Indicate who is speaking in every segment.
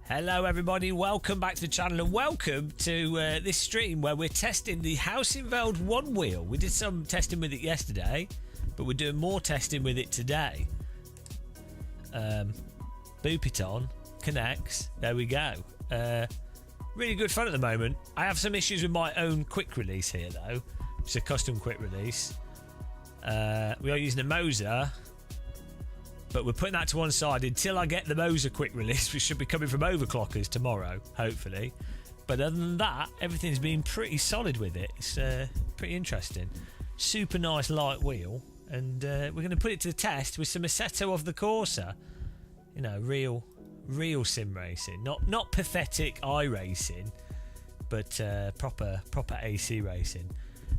Speaker 1: Hello everybody, welcome back to the channel and welcome to this stream where we're testing the Heusinkveld One wheel. We did some testing with it yesterday, but we're doing more testing with it today. Boop it on, connects, there we go. Really good fun at the moment. I have some issues with my own quick release here though. It's a custom quick release. We are using a Moser, but we're putting that to one side until I get the Moser quick release, which should be coming from Overclockers tomorrow, hopefully. But other than that, everything's been pretty solid with it. It's pretty interesting. Super nice light wheel, and we're going to put it to the test with some Assetto of the Corsa. You know, real sim racing, not pathetic iRacing, but proper AC racing.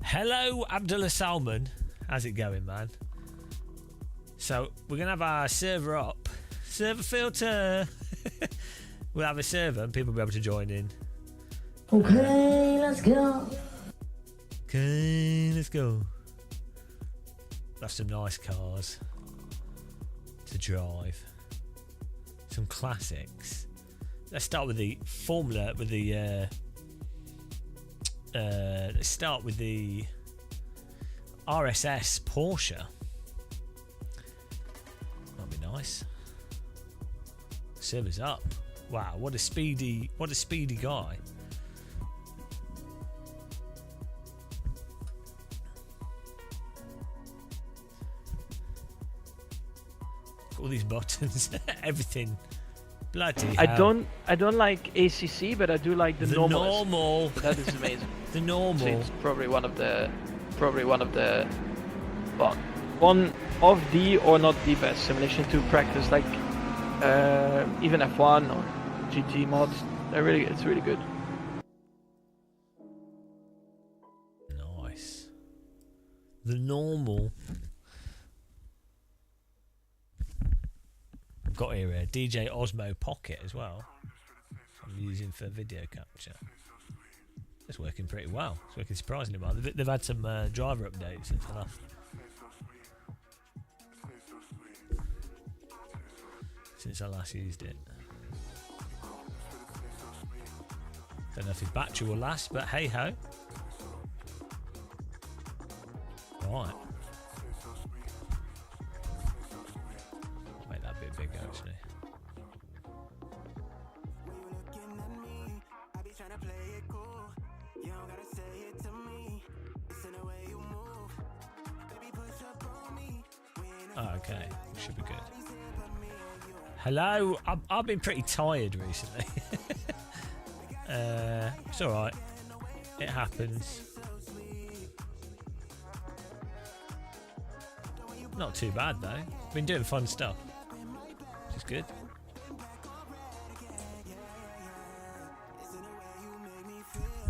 Speaker 1: Hello, Abdullah Salman. How's it going, man? So we're going to have our server up. Server filter. We'll have a server and people will be able to join in.
Speaker 2: Okay, let's go.
Speaker 1: Okay, let's go. Have some nice cars to drive. Some classics. Let's start with the Formula, with the... let's start with the RSS Porsche. Nice. Server's up. Wow, what a speedy guy. All these buttons, everything. Bloody hell.
Speaker 3: I don't like ACC, but I do like the
Speaker 1: normal.
Speaker 3: That is amazing.
Speaker 1: The normal.
Speaker 3: So it's probably one of the well, one of the, or not the best simulation to practice, like even F1 or GT mods. It's really good.
Speaker 1: Nice. The normal. I've got here a DJ Osmo Pocket as well. I'm using for video capture. It's working pretty well. It's working surprisingly well. They've had some driver updates since I last. Since I last used it. Don't know if his battery will last, but hey ho. Right. Make that a bit bigger actually. Oh, okay, should be good. Hello, I've been pretty tired recently. It's alright. It happens. Not too bad though. Been doing fun stuff. Which is good.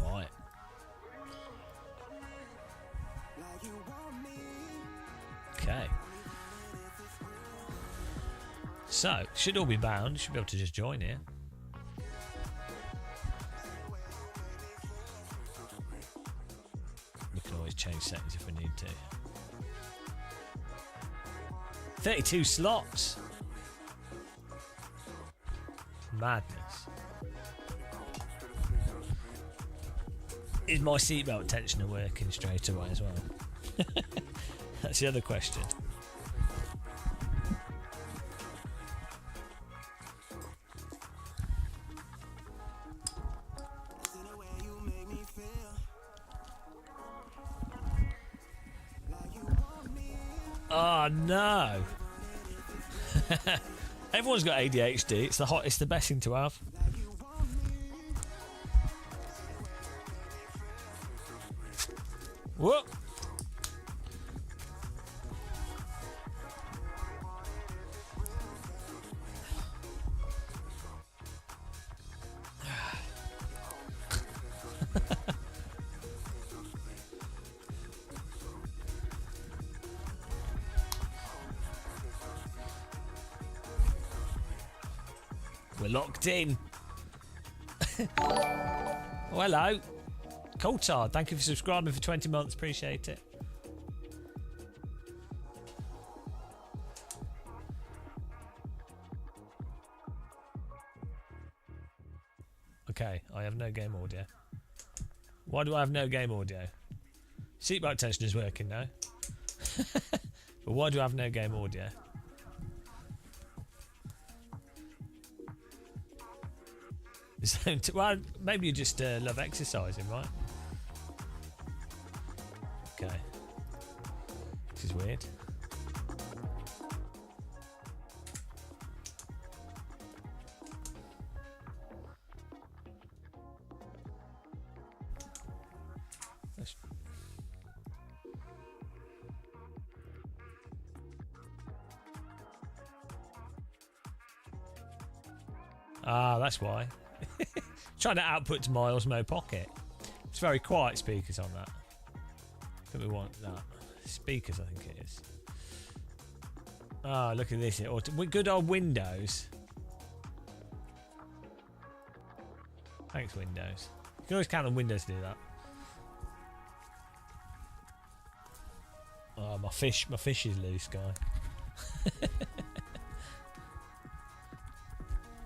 Speaker 1: Right. Okay. So, should all be bound. Should be able to just join here. We can always change settings if we need to. 32 slots. Madness. Is my seatbelt tensioner working straight away as well? That's the other question. Oh no! Everyone's got ADHD. It's the best thing to have. Whoop! We're locked in. Oh, hello. Coltard, thank you for subscribing for 20 months. Appreciate it. Okay, I have no game audio. Why do I have no game audio? Seatbelt tension is working now. But why do I have no game audio? Well, maybe you just love exercising, right? Okay. This is weird. Ah, that's why. Trying to output to my Osmo Pocket. It's very quiet speakers on that. I think we want that. Speakers, I think it is. Ah, look at this. Good old Windows. Thanks, Windows. You can always count on Windows to do that. Oh, my fish is loose, guy.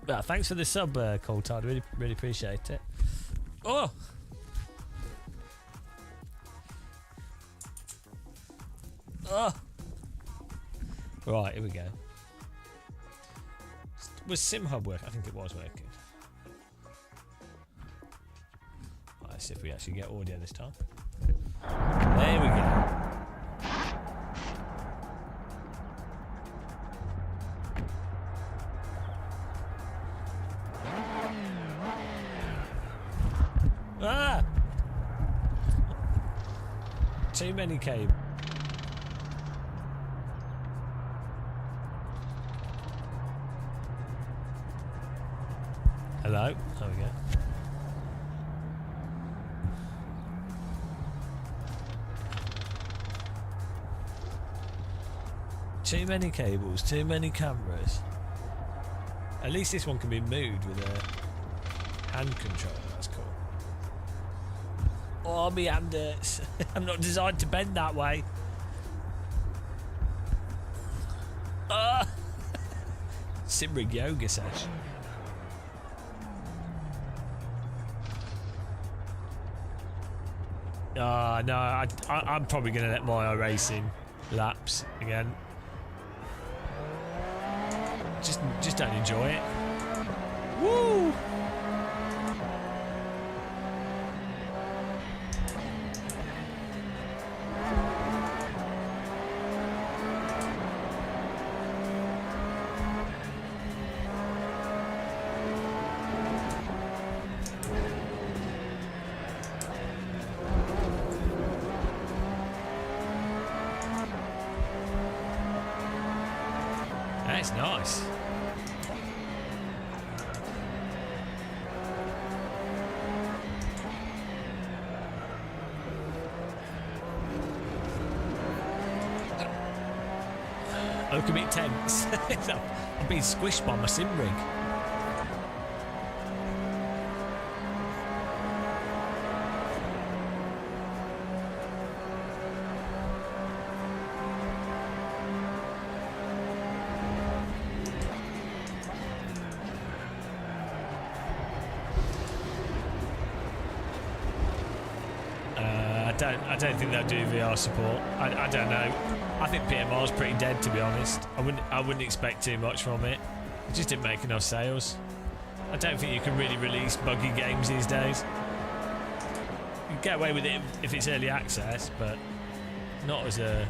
Speaker 1: Well, thanks for the sub, Coltard. Really appreciate it. Oh! Oh! Right, here we go. Was SimHub working? I think it was working. Right, let's see if we actually get audio this time. There we go. Ah! Too many cables. Hello? There we go. Too many cables, too many cameras. At least this one can be moved with a hand control. That's cool. Oh, me hand hurts. I'm not designed to bend that way. Ah! Simrig yoga session. No, I'm probably going to let my racing lapse again. Just don't enjoy it. Woo! That's nice. I look a bit tense. I'm being squished by my sim rig. I don't think they'll do VR support. I don't know. I think PMR's pretty dead, to be honest. I wouldn't expect too much from it. It just didn't make enough sales. I don't think you can really release buggy games these days. You can get away with it if it's early access, but not as a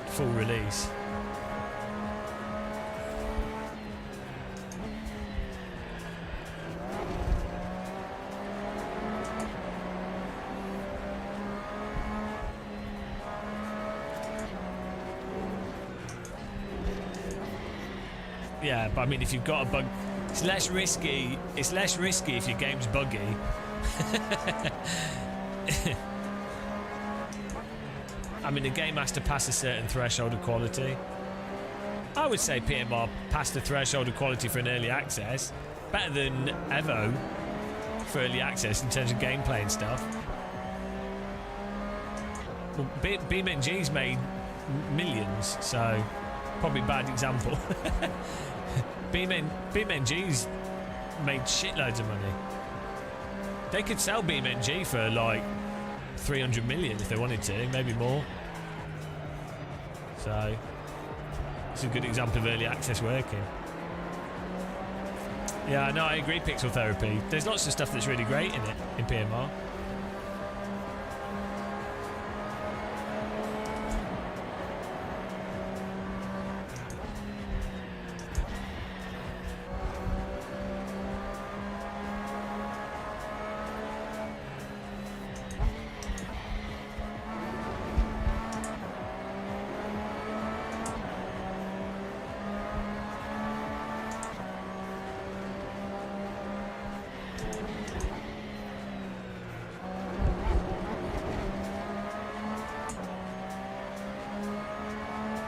Speaker 1: full release. Yeah, but I mean, if you've got a bug, it's less risky. It's less risky if your game's buggy. I mean, the game has to pass a certain threshold of quality. I would say PMR passed the threshold of quality for an early access, better than Evo for early access in terms of gameplay and stuff. Well, BeamNG's made millions, so probably a bad example. BeamNG's made shitloads of money. They could sell BeamNG for like 300 million if they wanted to, maybe more. So it's a good example of early access working. Yeah, no, I agree. Pixel therapy. There's lots of stuff that's really great in it in PMR.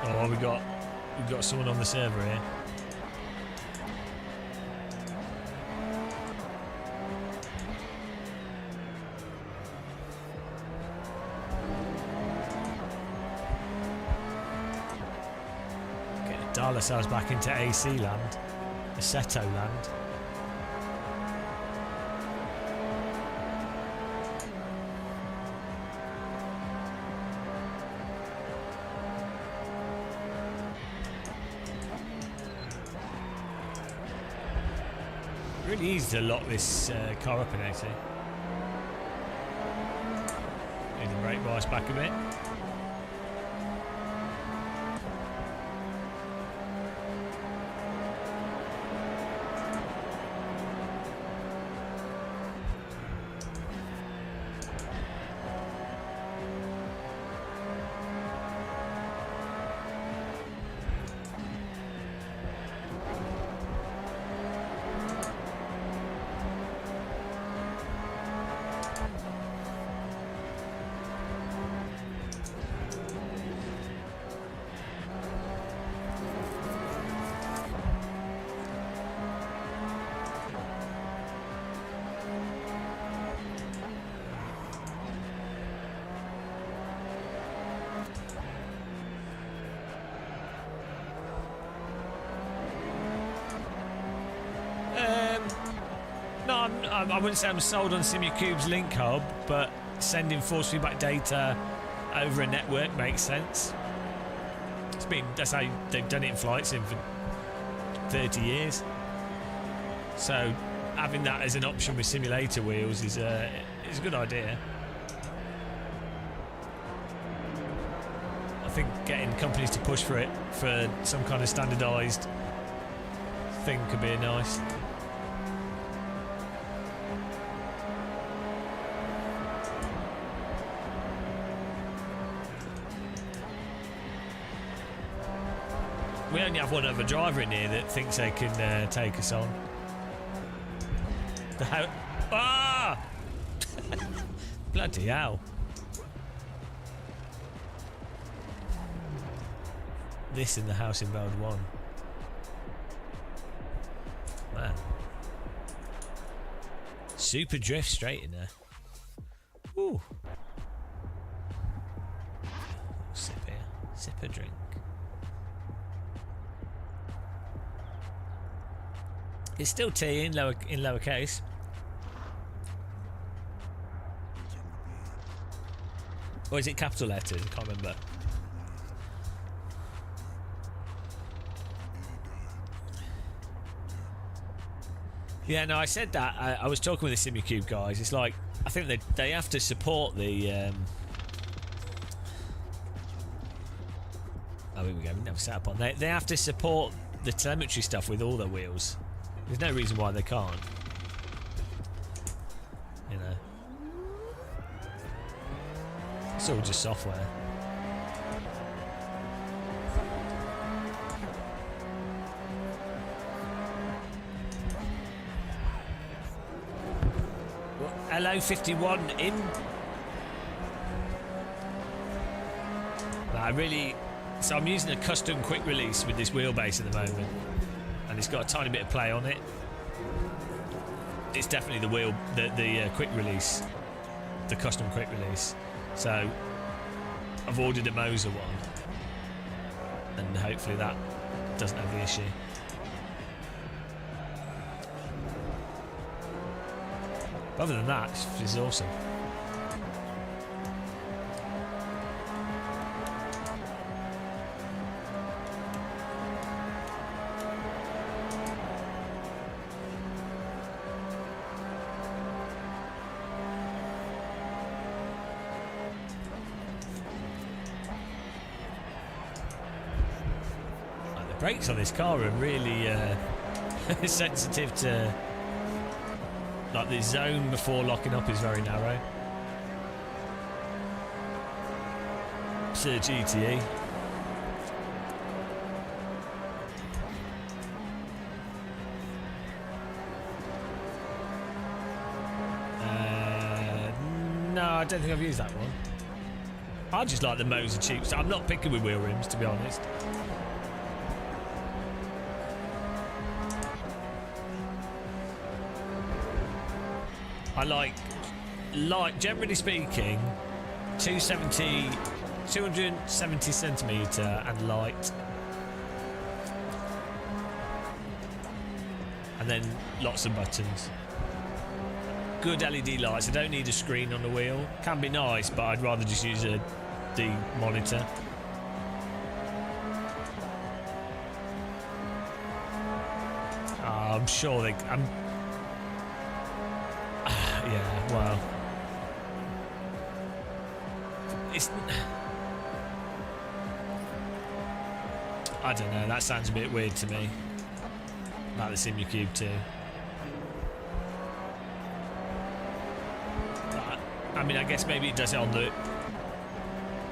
Speaker 1: Oh, we've got someone on the server here. Get dial ourselves back into AC land, Assetto land. Really easy to lock this car up in AC. Need the brake bias back a bit. I wouldn't say I'm sold on Simucube's link hub, but sending force feedback data over a network makes sense. That's how they've done it in flight sim for 30 years. So having that as an option with simulator wheels is a good idea. I think getting companies to push for it for some kind of standardised thing could be nice. We only have one other driver in here that thinks they can take us on. Ah! Bloody hell. This in the Heusinkveld One. Man. Super drift straight in there. Ooh. Sip here. Sip a drink. It's still T in lowercase. Or is it capital letters? I can't remember. Yeah, no, I said that. I was talking with the Simucube guys. It's like, I think they have to support the... Oh, here we go. We never set up on. They have to support the telemetry stuff with all their wheels. There's no reason why they can't. You know. It's all just software. Hello, 51 in. So I'm using a custom quick release with this wheelbase at the moment, and it's got a tiny bit of play on it. It's definitely the quick release, the custom quick release. So I've ordered a Moser one, and hopefully that doesn't have the issue. But other than that, it's awesome. Brakes on this car are really sensitive to, like, the zone before locking up is very narrow. It's a GTE. No, I don't think I've used that one. I just like the Moser cheap. So I'm not picking with wheel rims, to be honest. I like, generally speaking, 270 centimetre and light, and then lots of buttons. Good LED lights. I don't need a screen on the wheel. Can be nice, but I'd rather just use the monitor. I'm sure they. Yeah, well, it's. I don't know. That sounds a bit weird to me. About the SimuCube 2. I mean, I guess maybe it does it on the.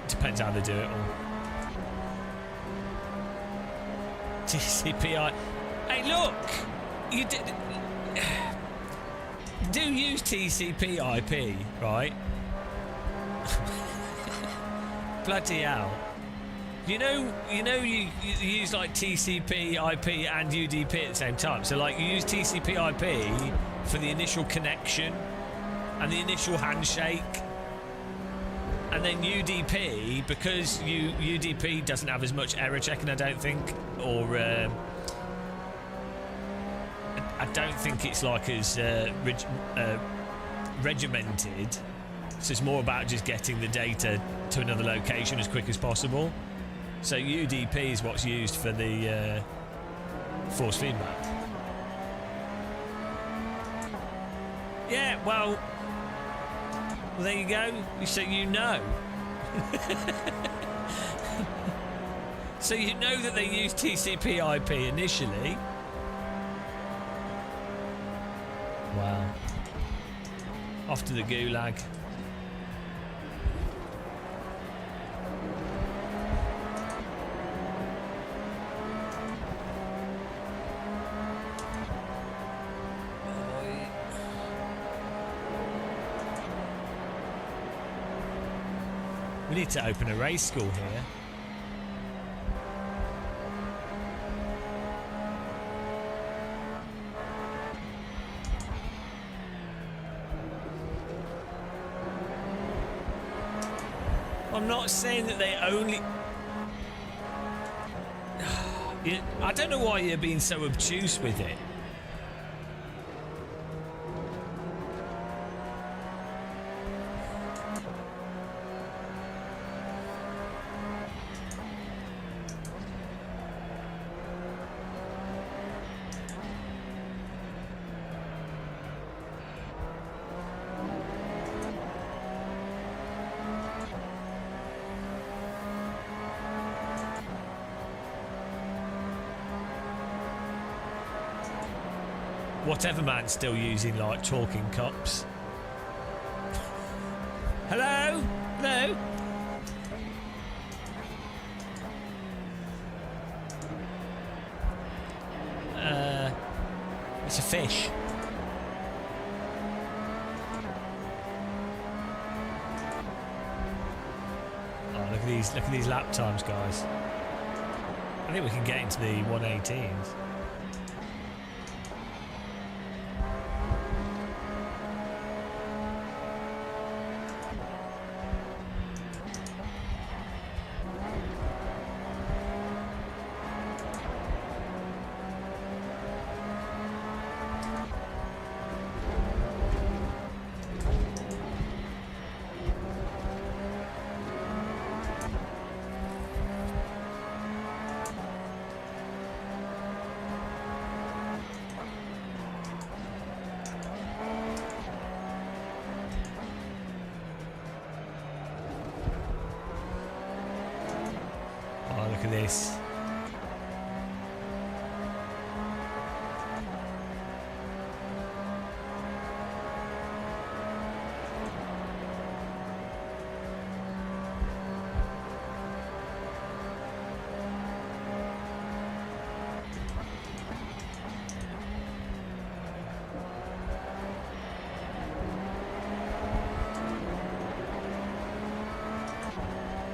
Speaker 1: Depends how they do it all. TCPI. Hey, look! You did. Do use TCP/IP, right? Bloody hell! You use like TCP/IP and UDP at the same time. So like you use TCP/IP for the initial connection and the initial handshake, and then UDP because UDP doesn't have as much error checking, I don't think, or. I don't think it's like as regimented, so it's more about just getting the data to another location as quick as possible. So UDP is what's used for the force feedback. Yeah, well, there you go. So you know. So you know that they use TCP/IP initially. Wow. Off to the gulag. We need to open a race school here. I'm not saying that they only... I don't know why you're being so obtuse with it. Whatever man's still using like talking cups. Hello? Hello? It's a fish. Oh, look at these lap times, guys. I think we can get into the 118s. this.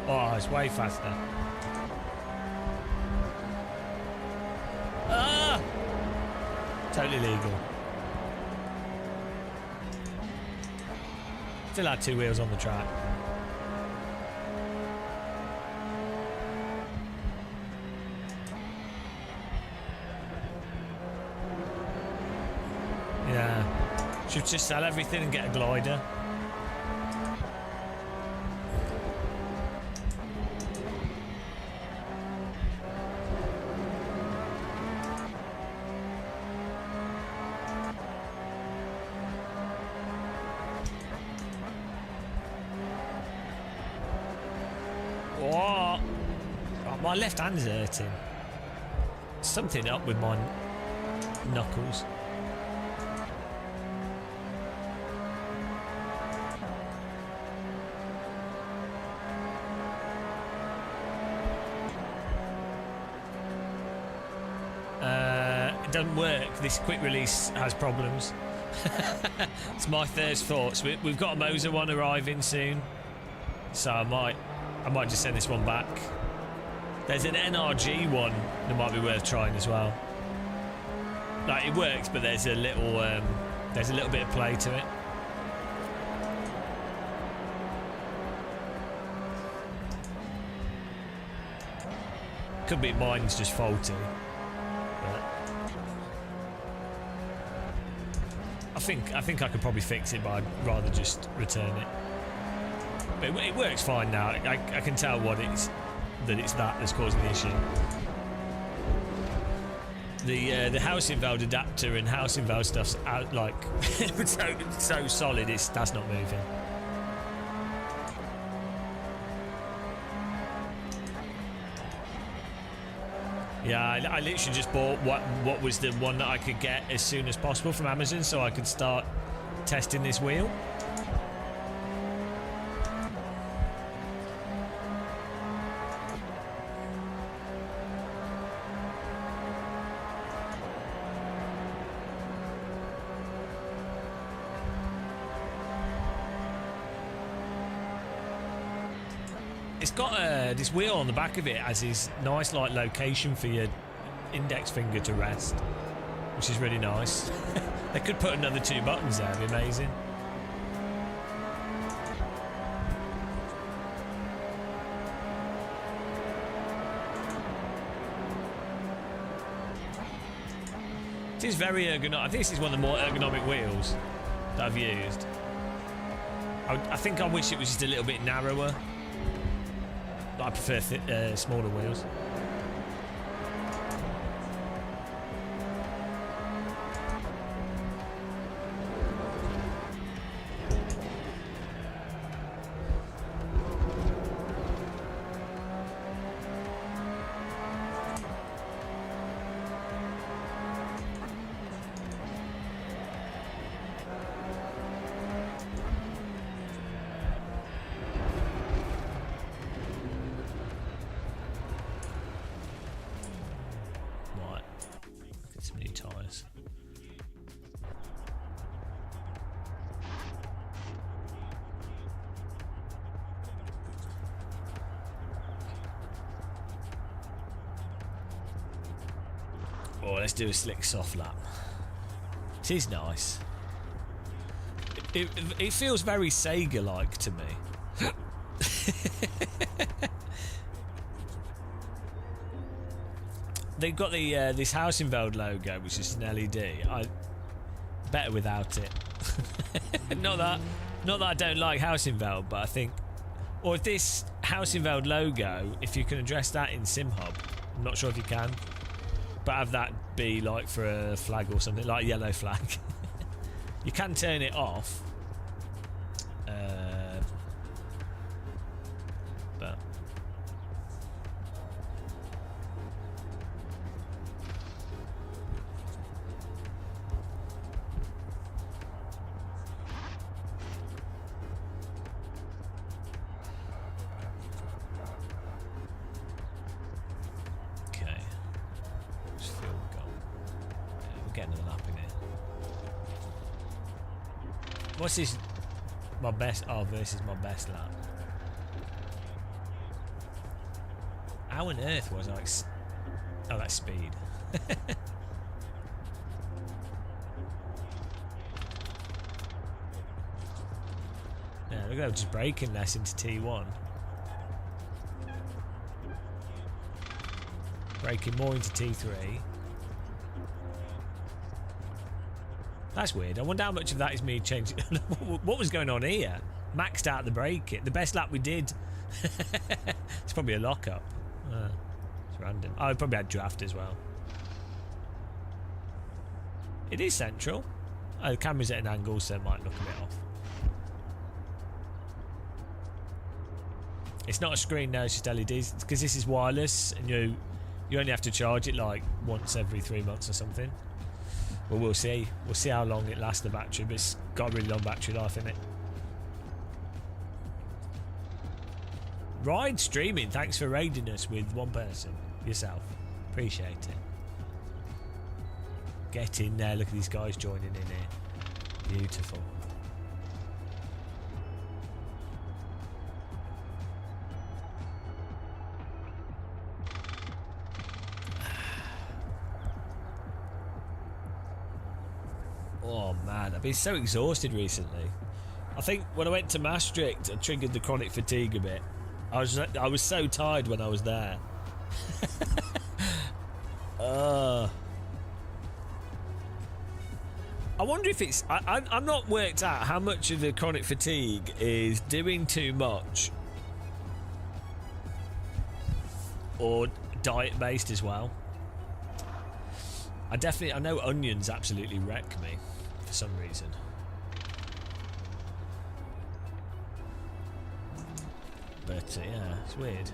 Speaker 1: Oh, it's way faster. Ah! Totally legal. Still had 2 wheels on the track. Yeah. Should just sell everything and get a glider. What? Oh, my left hand's hurting. Something up with my knuckles. It doesn't work. This quick release has problems. It's my first thoughts. We've got a Moser one arriving soon, so I might just send this one back. There's an NRG one that might be worth trying as well. Like, it works, but there's a little bit of play to it. Could be mine's just faulty. But I think I could probably fix it, but I'd rather just return it. But it works fine now. I can tell what it's that's causing the issue. The Heusinkveld adapter and Heusinkveld stuff's out, like so solid. That's not moving. Yeah, I literally just bought what was the one that I could get as soon as possible from Amazon, so I could start testing this wheel. It's got this wheel on the back of it as this nice like location for your index finger to rest, which is really nice. They could put another 2 buttons there, it'd be amazing. It is very ergonomic. I think this is one of the more ergonomic wheels that I've used. I think I wish it was just a little bit narrower. I prefer smaller wheels. Oh, let's do a slick soft lap. It is nice. It feels very Sega-like to me. They've got the this Heusinkveld logo, which is an LED. Better without it. not that I don't like Heusinkveld, but I think, or if this Heusinkveld logo, if you can address that in SimHub, I'm not sure if you can. But have that be like for a flag or something, like a yellow flag. You can turn it off. But What's this? My best. Oh, versus my best lap. How on earth was I? Oh, that's speed. Yeah, look at that, just braking less into T1. Braking more into T3. That's weird. I wonder how much of that is me changing. What was going on here? Maxed out the braking. The best lap we did. It's probably a lockup. It's random. Oh, I probably had draft as well. It is central. Oh, the camera's at an angle, so it might look a bit off. It's not a screen now, it's just LEDs. Because this is wireless, and you only have to charge it like once every 3 months or something. Well, we'll see. We'll see how long it lasts, the battery, but it's got a really long battery life in it. Ride streaming, thanks for raiding us with one person. Yourself. Appreciate it. Get in there, look at these guys joining in here. Beautiful. Oh man, I've been so exhausted recently. I think when I went to Maastricht, I triggered the chronic fatigue a bit. I was so tired when I was there. I wonder if it's... I'm not worked out how much of the chronic fatigue is doing too much or diet based as well. I know onions absolutely wreck me for some reason. But yeah, it's weird.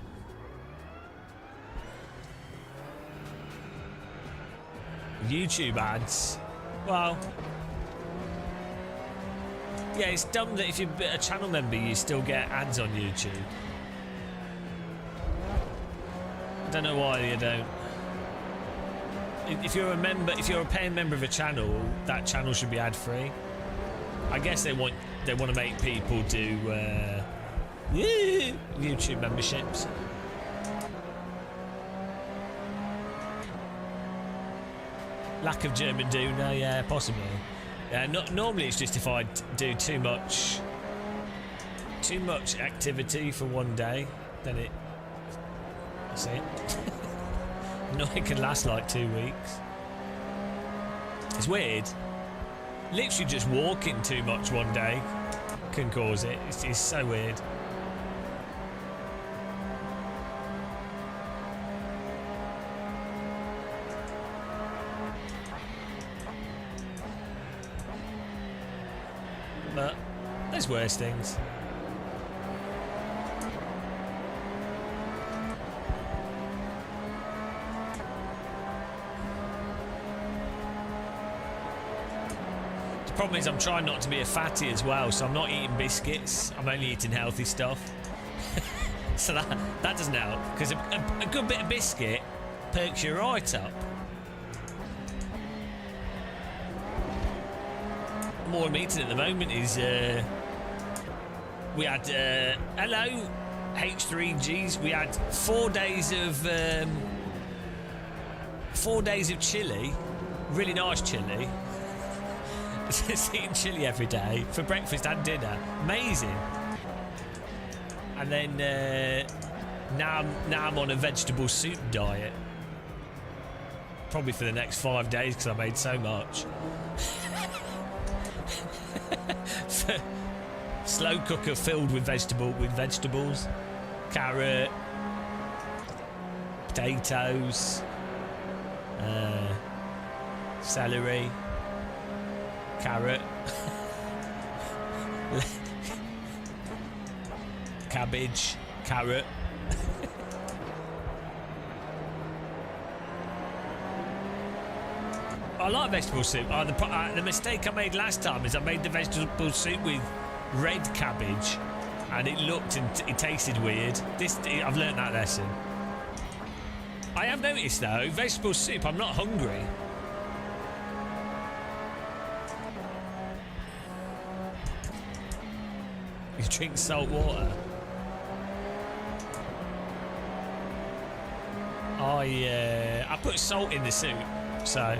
Speaker 1: YouTube ads. Well, yeah, it's dumb that if you're a channel member, you still get ads on YouTube. I don't know why you don't. If you're a member, if you're a paying member of a channel, that channel should be ad free. I guess they want to make people do YouTube memberships. Lack of German Duna, yeah, possibly. Normally it's just if I do too much activity for one day, then that's it. No, it can last like 2 weeks. It's weird. Literally just walking too much one day can cause it. It's so weird. But there's worse things. The problem is I'm trying not to be a fatty as well, so I'm not eating biscuits. I'm only eating healthy stuff. So that doesn't help, because a good bit of biscuit perks you right up. What I'm eating at the moment is we had hello H3Gs. We had 4 days of chili, really nice chili. Just eating chili every day for breakfast and dinner, amazing. And then now I'm on a vegetable soup diet, probably for the next 5 days because I made so much. Slow cooker filled with vegetables, carrot, potatoes, celery, carrot, cabbage, carrot. I like vegetable soup. The mistake I made last time is I made the vegetable soup with red cabbage, and it looked and it tasted weird. I've learnt that lesson. I have noticed though, vegetable soup, I'm not hungry. You drink salt water. I put salt in the soup, so.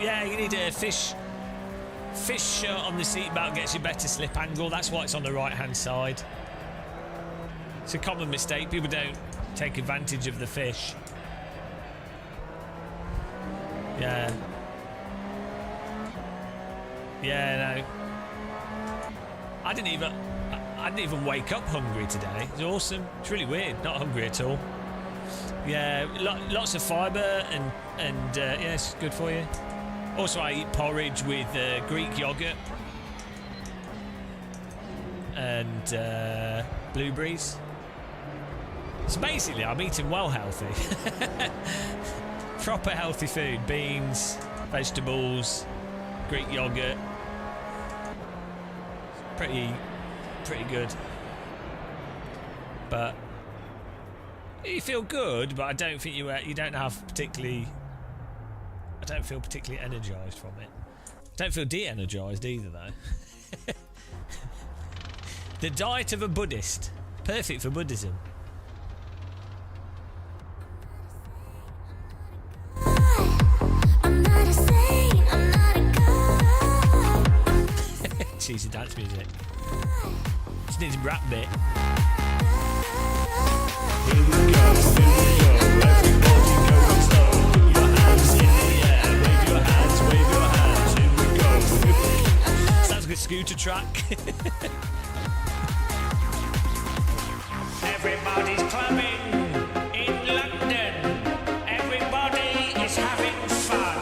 Speaker 1: Yeah, you need a fish on the seatbelt gets you better slip angle. That's why it's on the right hand side. It's a common mistake. People don't take advantage of the fish. Yeah. Yeah, no. I didn't even wake up hungry today. It's awesome. It's really weird. Not hungry at all. Yeah, lots of fibre and yeah, it's good for you. Also, I eat porridge with Greek yogurt and blueberries. So basically, I'm eating well healthy. Proper healthy food. Beans, vegetables, Greek yogurt. Pretty good. But you feel good, but I don't think you don't have particularly. I don't feel particularly energised from it. I don't feel de-energised either, though. The diet of a Buddhist. Perfect for Buddhism.
Speaker 4: I'm not a saint, I'm not a god.
Speaker 1: Cheesy dance music. Just needs a rap bit. Here we go, everybody go slow. Put your hands in the air, wave your hands, here we go. Sounds like a scooter track. Everybody's clubbing in London. Everybody is having fun.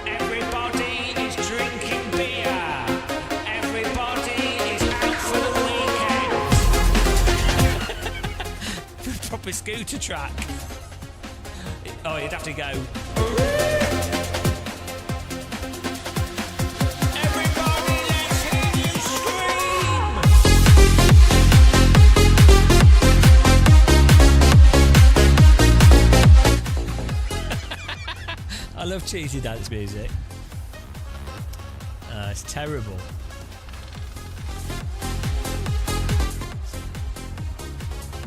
Speaker 1: Everybody is drinking beer. Everybody is out for the weekend. Proper scooter track. Oh, you'd have to go. Everybody, let's hear you scream! I love cheesy dance music. It's terrible.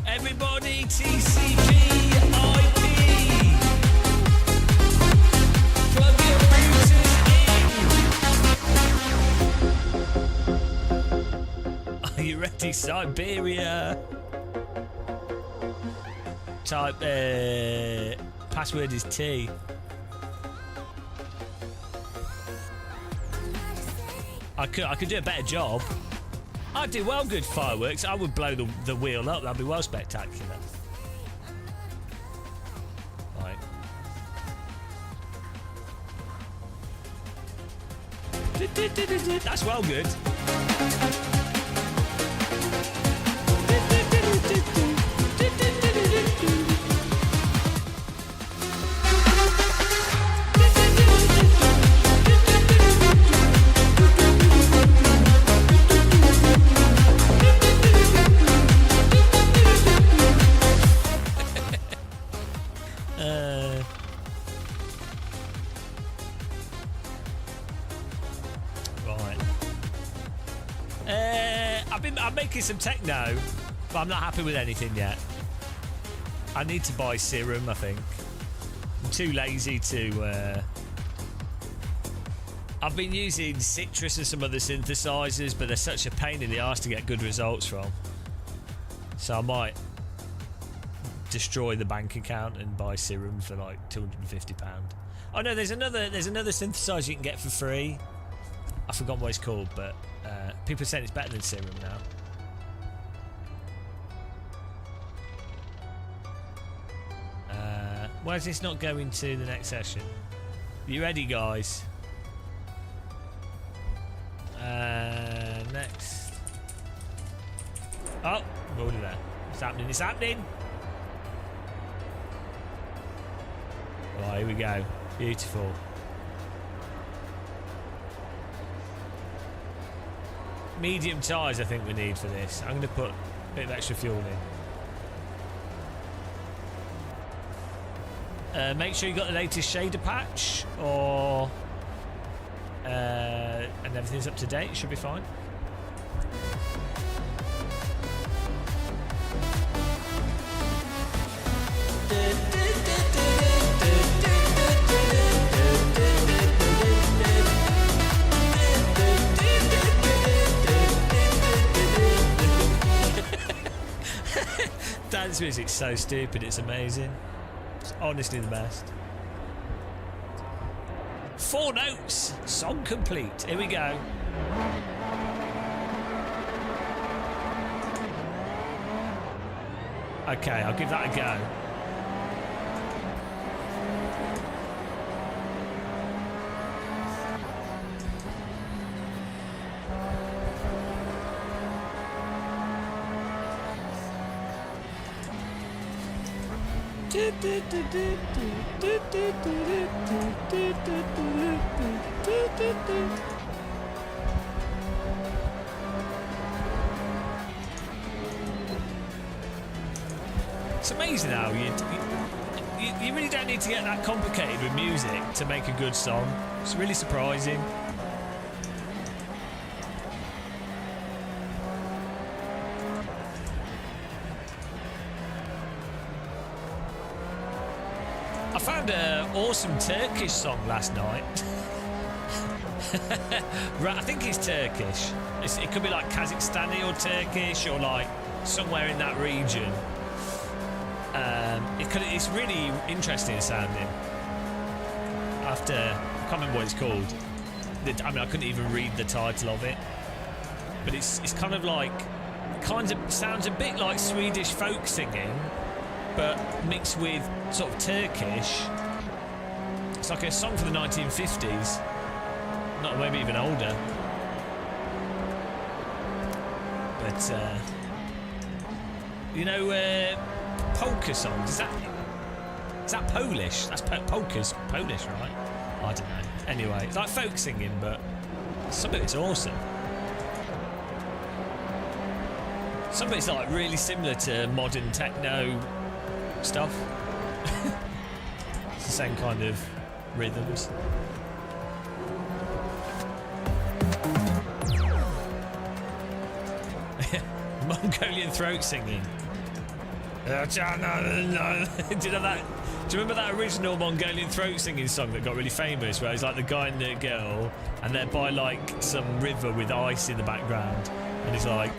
Speaker 1: Everybody, TCP, IP. Plug your routers in. Are you ready, Siberia? Type, password is T. I could do a better job. I'd do well good fireworks. I would blow the wheel up. That'd be well spectacular. Right. That's well good. I'm making some techno, but I'm not happy with anything yet. I need to buy Serum, I think. I'm too lazy to... I've been using Citrus and some other synthesizers, but they're such a pain in the arse to get good results from. So I might destroy the bank account and buy Serum for like £250. Oh no, there's another synthesizer you can get for free. I forgot what it's called, but people are saying it's better than Serum now. Why is this not going to the next session? You ready, guys? Next. Oh, we're already there. It's happening. It's happening. Right, here we go. Beautiful. Medium tyres, I think we need for this. I'm going to put a bit of extra fuel in. Make sure you got the latest shader patch, or and everything's up to date. It should be fine. Dance music's so stupid, it's amazing. It's honestly the best. 4 notes, song complete. Here we go. Okay, I'll give that a go. It's amazing how you really don't need to get that complicated with music to make a good song. It's really surprising. I found an awesome Turkish song last night. Right, I think it's Turkish. It could be like Kazakhstani or Turkish or like somewhere in that region. It's really interesting sounding. I can't remember what it's called. I mean, I couldn't even read the title of it. But it's kind of sounds a bit like Swedish folk singing, but mixed with sort of Turkish. It's like a song from the 1950s, not maybe even older. But you know, polka songs. Is that Polish? That's polka's Polish, right? I don't know. Anyway, it's like folk singing, but some of it's awesome. Some of it's like really similar to modern techno stuff. It's the same kind of rhythms. Mongolian throat singing. Do you know that? Do you remember that original Mongolian throat singing song that got really famous, where it's like the guy and the girl, and they're by like some river with ice in the background, and he's like,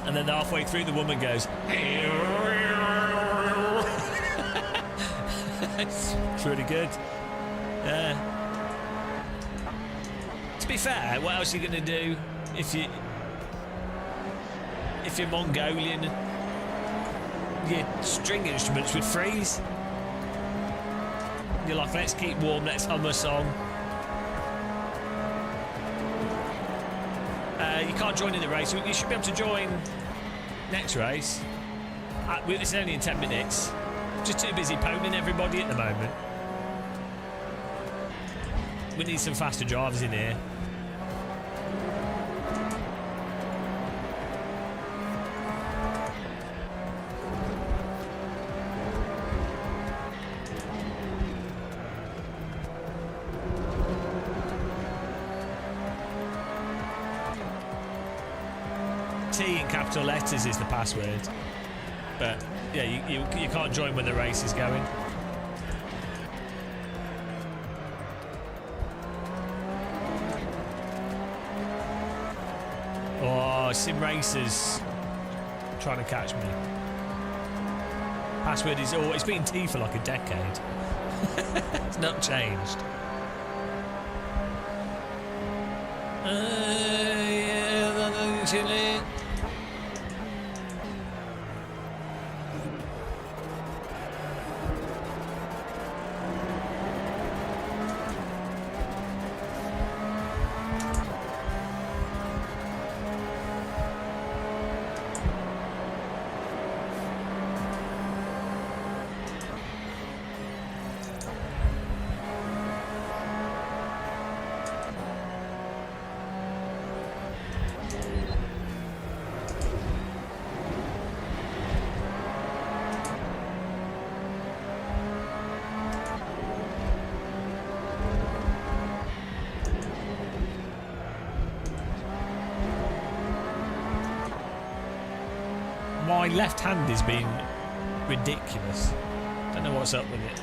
Speaker 1: and then halfway through the woman goes, it's really good. To be fair, what else are you going to do if you're Mongolian? Your string instruments would freeze. You're like, let's keep warm, let's hum a song. You can't join in the race. You should be able to join next race. It's only in 10 minutes. Just too busy poning everybody at the moment. We need some faster drivers in here. T in capital letters is the password, but yeah, you can't join when the race is going. Oh, Sim Racers trying to catch me. Password is it's been T for like a decade. It's not changed. Yeah, my left hand is being ridiculous. Don't know what's up with it.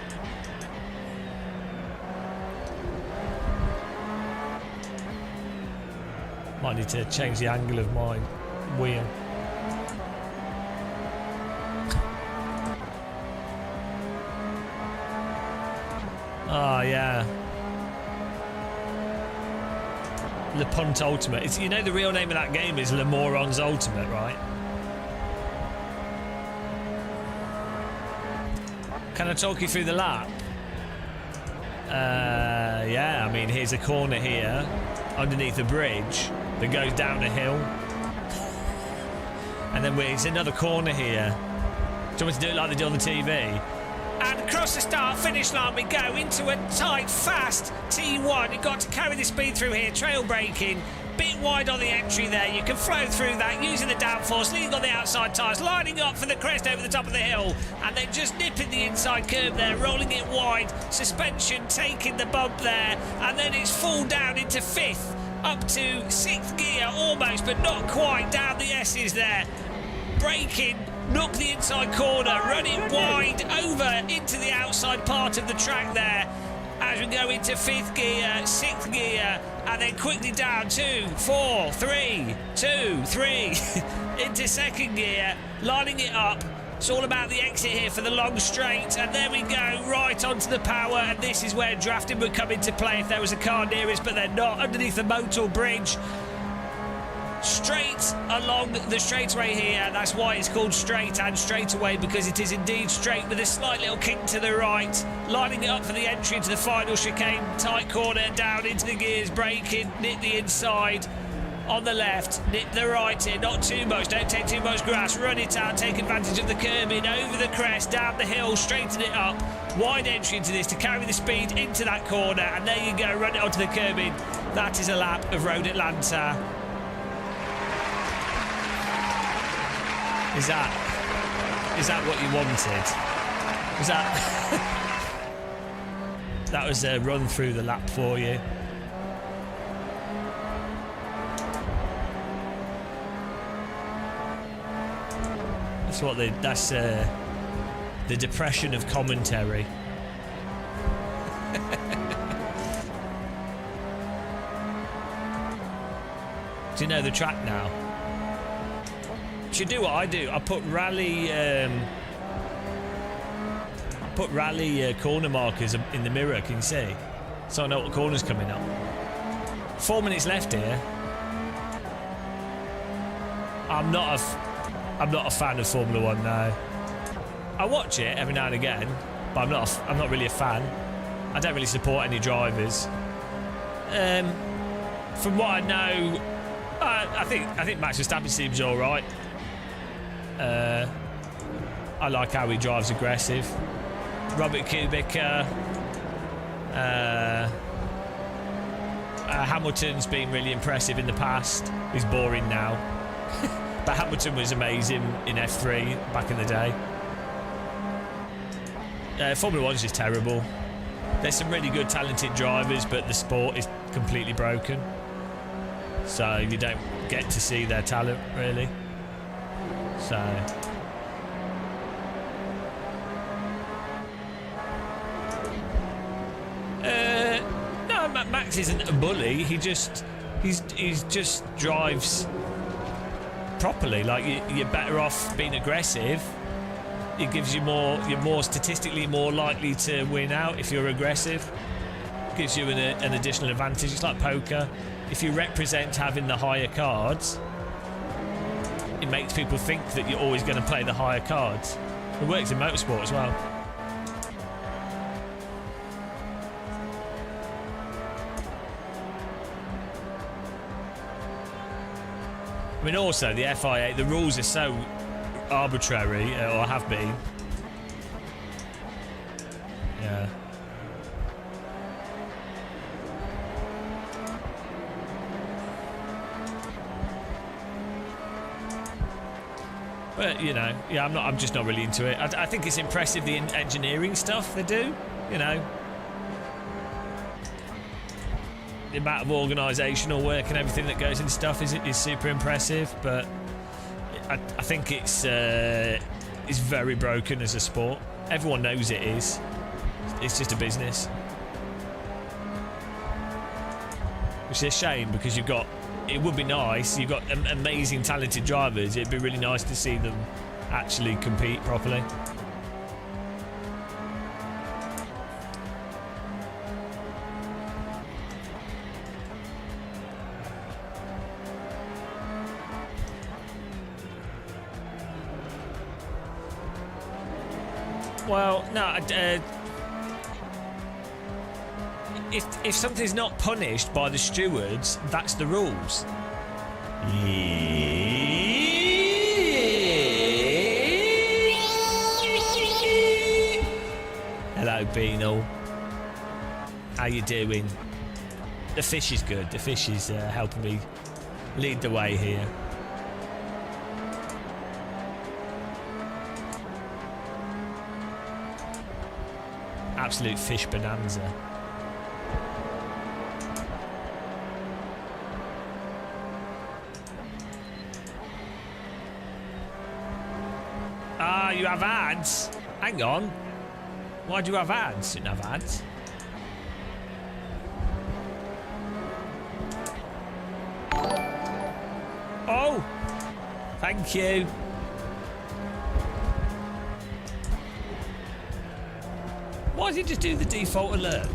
Speaker 1: Might need to change the angle of my wheel. Oh yeah. Le Punt Ultimate. It's, you know, the real name of that game is Le Moron's Ultimate, right? Can I talk you through the lap? Yeah, I mean, here's a corner here underneath the bridge that goes down a hill. And then it's another corner here. Do you want me to do it like they do on the TV? And across the start-finish line we go into a tight, fast T1. You've got to carry the speed through here, trail braking. Bit wide on the entry there. You can flow through that using the downforce, leaning on the outside tyres, lining up for the crest over the top of the hill, and then just nipping the inside curve there, rolling it wide. Suspension taking the bump there, and then it's full down into 5th, up to 6th gear almost, but not quite, down the S's there. Braking, knock the inside corner, run it wide over into the outside part of the track there. As we go into 5th gear, 6th gear, and then quickly down 2, 4, 3, 2, 3 into 2nd gear, lining it up. It's all about the exit here for the long straight, and there we go, right onto the power, and this is where drafting would come into play if there was a car near us, but they're not, underneath the Motul Bridge. Straight along the straightaway here. That's why it's called straight and straightaway, because it is indeed straight with a slight little kink to the right, lining it up for the entry into the final chicane. Tight corner down into the gears, braking, nip the inside on the left, nip the right here, not too much, don't take too much grass, run it out, take advantage of the curbing, over the crest, down the hill, straighten it up, wide entry into this to carry the speed into that corner, and there you go, run it onto the curbing. That is a lap of Road Atlanta. Is that what you wanted? Was that that was a run through the lap for you? That's the depression of commentary. Do you know the track now? Should do what I do. I put rally corner markers in the mirror. Can you see? So I know what corner's coming up. 4 minutes left here. I'm not a fan of Formula One now. I watch it every now and again, but I'm not really a fan. I don't really support any drivers. From what I know, I think Max Verstappen seems all right. I like how he drives aggressive. Robert Kubica, Hamilton's been really impressive in the past. He's boring now, but Hamilton was amazing in F3 back in the day. Formula One's just terrible. There's some really good talented drivers, but the sport is completely broken, so you don't get to see their talent really. So no, Max isn't a bully. He just drives properly. Like you're better off being aggressive. It gives you more. You're more statistically more likely to win out if you're aggressive. Gives you an additional advantage. It's like poker. If you represent having the higher cards, it makes people think that you're always going to play the higher cards. It works in motorsport as well. I mean, also the FIA, the rules are so arbitrary, or have been. Yeah. But you know, yeah, I'm just not really into it. I think it's impressive the engineering stuff they do. You know, the amount of organisational work and everything that goes into stuff is super impressive. But I think it's very broken as a sport. Everyone knows it is. It's just a business. Which is a shame because you've got. It would be nice. You've got amazing, talented drivers. It'd be really nice to see them actually compete properly. Well, no. If something's not punished by the stewards, that's the rules. Hello, Beanle. How you doing? The fish is good. The fish is helping me lead the way here. Absolute fish bonanza. Ah, you have ads? Hang on. Why do you have ads? You didn't have ads. Oh! Thank you. Why did it just do the default alert?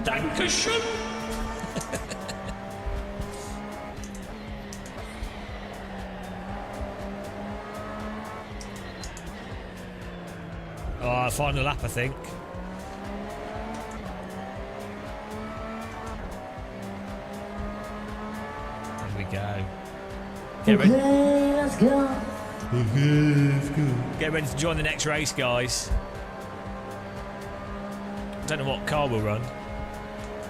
Speaker 1: Dankeschön. Oh, final lap, I think. There we go.
Speaker 2: Okay, let's go.
Speaker 1: Get ready to join the next race, guys. Don't know what car will run.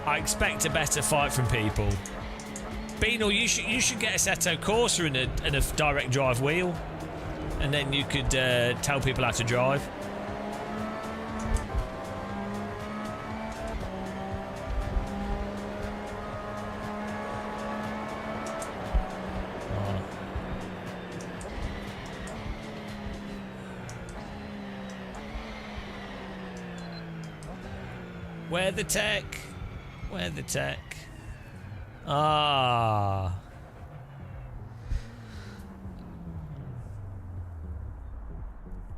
Speaker 1: I expect a better fight from people. Beanle, you should get Assetto Corsa and a direct drive wheel, and then you could tell people how to drive. Where the tech? Where the tech? Ah.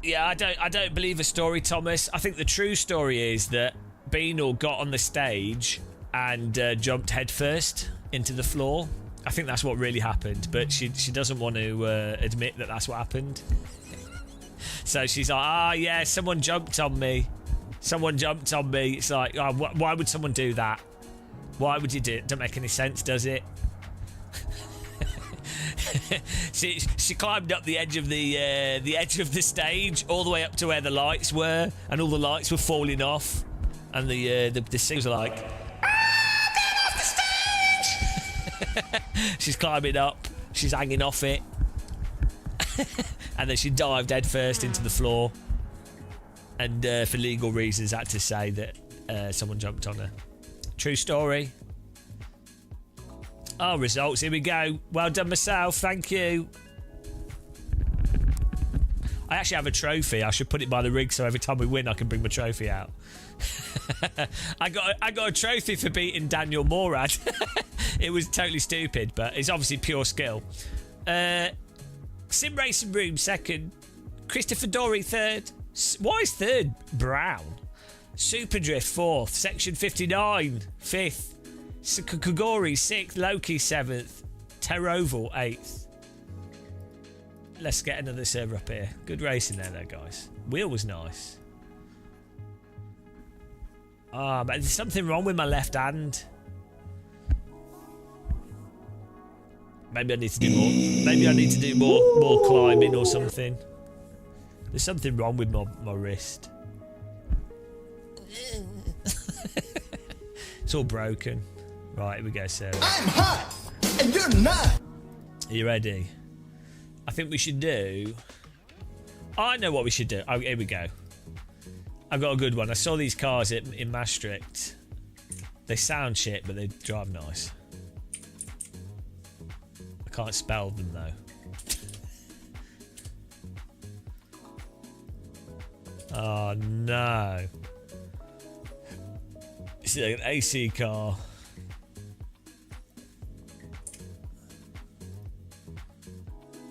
Speaker 1: Yeah, I don't believe a story, Thomas. I think the true story is that Beanle got on the stage and jumped headfirst into the floor. I think that's what really happened, but she doesn't want to admit that that's what happened. So she's like, ah, yeah, someone jumped on me. Someone jumped on me. It's like, oh, why would someone do that? Why would you do it? Don't make any sense, does it? she climbed up the edge of the stage, all the way up to where the lights were, and all the lights were falling off, and the singers were like, ah, get off the stage! She's climbing up. She's hanging off it, and then she dived head first into the floor. And for legal reasons, had to say that someone jumped on her. True story. Oh, results. Here we go. Well done myself. Thank you. I actually have a trophy. I should put it by the rig so every time we win, I can bring my trophy out. I got a trophy for beating Daniel Morad. It was totally stupid, but it's obviously pure skill. Sim Racing Room second. Christopher Dory third. Why is third Brown? Super Drift fourth. Section 59 fifth. Kagori sixth. Loki seventh. Terroval eighth. Let's get another server up here. Good racing there, though, guys. Wheel was nice. Ah, but there's something wrong with my left hand. Maybe I need to do more. Maybe I need to do more climbing or something. There's something wrong with my wrist. It's all broken. Right, here we go, Sarah.
Speaker 5: I'm hot, and you're not.
Speaker 1: Are you ready? I think we should do... I know what we should do. Oh, here we go. I've got a good one. I saw these cars in Maastricht. They sound shit, but they drive nice. I can't spell them though. Oh no. This is an AC car.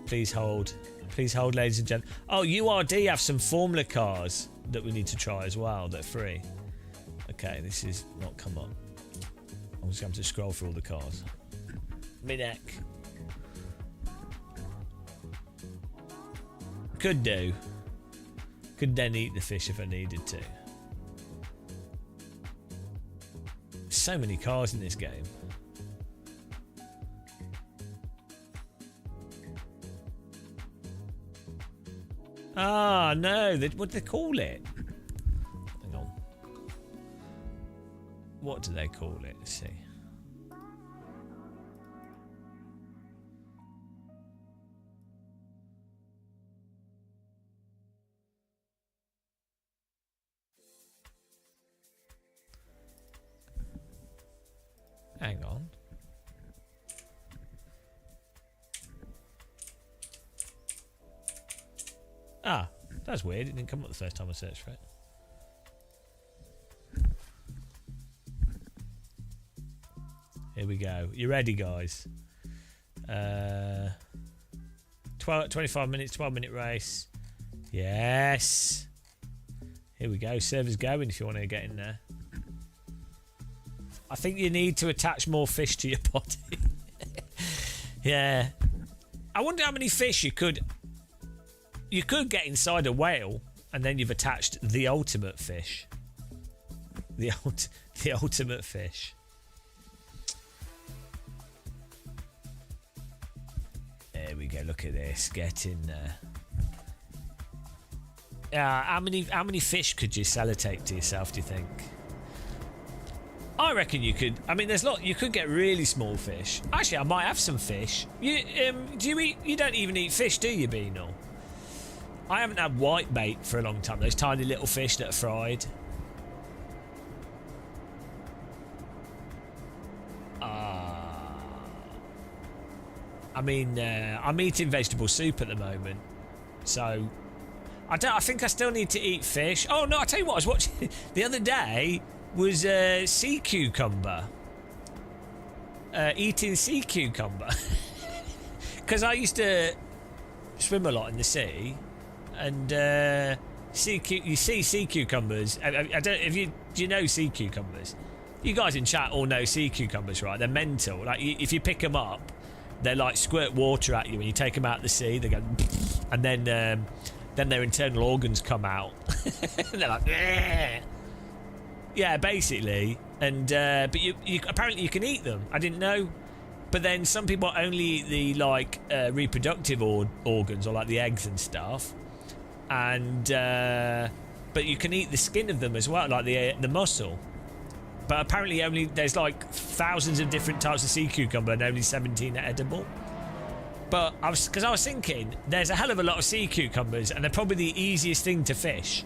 Speaker 1: Please hold. Please hold, ladies and gentlemen. Oh, URD have some Formula cars that we need to try as well. They're free. Okay, this is not come up. I'm just going to scroll through all the cars. Me neck. Could do. Could then eat the fish if I needed to. So many cars in this game. Ah, no. What do they call it? Hang on. What do they call it? Let's see. Hang on. Ah, that's weird. It didn't come up the first time I searched for it. Here we go. You ready, guys? 25 minutes, 12-minute race. Yes. Here we go. Server's going if you want to get in there. I think you need to attach more fish to your body. Yeah. I wonder how many fish you could get inside a whale and then you've attached the ultimate fish. The ultimate fish. There we go. Look at this. Get in there. How many fish could you sellotape to yourself, do you think? I reckon you could. I mean, there's a lot. You could get really small fish. Actually, I might have some fish. You You don't even eat fish, do you, Beanal? I haven't had white bait for a long time. Those tiny little fish that are fried. I mean, I'm eating vegetable soup at the moment, so I think I still need to eat fish. Oh no! I tell you what, I was watching the other day. Was sea cucumber. Eating sea cucumber. Because I used to swim a lot in the sea, and you see sea cucumbers. I don't. Do you know sea cucumbers? You guys in chat all know sea cucumbers, right? They're mental. Like if you pick them up, they like squirt water at you when you take them out of the sea. They go, and then their internal organs come out. And they're like. Bleh. Yeah, basically, and but you apparently you can eat them. I didn't know, but then some people only eat the reproductive organs or like the eggs and stuff, and but you can eat the skin of them as well, like the muscle. But apparently there's like thousands of different types of sea cucumber and only 17 are edible. But I was thinking there's a hell of a lot of sea cucumbers and they're probably the easiest thing to fish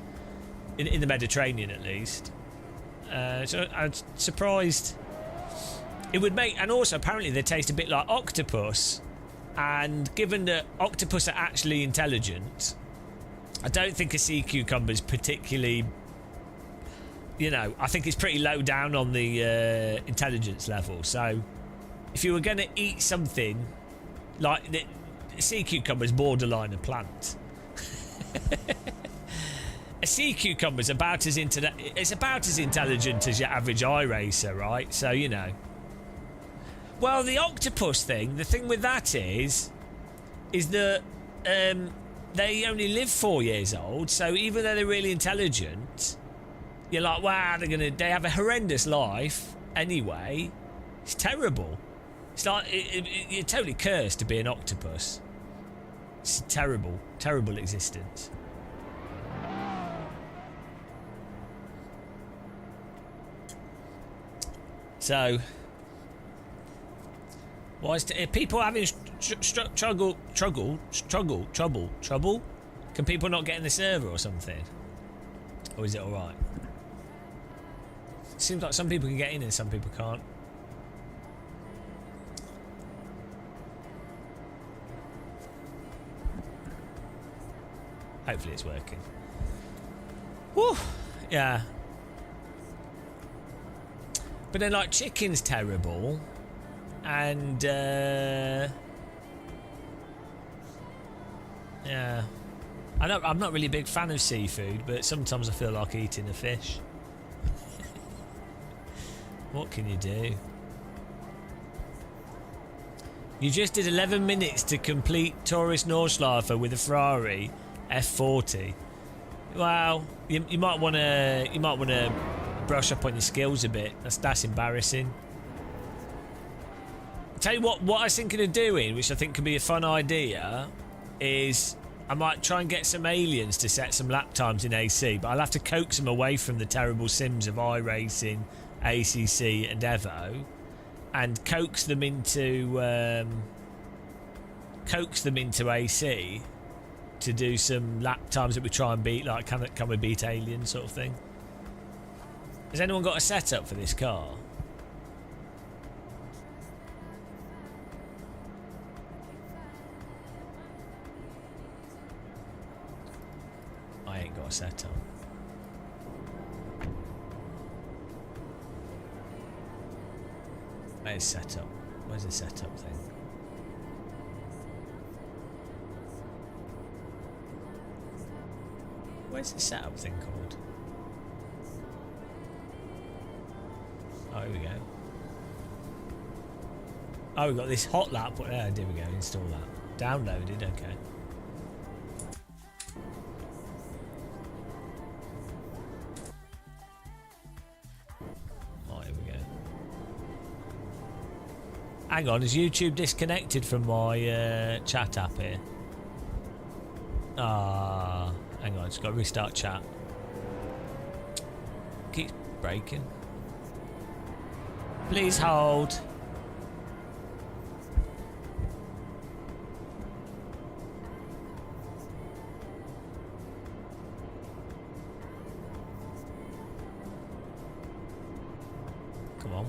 Speaker 1: in the Mediterranean at least. So I'm surprised it would make, and also apparently they taste a bit like octopus, and given that octopus are actually intelligent, I don't think a sea cucumber is particularly, I think it's pretty low down on the intelligence level. So if you were going to eat something like the sea cucumber is borderline a plant. A sea cucumber is about as intelligent as your average iRacer, right? So, Well, the octopus thing, the thing with that is that they only live 4 years old, so even though they're really intelligent, you're like, wow, they have a horrendous life anyway. It's terrible. It's like, you're totally cursed to be an octopus. It's a terrible, terrible existence. So, why is people having trouble? Can people not get in the server or something? Or is it alright? Seems like some people can get in and some people can't. Hopefully it's working. Whew. Yeah. But then, like, chicken's terrible. And, yeah. I'm not really a big fan of seafood, but sometimes I feel like eating a fish. What can you do? You just did 11 minutes to complete Taurus Nordschleife with a Ferrari F40. Well, you might want to brush up on your skills a bit. That's embarrassing. Tell you what I was thinking of doing, which I think could be a fun idea, is I might try and get some aliens to set some lap times in AC, but I'll have to coax them away from the terrible sims of iRacing, ACC and Evo, and coax them into AC to do some lap times that we try and beat, like can we beat aliens sort of thing. Has anyone got a setup for this car? I ain't got a setup. Where's setup? Where's the setup thing? Where's the setup thing called? Oh, here we go. Oh, we've got this hot lap. There we go. Install that. Downloaded. Okay. Oh, here we go. Hang on. Is YouTube disconnected from my chat app here? Ah, hang on. It's got to restart chat. Keeps breaking. Please hold. Come on.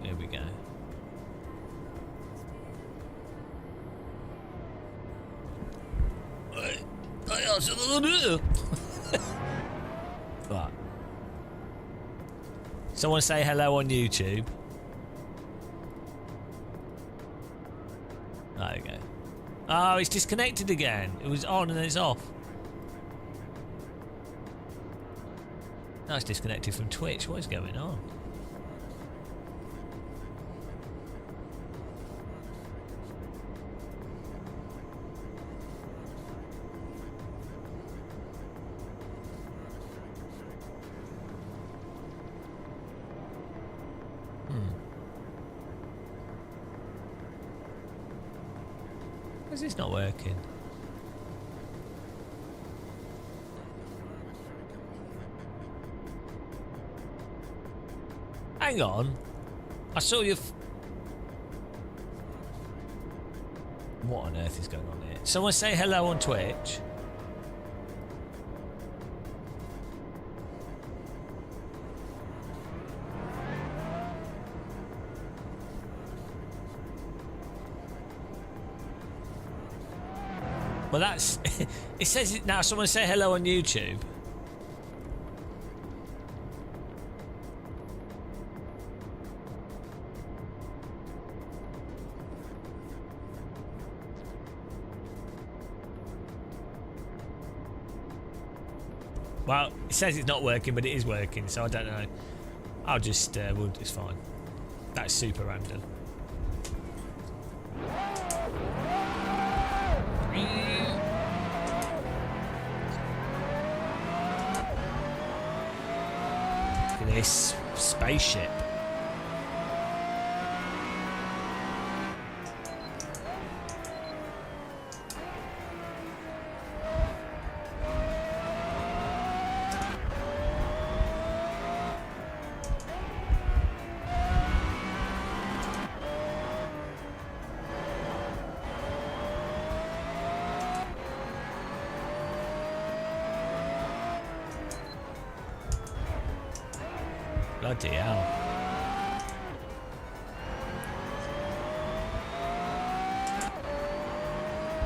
Speaker 1: Here we go. Right. Someone say hello on YouTube. There you go. Oh, it's disconnected again. It was on and then it's off. Now it's disconnected from Twitch. What is going on? Is this not working? Hang on. I saw you. What on earth is going on here? Someone say hello on Twitch. Well, that's... it says it now. Someone say hello on YouTube. Well, it says it's not working, but it is working, so I don't know. I'll just... it's fine. That's super random. This spaceship. Bloody hell.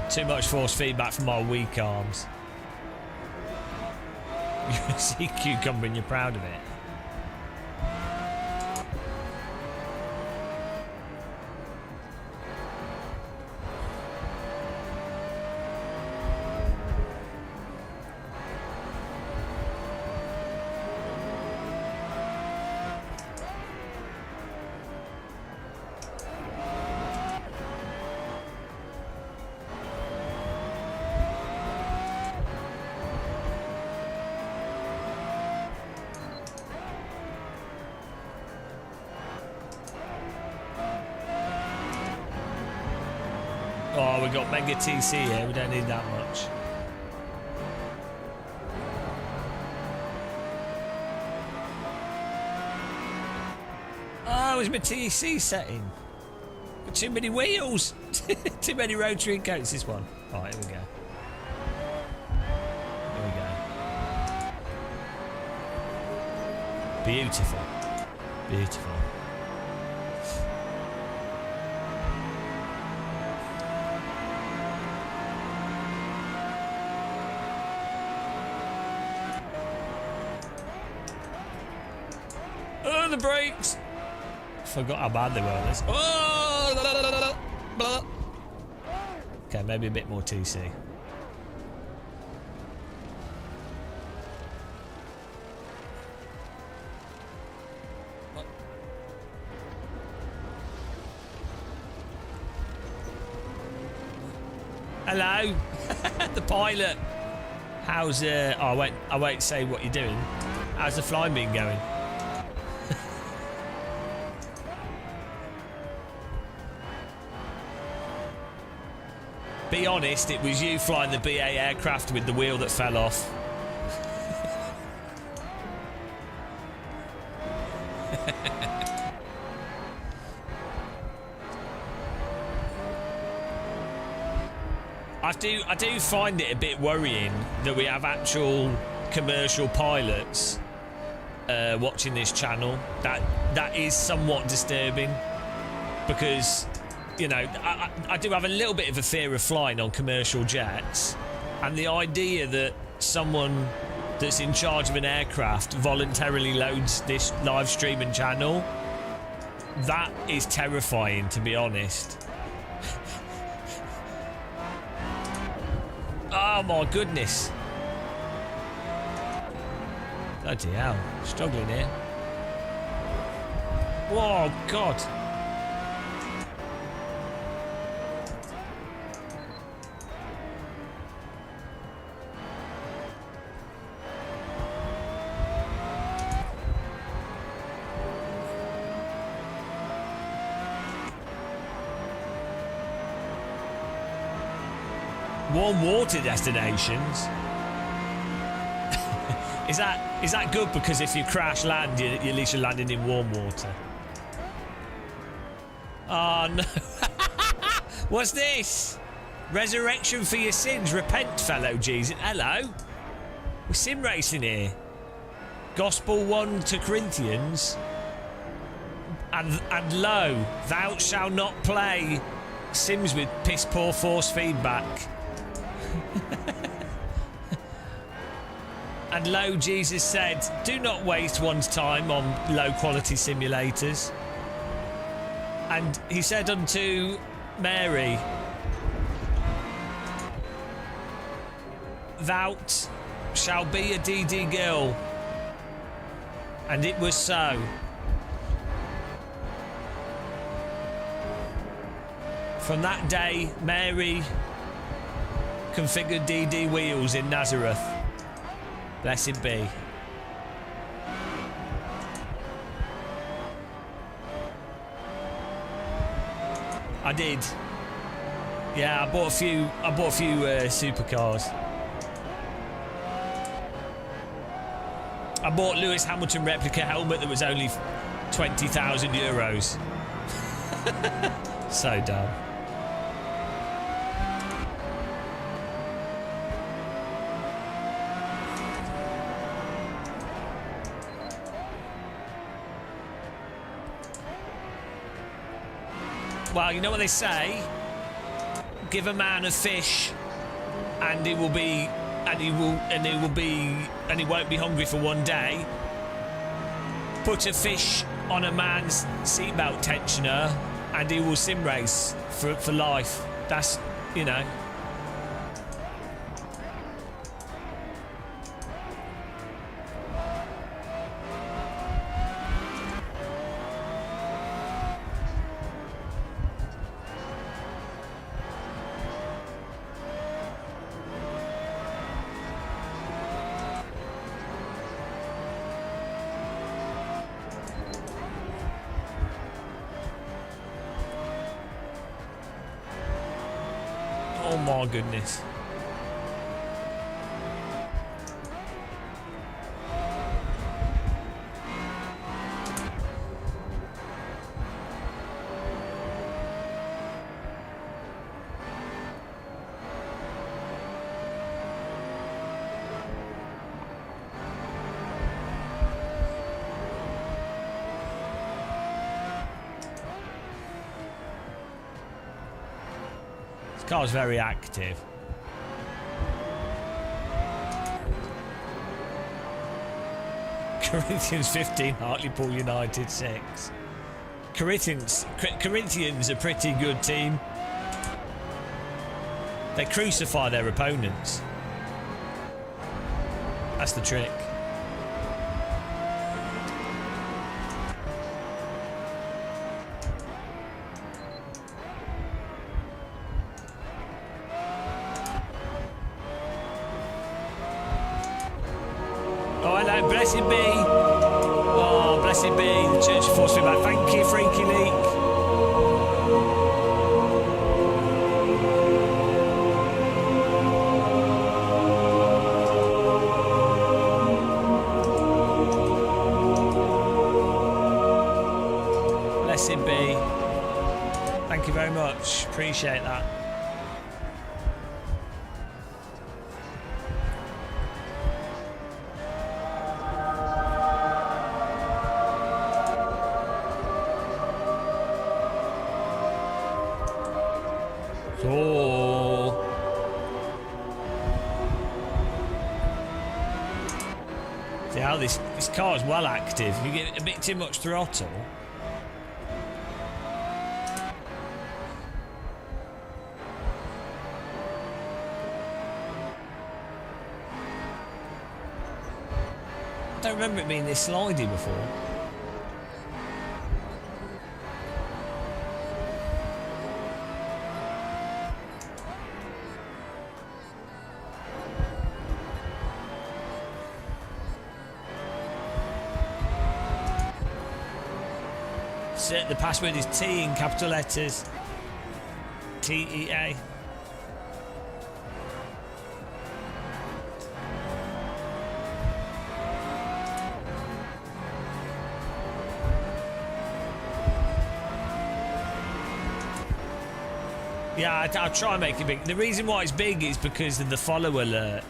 Speaker 1: Too much force feedback from my weak arms. You see cucumber and you're proud of it. Oh, we got Mega TC here. We don't need that much. Oh, it's my TC setting. Got too many wheels. Too many rotary coats, this one. Oh, here we go. Here we go. Beautiful. Beautiful. The brakes. Forgot how bad they were on this. Oh, blah, blah, blah, blah. Okay, maybe a bit more TC. Hello, the pilot. How's oh, I won't say what you're doing. How's the flying been going? Be honest, it was you flying the BA aircraft with the wheel that fell off. I do find it a bit worrying that we have actual commercial pilots watching this channel. That is somewhat disturbing because, you know, I do have a little bit of a fear of flying on commercial jets, and the idea that someone that's in charge of an aircraft voluntarily loads this live streaming channel, that is terrifying, to be honest. Oh my goodness. Bloody hell, struggling here. Whoa, God. Warm water destinations. Is that good? Because if you crash land, at least you're landing in warm water. Oh no! What's this? Resurrection for your sins. Repent, fellow Jesus. Hello. We're sim racing here. Gospel 1 to Corinthians. And lo, thou shalt not play sims with piss poor force feedback. And lo, Jesus said, do not waste one's time on low quality simulators. And he said unto Mary, thou shalt be a DD girl. And it was so. From that day, Mary configured DD wheels in Nazareth. Blessed be. I did. Yeah, I bought a few supercars. I bought Lewis Hamilton replica helmet that was only 20,000 euros. So dumb. Well, you know what they say? Give a man a fish, and he won't be hungry for one day. Put a fish on a man's seatbelt tensioner, and he will sim race for life. That's, you know. Oh my goodness. This car's very active. Corinthians 15, Hartlepool United 6. Corinthians a pretty good team. They crucify their opponents. That's the trick. Oh, hello, blessed be. Oh, blessed be the Church of Force Feedback. Thank you, Freaky Leak. Blessed be. Thank you very much. Appreciate that. So, see how this car is well active. If you get a bit too much throttle, I don't remember it being this slidey before. The password is T in capital letters. TEA. Yeah, I'll try and make it big. The reason why it's big is because of the follow alert.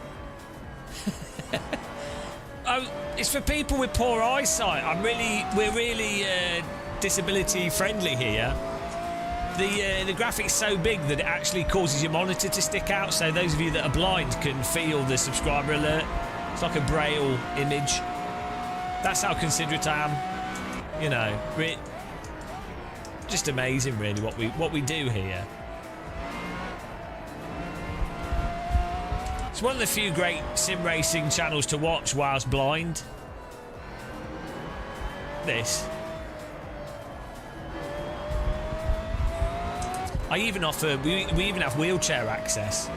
Speaker 1: Oh, it's for people with poor eyesight. We're really disability friendly here. The graphic's so big that it actually causes your monitor to stick out, so those of you that are blind can feel the subscriber alert. It's like a braille image. That's how considerate I am. You know, just amazing really what we do here. It's one of the few great sim racing channels to watch whilst blind. This. I even offer, we even have wheelchair access.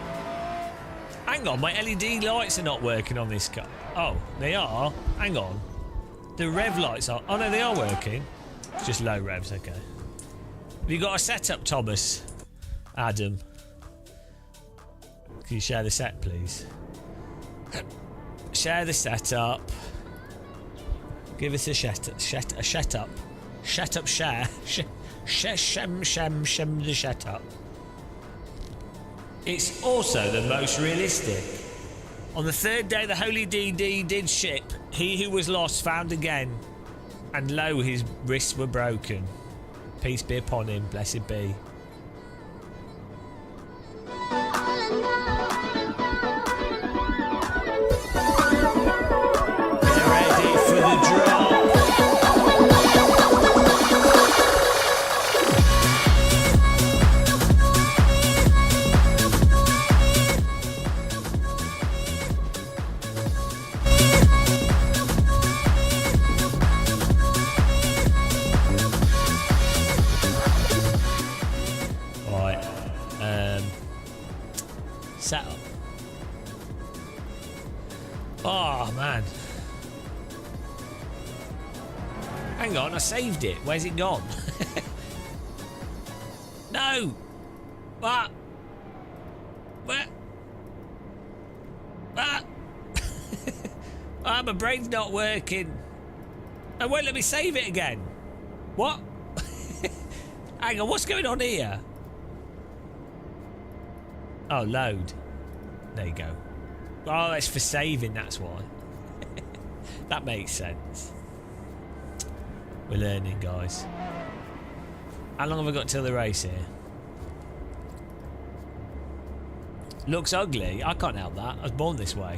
Speaker 1: Hang on, my LED lights are not working on this car. Oh, they are? Hang on. The rev lights are, oh no, they are working. It's just low revs, okay. Have you got a setup, Thomas? Adam. Can you share the set, please? Share the setup. Give us a shut up. Shut up, share. Shem, the shut up. It's also the most realistic. On the third day the Holy DD did ship, he who was lost found again, and lo, his wrists were broken. Peace be upon him. Blessed be. Get ready for the drop. Setup. Oh man. Hang on, I saved it. Where's it gone? No. What? What? What? My brain's not working. It won't let me save it again. What? Hang on, what's going on here? Oh, load. There you go. Oh, it's for saving, that's why. That makes sense. We're learning, guys. How long have I got till the race here? Looks ugly. I can't help that. I was born this way.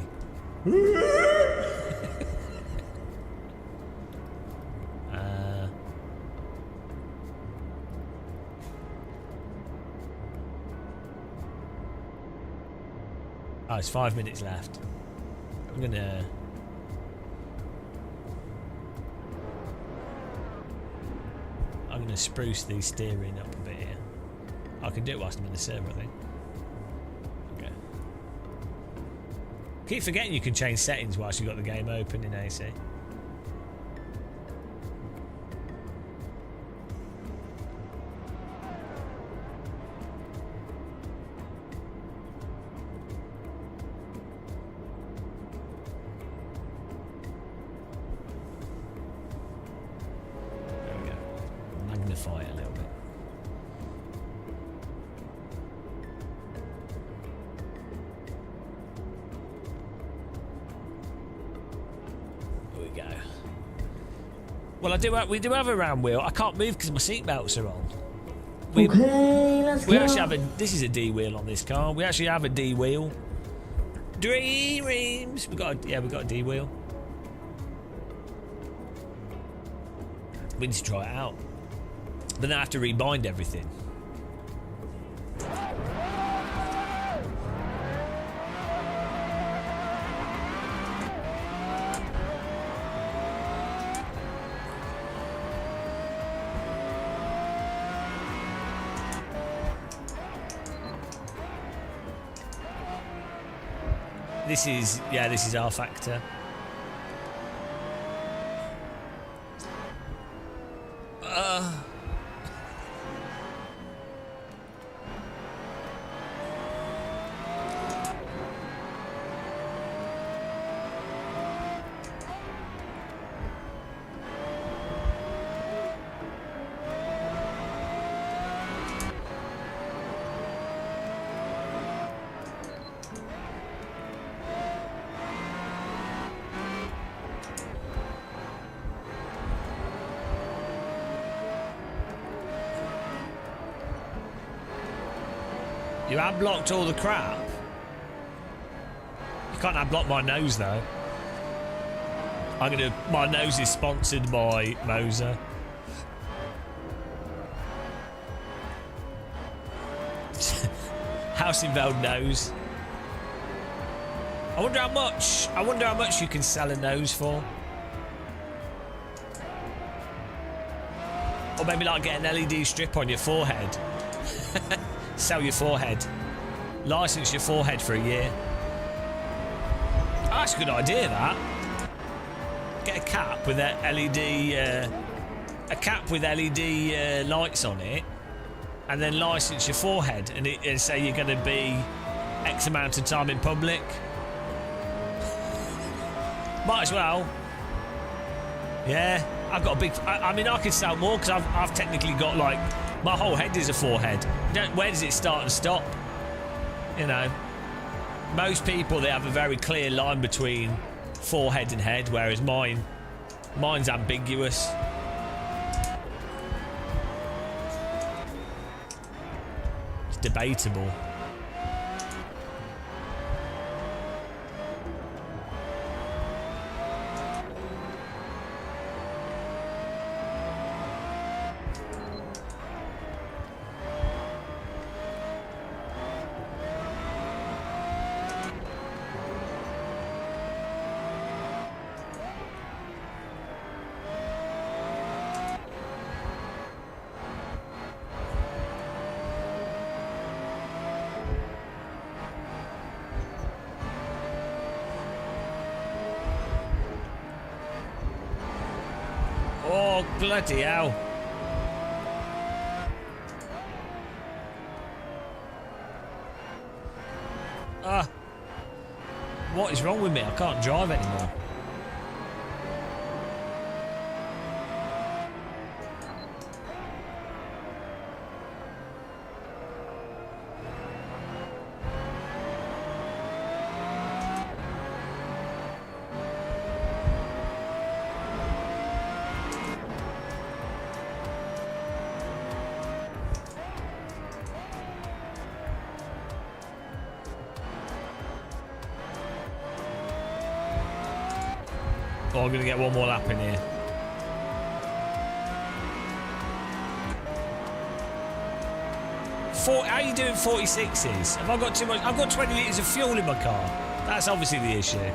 Speaker 1: Oh, it's 5 minutes left. I'm gonna... spruce the steering up a bit here. I can do it whilst I'm in the server, I think. Okay. Keep forgetting you can change settings whilst you've got the game open in AC. Magnify it a little bit. There we go. Well, we do have a round wheel. I can't move because my seatbelts are on.
Speaker 2: Okay, let's
Speaker 1: We
Speaker 2: go.
Speaker 1: actually have a. This is a D wheel on this car. We actually have a D wheel. Dreams. We got a D wheel. We need to try it out. But then I have to rebind everything. This is R Factor. You have blocked all the crap. You can't have blocked my nose though. My nose is sponsored by Moser. Heusinkveld nose. I wonder how much you can sell a nose for. Or maybe like get an LED strip on your forehead. Sell your forehead. License your forehead for a year. Oh, that's a good idea, that. Get a cap with that LED, lights on it, and then license your forehead, and say you're going to be X amount of time in public. Might as well. Yeah, I've got a big. I mean, I could sell more because I've technically got like my whole head is a forehead. Where does it start and stop? You know, most people, they have a very clear line between forehead and head, whereas mine's ambiguous. It's debatable. Oh, bloody hell. What is wrong with me? I can't drive anymore. Oh, I'm going to get one more lap in here. How are you doing 46s? Have I got too much? I've got 20 litres of fuel in my car. That's obviously the issue.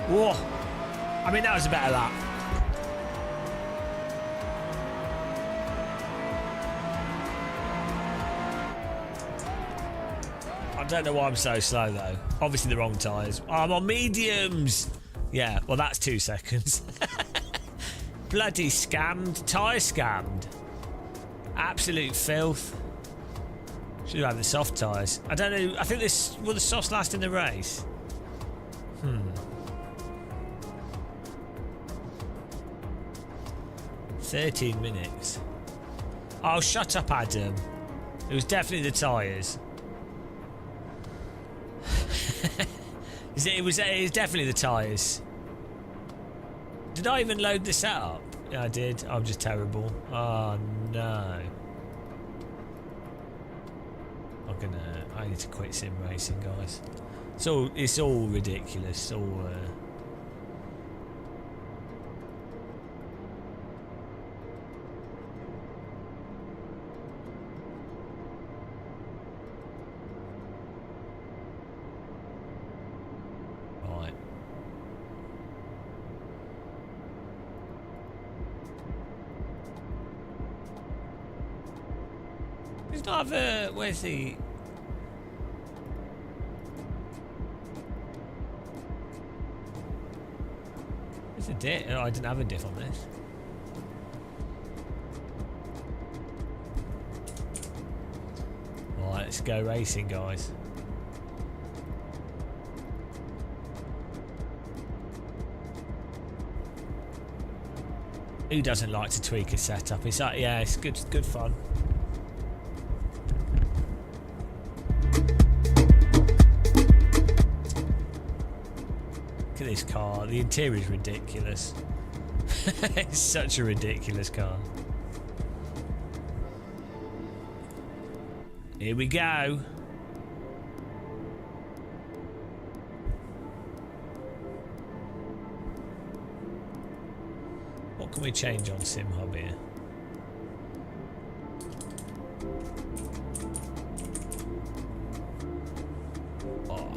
Speaker 1: Whoa. I mean, that was a better lap. I don't know why I'm so slow, though. Obviously the wrong tyres. I'm on mediums. Yeah, well, that's 2 seconds. Bloody scammed. Tyre scammed. Absolute filth. Should have had the soft tyres. I don't know. I think this... Will the softs last in the race? 13 minutes. Oh, shut up, Adam. It was definitely the tyres. It was definitely the tyres. Did I even load the setup? Yeah, I did. I'm just terrible. Oh, no. I need to quit sim racing, guys. It's all ridiculous. It's all... Where's the... Where's the diff? Oh, I didn't have a diff on this. Right, let's go racing, guys. Who doesn't like to tweak a setup? It's like, yeah, it's good fun. Look at this car. The interior is ridiculous. It's such a ridiculous car. Here we go. What can we change on Sim Hub here? Oh.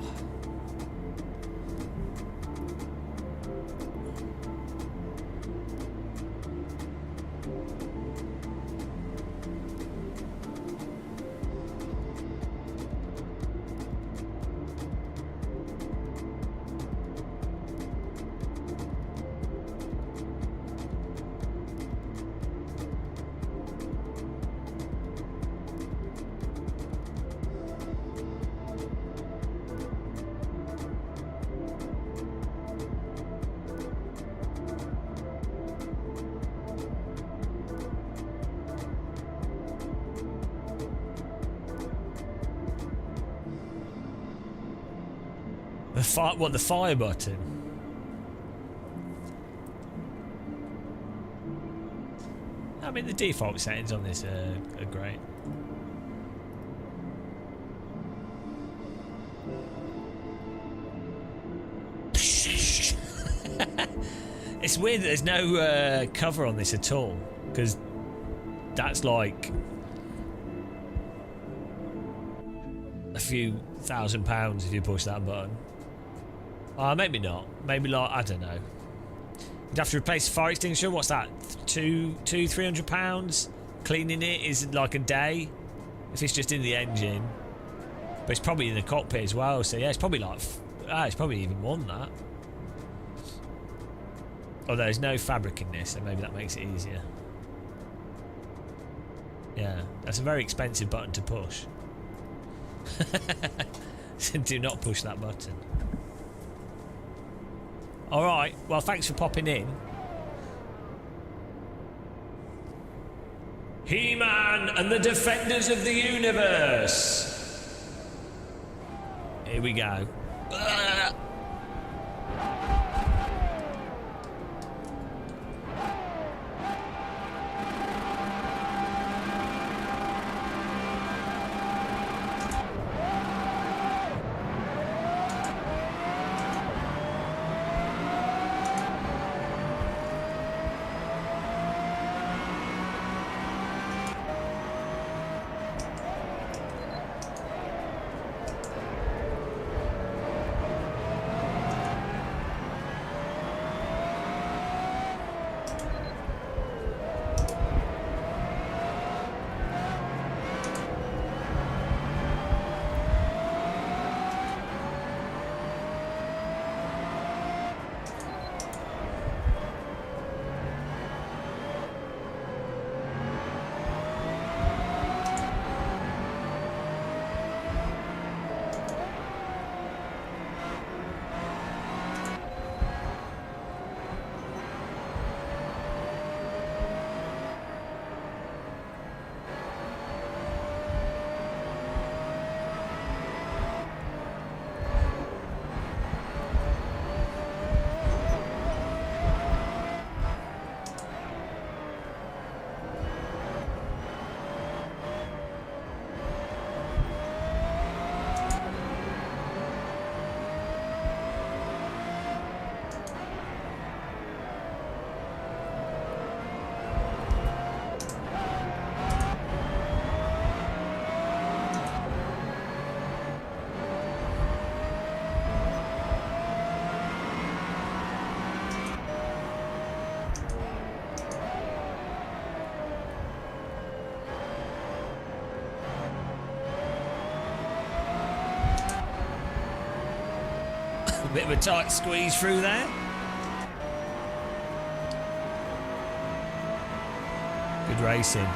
Speaker 1: The fire button? I mean, the default settings on this are great. It's weird that there's no cover on this at all, because that's like a few £1,000 if you push that button. Maybe not. Maybe like, I don't know. You'd have to replace the fire extinguisher. What's that? £300? Cleaning it is like a day if it's just in the engine. But it's probably in the cockpit as well. So yeah, it's probably like it's probably even more than that. Although there's no fabric in this, so maybe that makes it easier. Yeah, that's a very expensive button to push. So do not push that button. Alright, well thanks for popping in. He-Man and the Defenders of the Universe. Here we go. Bit of a tight squeeze through there. Good racing.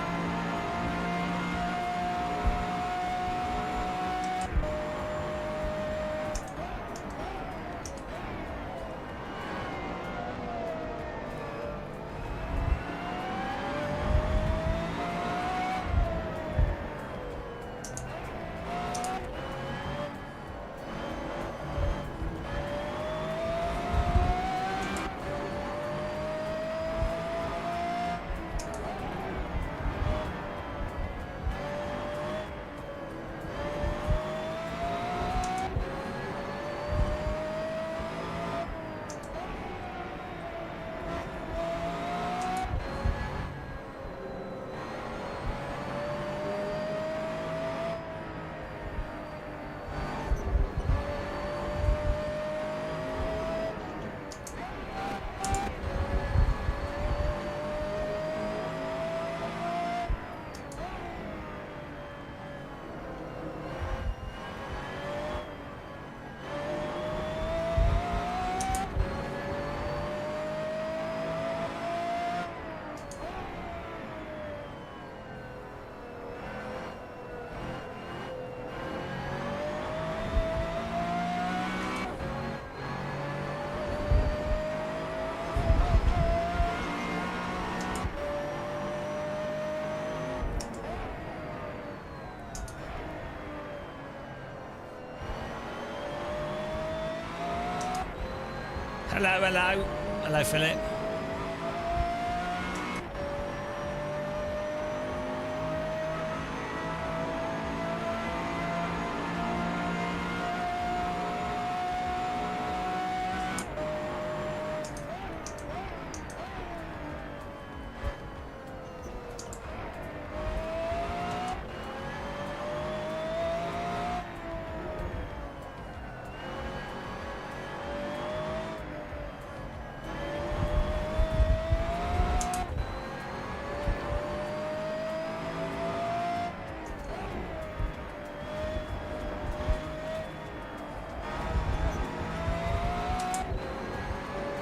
Speaker 1: Hello, hello. Hello, Philip.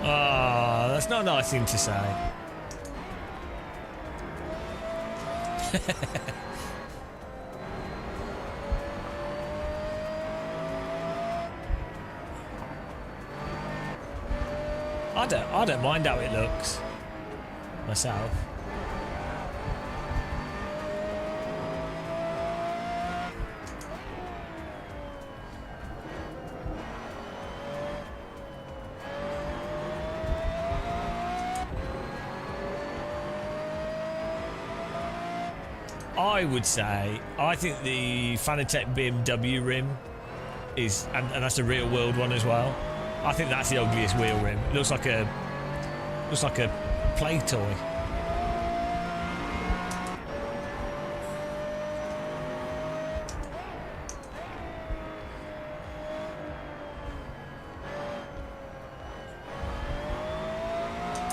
Speaker 1: Oh, that's not a nice thing to say. I don't mind how it looks myself. I would say I think the Fanatec BMW rim is, and that's a real world one as well. I think that's the ugliest wheel rim. It looks like a play toy.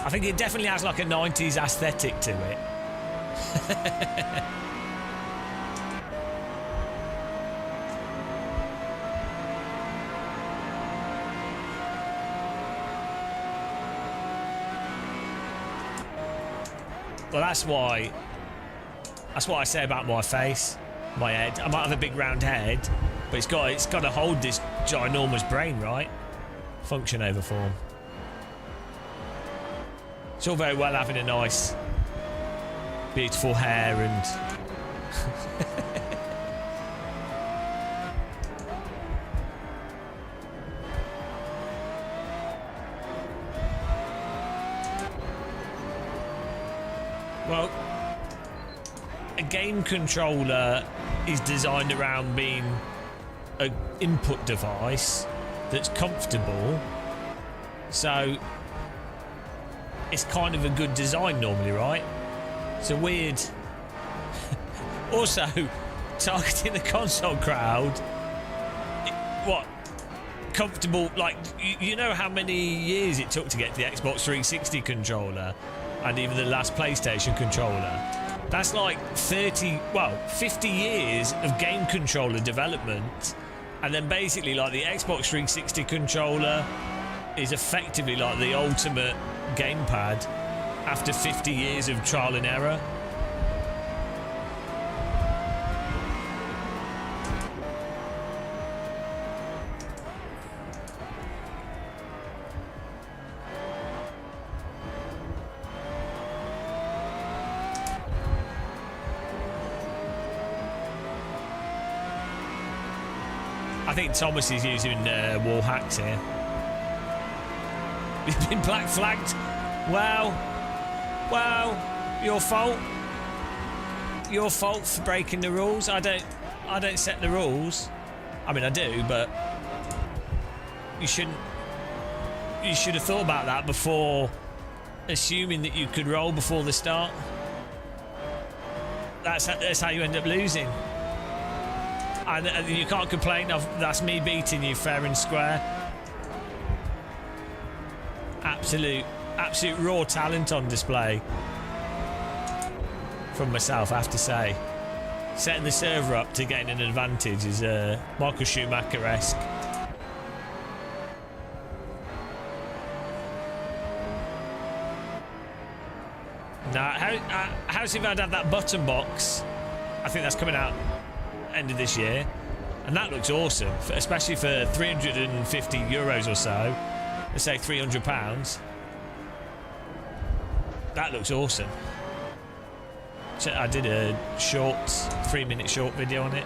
Speaker 1: I think it definitely has like a 90s aesthetic to it. Well, that's what I say about my face, my head. I might have a big round head, but it's got to hold this ginormous brain, right? Function over form. It's all very well having a nice, beautiful hair and well, a game controller is designed around being an input device that's comfortable, so it's kind of a good design normally, right? It's a weird also targeting the console crowd. What comfortable, like you know how many years it took to get the Xbox 360 controller and even the last PlayStation controller? That's like 50 years of game controller development, and then basically like the Xbox 360 controller is effectively like the ultimate gamepad after 50 years of trial and error. I think Thomas is using wall hacks here. He's been black flagged. Well, your fault. Your fault for breaking the rules. I don't set the rules. I mean, I do, but you shouldn't. You should have thought about that before assuming that you could roll before the start. That's how you end up losing. And you can't complain of that's me beating you fair and square. Absolute raw talent on display from myself, I have to say. Setting the server up to gain an advantage is Michael Schumacher-esque. Now, Heusinkveld had that button box. I think that's coming out end of this year, and that looks awesome, especially for 350 euros or so. Let's say £300. That looks awesome. So I did a 3-minute short video on it.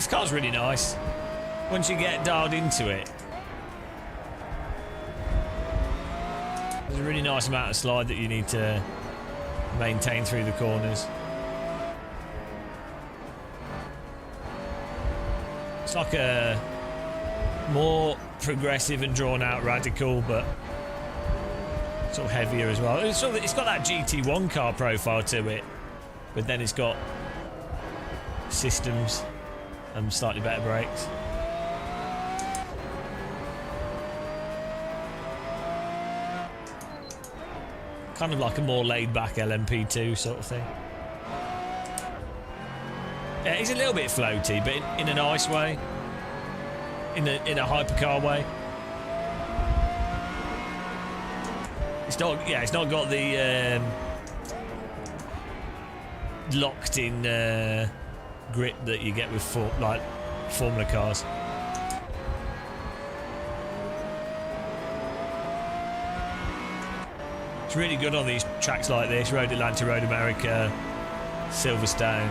Speaker 1: This car's really nice. Once you get dialed into it, there's a really nice amount of slide that you need to maintain through the corners. It's like a more progressive and drawn out Radical, but sort of heavier as well. It's got that GT1 car profile to it, but then it's got systems and slightly better brakes. Kind of like a more laid-back LMP2 sort of thing. Yeah, he's a little bit floaty, but in a nice way. In a hypercar way. It's not got the locked-in grip that you get with Formula cars. It's really good on these tracks like this: Road Atlanta, Road America, Silverstone.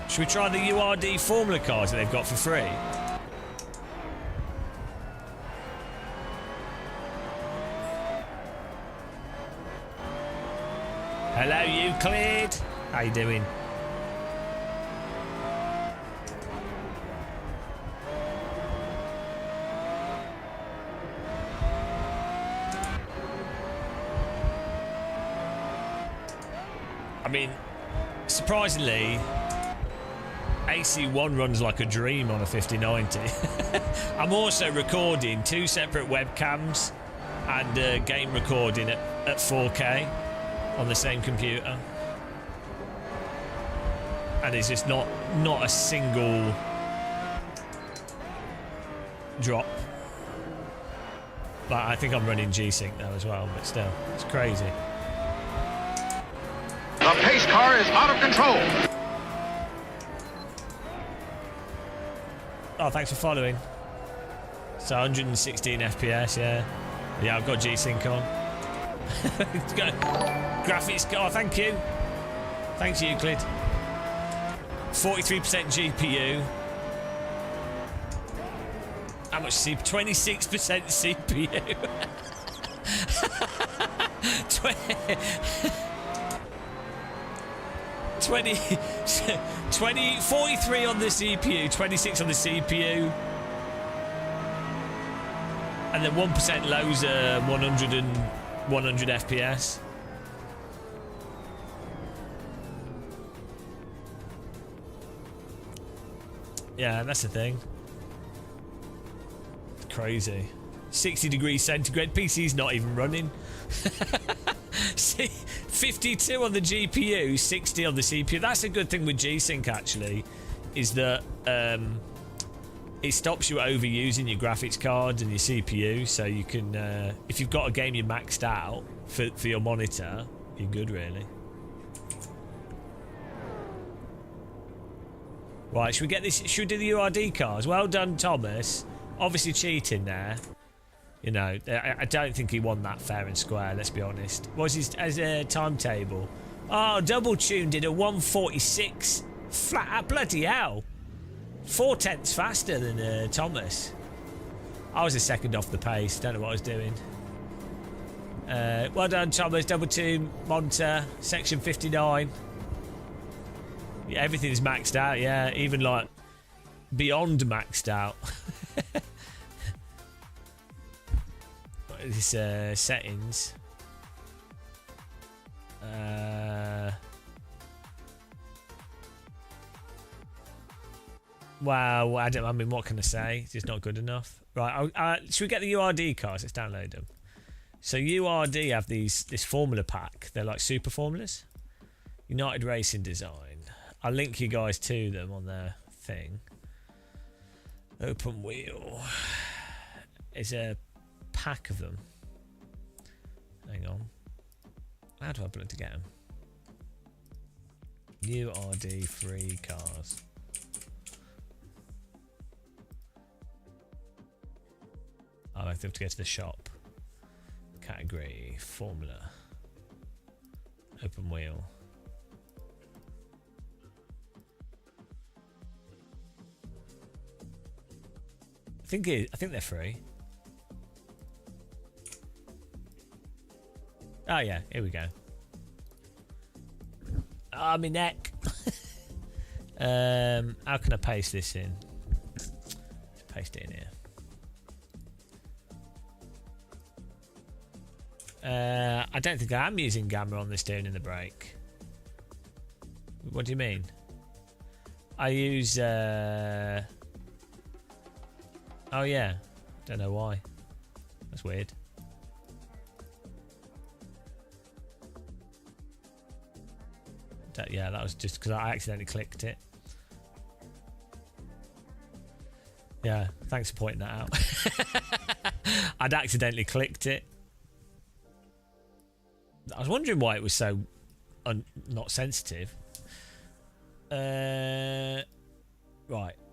Speaker 1: Should we try the URD Formula cars that they've got for free? Hello, Euclid. How you doing? I mean, surprisingly, AC1 runs like a dream on a 5090. I'm also recording 2 separate webcams and game recording at 4K on the same computer. And it's just not a single drop. But I think I'm running G-Sync now as well, but still, it's crazy.
Speaker 6: The pace car is out of control.
Speaker 1: Oh, thanks for following. So 116 FPS, yeah. Yeah, I've got G-Sync on. It's got graphics card, thank you. Thanks, Euclid. 43% GPU. How much CPU? 26% CPU. 43 on the CPU, 26 on the CPU. And then 1% lows 100 FPS. Yeah, that's the thing. It's crazy. 60 degrees centigrade. PC's not even running. See, 52 on the GPU, 60 on the CPU. That's a good thing with G-Sync, actually, is that it stops you overusing your graphics cards and your CPU. So you can, if you've got a game you maxed out for your monitor, you're good, really. Right, should we get this? Should we do the URD cars? Well done, Thomas. Obviously cheating there. You know, I don't think he won that fair and square, let's be honest. What's his timetable? Oh, double tuned did a 146 flat. Bloody hell. 4/10 faster than Thomas. I was a second off the pace. Don't know what I was doing. Well done, Thomas. Double tune, Monta, section 59. Yeah, everything's maxed out, yeah. Even like beyond maxed out. What is this settings? Wow, I mean, what can I say? It's just not good enough. Right, should we get the URD cars? Let's download them. So URD have this formula pack. They're like super formulas. United Racing Design. I'll link you guys to them on their thing. Open wheel. It's a pack of them. Hang on. How do I put it to get them? URD free cars. I have to go to the shop. Category, formula. Open wheel. I think they're free. Oh yeah, here we go. Ah, my neck. How can I paste this in? Let's paste it in here. I don't think I am using gamma on the steering in the brake. What do you mean? I use oh yeah, don't know why. That's weird. Yeah, that was just because I accidentally clicked it. Yeah, thanks for pointing that out. I'd accidentally clicked it. I was wondering why it was so not sensitive. Right,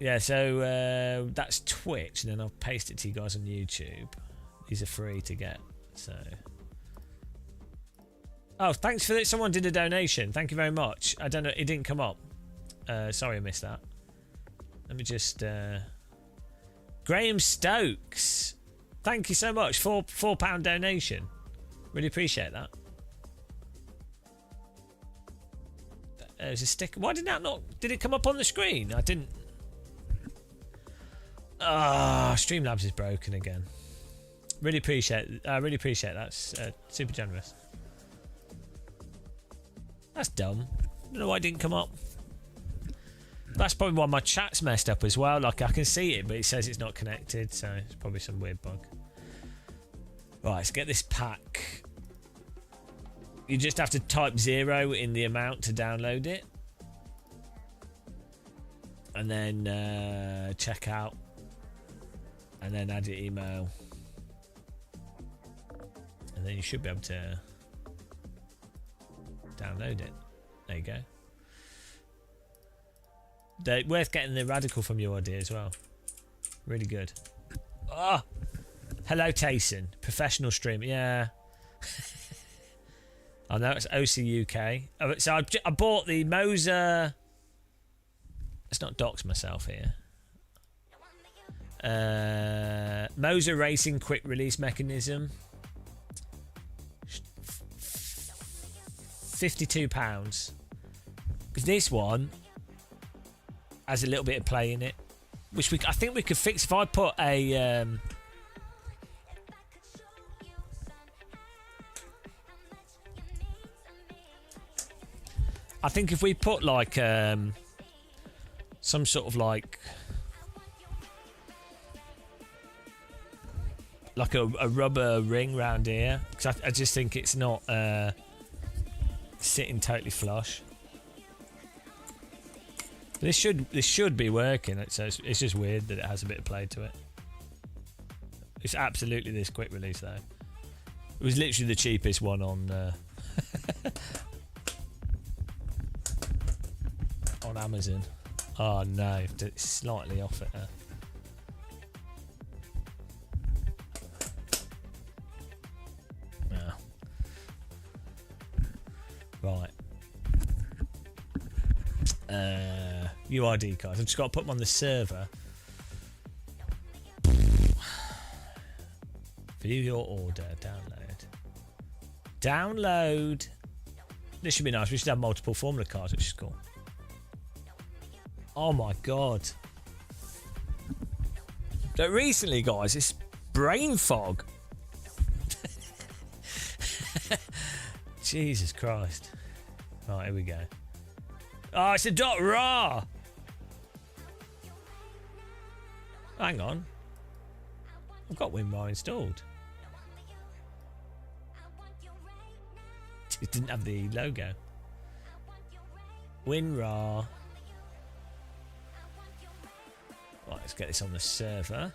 Speaker 1: yeah, so that's Twitch, and then I'll paste it to you guys on YouTube. These are free to get, so... Oh, thanks for that. Someone did a donation. Thank you very much. I don't know, it didn't come up. Sorry I missed that. Let me just... Graham Stokes. Thank you so much. £4 donation. Really appreciate that. There's a sticker. Why did that not... Did it come up on the screen? I didn't... Ah, Streamlabs is broken again. Really appreciate that. That's super generous. That's dumb. I don't know why it didn't come up. That's probably why my chat's messed up as well. Like, I can see it, but it says it's not connected, so it's probably some weird bug. Right, let's get this pack. You just have to type 0 in the amount to download it. And then check out. And then add your email. And then you should be able to download it. There you go. They're worth getting the radical from your idea as well. Really good. Oh, hello Tayson, professional streamer. Yeah. I know it's OC UK. So I bought the Moser. Let's not dox myself here. Moser Racing quick release mechanism. £52. Because this one has a little bit of play in it, which I think we could fix if I put a I think if we put like some sort of like a rubber ring round here, because I just think it's not sitting totally flush. This should be working. It's just weird that it has a bit of play to it. It's absolutely this quick release though. It was literally the cheapest one on on Amazon. Oh no, it's slightly off it there. Right. UID cards. I've just got to put them on the server. View your order. Download. This should be nice. We should have multiple formula cards, which is cool. Oh my god. So recently, guys, it's brain fog. Jesus Christ. Right, here we go. Oh, it's a .raw. Hang on. I've got WinRAR installed. It didn't have the logo. WinRAR. Right, let's get this on the server.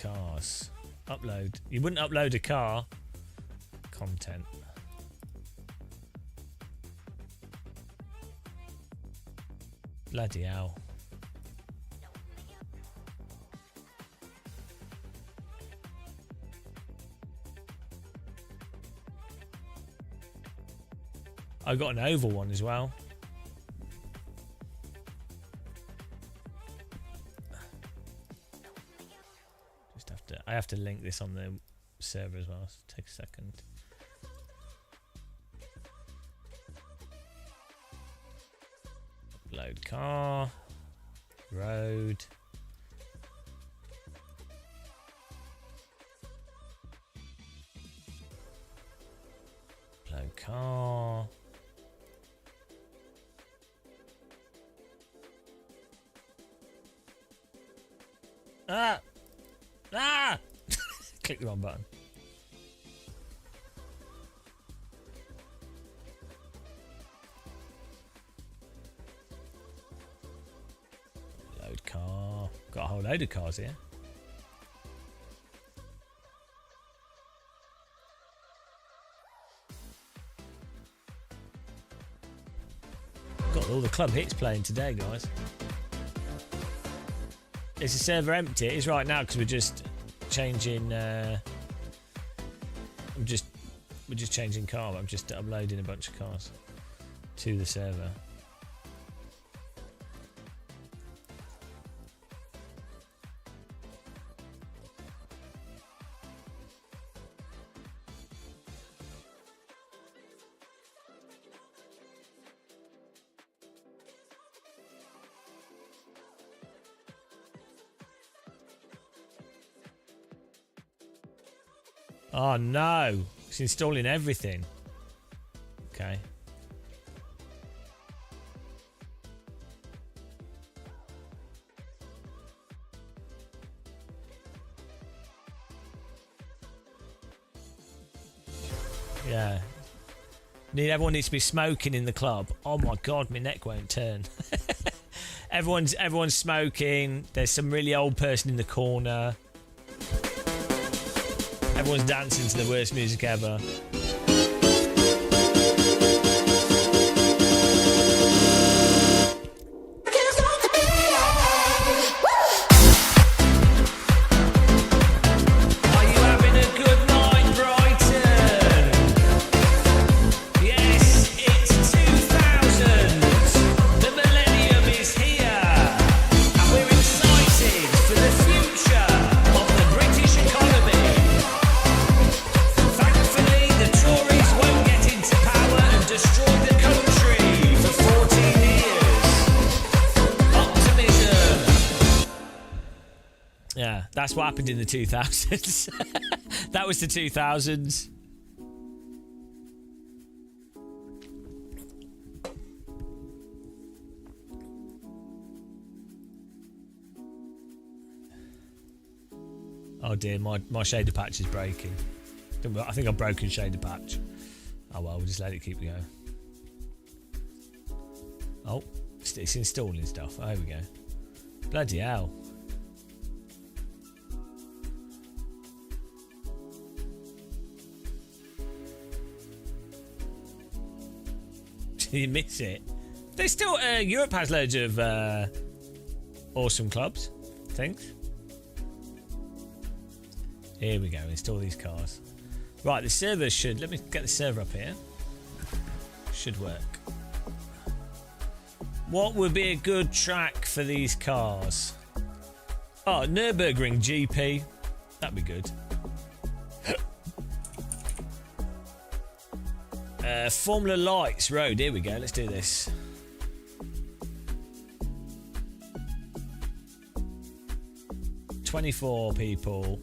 Speaker 1: Cars. Upload. You wouldn't upload a car. Content. content. Bloody hell. I got an oval one as well. I have to link this on the server as well. So take a second. Load car. Road. Load car. Ah! Ah! Click the wrong button. Load car. Got a whole load of cars here. Got all the club hits playing today, guys. Is the server empty? It is right now because we're just changing. We're just changing car. I'm just uploading a bunch of cars to the server. Oh no, it's installing everything. Okay. Yeah. Everyone needs to be smoking in the club. Oh my god, my neck won't turn. Everyone's smoking. There's some really old person in the corner. Everyone's dancing to the worst music ever. Are you having a good night, Brighton? Yes, it's 2000. The millennium is here. And we're excited for the future of the British economy. Thankfully, the Tories won't get into power and destroy the country for 14 years. Optimism. Yeah, that's what happened in the 2000s. That was the 2000s. Oh dear, my shader patch is breaking. I think I've broken shader patch. Oh well, we'll just let it keep going. Oh, it's installing stuff. Oh, there we go. Bloody hell. Did you miss it? There's still Europe has loads of awesome clubs, things. Here we go. Install these cars. Right, the server should. Let me get the server up here. Should work. What would be a good track for these cars? Oh, Nürburgring GP. That'd be good. Formula Lights Road. Here we go. Let's do this. $24 people.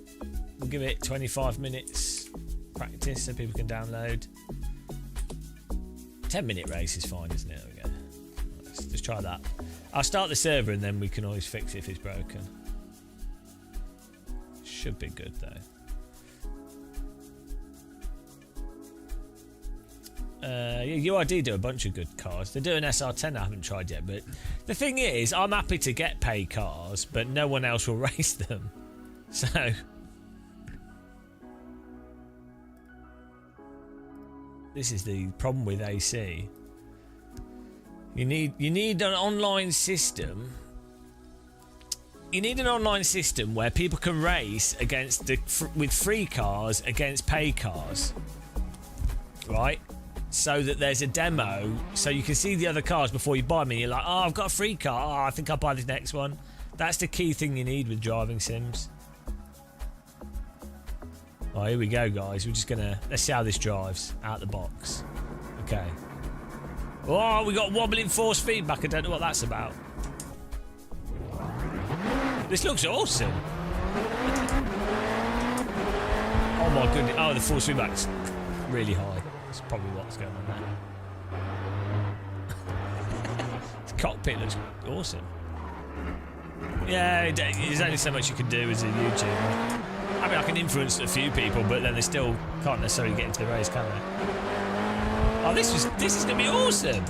Speaker 1: We'll give it 25 minutes practice so people can download. 10-minute race is fine, isn't it? There we go. Let's just try that. I'll start the server and then we can always fix it if it's broken. Should be good though. UID do a bunch of good cars. They do an SR10 I haven't tried yet, but the thing is, I'm happy to get paid cars, but no one else will race them. So This is the problem with AC. You need an online system. You need an online system where people can race against with free cars against pay cars, right? So that there's a demo, so you can see the other cars before you buy them. And you're like, oh, I've got a free car. Oh, I think I'll buy this next one. That's the key thing you need with driving sims. Oh, here we go, guys. We're just gonna let's see how this drives out the box. Okay. Oh, we got wobbling force feedback. I don't know what that's about. This looks awesome. Oh my goodness. Oh, the force feedback's really high. That's probably what's going on there. The cockpit looks awesome. Yeah, there's only so much you can do as a YouTuber. I mean, I can influence a few people, but then they still can't necessarily get into the race, can they? Oh, this is going to be awesome.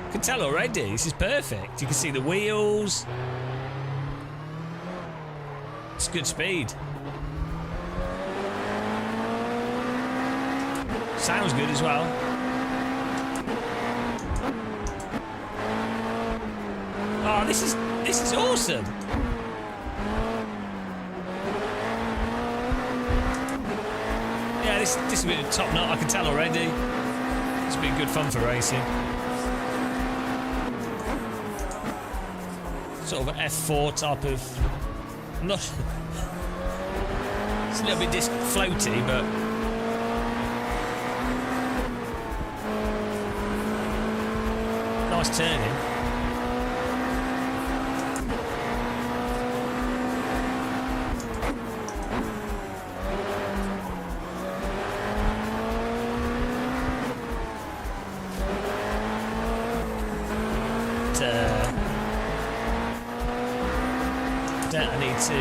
Speaker 1: I can tell already. This is perfect. You can see the wheels. It's good speed. Sounds good as well. Oh, this is awesome. Yeah, this will be a top notch. I can tell already. It's been good fun for racing. Sort of an F4 type of. I'm not. It's a little bit floaty, but. Nice turning. I need to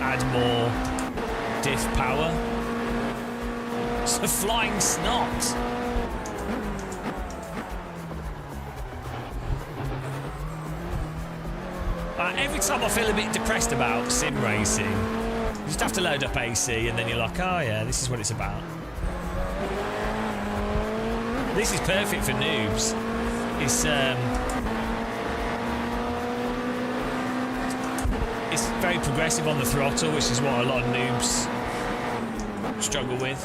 Speaker 1: add more diff power. It's a flying snot. Every time I feel a bit depressed about sim racing, you just have to load up AC and then you're like, oh yeah, this is what it's about. This is perfect for noobs. It's very progressive on the throttle, which is what a lot of noobs struggle with.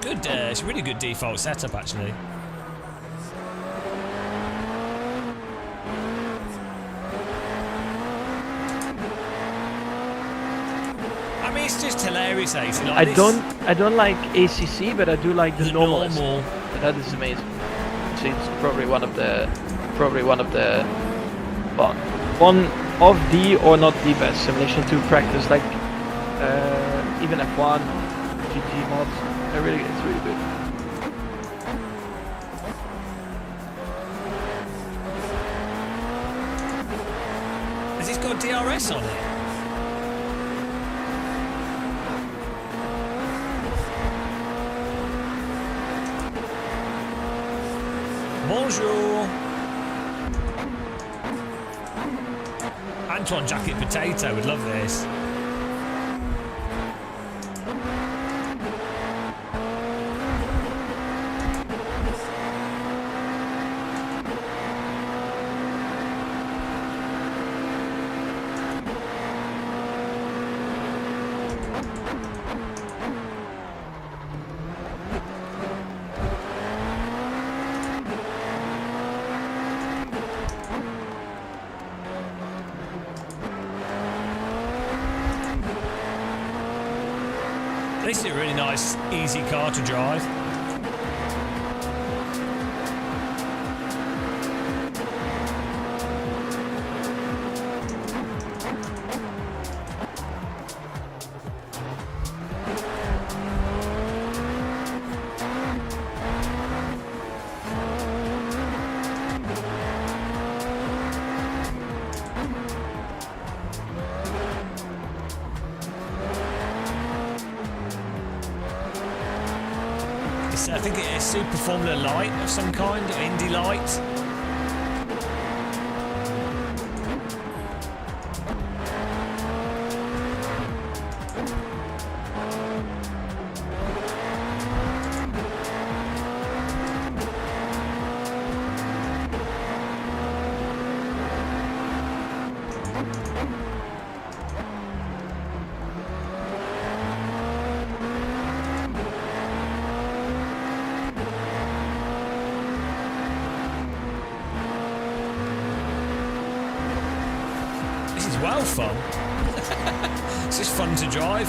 Speaker 1: Good, it's a really good default setup actually. It's just hilarious, AC. Like
Speaker 3: I don't like ACC, but I do like the normal. But that is amazing. It's probably one of the well, one of the or not the best simulation to practice, like even F1, GT mods. It's really good.
Speaker 1: Has this got DRS on it? Bonjour. Antoine Jacket Potato would love this. This is a really nice, easy car to drive. I think it is Super Formula Light of some kind, or Indy Light. This is well fun. It's just fun to drive.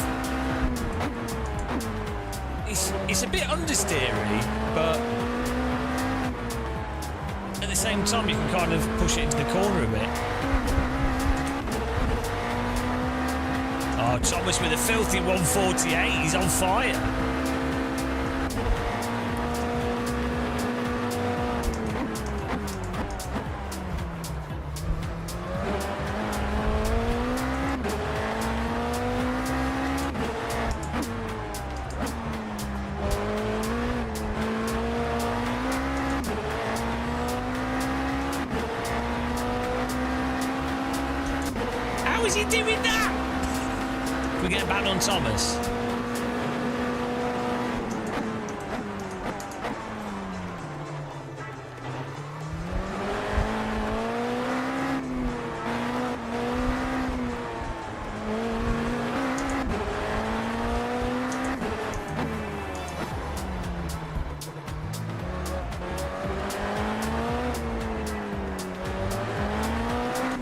Speaker 1: It's a bit understeery, but at the same time you can kind of push it into the corner a bit. Oh, Thomas with a filthy 148. He's on fire. How is he doing that? We get back on Thomas.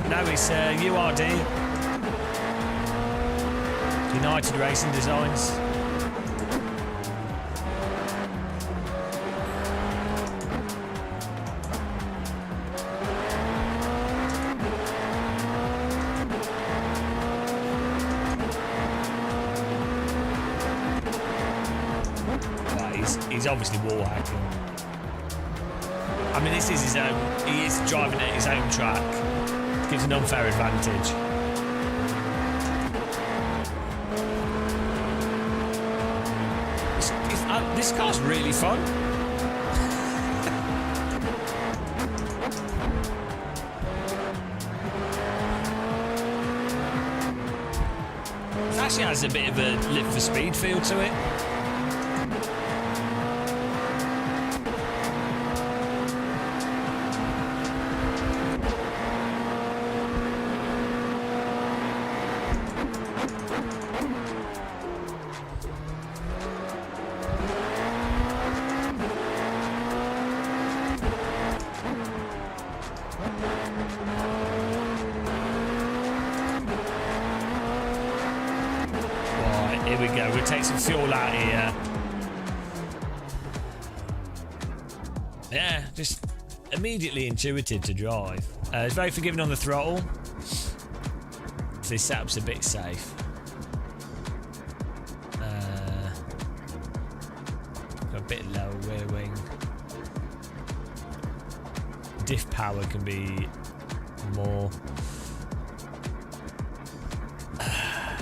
Speaker 1: No, it's URD. United Racing Designs. Right, he's obviously wall hacking. I mean, this is his own. He is driving at his own track. Gives an unfair advantage. This car's really fun. It actually has a bit of a live for speed feel to it. Here we go, we'll take some fuel out here. Yeah, just immediately intuitive to drive. It's very forgiving on the throttle. So this setup's a bit safe. Got a bit lower rear wing. Diff power can be more.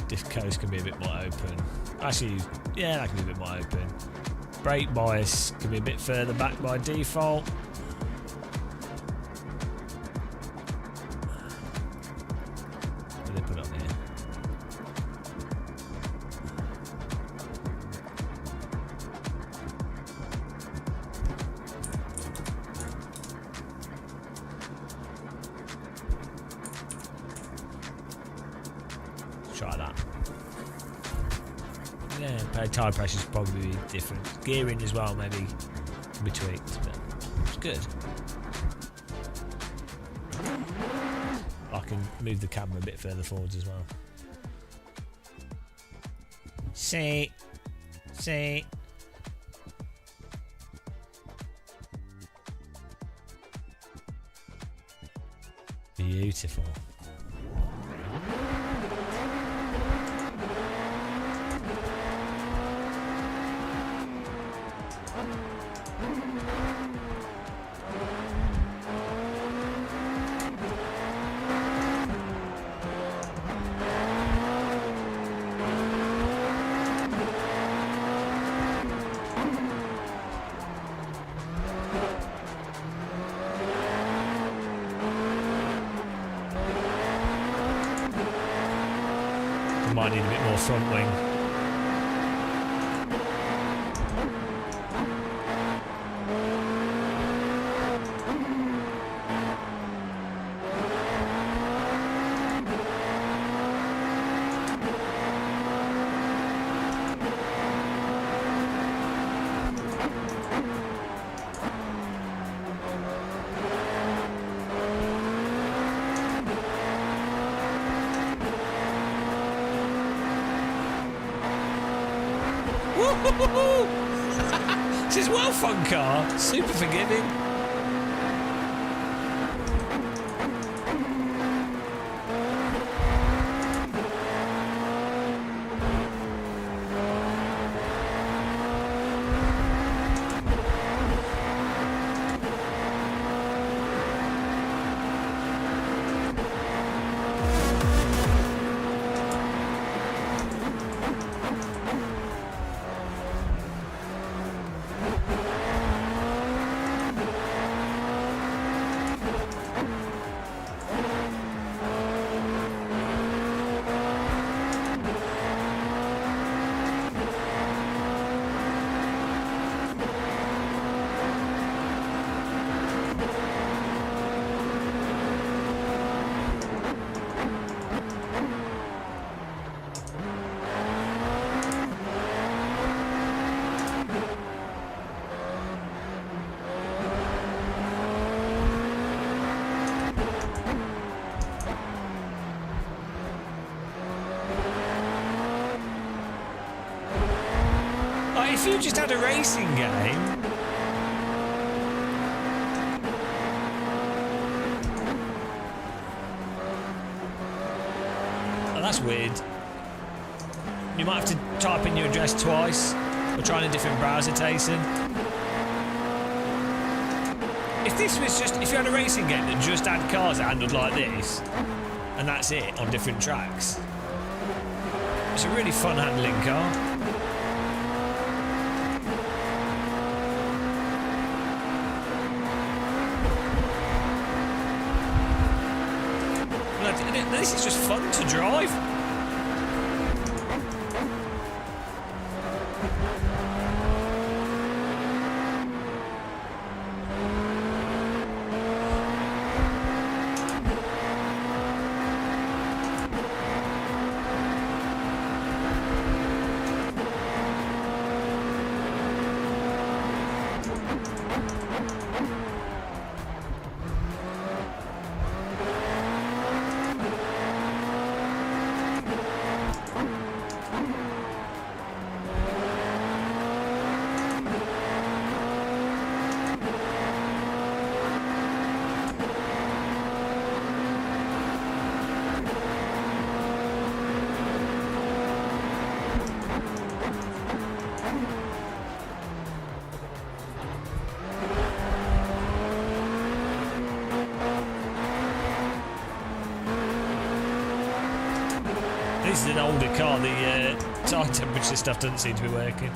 Speaker 1: Diff coast can be a bit more open. Actually, yeah, that can be a bit more open. Brake bias can be a bit further back by default. What do they put on here? Try that. Yeah, tyre pressure is probably different. Gearing as well, maybe can be tweaked, but it's good. I can move the camera a bit further forwards as well. See. Beautiful. Might need a bit more front wing. This is well fun car. Super forgiving. If you just had a racing game, oh, that's weird. You might have to type in your address twice or try in a different browser, Tayson. If this was just, if you had a racing game that just had cars that handled like this, and that's it on different tracks, it's a really fun handling car. This is just fun to drive. This is an older car, the tyre temperature stuff doesn't seem to be working.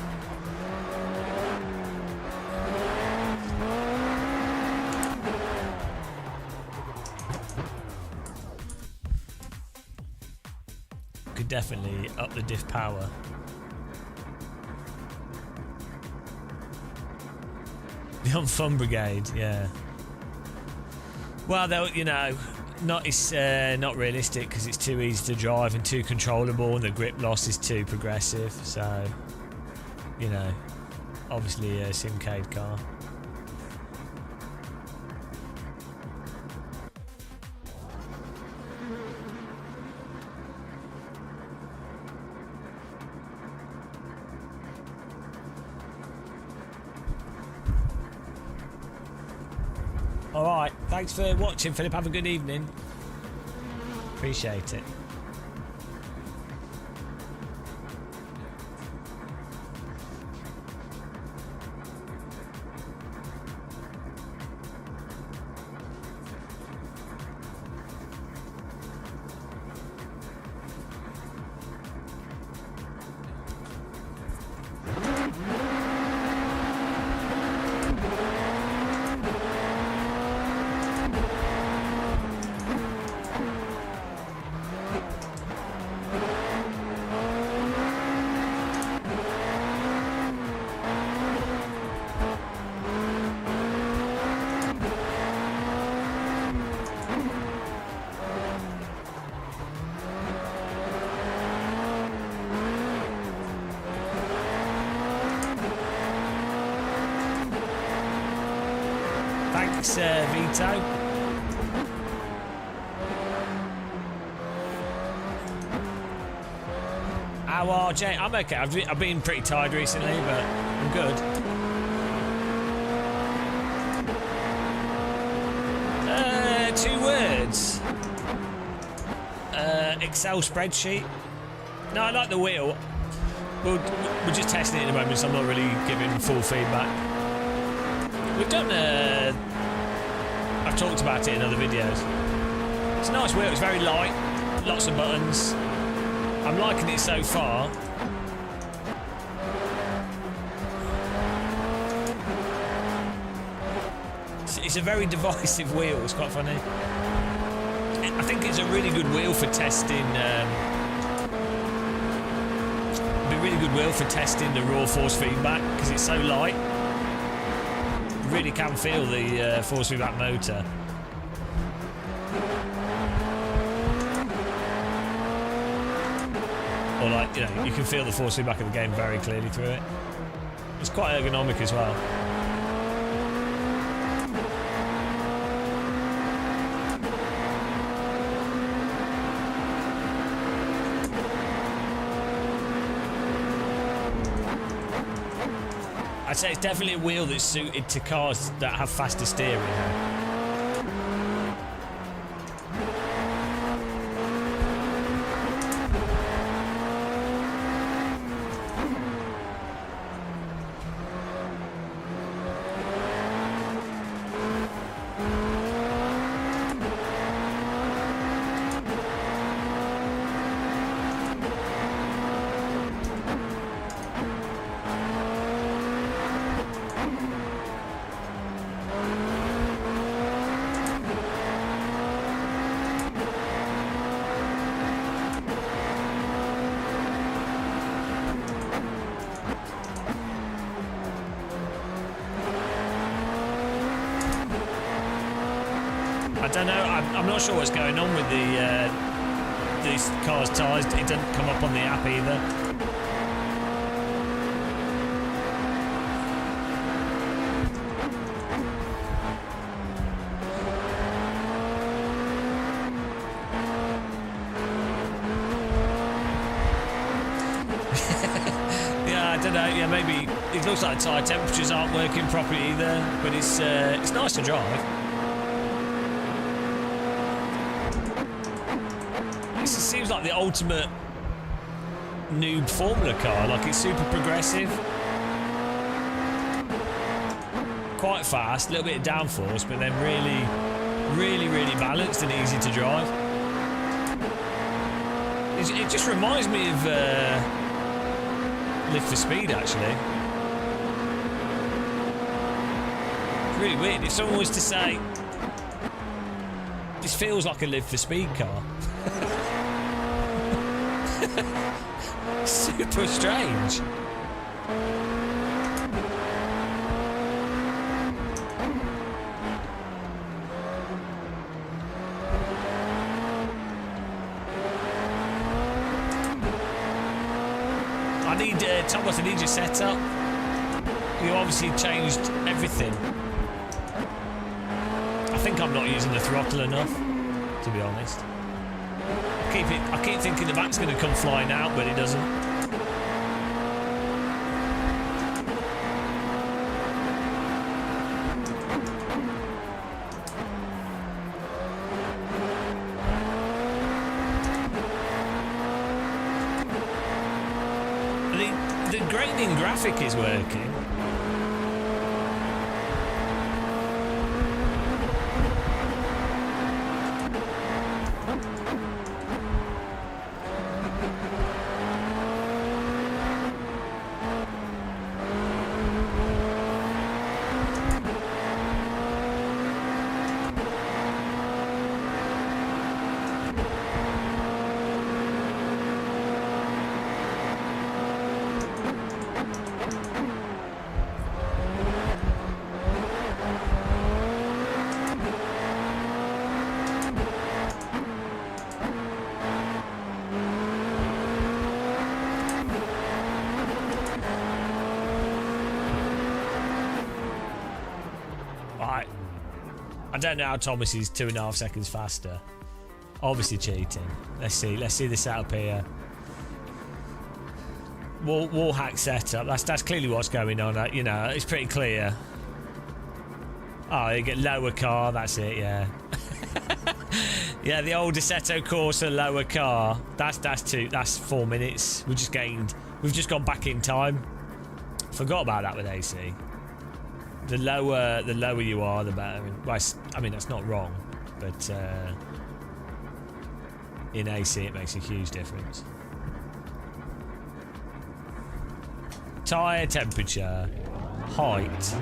Speaker 1: Could definitely up the diff power. The Fun Brigade, yeah. Well, they'll, you know, not realistic because it's too easy to drive and too controllable, and the grip loss is too progressive. So, you know, obviously a Simcade car. Alright, thanks for watching, Philip. Have a good evening. Appreciate it. Thanks, Vito. How are Jay? I'm okay. I've been pretty tired recently, but I'm good. Two words. Excel spreadsheet. No, I like the wheel. We're just testing it at the moment, so I'm not really giving full feedback. We've done. I've talked about it in other videos. It's a nice wheel. It's very light. Lots of buttons. I'm liking it so far. It's a very divisive wheel. It's quite funny. I think it's a really good wheel for testing. It'd be a really good wheel for testing the raw force feedback because it's so light. You really can feel the force feedback motor. Or like, you know, you can feel the force feedback of the game very clearly through it. It's quite ergonomic as well. I'd say it's definitely a wheel that's suited to cars that have faster steering. I don't know. I'm not sure what's going on with these cars' tyres. It doesn't come up on the app either. Yeah, I don't know. Yeah, maybe it looks like the tyre temperatures aren't working properly either. But it's nice to drive. It seems like the ultimate noob Formula car. Like, it's super progressive, quite fast, a little bit of downforce, but then really balanced and easy to drive. It just reminds me of Live for Speed, actually. It's really weird. If someone was to say, this feels like a Live for Speed car. Super strange. I need Thomas. I need your setup. You obviously changed everything. I think I'm not using the throttle enough, to be honest. I keep thinking the back's going to come flying out, but it doesn't. The grading graphic is working. I don't know how Thomas is 2.5 seconds faster. Obviously cheating. Let's see the setup here. wall hack setup. That's clearly what's going on. You know, it's pretty clear. Oh, you get lower car. That's it. Yeah. Yeah, the old Assetto Corsa lower car. That's 4 minutes. We've just gone back in time. Forgot about that with AC. The lower you are, the better. Well, I mean that's not wrong, but in AC it makes a huge difference. Tyre temperature, height.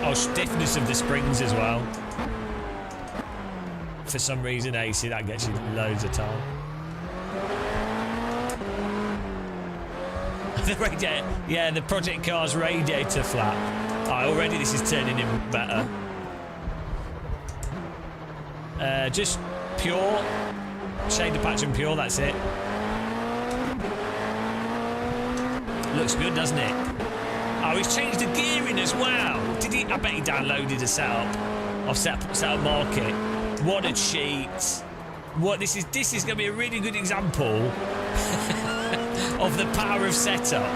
Speaker 1: Oh, stiffness of the springs as well. For some reason, AC, that gets you loads of time. The radiator, yeah, the project car's radiator flap. Oh, already this is turning in better. Just pure. Shade the patch and pure, that's it. Looks good, doesn't it? Oh, he's changed the gearing as well. Did he? I bet he downloaded a setup of setup market. What a cheat! What this is going to be a really good example of the power of setup.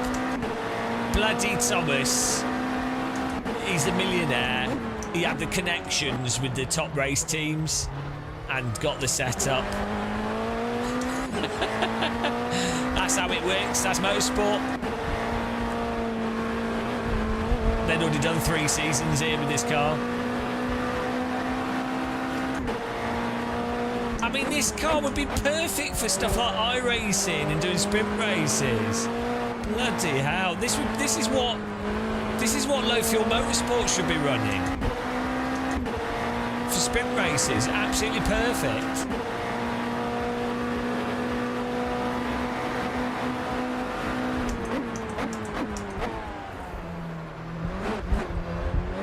Speaker 1: Bloody Thomas, he's a millionaire. He had the connections with the top race teams and got the setup. That's how it works. That's motorsport. They'd already done 3 seasons here with this car. I mean, this car would be perfect for stuff like iRacing and doing sprint races. Bloody hell! This is what low fuel motorsport should be running for sprint races. Absolutely perfect.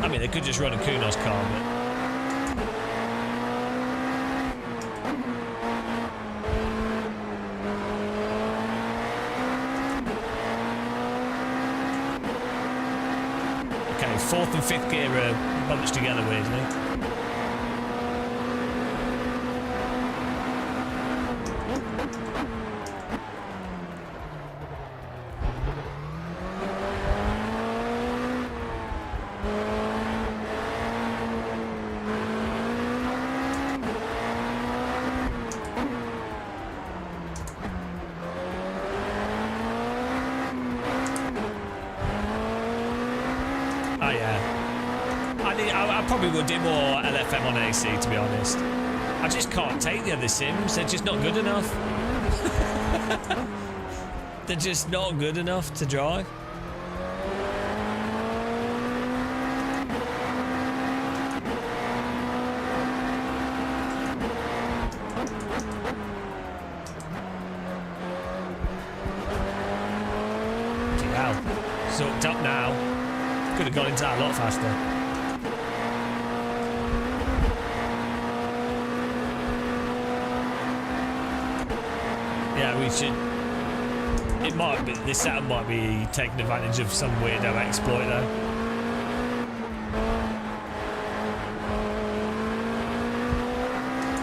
Speaker 1: I mean, they could just run a Kunos car, but... Okay, 4th and 5th gear are bunched together weirdly. We'll do more LFM on AC, to be honest. I just can't take the other sims. They're just not good enough. They're just not good enough to drive. Wow. Sucked up now. Could have gone into that a lot faster. Yeah, we should. It might be. This setup might be taking advantage of some weirdo exploit, though.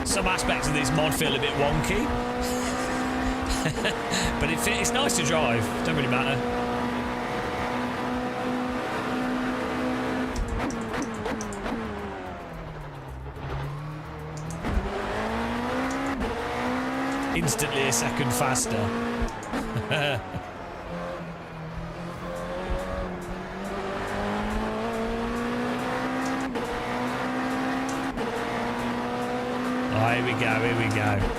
Speaker 1: Some aspects of this mod feel a bit wonky, but it's nice to drive. Don't really matter. Instantly a second faster. Oh, here we go, here we go.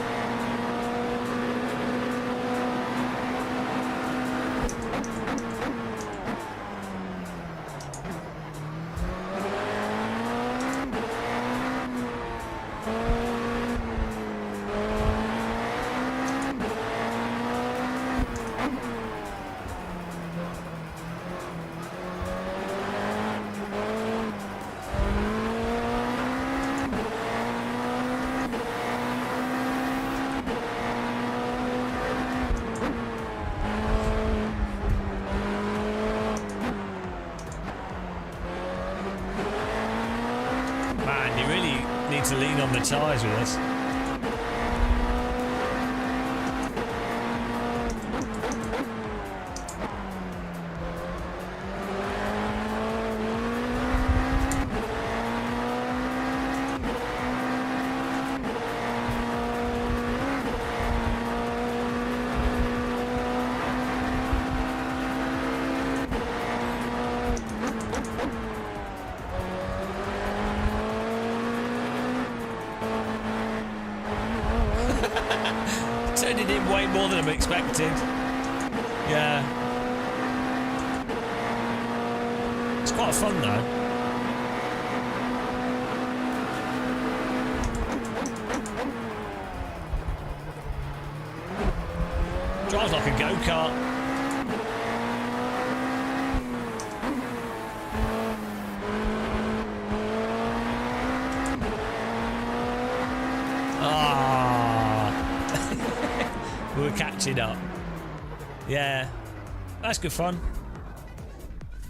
Speaker 1: To lean on the tyres with this. in way more than I'm expected. Yeah. It's quite fun though. Drives like a go-kart. We're catching up. Yeah, that's good fun.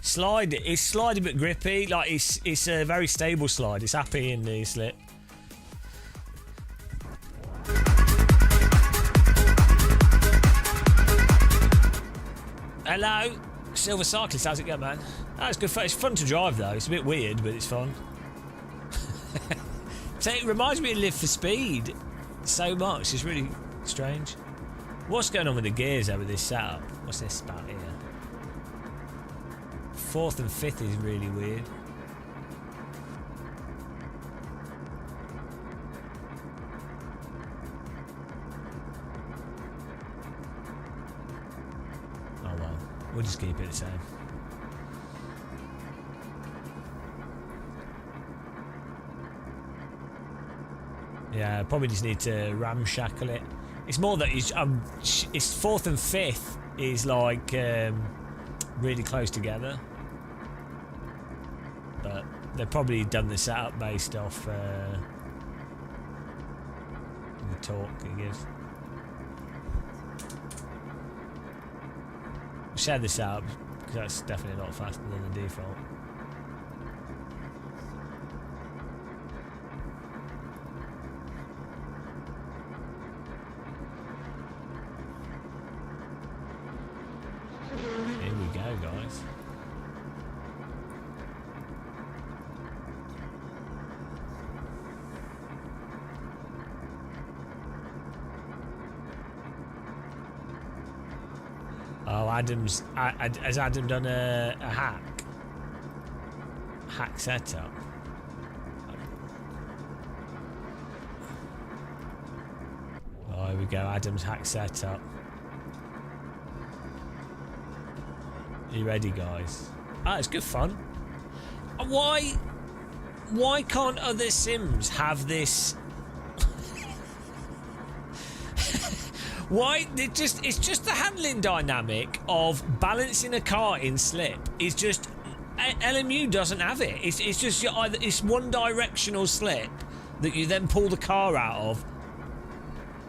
Speaker 1: Slide, it's slidey but grippy. Like it's a very stable slide. It's happy in the slip. Hello, Silver Cyclist. How's it going, man? That's good fun. It's fun to drive though. It's a bit weird, but it's fun. So it reminds me of Live for Speed so much. It's really strange. What's going on with the gears over this setup? What's this about here? 4th and 5th is really weird. Oh well, we'll just keep it the same. Yeah, probably just need to ramshackle it. It's more that it's 4th and 5th is like really close together, but they've probably done the setup based off the torque it gives. Share this out because that's definitely a lot faster than the default. Here we go, guys. Oh, has Adam done a hack setup? Oh, here we go, Adam's hack setup. Are you ready, guys? Ah, it's good fun. Why can't other Sims have this? Why? It's just the handling dynamic of balancing a car in slip. It's just LMU doesn't have it. It's just it's one directional slip that you then pull the car out of.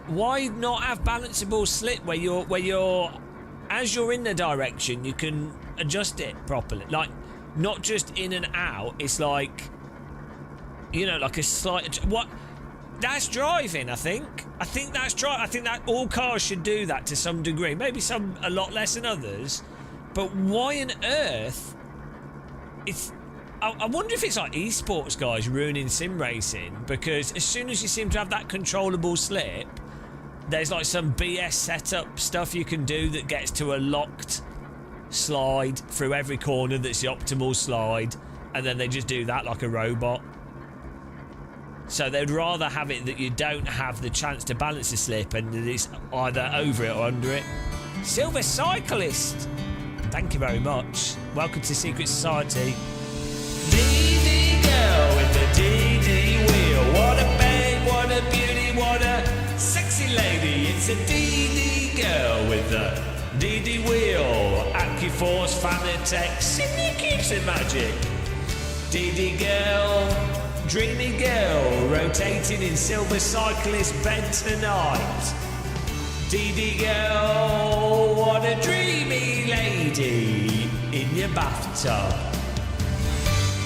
Speaker 1: Why not have balanceable slip where you're as you're in the direction you can adjust it properly, like not just in and out. It's like, you know, like a slight what. That's driving, I think that's driving. I think that all cars should do that to some degree. Maybe some a lot less than others. But why on earth? I wonder if it's like esports guys ruining sim racing, because as soon as you seem to have that controllable slip, there's like some BS setup stuff you can do that gets to a locked slide through every corner that's the optimal slide, and then they just do that like a robot. So they'd rather have it that you don't have the chance to balance the slip and that it's either over it or under it. Silver Cyclist, thank you very much. Welcome to Secret Society. DD girl with the DD wheel. What a babe, what a beauty, what a sexy lady. It's a DD girl with the DD wheel. AccuForce, Fanatec, Syndicate and Magic. DD girl. Dreamy girl, rotating in Silver Cyclist bed tonight. DD girl, what a dreamy lady in your bathtub.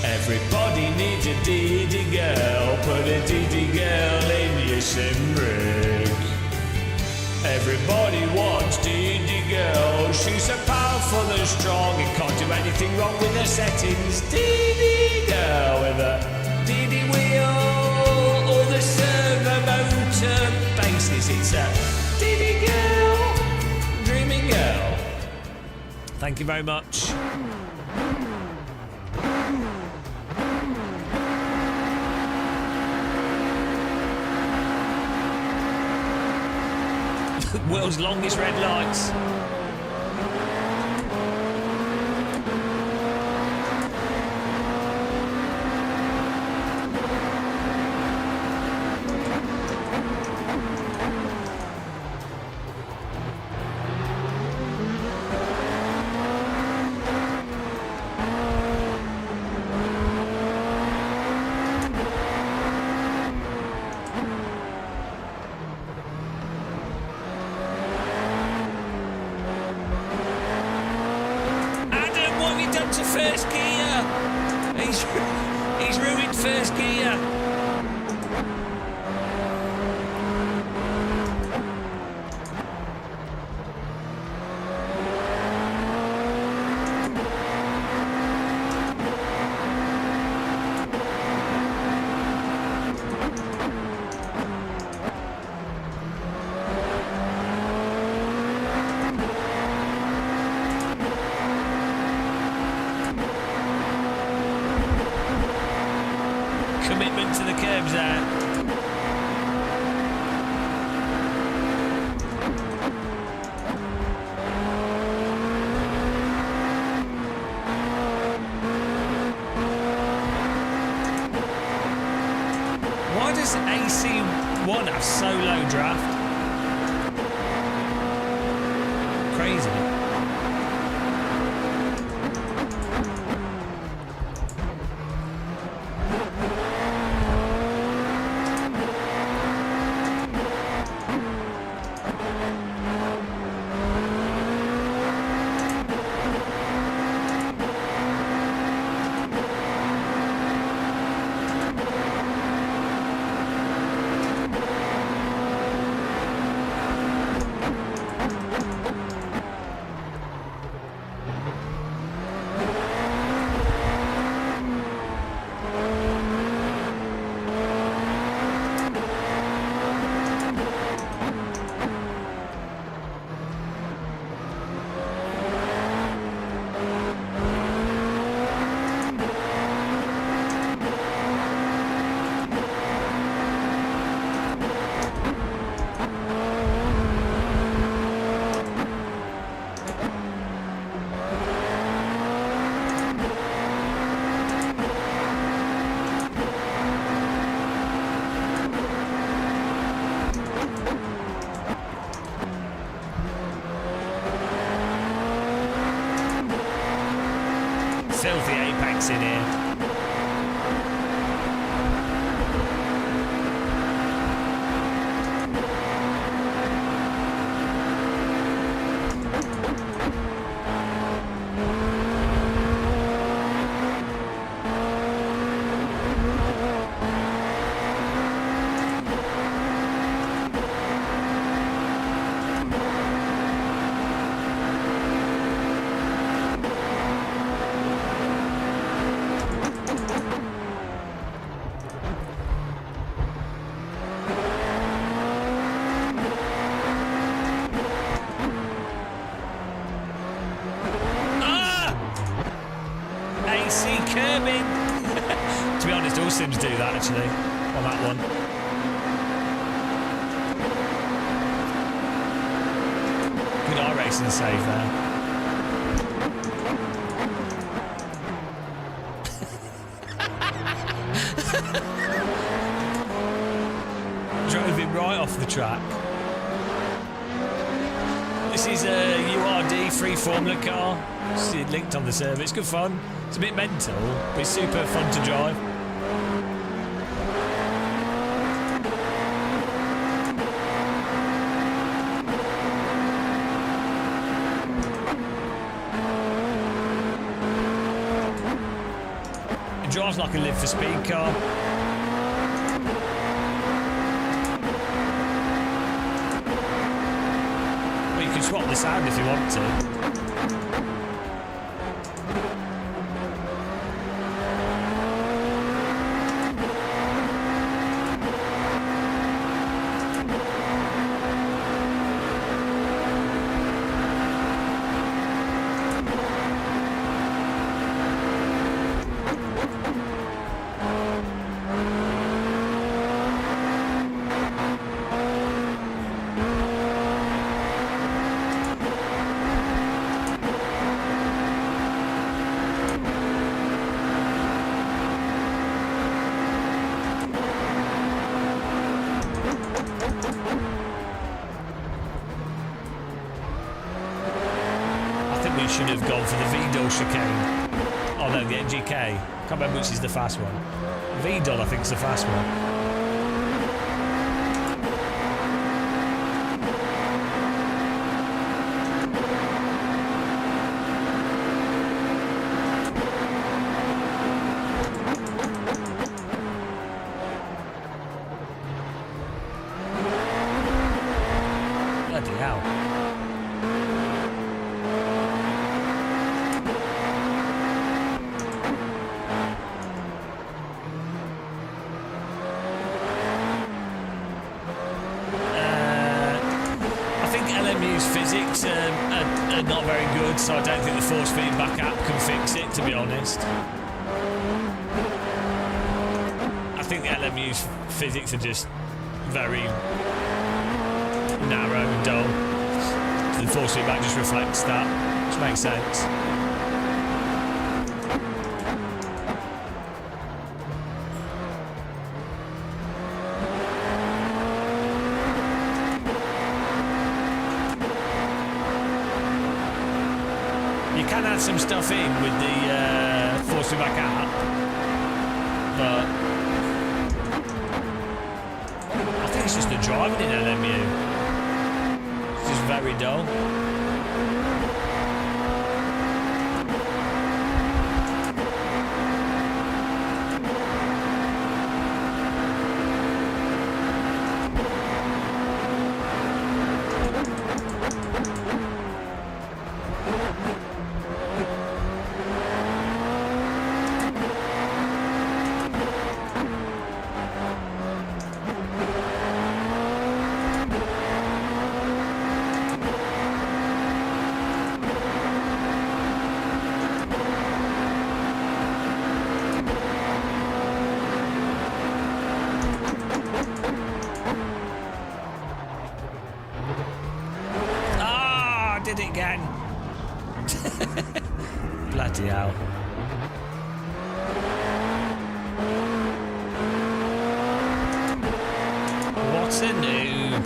Speaker 1: Everybody needs a DD girl, put a DD girl in your sim rig. Everybody wants DD girl, she's so powerful and strong, it can't do anything wrong with her settings. DD girl with a DD wheel, or the servo motor bases. It's a DD girl, dreaming girl. Thank you very much. World's longest red lights. To first gear. He's ruined first gear. Commitment to the curbs there. Why does AC1 have so low draft? Crazy. Filthy apex in here. Curbing. To be honest, all sims do that actually on that one. Good iRacing save there. Drove him right off the track. This is a URD free formula car. It's linked on the server. It's good fun. It's a bit mental, but it's super fun to drive. It drives like a Live for Speed car. Well, you can swap the sound if you want to. should have gone for the V-Dull chicane. Oh no, the NGK. Can't remember which is the fast one. V-Dull, I think, is the fast one. Bloody hell. I think LMU's physics are not very good, so I don't think the force feedback app can fix it, to be honest. I think the LMU's physics are just very narrow and dull. So the force feedback just reflects that, which makes sense. You can add some stuff in with the force feedback app, but I think it's just the driving in LMU. It's just very dull. Did it again. Bloody hell. What a noob.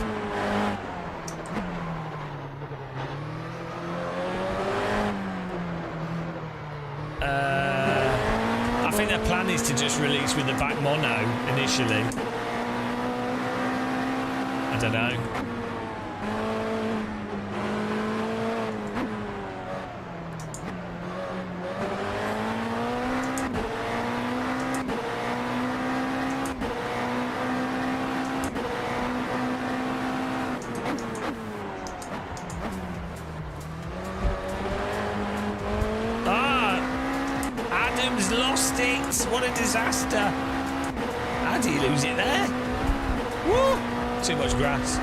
Speaker 1: I think their plan is to just release with the back mono initially. I don't know. Lost it! What a disaster! How do you lose it there? Woo! Too much grass.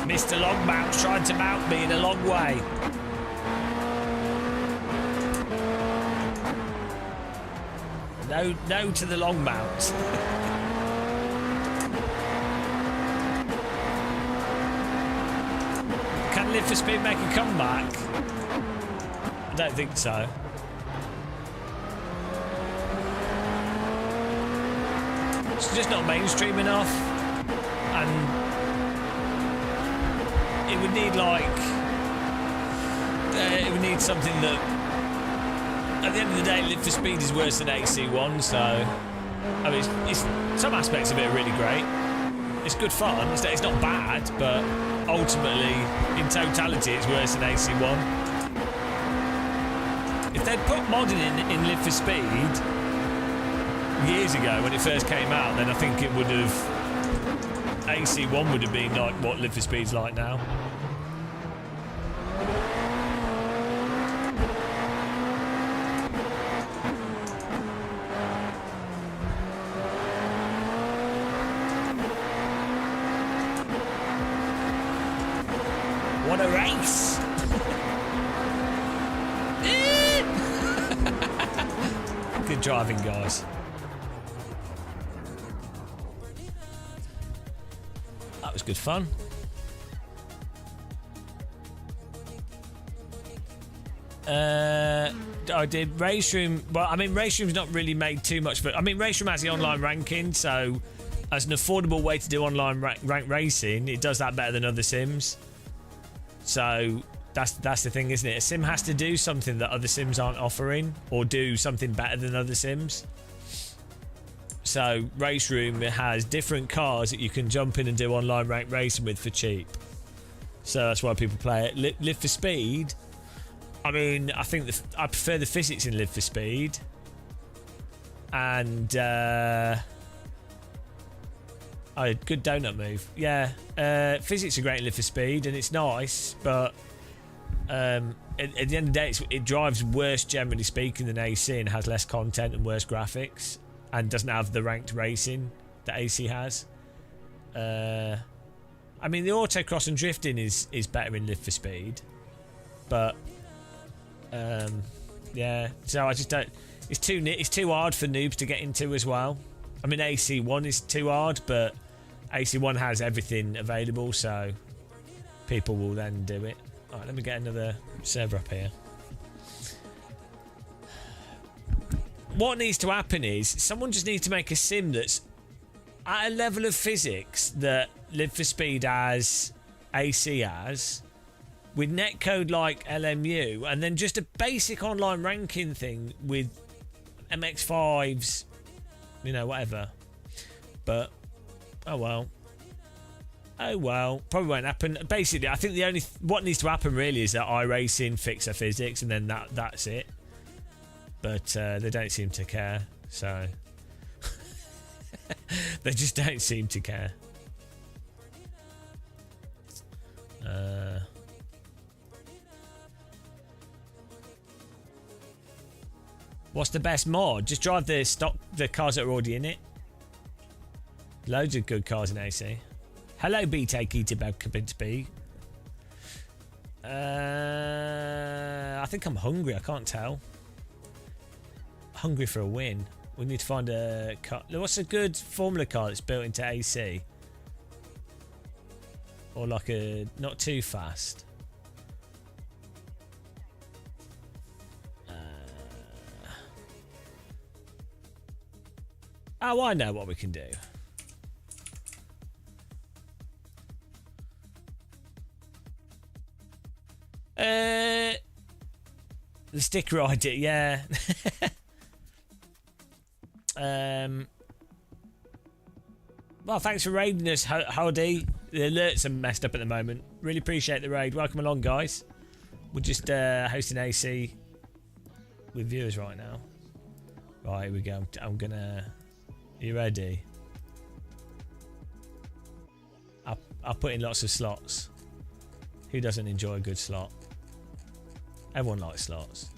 Speaker 1: Mr. Longmount's trying to mount me in a long way. No to the long mount. Can Live for Speed make a comeback? I don't think so. It's just not mainstream enough, and it would need like it would need something that, at the end of the day, Live for Speed is worse than AC1, so I mean, it's some aspects of it are really great. It's good fun. It's not bad, but ultimately, in totality, it's worse than AC1. If they'd put modding in Live for Speed years ago when it first came out, then I think it would have, AC1 would have been like what Live for Speed's like now. What a race! Good driving, guys. That was good fun. I did Race Room. Well, I mean, Race Room's not really made too much, but I mean, Race Room has the online ranking, so as an affordable way to do online rank racing, it does that better than other sims. So that's the thing, isn't it? A sim has to do something that other sims aren't offering, or do something better than other sims. So Race Room, it has different cars that you can jump in and do online rank racing with for cheap. So that's why people play it. Live for Speed, I mean, I think I prefer the physics in Live for Speed. And oh, good donut move. Yeah, physics are great in Live for Speed, and it's nice, but at the end of the day, it drives worse, generally speaking, than AC, and has less content and worse graphics, and doesn't have the ranked racing that AC has. I mean, the autocross and drifting is better in Live for Speed, but yeah. So I just don't. It's too hard for noobs to get into as well. I mean, AC1 is too hard, but AC1 has everything available, so people will then do it. All right, let me get another server up here. What needs to happen is someone just needs to make a sim that's at a level of physics that Live for Speed has, AC has, with netcode like LMU, and then just a basic online ranking thing with MX5s, you know, whatever. But oh well. Oh well. Probably won't happen. Basically, I think what needs to happen really is that iRacing fix their physics, and then that's it. But they don't seem to care, so they just don't seem to care. What's the best mod? Just drive the cars that are already in it. Loads of good cars in AC. Hello, B-Take B. I think I'm hungry. I can't tell. Hungry for a win. We need to find a car. What's a good Formula car that's built into AC? Or like a not too fast. Oh, I know what we can do. The sticker idea, yeah. Well, thanks for raiding us, Howdy. The alerts are messed up at the moment. Really appreciate the raid. Welcome along, guys. We're just hosting AC with viewers right now. Right, here we go. I'm gonna... Are you ready? I'll put in lots of slots. Who doesn't enjoy a good slot? Everyone likes slots.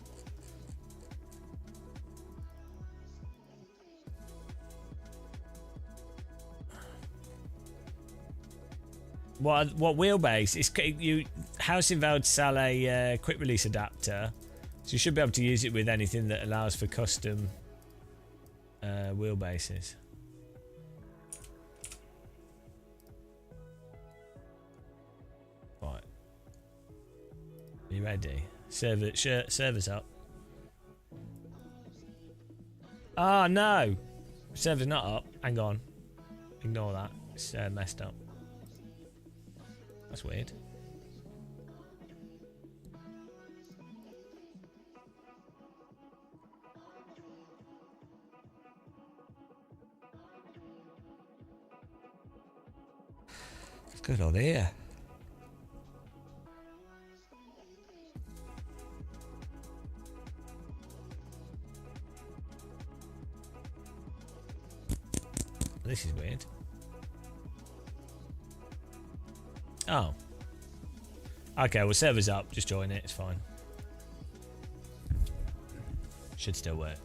Speaker 1: What wheelbase? It's Heusinkveld sell a quick release adapter, so you should be able to use it with anything that allows for custom wheelbases. Right. Are you ready? Server's up. Ah, no! Server's not up. Hang on. Ignore that. It's messed up. That's weird. Good on here. This is weird. Oh. Okay, well, server's up. Just join it. It's fine. Should still work.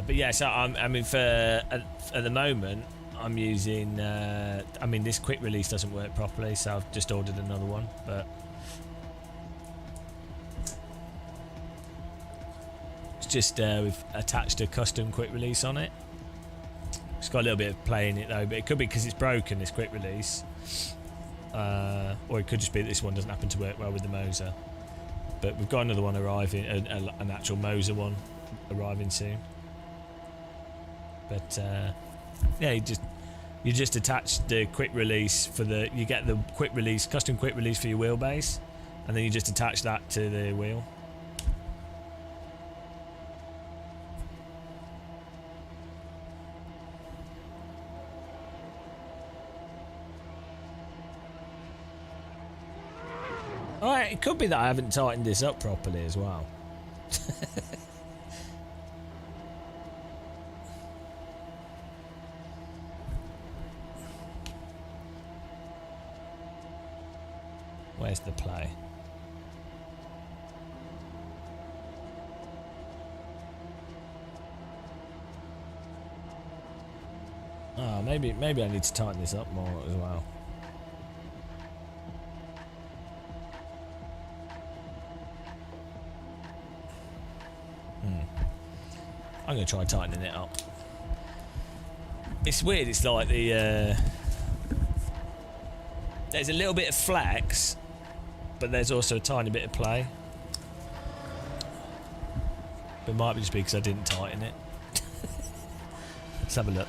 Speaker 1: But yeah, so I mean, at the moment, I'm using. I mean, this quick release doesn't work properly, so I've just ordered another one. But it's just we've attached a custom quick release on it. It's got a little bit of play in it though, but it could be because it's broken, this quick release, or it could just be that this one doesn't happen to work well with the Moser. But we've got another one arriving, an actual Moser one arriving soon. But yeah, you just attach the quick release for you get the quick release, custom quick release for your wheelbase, and then you just attach that to the wheel. Alright, it could be that I haven't tightened this up properly as well. Where's the play? Oh, maybe I need to tighten this up more as well. I'm going to try tightening it up. It's weird, it's like there's a little bit of flex, but there's also a tiny bit of play. But it might just be because I didn't tighten it. Let's have a look.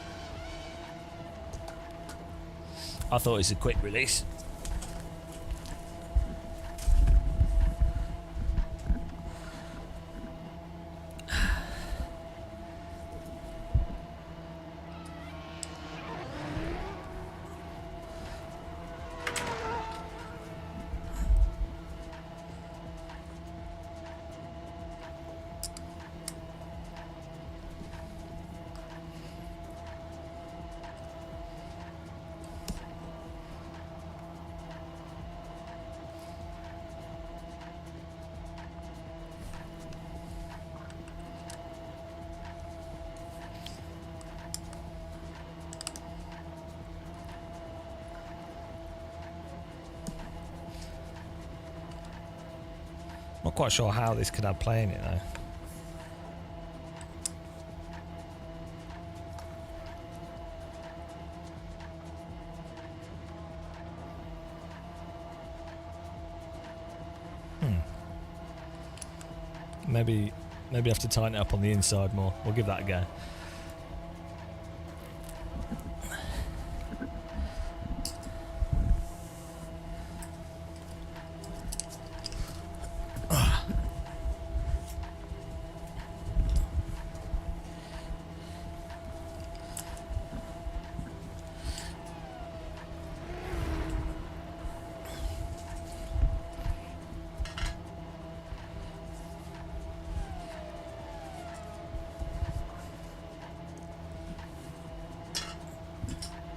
Speaker 1: I thought it was a quick release. Not quite sure how this could have play in it though. Maybe I have to tighten it up on the inside more. We'll give that a go.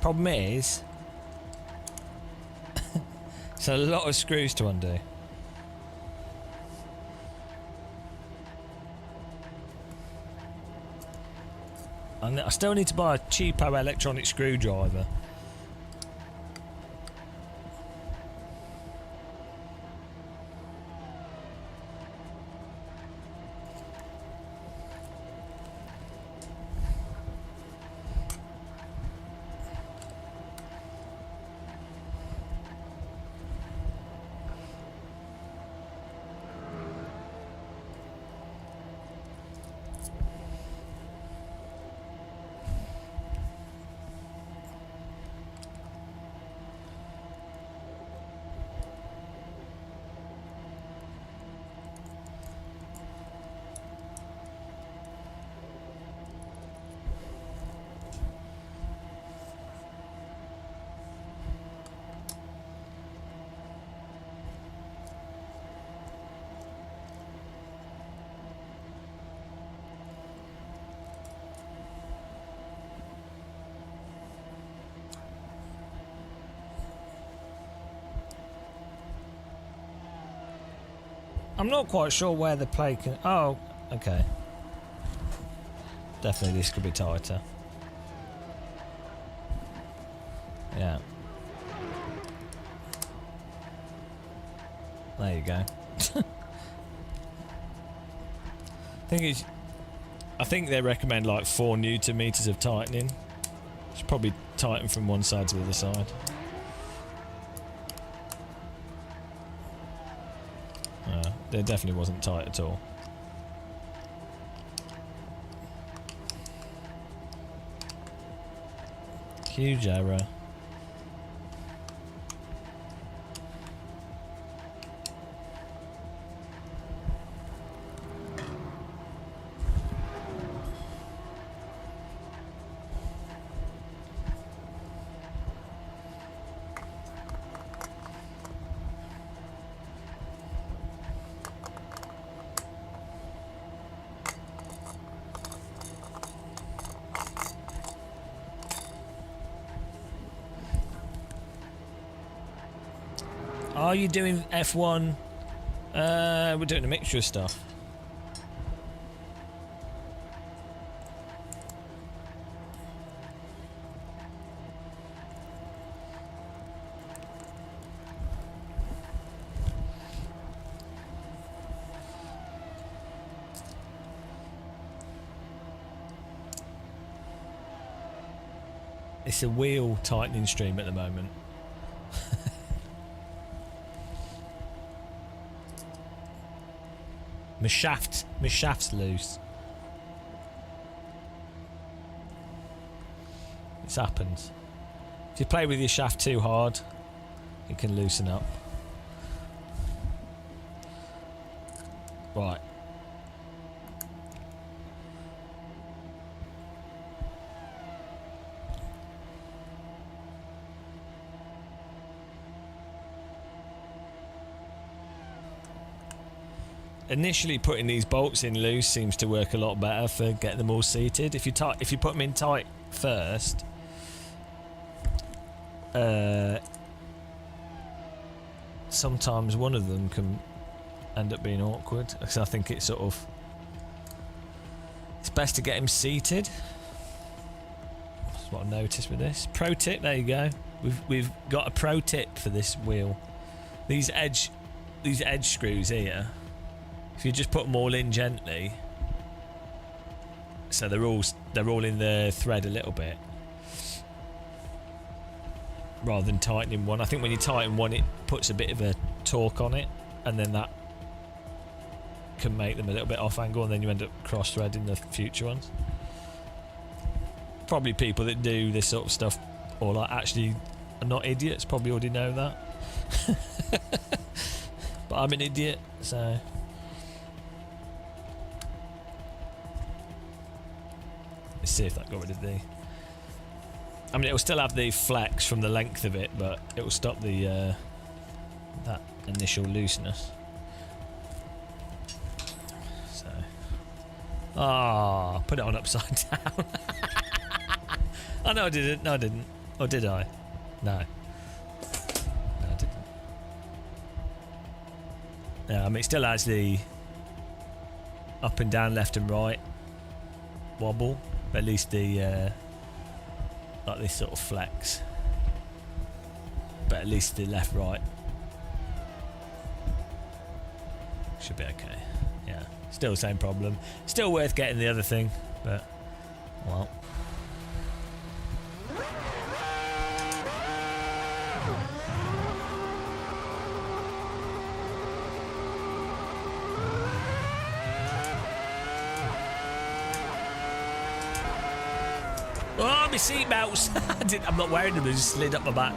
Speaker 1: Problem is, it's a lot of screws to undo. And I still need to buy a cheapo electronic screwdriver. I'm not quite sure where the plate can... Oh, okay. Definitely this could be tighter. Yeah. There you go. I think they recommend like 4 Newton meters of tightening. Should probably tighten from one side to the other side. There definitely wasn't tight at all. Huge error. Are you doing F1? We're doing a mixture of stuff. It's a wheel tightening stream at the moment. My shaft's loose. This happens. If you play with your shaft too hard, it can loosen up. Right. Initially, putting these bolts in loose seems to work a lot better for getting them all seated. If you put them in tight first, sometimes one of them can end up being awkward. Because I think it's it's best to get him seated. That's what I noticed with this. Pro tip, there you go. We've got a pro tip for this wheel. These edge screws here. If you just put them all in gently, so they're all in the thread a little bit, rather than tightening one. I think when you tighten one, it puts a bit of a torque on it, and then that can make them a little bit off angle, and then you end up cross-threading the future ones. Probably people that do this sort of stuff, or like actually are not idiots, probably already know that. But I'm an idiot, so. Let's see if that got rid of the... I mean, it will still have the flex from the length of it, but it will stop the that initial looseness. So... Ah, put it on upside down. Oh, no, I didn't. No, I didn't. Or did I? No. No, I didn't. Yeah, I mean, it still has the up and down, left and right wobble. But at least the like this sort of flex, but at least the left right should be okay. Yeah, still the same problem, still worth getting the other thing, but well. Oh, my seatbelts! I'm not wearing them, they just slid up my back.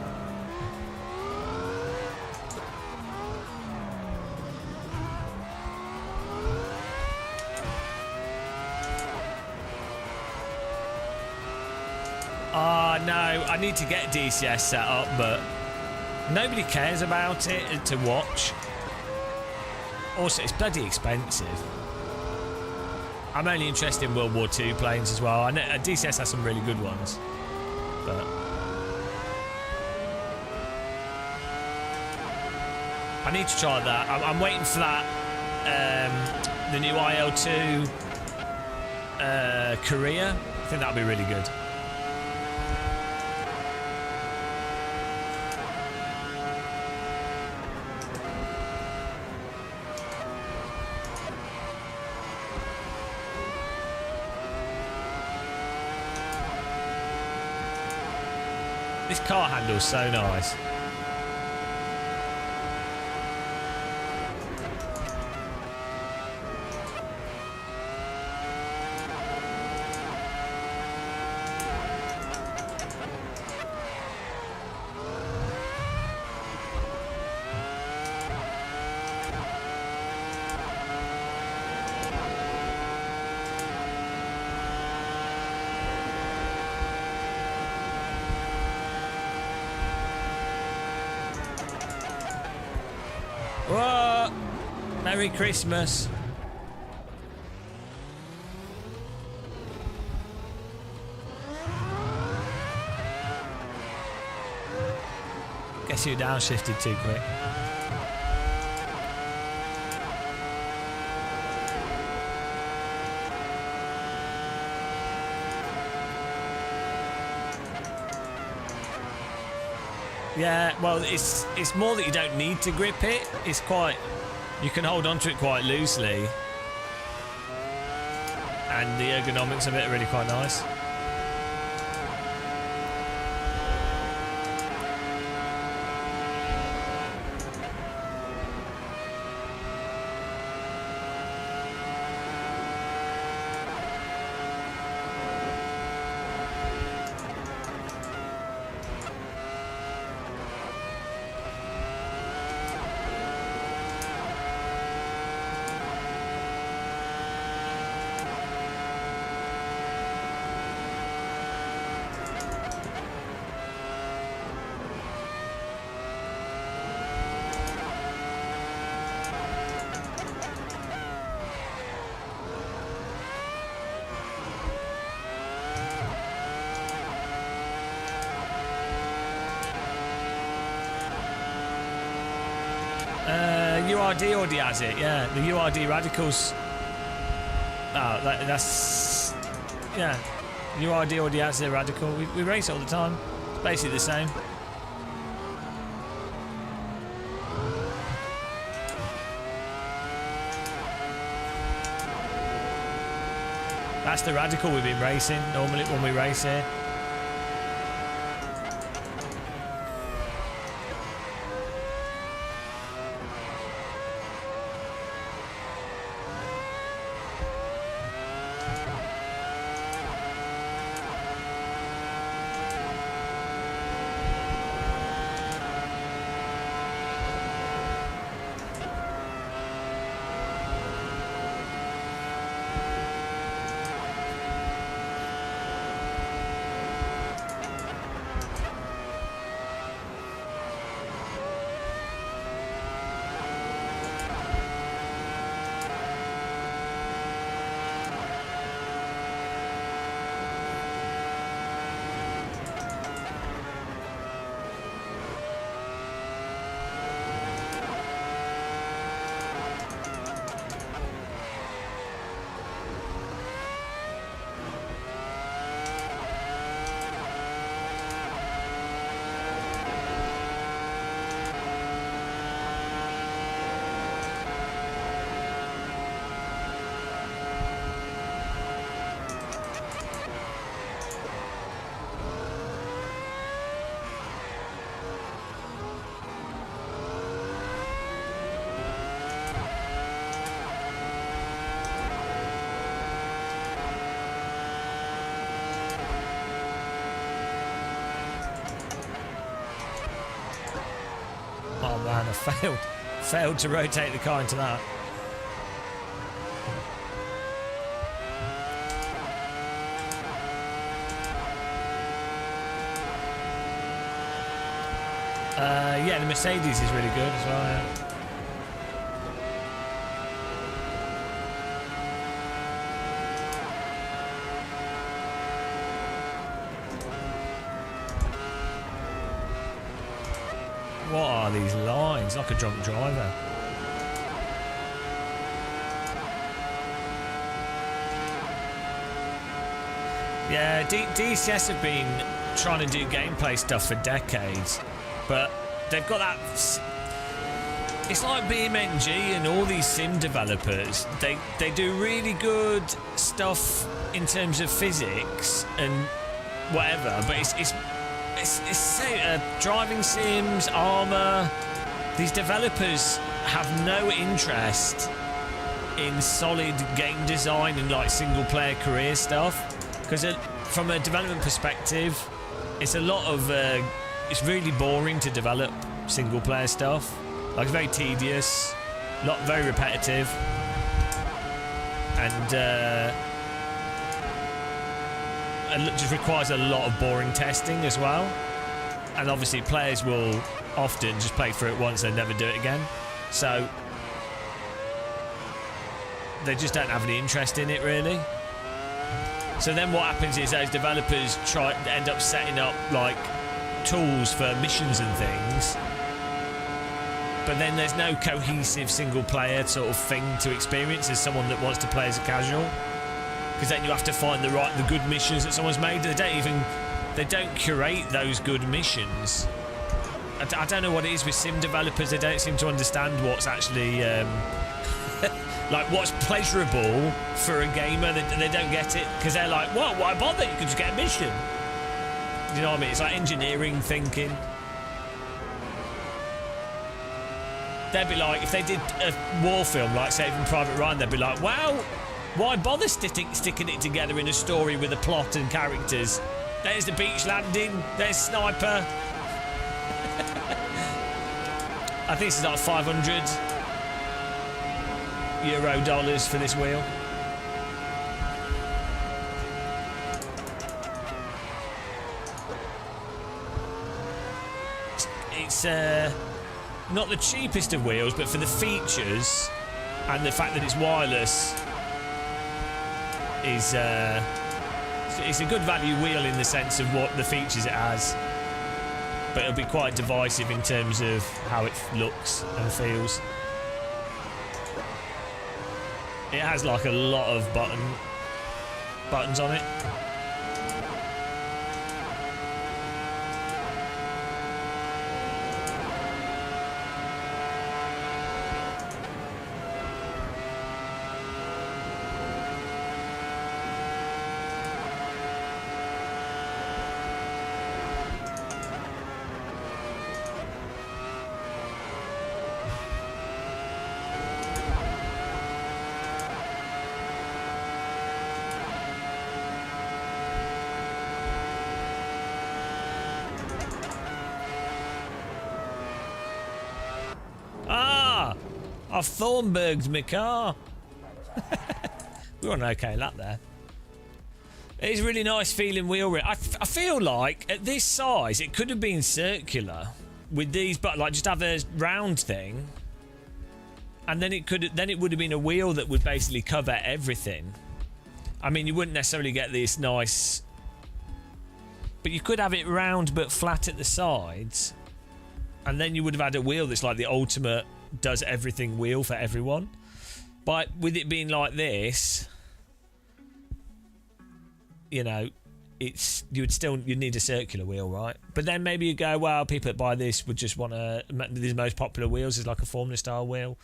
Speaker 1: Oh no, I need to get DCS set up, but nobody cares about it to watch. Also, it's bloody expensive. I'm only interested in World War II planes as well. I know DCS has some really good ones, but I need to try that. I'm waiting for that the new IL2 Korea. I think that'll be really good. This car handle's so nice. Whoa! Merry Christmas. Guess you downshifted too quick. Yeah, well, it's more that you don't need to grip it. It's quite, you can hold onto it quite loosely, and the ergonomics of it are really quite nice. URD already has it, yeah. The URD Radicals. Oh, that's. Yeah. URD already has the Radical. We race it all the time. It's basically the same. That's the Radical we've been racing normally when we race here. Oh man, I failed to rotate the car into that. Yeah, the Mercedes is really good as well. Yeah. What are these lines? Like a drunk driver. Yeah, DCS have been trying to do gameplay stuff for decades, but they've got that. It's like BeamNG and all these sim developers. They do really good stuff in terms of physics and whatever, but it's driving sims, armor. These developers have no interest in solid game design and like single player career stuff, because from a development perspective, it's a lot of it's really boring to develop single player stuff. Like, it's very tedious, very repetitive, and it just requires a lot of boring testing as well. And obviously players will often just play through it once and never do it again, so they just don't have any interest in it really. So then what happens is those developers end up setting up like tools for missions and things, but then there's no cohesive single player sort of thing to experience as someone that wants to play as a casual, because then you have to find the good missions that someone's made. They don't curate those good missions. I don't know what it is with sim developers. They don't seem to understand what's actually like what's pleasurable for a gamer. They don't get it, because they're like, what? Why bother? You could just get a mission. You know what I mean? It's like engineering thinking. They'd be like, if they did a war film like Saving Private Ryan, they'd be like, wow, why bother sticking it together in a story with a plot and characters? There's the beach landing, there's Sniper. I think this is like €500 for this wheel. It's not the cheapest of wheels, but for the features and the fact that it's wireless, is it's a good value wheel in the sense of what the features it has, but it'll be quite divisive in terms of how it looks and feels. It has like a lot of buttons on it. I've Thornburged my car. We were on an okay lap there. It is a really nice feeling wheel rim. I feel like at this size it could have been circular with these, but like just have a round thing, and then it would have been a wheel that would basically cover everything. I mean, you wouldn't necessarily get this nice, but you could have it round but flat at the sides, and then you would have had a wheel that's like the ultimate does everything wheel for everyone. But with it being like this, you know, you'd need a circular wheel, right? But then maybe you go, well, people that buy this would just want to, the most popular wheels is like a Formula style wheel.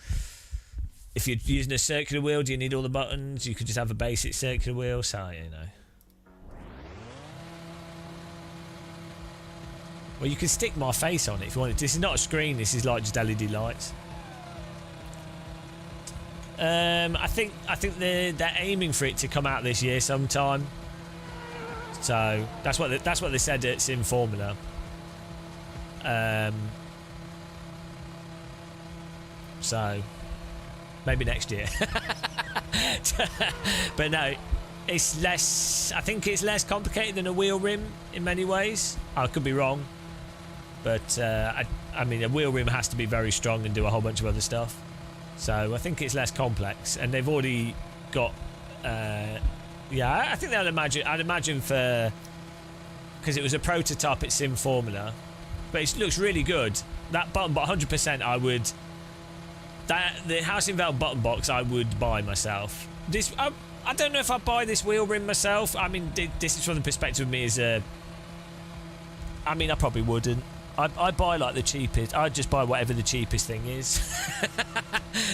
Speaker 1: If you're using a circular wheel, do you need all the buttons? You could just have a basic circular wheel, so you know. Well, you can stick my face on it if you wanted. This is not a screen, this is like just LED lights. I think they're aiming for it to come out this year sometime. So that's what they said at Sim Formula. So maybe next year. But no, it's less. I think it's less complicated than a wheel rim in many ways. I could be wrong, but I mean, a wheel rim has to be very strong and do a whole bunch of other stuff. So I think it's less complex, and they've already got. Yeah, I think they'll imagine. I'd imagine because it was a prototype at Sim Formula, but it looks really good. That button, but 100%, I would. The Heusinkveld button box, I would buy myself. This, I don't know if I'd buy this wheel rim myself. I mean, this is from the perspective of me as a... I mean, I probably wouldn't. I'd buy, like, the cheapest. I'd just buy whatever the cheapest thing is.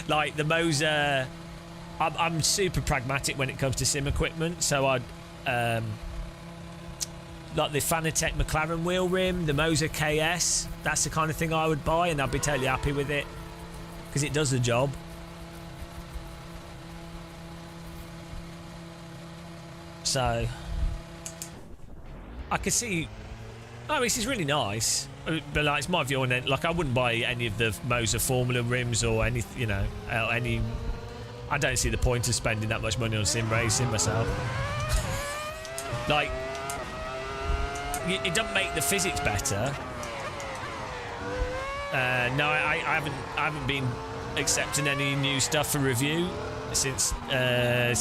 Speaker 1: Like, the Moser... I'm super pragmatic when it comes to sim equipment, so I'd... like the Fanatec McLaren wheel rim, the Moser KS, that's the kind of thing I would buy, and I'd be totally happy with it. Because it does the job. So... I could see... Oh, this is really nice. But like, it's my view on it. Like, I wouldn't buy any of the Moser Formula rims or any, you know, any... I don't see the point of spending that much money on sim racing myself. Like, it doesn't make the physics better. No, I haven't been accepting any new stuff for review since the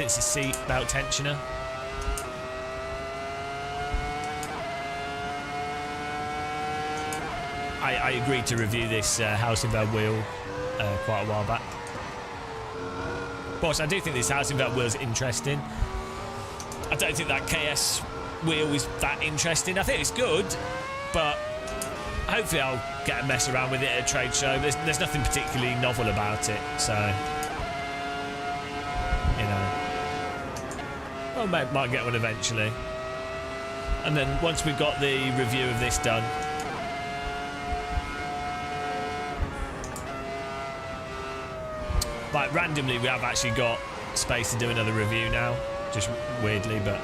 Speaker 1: seat belt tensioner. I agreed to review this Heusinkveld wheel quite a while back. Of course, I do think this Heusinkveld wheel is interesting. I don't think that KS wheel is that interesting. I think it's good, but hopefully I'll get a mess around with it at a trade show. There's nothing particularly novel about it, so you know. Well, might get one eventually. And then once we've got the review of this done. Like, randomly, we have actually got space to do another review now. Just weirdly, but...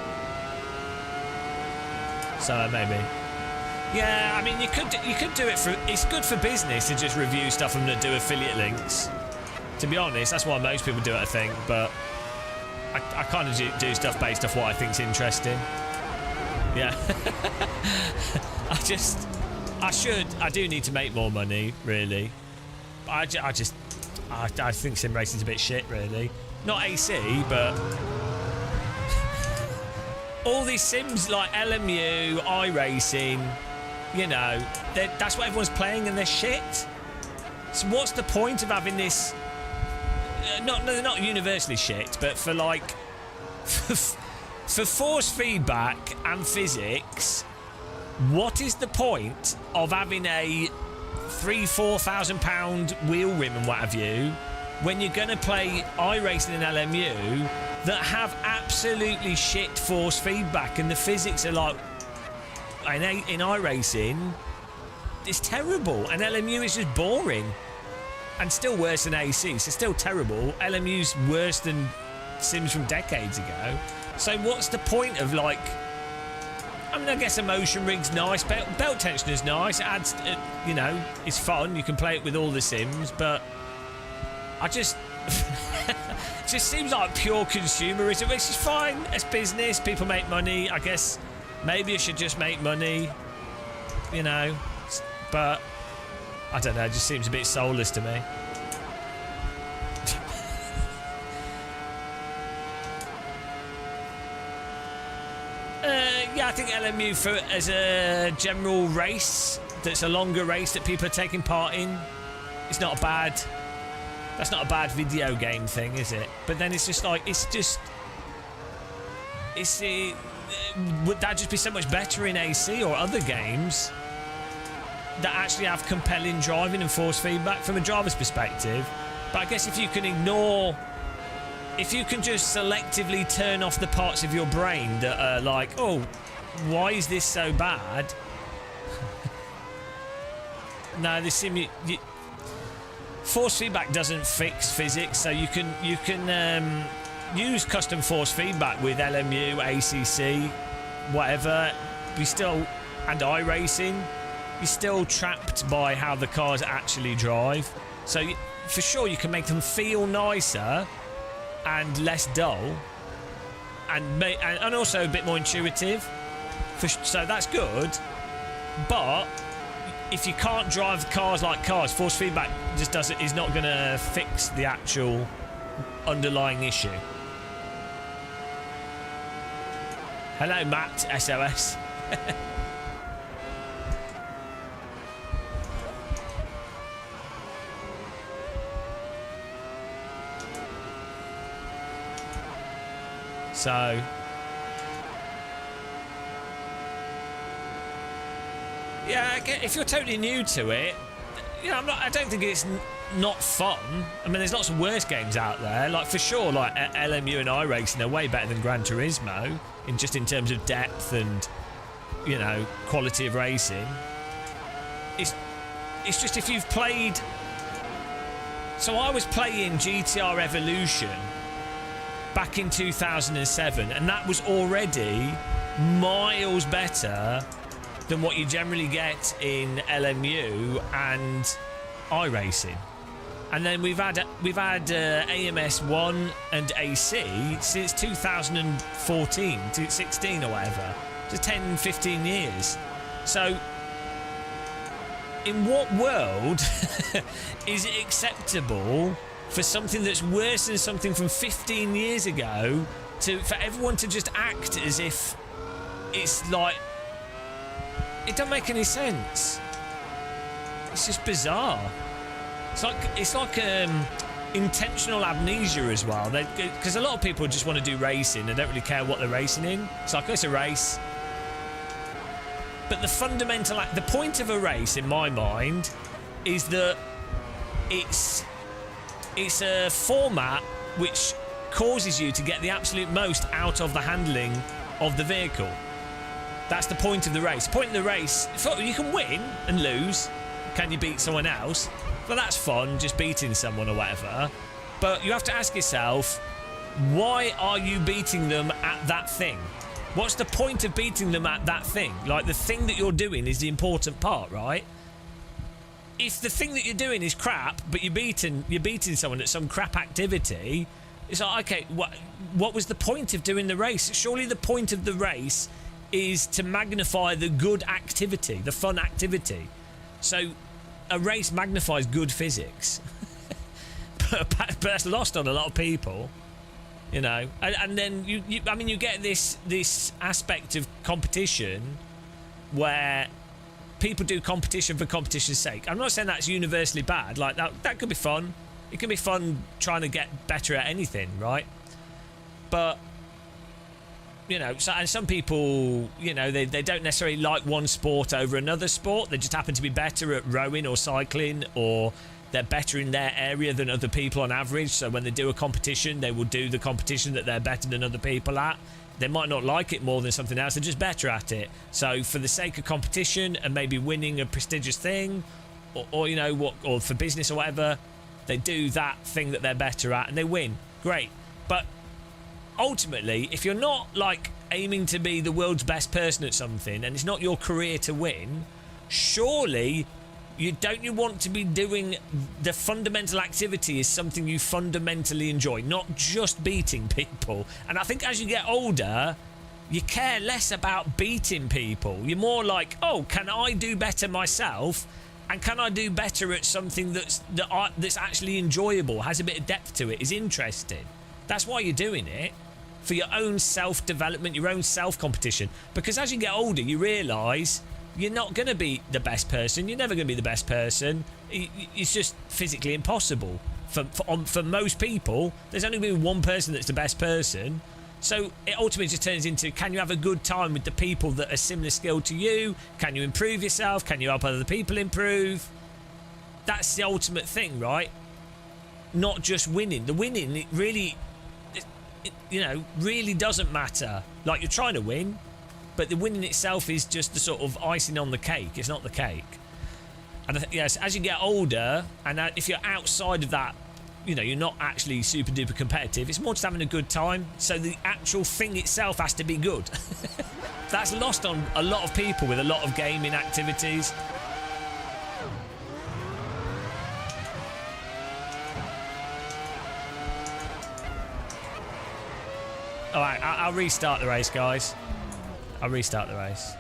Speaker 1: So, maybe. Yeah, I mean, you could do it for... It's good for business to just review stuff and do affiliate links. To be honest, that's why most people do it, I think, but... I kind of do stuff based off what I think's interesting. Yeah. I do need to make more money, really. I think sim racing's a bit shit, really. Not AC, but all these sims like LMU, iRacing, you know, that's what everyone's playing, and they're shit. So what's the point of having this? They're not universally shit, but for like for force feedback and physics, what is the point of having a £3,000-4,000 wheel rim and what have you when you're going to play iRacing and LMU that have absolutely shit force feedback, and the physics are like in iRacing it's terrible, and LMU is just boring and still worse than AC, so still terrible. LMU's worse than sims from decades ago. So what's the point of, like, I mean, I guess a motion rig's nice, belt tensioner's nice, it adds, you know, it's fun, you can play it with all the sims, but I just... it just seems like pure consumerism, which is fine, it's business, people make money, I guess maybe you should just make money, you know, but I don't know, it just seems a bit soulless to me. Yeah, I think LMU as a general race, that's a longer race that people are taking part in, it's not a bad... That's not a bad video game thing, is it? But then it's just like, would that just be so much better in AC or other games that actually have compelling driving and force feedback from a driver's perspective? But I guess if you can just selectively turn off the parts of your brain that are like, oh, why is this so bad? No, force feedback doesn't fix physics, so you can use custom force feedback with LMU, ACC, whatever. And iRacing, you're still trapped by how the cars actually drive. So for sure, you can make them feel nicer and less dull, and also a bit more intuitive. So that's good, but if you can't drive cars like cars, force feedback just is not going to fix the actual underlying issue. Hello, Matt, SOS. So yeah, if you're totally new to it, you know, I don't think it's not fun. I mean, there's lots of worse games out there. Like, for sure, like LMU and iRacing are way better than Gran Turismo in terms of depth and, you know, quality of racing. It's just if you've played. So I was playing GTR Evolution back in 2007, and that was already miles better than what you generally get in LMU and iRacing. And then we've had AMS 1 and AC since 2014, 16 or whatever. So 10, 15 years. So in what world is it acceptable for something that's worse than something from 15 years ago for everyone to just act as if it's like... It don't make any sense. It's just bizarre. It's like intentional amnesia as well. Because a lot of people just want to do racing. They don't really care what they're racing in. It's like, oh, it's a race. But the point of a race, in my mind, is that it's a format which causes you to get the absolute most out of the handling of the vehicle. That's the point of the race. The point of the race, you can win and lose. Can you beat someone else? Well, that's fun, just beating someone or whatever. But you have to ask yourself, why are you beating them at that thing? What's the point of beating them at that thing? Like, the thing that you're doing is the important part, right? If the thing that you're doing is crap, but you're beating someone at some crap activity, it's like, okay, what was the point of doing the race? Surely the point of the race is to magnify the good activity, the fun activity. So a race magnifies good physics. but that's lost on a lot of people, you know. And then you get this aspect of competition where people do competition for competition's sake. I'm not saying that's universally bad. Like, that could be fun. It can be fun trying to get better at anything, right? But you know, and some people, you know, they don't necessarily like one sport over another sport. They just happen to be better at rowing or cycling, or they're better in their area than other people on average. So when they do a competition, they will do the competition that they're better than other people at. They might not like it more than something else. They're just better at it. So for the sake of competition and maybe winning a prestigious thing, or you know, or for business or whatever, they do that thing that they're better at and they win. Great. But ultimately, if you're not like aiming to be the world's best person at something and it's not your career to win, surely you want to be doing the fundamental activity is something you fundamentally enjoy, not just beating people. And I think as you get older, you care less about beating people. You're more like, oh, can I do better myself? And can I do better at something that's actually enjoyable, has a bit of depth to it, is interesting? That's why you're doing it, for your own self-development, your own self-competition. Because as you get older, you realise you're not going to be the best person. You're never going to be the best person. It's just physically impossible. For most people, there's only going to be one person that's the best person. So it ultimately just turns into, can you have a good time with the people that are similar skilled to you? Can you improve yourself? Can you help other people improve? That's the ultimate thing, right? Not just winning. The winning, it really doesn't matter. Like, you're trying to win, but the winning itself is just the sort of icing on the cake. It's not the cake. And yes, as you get older, and if you're outside of that, you know, you're not actually super duper competitive, it's more just having a good time. So the actual thing itself has to be good. That's lost on a lot of people with a lot of gaming activities. Alright, I'll restart the race, guys. I'll restart the race.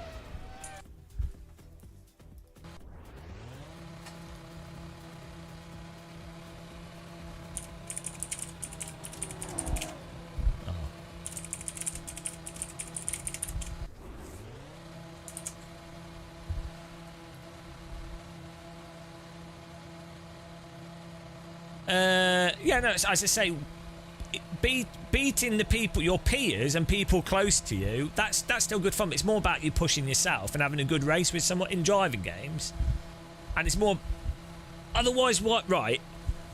Speaker 1: Yeah, no, as I say, beating the people, your peers and people close to you, that's still good fun. It's more about you pushing yourself and having a good race with someone in driving games. And it's more... Otherwise, what? Right,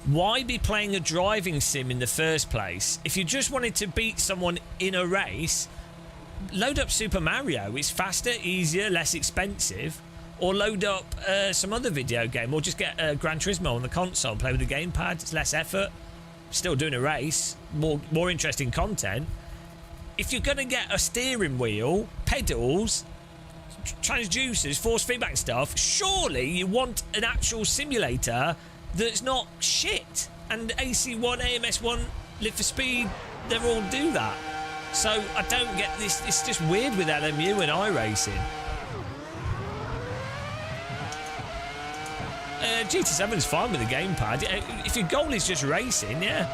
Speaker 1: why be playing a driving sim in the first place? If you just wanted to beat someone in a race, load up Super Mario. It's faster, easier, less expensive. Or load up some other video game, or just get Gran Turismo on the console and play with the gamepad. It's less effort. Still doing a race. More interesting content. If you're going to get a steering wheel, pedals, transducers, force feedback stuff, surely you want an actual simulator that's not shit. And AC1, AMS1, Live for Speed, they all do that. So I don't get this. It's just weird with LMU and iRacing. GT7's fine with the gamepad. If your goal is just racing, yeah.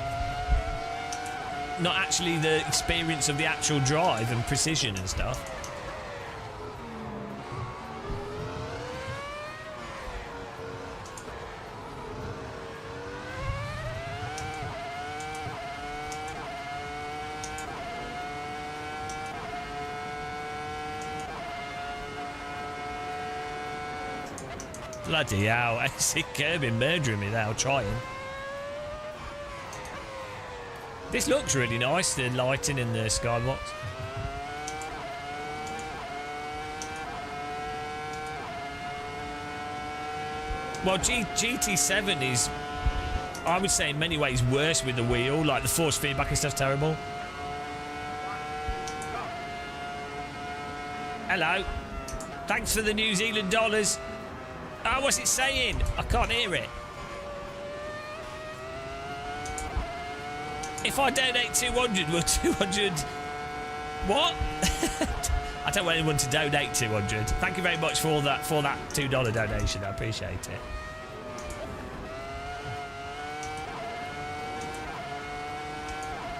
Speaker 1: Not actually the experience of the actual drive and precision and stuff. Bloody hell, I see Kirby murdering me now, trying. This looks really nice, the lighting in the skybox. Well, GT7 is, I would say, in many ways worse with the wheel, like the force feedback and stuff's terrible. Hello. Thanks for the New Zealand dollars. Oh, what's it saying? I can't hear it. If I donate 200, will 200... What? I don't want anyone to donate 200. Thank you very much for that $2 donation. I appreciate it.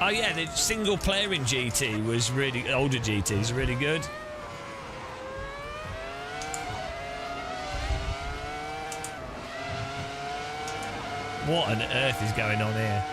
Speaker 1: Oh yeah, the single player in GT was really... Older GTs really good. What on earth is going on here?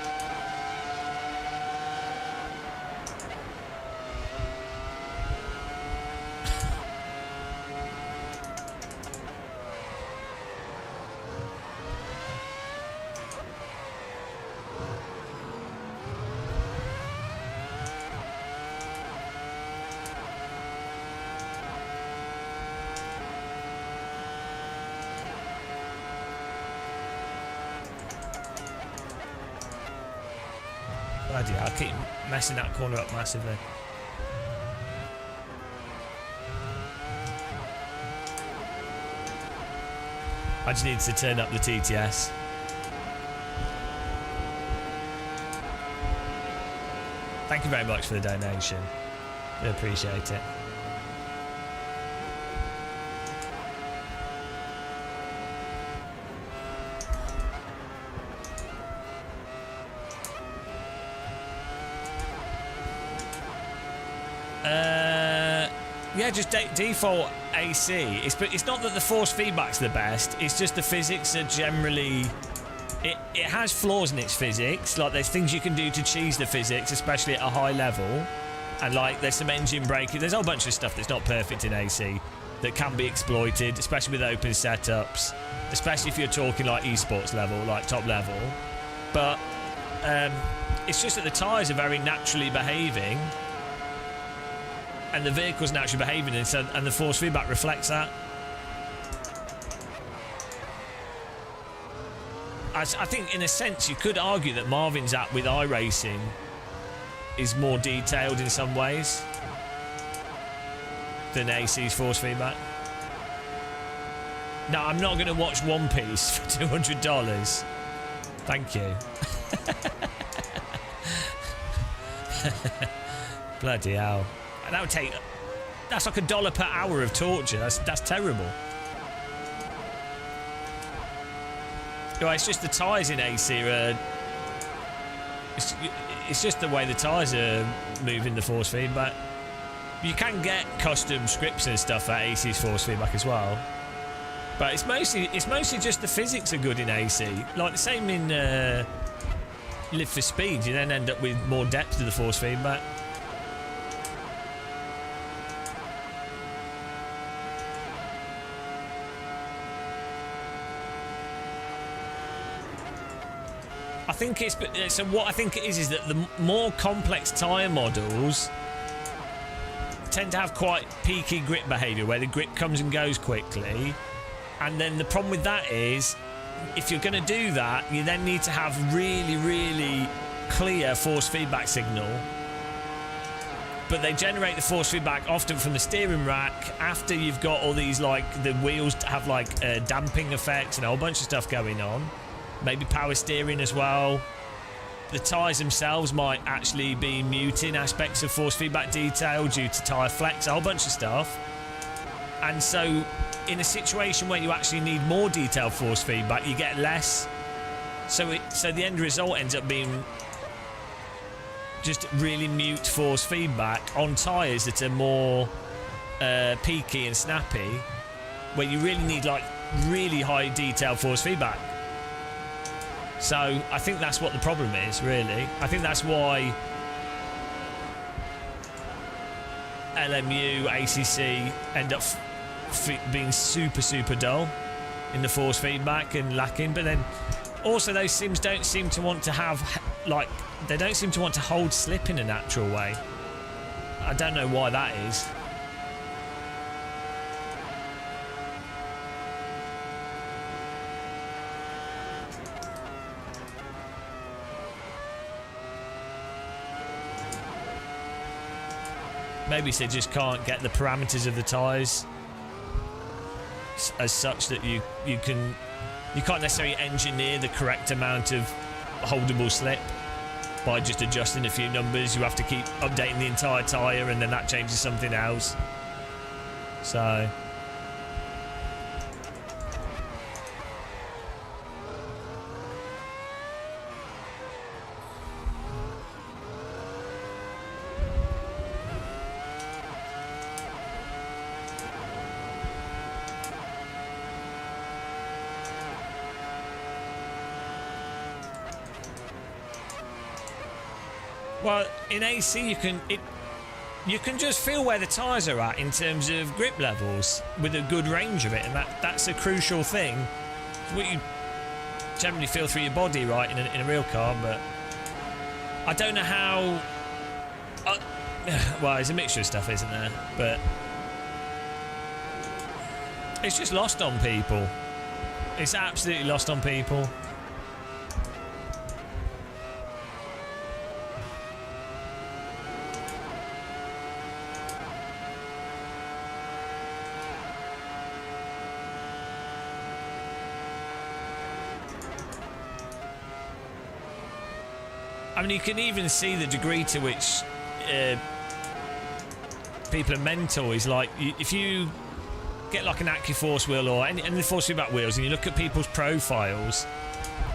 Speaker 1: Bloody hell, I keep messing that corner up massively. I just need to turn up the TTS. Thank you very much for the donation. I appreciate it. Yeah, just default AC. It's not that the force feedback's the best. It's just the physics are generally... It has flaws in its physics. Like, there's things you can do to cheese the physics, especially at a high level. And, like, there's some engine braking. There's a whole bunch of stuff that's not perfect in AC that can be exploited, especially with open setups. Especially if you're talking, like, esports level, like top level. But it's just that the tyres are very naturally behaving. And the vehicle's naturally behaving, and the force feedback reflects that. I think, in a sense, you could argue that Marvin's app with iRacing is more detailed in some ways than AC's force feedback. No, I'm not going to watch One Piece for $200. Thank you. Bloody hell. That would take... That's like $1 per hour of torture. That's terrible. Well, it's just the tyres in AC are... It's just the way the tyres are moving the force feedback. You can get custom scripts and stuff for AC's force feedback as well. But it's mostly just the physics are good in AC. Like the same in live for speed, you then end up with more depth to the force feedback. I think it's so. What I think it is that the more complex tyre models tend to have quite peaky grip behaviour, where the grip comes and goes quickly, and then the problem with that is, if you're going to do that, you then need to have really, really clear force feedback signal. But they generate the force feedback often from the steering rack after you've got all these, like, the wheels have like damping effects and a whole bunch of stuff going on. Maybe power steering as well. The tyres themselves might actually be muting aspects of force feedback detail due to tyre flex, a whole bunch of stuff. And so in a situation where you actually need more detailed force feedback, you get less. So the end result ends up being just really mute force feedback on tyres that are more peaky and snappy, where you really need like really high detailed force feedback. So I think that's what the problem is, really. I think that's why LMU, ACC end up being super, super dull in the force feedback and lacking. But then also those sims don't seem to want to have, like, they don't seem to want to hold slip in a natural way. I don't know why that is. Maybe they just can't get the parameters of the tyres as such that you can't necessarily engineer the correct amount of holdable slip by just adjusting a few numbers. You have to keep updating the entire tyre, and then that changes something else. So well, in AC you can just feel where the tyres are at in terms of grip levels with a good range of it, and that's a crucial thing. It's what you generally feel through your body, right, in a real car. But I don't know how. Well, there's a mixture of stuff, isn't there? But it's just lost on people. It's absolutely lost on people. I mean, you can even see the degree to which people are mental. Is like, if you get like an AccuForce wheel or any of the force feedback wheels, and you look at people's profiles,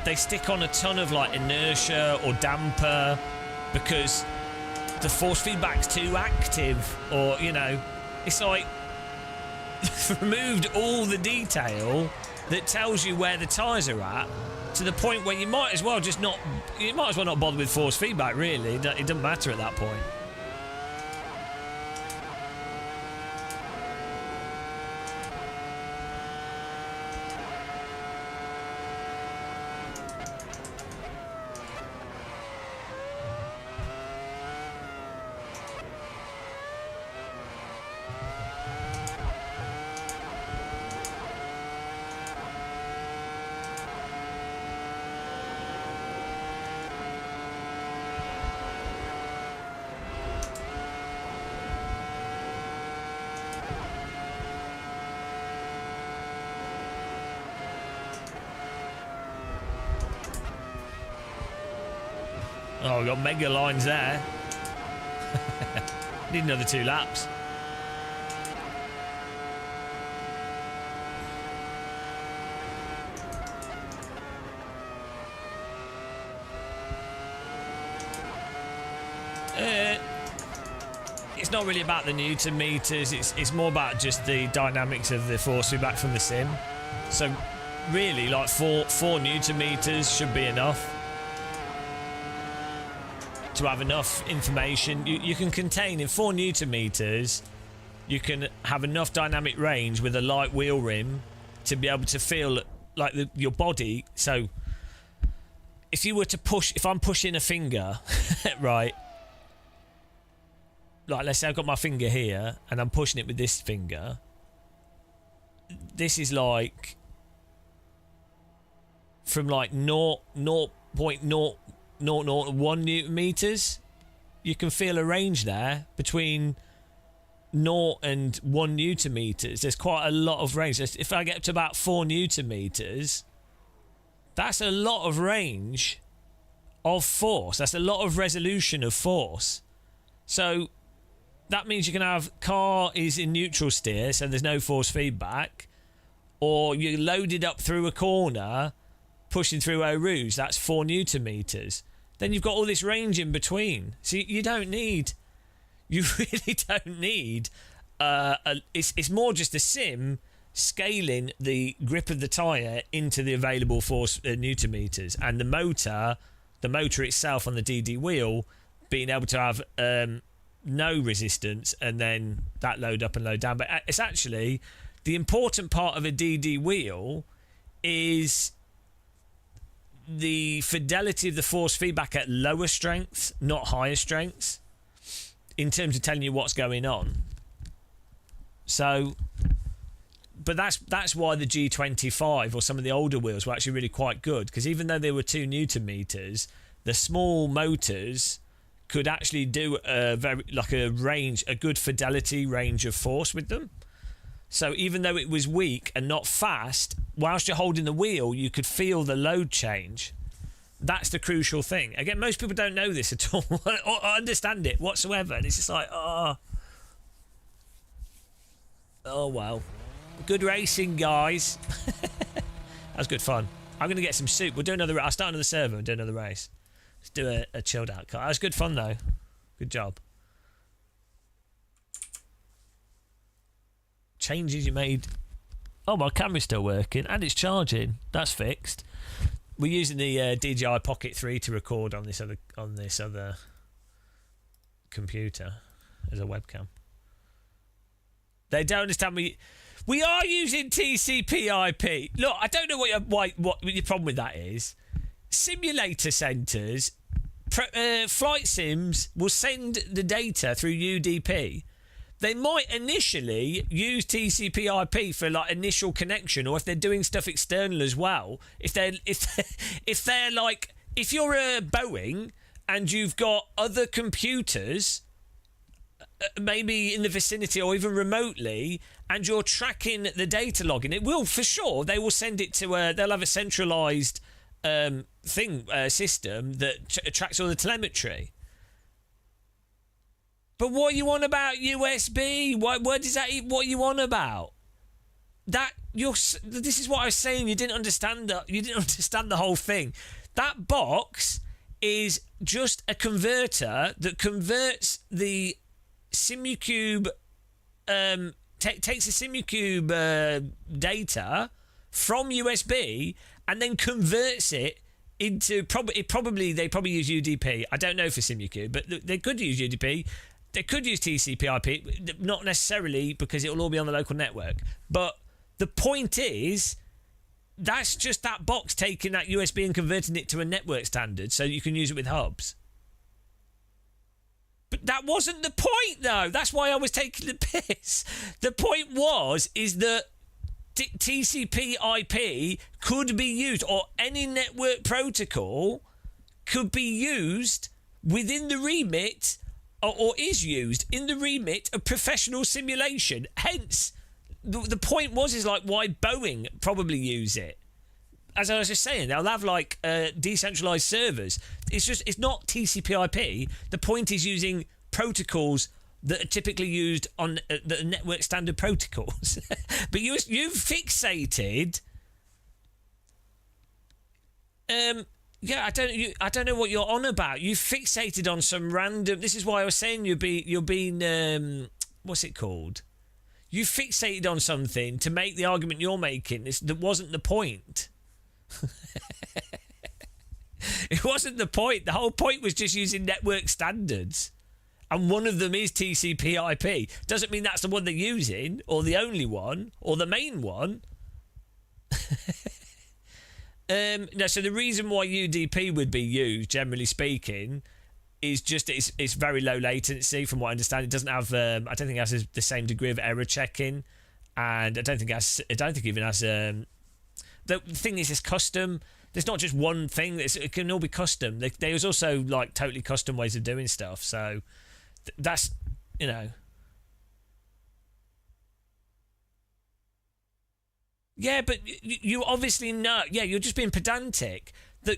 Speaker 1: they stick on a ton of like inertia or damper because the force feedback's too active, or, you know, it's like removed all the detail that tells you where the tyres are at, to the point where you might as well not bother with force feedback, really. It doesn't matter at that point. Oh, we've got mega lines there. Need another 2 laps. It's not really about the Newton meters. It's more about just the dynamics of the force feedback from the sim. So really, like 4 Newton meters should be enough. to have enough information. You can contain in 4 Newton meters. You can have enough dynamic range with a light wheel rim to be able to feel like your body. So if you were to push, if I'm pushing a finger, right, like let's say I've got my finger here and I'm pushing it with this finger, this is like from like 0.001 Newton meters. You can feel a range there between 0 and 1 Newton meters. There's quite a lot of range. If I get up to about 4 Newton meters, that's a lot of range of force. That's a lot of resolution of force. So that means you can have car is in neutral steer, so there's no force feedback, or you're loaded up through a corner pushing through Eau Rouge, that's 4 Newton meters. Then you've got all this range in between. So you really don't need it's more just a sim scaling the grip of the tyre into the available force Newton meters, and the motor itself on the DD wheel being able to have no resistance, and then that load up and load down. But it's actually the important part of a DD wheel is the fidelity of the force feedback at lower strengths, not higher strengths, in terms of telling you what's going on. So, but that's why the G25 or some of the older wheels were actually really quite good, because even though they were 2 Newton meters, the small motors could actually do a good fidelity range of force with them. So even though it was weak and not fast, whilst you're holding the wheel, you could feel the load change. That's the crucial thing. Again, most people don't know this at all or understand it whatsoever. And it's just like, oh well. Good racing, guys. That was good fun. I'm going to get some soup. We'll do another. I'll start another server and do another race. Let's do a chilled out car. That was good fun, though. Good job. Changes you made. Oh, my camera's still working and it's charging. That's fixed. We're using the DJI Pocket 3 to record on this other computer as a webcam. They don't understand me. We are using TCP/IP. Look, I don't know what your problem with that is. Simulator centres, flight sims will send the data through UDP. They might initially use TCP/IP for like initial connection, or if they're doing stuff external as well. If they're like, if you're a Boeing and you've got other computers, maybe in the vicinity or even remotely, and you're tracking the data logging, it will for sure. They will send it to they'll have a centralised system that tracks all the telemetry. But what are you on about USB? What is that? What are you on about? This is what I was saying. You didn't understand that. You didn't understand the whole thing. That box is just a converter that converts the Simucube. Takes the Simucube data from USB and then converts it into they probably use UDP. I don't know for Simucube, but they could use UDP. They could use TCP/IP, not necessarily because it will all be on the local network. But the point is, that's just that box taking that USB and converting it to a network standard so you can use it with hubs. But that wasn't the point, though. That's why I was taking the piss. The point is that TCP/IP could be used, or any network protocol could be used within the remit, or is used in the remit of professional simulation. Hence, the point is like why Boeing probably use it. As I was just saying, they'll have like decentralized servers. It's not TCP/IP. The point is using protocols that are typically used on the network standard protocols. But you've fixated. Yeah, I don't know what you're on about. You fixated on some random. This is why I was saying you're being what's it called? You fixated on something to make the argument you're making. That wasn't the point. It wasn't the point. The whole point was just using network standards. And one of them is TCP/IP. Doesn't mean that's the one they're using, or the only one, or the main one. No, so the reason why UDP would be used, generally speaking, is just it's very low latency. From what I understand, it doesn't have. I don't think it has the same degree of error checking, and I don't think it even has. The thing is, it's custom. There's not just one thing. It can all be custom. There's also like totally custom ways of doing stuff. So that's, you know. Yeah, but you obviously know. Yeah, you're just being pedantic. That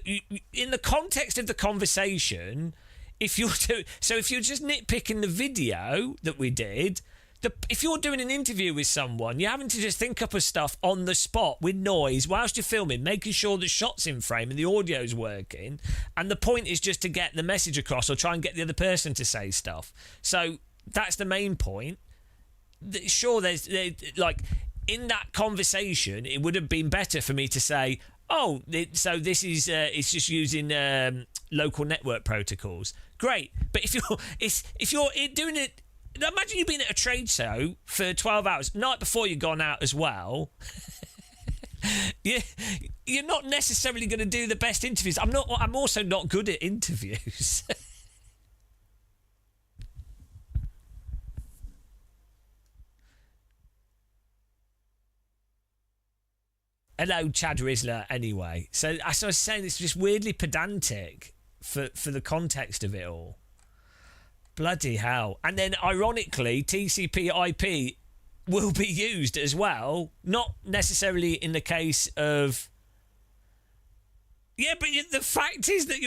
Speaker 1: in the context of the conversation, if you're just nitpicking the video that we did, if you're doing an interview with someone, you're having to just think up of stuff on the spot with noise whilst you're filming, making sure the shot's in frame and the audio's working. And the point is just to get the message across or try and get the other person to say stuff. So that's the main point. Sure, there's like in that conversation, it would have been better for me to say, "Oh, so this is it's just using local network protocols." Great, but if you're doing it. Imagine you being at a trade show for 12 hours, night before you've gone out as well. You're not necessarily going to do the best interviews. I'm also not good at interviews. Hello, Chad Rizzler, anyway. So as I was saying, it's just weirdly pedantic for the context of it all. Bloody hell. And then, ironically, TCP/IP will be used as well. Not necessarily in the case of... Yeah, but the fact is that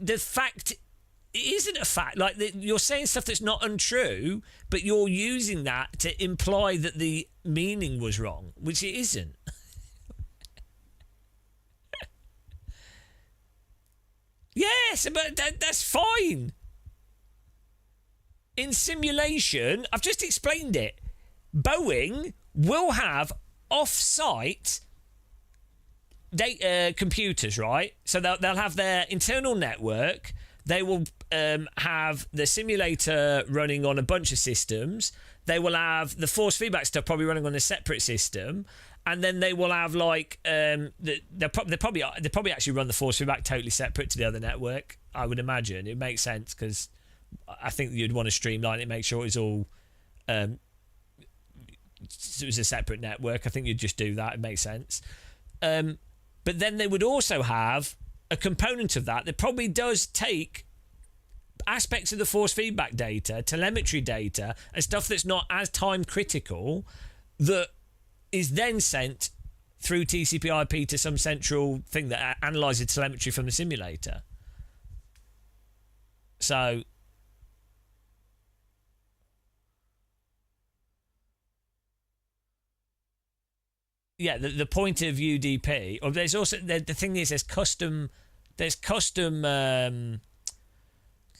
Speaker 1: the fact... It isn't a fact. Like, you're saying stuff that's not untrue, but you're using that to imply that the meaning was wrong, which it isn't. Yes, but that's fine. In simulation, I've just explained it. Boeing will have off-site data computers, right? So they'll have their internal network. They will have the simulator running on a bunch of systems. They will have the force feedback stuff probably running on a separate system, and then they will have like they probably actually run the force feedback totally separate to the other network. I would imagine it makes sense because I think you'd want to streamline it, make sure it's all it was a separate network. I think you'd just do that. It makes sense. But then they would also have a component of that probably does take aspects of the force feedback data, telemetry data, and stuff that's not as time critical that is then sent through TCP/IP to some central thing that analyzes telemetry from the simulator. So yeah, the point of UDP, or there's also the thing is there's custom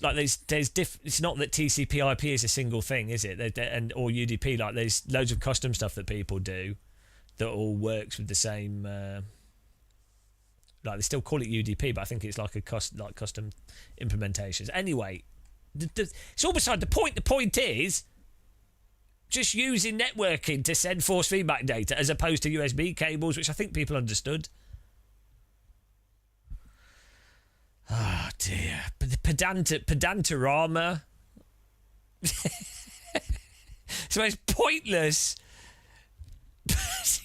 Speaker 1: like it's not that TCP/IP is a single thing, is it? Or UDP, like there's loads of custom stuff that people do that all works with the same. Like they still call it UDP, but I think it's like custom implementations. Anyway, it's all beside the point. The point is just using networking to send force feedback data as opposed to USB cables, which I think people understood. Oh dear. But the pedantorama. It's the most pointless.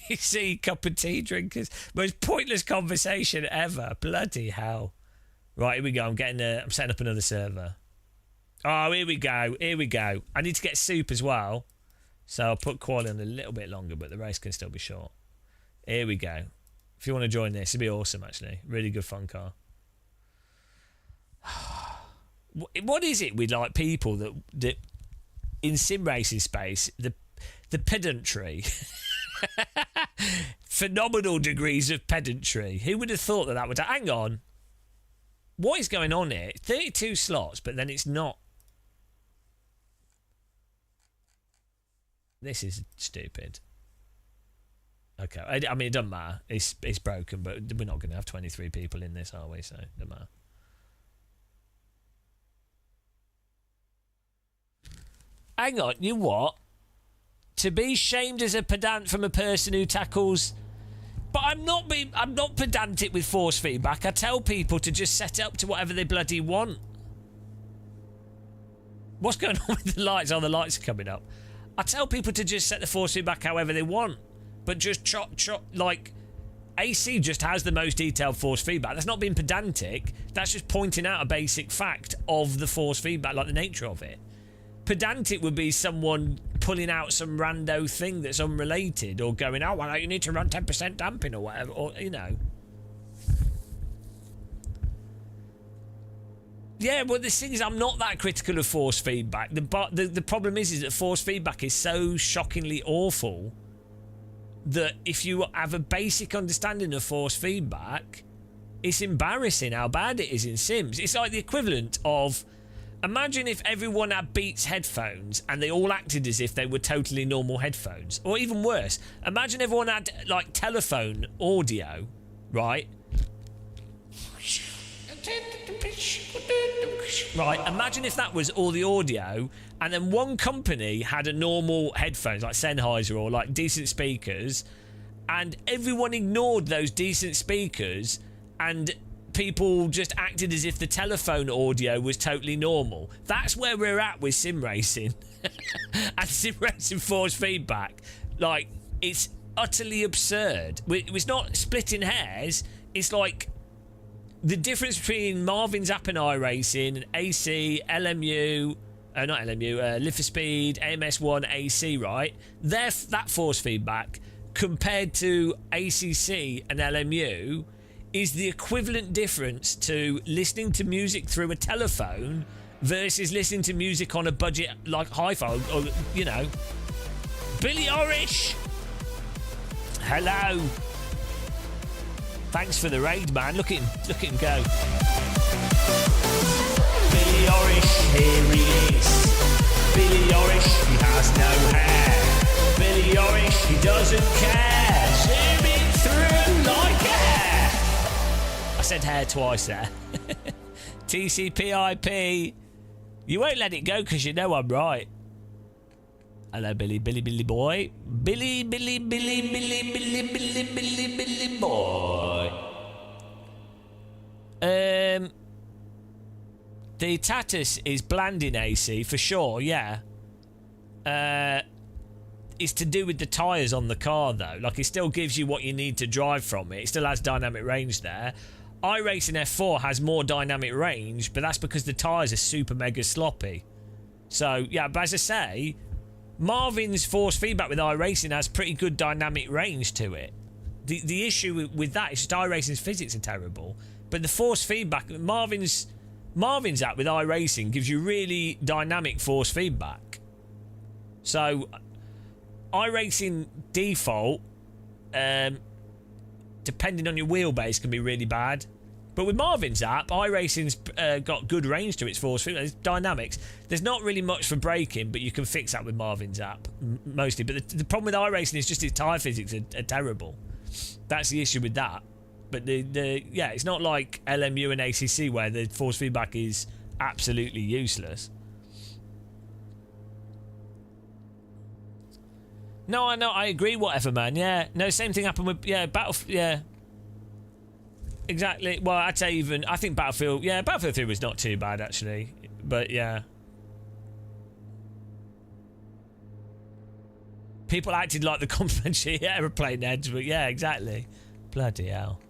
Speaker 1: You see, cup of tea drinkers. Most pointless conversation ever. Bloody hell. Right, here we go. I'm setting up another server. Oh, here we go. Here we go. I need to get soup as well. So I'll put quality on a little bit longer, but the race can still be short. Here we go. If you want to join this, it'd be awesome, actually. Really good fun car. What is it with like people that in sim racing space, the pedantry, phenomenal degrees of pedantry. Who would have thought that would... Hang on. What is going on here? 32 slots, but then it's not... This is stupid. Okay. I mean, it doesn't matter. It's broken, but we're not going to have 23 people in this, are we? So it doesn't matter. Hang on, you what? To be shamed as a pedant from a person who tackles... But I'm not pedantic with force feedback. I tell people to just set it up to whatever they bloody want. What's going on with the lights? Oh, the lights are coming up. I tell people to just set the force feedback however they want. But just chop, like... AC just has the most detailed force feedback. That's not being pedantic. That's just pointing out a basic fact of the force feedback, like the nature of it. Pedantic would be someone pulling out some rando thing that's unrelated, or going, oh, well, you need to run 10% damping or whatever, or, you know. Yeah, well, the thing is, I'm not that critical of force feedback. The problem is that force feedback is so shockingly awful that if you have a basic understanding of force feedback, it's embarrassing how bad it is in Sims. It's like the equivalent of... Imagine if everyone had Beats headphones and they all acted as if they were totally normal headphones. Or even worse, imagine everyone had, like, telephone audio, right? Right, imagine if that was all the audio, and then one company had a normal headphones, like Sennheiser or, like, decent speakers, and everyone ignored those decent speakers, and... people just acted as if the telephone audio was totally normal. That's where we're at with sim racing. And sim racing force feedback. Like, it's utterly absurd. It's not splitting hairs. It's like the difference between Marvin's app and iRacing and AC, LMU, not LMU, Live for Speed, AMS1, AC, right? That force feedback compared to ACC and LMU is the equivalent difference to listening to music through a telephone versus listening to music on a budget like hi-fi, or, you know. Billy Orish! Hello. Thanks for the raid, man. Look at him go. Billy Orish, here he is. Billy Orish, he has no hair. Billy Orish, he doesn't care. Zooming through like a hair. I said hair twice there. TCPIP. You won't let it go because you know I'm right. Hello, Billy boy. Billy boy. The Tatus is bland in AC for sure, yeah. It's to do with the tyres on the car though. Like, it still gives you what you need to drive from it. It still has dynamic range there. iRacing F4 has more dynamic range, but that's because the tyres are super mega sloppy. So, yeah, but as I say, Marvin's force feedback with iRacing has pretty good dynamic range to it. The issue with that is just iRacing's physics are terrible. But the force feedback, Marvin's app with iRacing gives you really dynamic force feedback. So, iRacing default, depending on your wheelbase, can be really bad. But with Marvin's app, iRacing's got good range to its force feedback. It's dynamics. There's not really much for braking, but you can fix that with Marvin's app, mostly. But the problem with iRacing is just its tyre physics are terrible. That's the issue with that. But yeah, it's not like LMU and ACC where the force feedback is absolutely useless. No, I know, I agree, whatever, man. Yeah, no, same thing happened with, yeah, exactly. Well, I'd say I think Battlefield 3 was not too bad, actually. But, yeah. People acted like the complimentary aeroplane heads, but yeah, exactly. Bloody hell.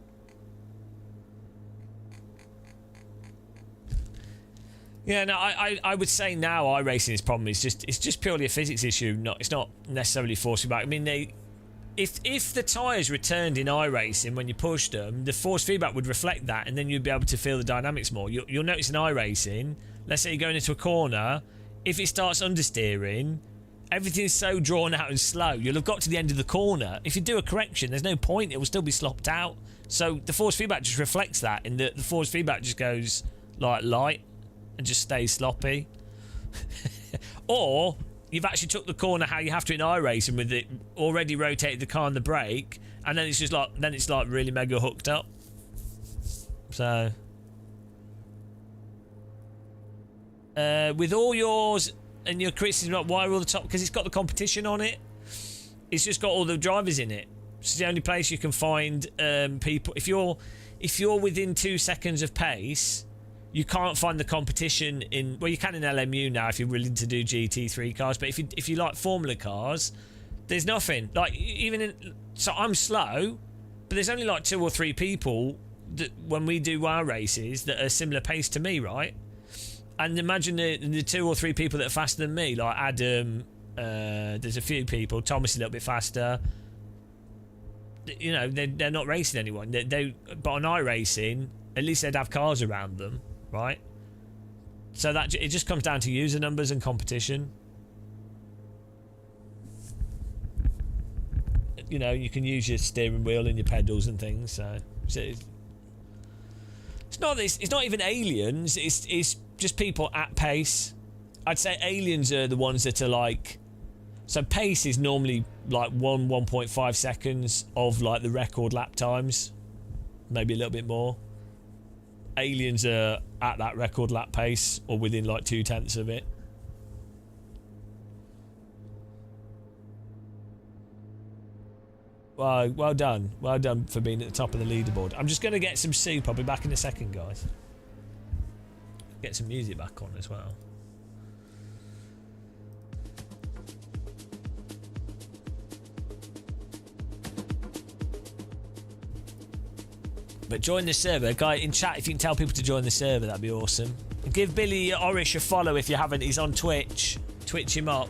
Speaker 1: Yeah, no, I would say now iRacing's problem is it's just purely a physics issue. It's not necessarily force feedback. I mean, if the tyres returned in iRacing when you pushed them, the force feedback would reflect that, and then you'd be able to feel the dynamics more. You'll notice in iRacing, let's say you're going into a corner, if it starts understeering, everything's so drawn out and slow, you'll have got to the end of the corner. If you do a correction, there's no point. It will still be slopped out. So the force feedback just reflects that, and the force feedback just goes like light and just stays sloppy. Or you've actually took the corner how you have to in iRacing with it already rotated the car on the brake, and then it's just like really mega hooked up. So with all yours and your criticism, like why are all the top? Because it's got the competition on it. It's just got all the drivers in it. It's the only place you can find people. If you're within 2 seconds of pace, you can't find the competition in. Well, you can in LMU now if you're willing to do GT3 cars. But if you like Formula cars, there's nothing. Like even in. So I'm slow, but there's only like 2 or 3 people that when we do our races that are similar pace to me, right? And imagine the 2 or 3 people that are faster than me, like Adam. There's a few people. Thomas is a little bit faster. You know, they're not racing anyone. But on iRacing, at least they'd have cars around them, right? So that it just comes down to user numbers and competition. You know, you can use your steering wheel and your pedals and things. So it's not this. It's not even aliens. It's just people at pace. I'd say aliens are the ones that are like. So pace is normally like 1.5 seconds of like the record lap times, maybe a little bit more. Aliens are at that record lap pace or within like 0.2 of it. Well done for being at the top of the leaderboard. I'm just going to get some soup. I'll be back in a second, guys. Get some music back on as well. But join the server. Guy in chat, if you can tell people to join the server, that'd be awesome. And give Billy Orish a follow if you haven't. He's on Twitch. Twitch him up.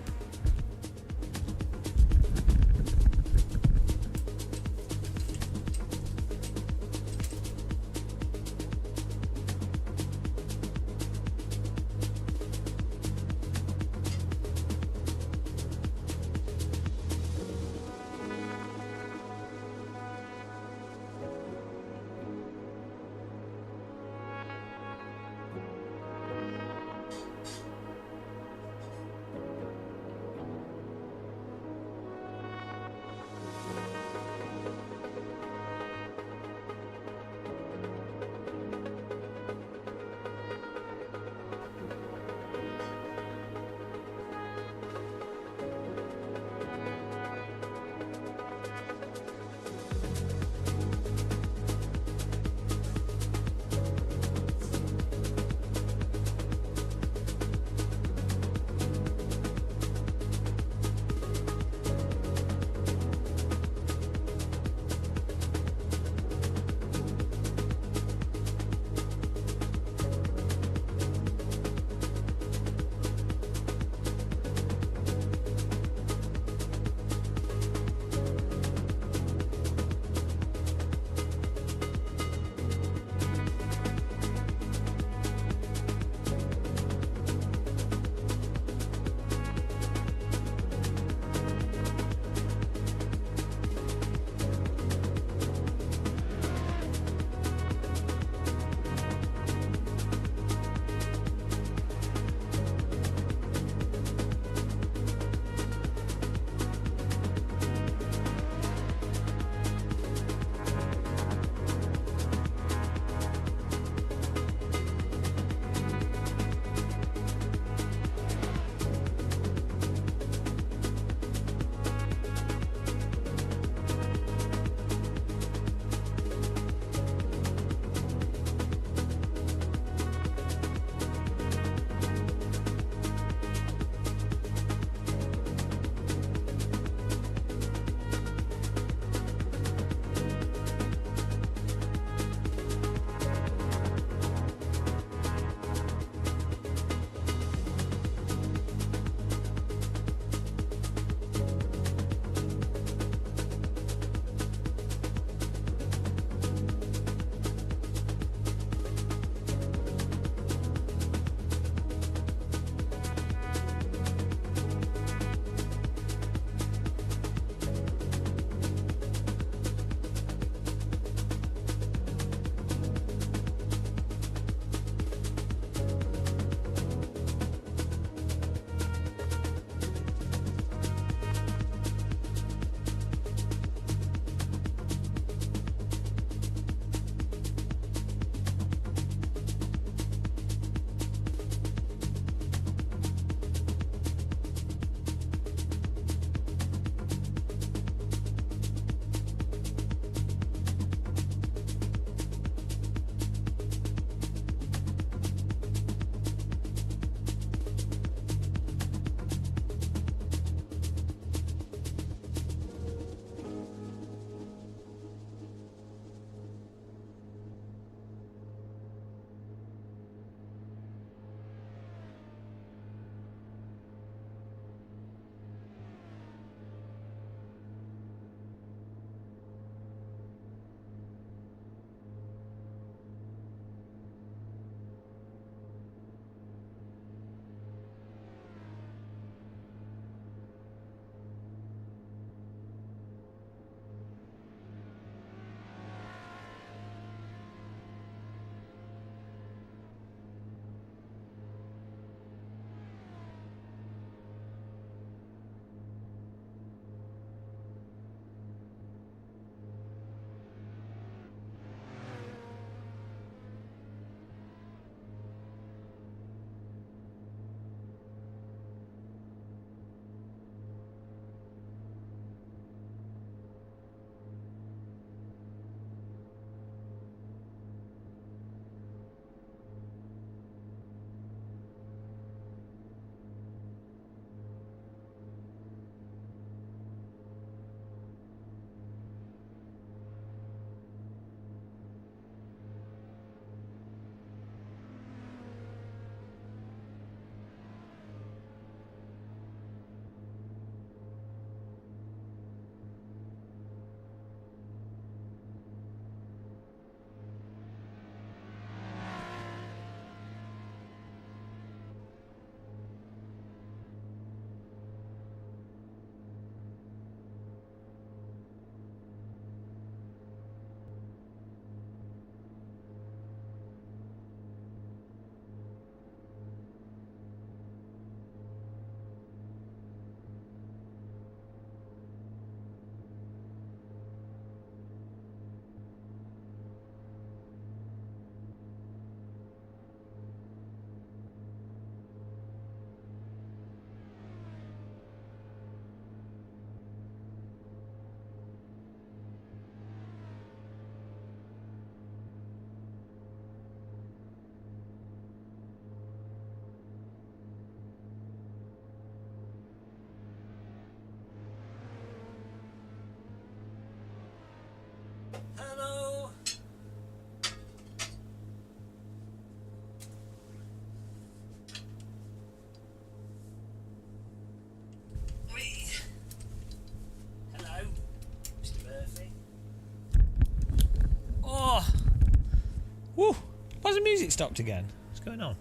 Speaker 1: it stopped again? What's going on?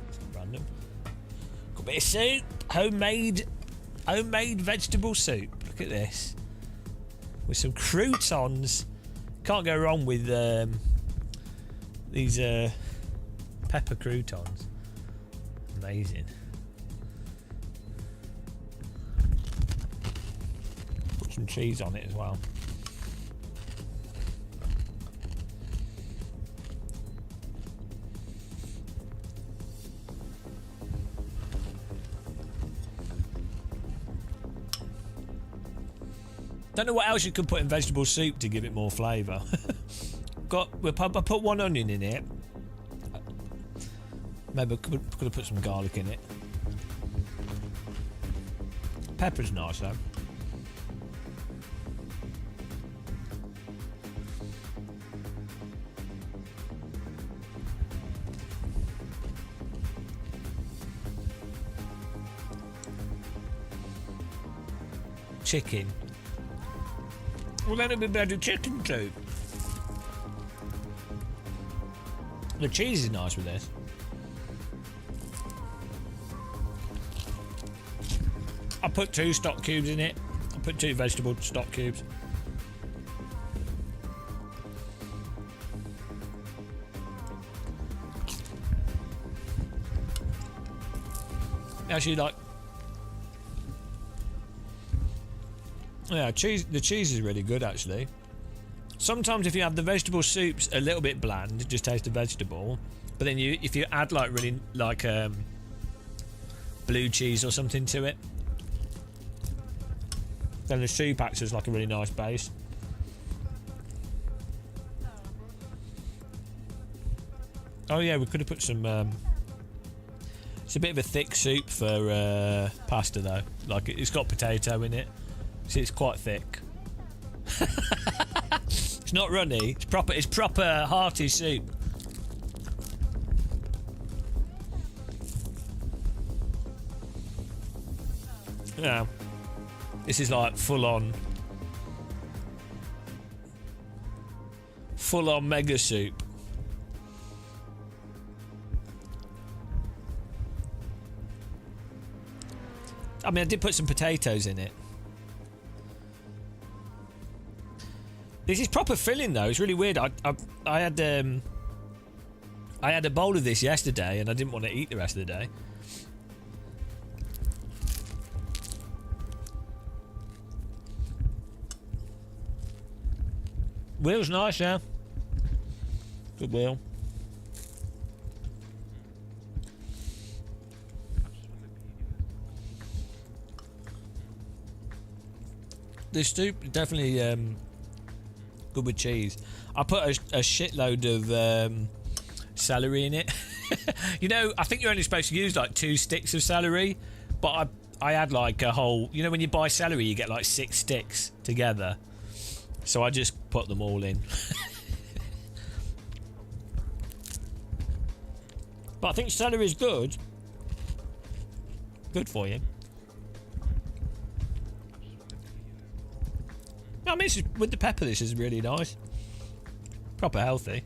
Speaker 1: It's not random. Got a bit of soup. Homemade vegetable soup. Look at this. With some croutons. Can't go wrong with these pepper croutons. Amazing. Put some cheese on it as well. Don't know what else you could put in vegetable soup to give it more flavour. I put one onion in it. Maybe I could have put some garlic in it. Pepper's nice though. Chicken. Well, then it'd be better chicken soup. The cheese is nice with this. I put 2 stock cubes in it. I put 2 vegetable stock cubes. Actually, like, yeah, cheese. The cheese is really good, actually. Sometimes if you have the vegetable soups a little bit bland, it just tastes the vegetable. But then if you add like really like blue cheese or something to it, then the soup acts as like a really nice base. Oh yeah, we could have put some. It's a bit of a thick soup for pasta though. Like it's got potato in it. See, it's quite thick. It's not runny. It's proper. It's proper hearty soup. Yeah, this is like full on mega soup. I mean, I did put some potatoes in it. This is proper filling though. It's really weird. I had a bowl of this yesterday and I didn't want to eat the rest of the day. Wheel's nice, yeah. Good wheel. This soup definitely good with cheese. I put a shitload of celery in it. You know, I think you're only supposed to use like 2 sticks of celery, but I had like a whole. You know, when you buy celery, you get like 6 sticks together. So I just put them all in. But I think celery is good. Good for you. I mean, with the pepper, this is really nice. Proper healthy.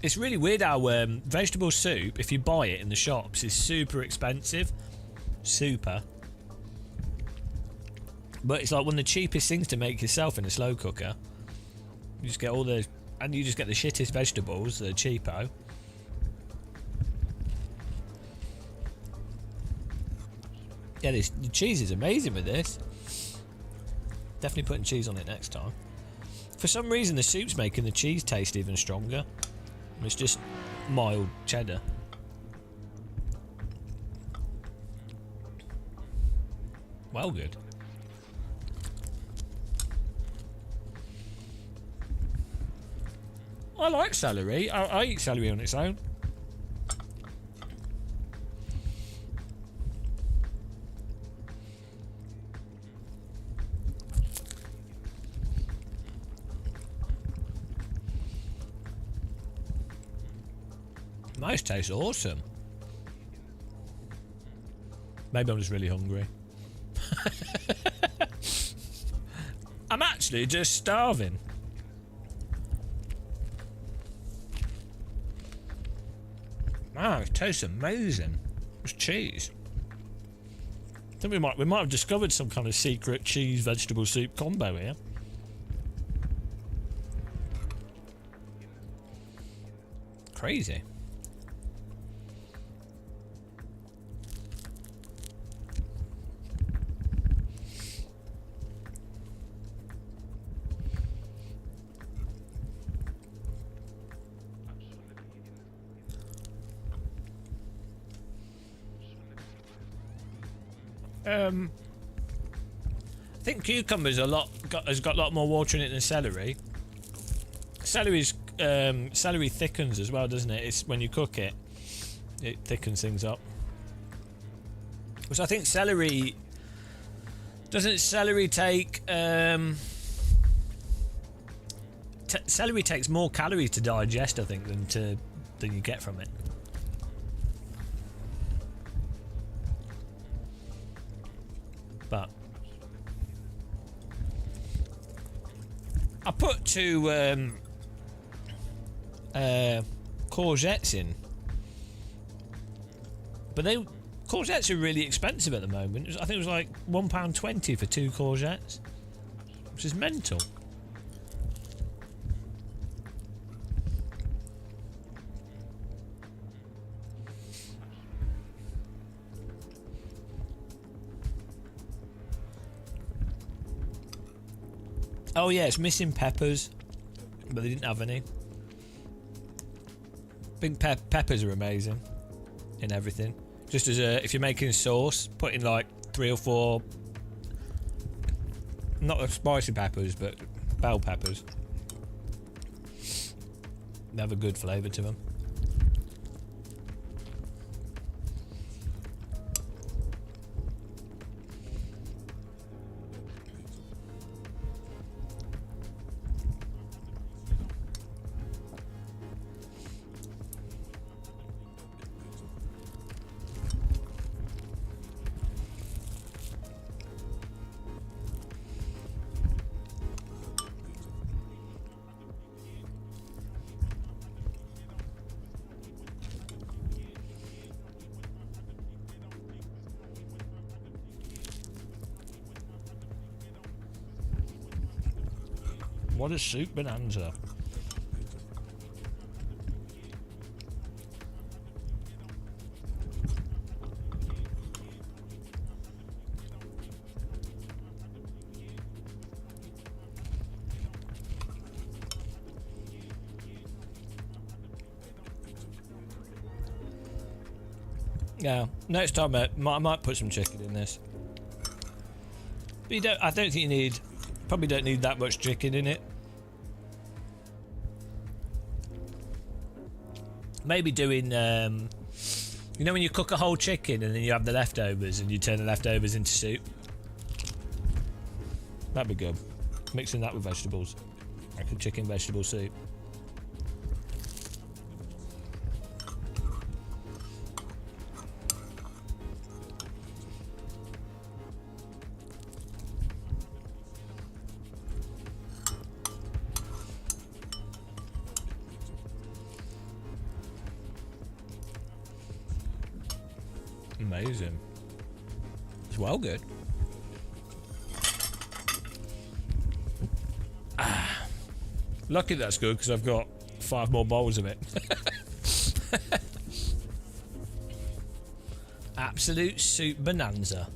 Speaker 1: It's really weird how vegetable soup, if you buy it in the shops, is super expensive. Super. But it's like one of the cheapest things to make yourself in a slow cooker. You just get all the... And you just get the shittest vegetables that are cheapo. Yeah, the cheese is amazing with this. Definitely putting cheese on it next time. For some reason, the soup's making the cheese taste even stronger. It's just mild cheddar. Well, good. I like celery. I eat celery on its own. Most tastes awesome. Maybe I'm just really hungry. I'm actually just starving. Wow, it tastes amazing. It's cheese. I think we might have discovered some kind of secret cheese vegetable soup combo here. Crazy. I think cucumbers has got a lot more water in it than celery. Celery thickens as well, doesn't it? It's when you cook it, it thickens things up. Which I think celery doesn't celery take celery takes more calories to digest, I think, than you get from it. But I put 2 courgettes in, but courgettes are really expensive at the moment. I think it was like £1.20 for 2 courgettes, which is mental. Oh yeah, it's missing peppers, but they didn't have any. I think peppers are amazing in everything. Just as if you're making sauce, put in like 3 or 4, not the spicy peppers, but bell peppers. They have a good flavour to them. What a soup bonanza. Yeah, next time I might put some chicken in this. But I don't think you probably don't need that much chicken in it. Maybe doing, you know when you cook a whole chicken and then you have the leftovers and you turn the leftovers into soup? That'd be good. Mixing that with vegetables. Like a chicken vegetable soup. Amazing. It's well good. Lucky that's good because I've got 5 more bowls of it. Absolute soup bonanza.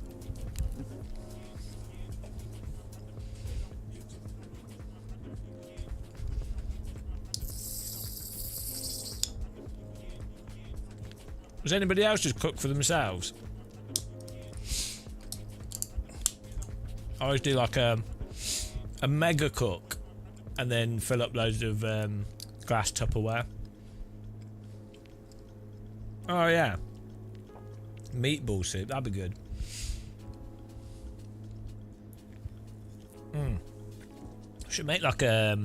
Speaker 1: Does anybody else just cook for themselves? I always do like a mega cook and then fill up loads of glass Tupperware. Oh yeah, meatball soup, that'd be good. Should make like a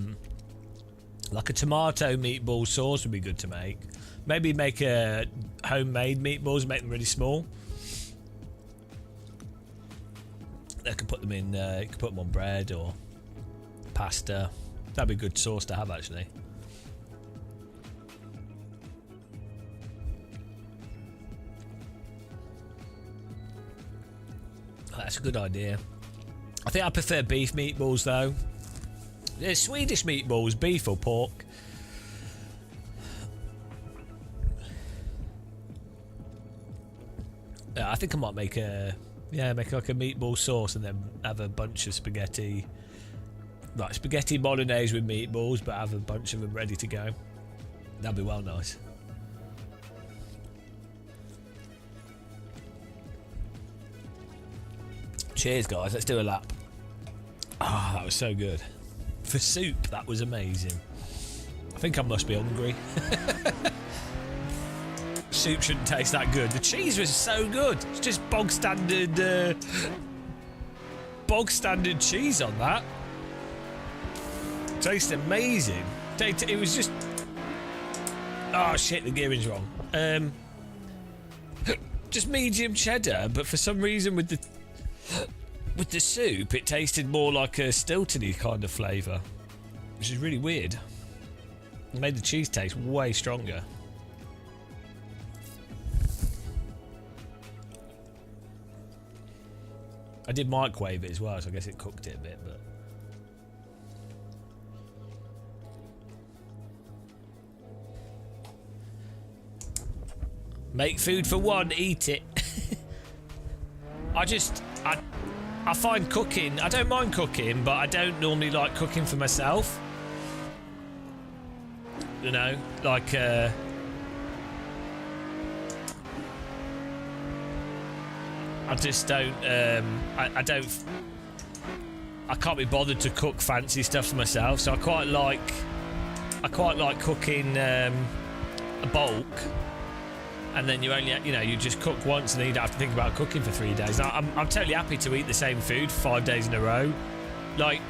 Speaker 1: tomato meatball sauce would be good to make. Maybe make homemade meatballs, make them really small. them in. You could put them on bread or pasta. That'd be a good sauce to have, actually. That's a good idea. I think I prefer beef meatballs though. There's Swedish meatballs, beef or pork. Yeah, I think I might make like a meatball sauce and then have a bunch of spaghetti, like spaghetti bolognese with meatballs, but have a bunch of them ready to go. That'd be well nice. Cheers, guys. Let's do a lap. Ah, that was so good. For soup, that was amazing. I think I must be hungry. Soup shouldn't taste that good. The cheese was so good. It's just bog standard cheese on that. Tastes amazing. It was just... Oh shit, the gearing's wrong. Just medium cheddar, but for some reason with the soup, it tasted more like a Stiltony kind of flavour, which is really weird. It made the cheese taste way stronger. I did microwave it as well, so I guess it cooked it a bit, but... Make food for one, eat it. I find cooking, I don't mind cooking, but I don't normally like cooking for myself. You know, like, I just don't, I can't be bothered to cook fancy stuff for myself, so I quite like cooking a bulk. And then you only, you know, you just cook once and then you don't have to think about cooking for 3 days. Now, I'm totally happy to eat the same food 5 days in a row. Like,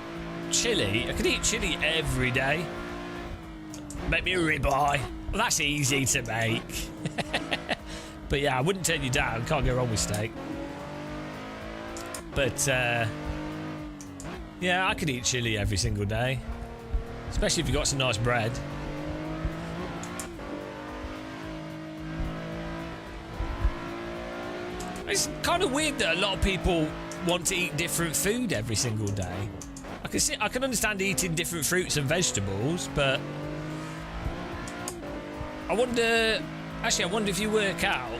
Speaker 1: chili, I could eat chili every day. Make me a ribeye. Well, that's easy to make. But yeah, I wouldn't turn you down. Can't go wrong with steak. But, yeah, I could eat chili every single day. Especially if you've got some nice bread. It's kind of weird that a lot of people want to eat different food every single day. I can understand eating different fruits and vegetables, but I wonder if you work out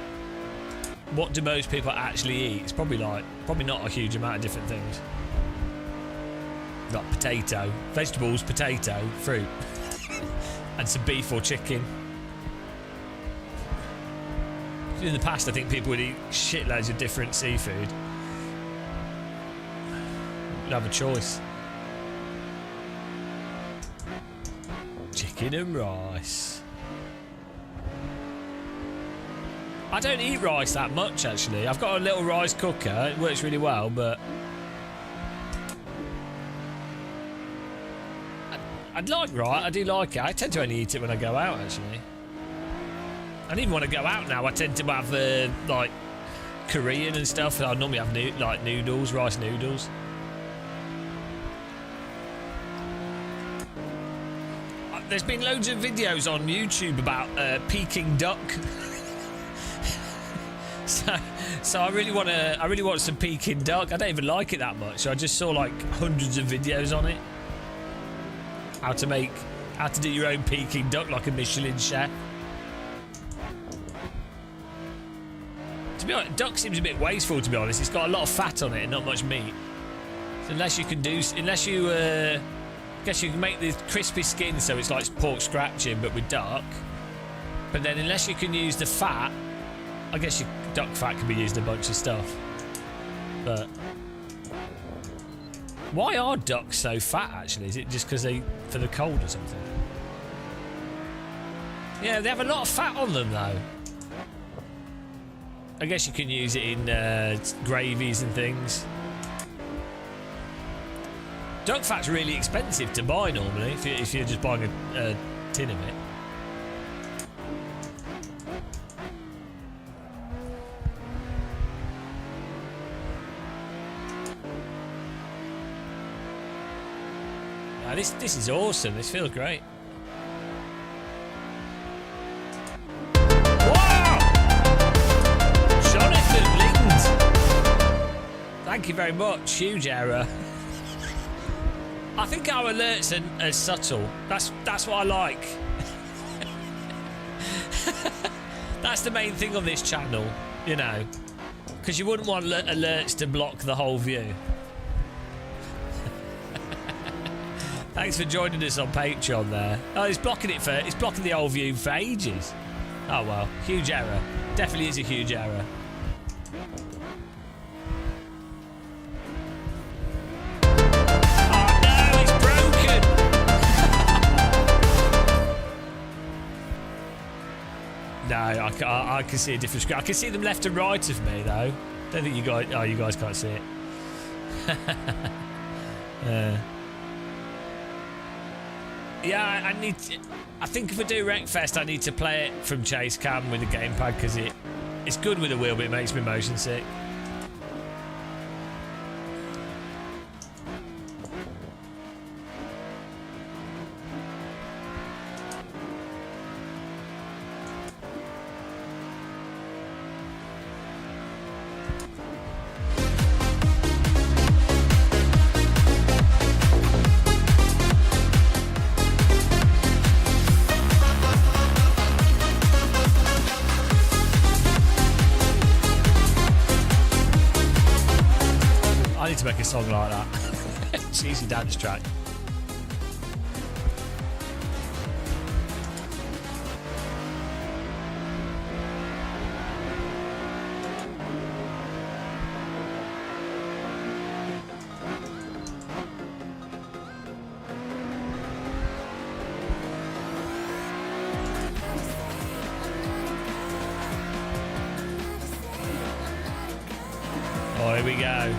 Speaker 1: what do most people actually eat. It's probably not a huge amount of different things. Like potato, vegetables, potato, fruit, and some beef or chicken. In the past, I think people would eat shitloads of different seafood. You'd have a choice. Chicken and rice. I don't eat rice that much, actually. I've got a little rice cooker. It works really well, but... I'd like rice. I do like it. I tend to only eat it when I go out, actually. And even when I go out now, I tend to have like Korean and stuff. I normally have like noodles, rice noodles. There's been loads of videos on YouTube about Peking duck. so I really want some Peking duck. I don't even like it that much. So I just saw like hundreds of videos on it. How to do your own Peking duck like a Michelin chef. To be honest, duck seems a bit wasteful, to be honest. It's got a lot of fat on it and not much meat. So I guess you can make the crispy skin so it's like pork scratching but with duck. But then unless you can use the fat, I guess your duck fat can be used in a bunch of stuff. But why are ducks so fat, actually? Is it just because for the cold or something? Yeah, they have a lot of fat on them though. I guess you can use it in gravies and things. Duck fat's really expensive to buy normally if you're just buying a tin of it. This is awesome. This feels great. Wow! Jonathan Lind. Thank you very much. Huge error. I think our alerts are subtle. That's what I like. That's the main thing on this channel, you know, because you wouldn't want alerts to block the whole view. Thanks for joining us on Patreon there. Oh, it's blocking the whole view for ages. Oh well, huge error. Definitely is a huge error. Oh no, it's broken. No, I can see a different screen. I can see them left and right of me though. Don't think you guys. Oh, you guys can't see it. Yeah, I think if I do Wreckfest, I need to play it from chase cam with the gamepad because it's good with a wheel, but it makes me motion sick. To make a song like that. Cheesy dance track. Oh, here we go.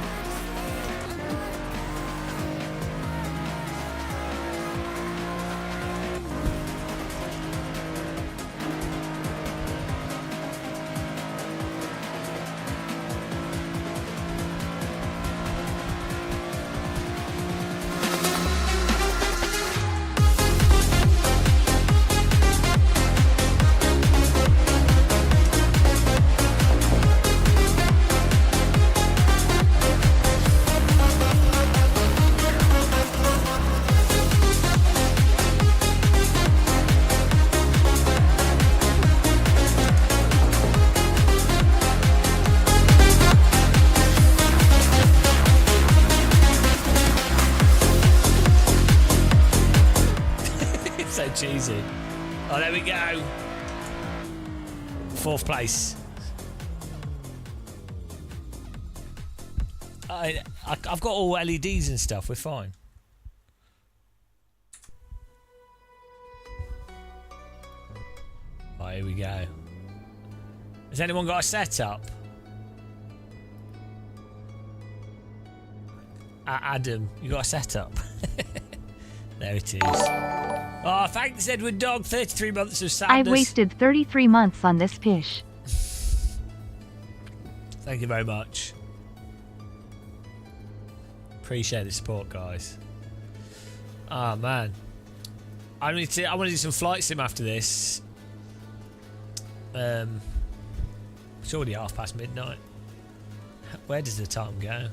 Speaker 1: Cheesy. Oh, there we go. 4th place. I've got all LEDs and stuff. We're fine. Oh, here we go. Has anyone got a setup? Adam, you got a setup? There it is. Oh, thanks, Edward Dog. 33 months of sadness.
Speaker 7: I've wasted 33 months on this pish.
Speaker 1: Thank you very much. Appreciate the support, guys. Oh, man. I want to do some flight sim after this. It's already midnight. Where does the time go?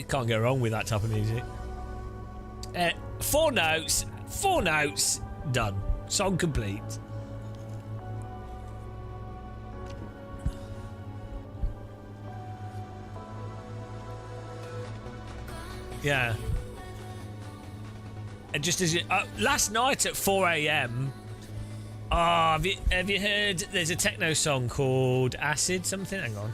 Speaker 1: Can't go wrong with that type of music. 4 notes, done. Song complete. Yeah. And just as last night at 4 a.m. Have you heard? There's a techno song called Acid something. Hang on.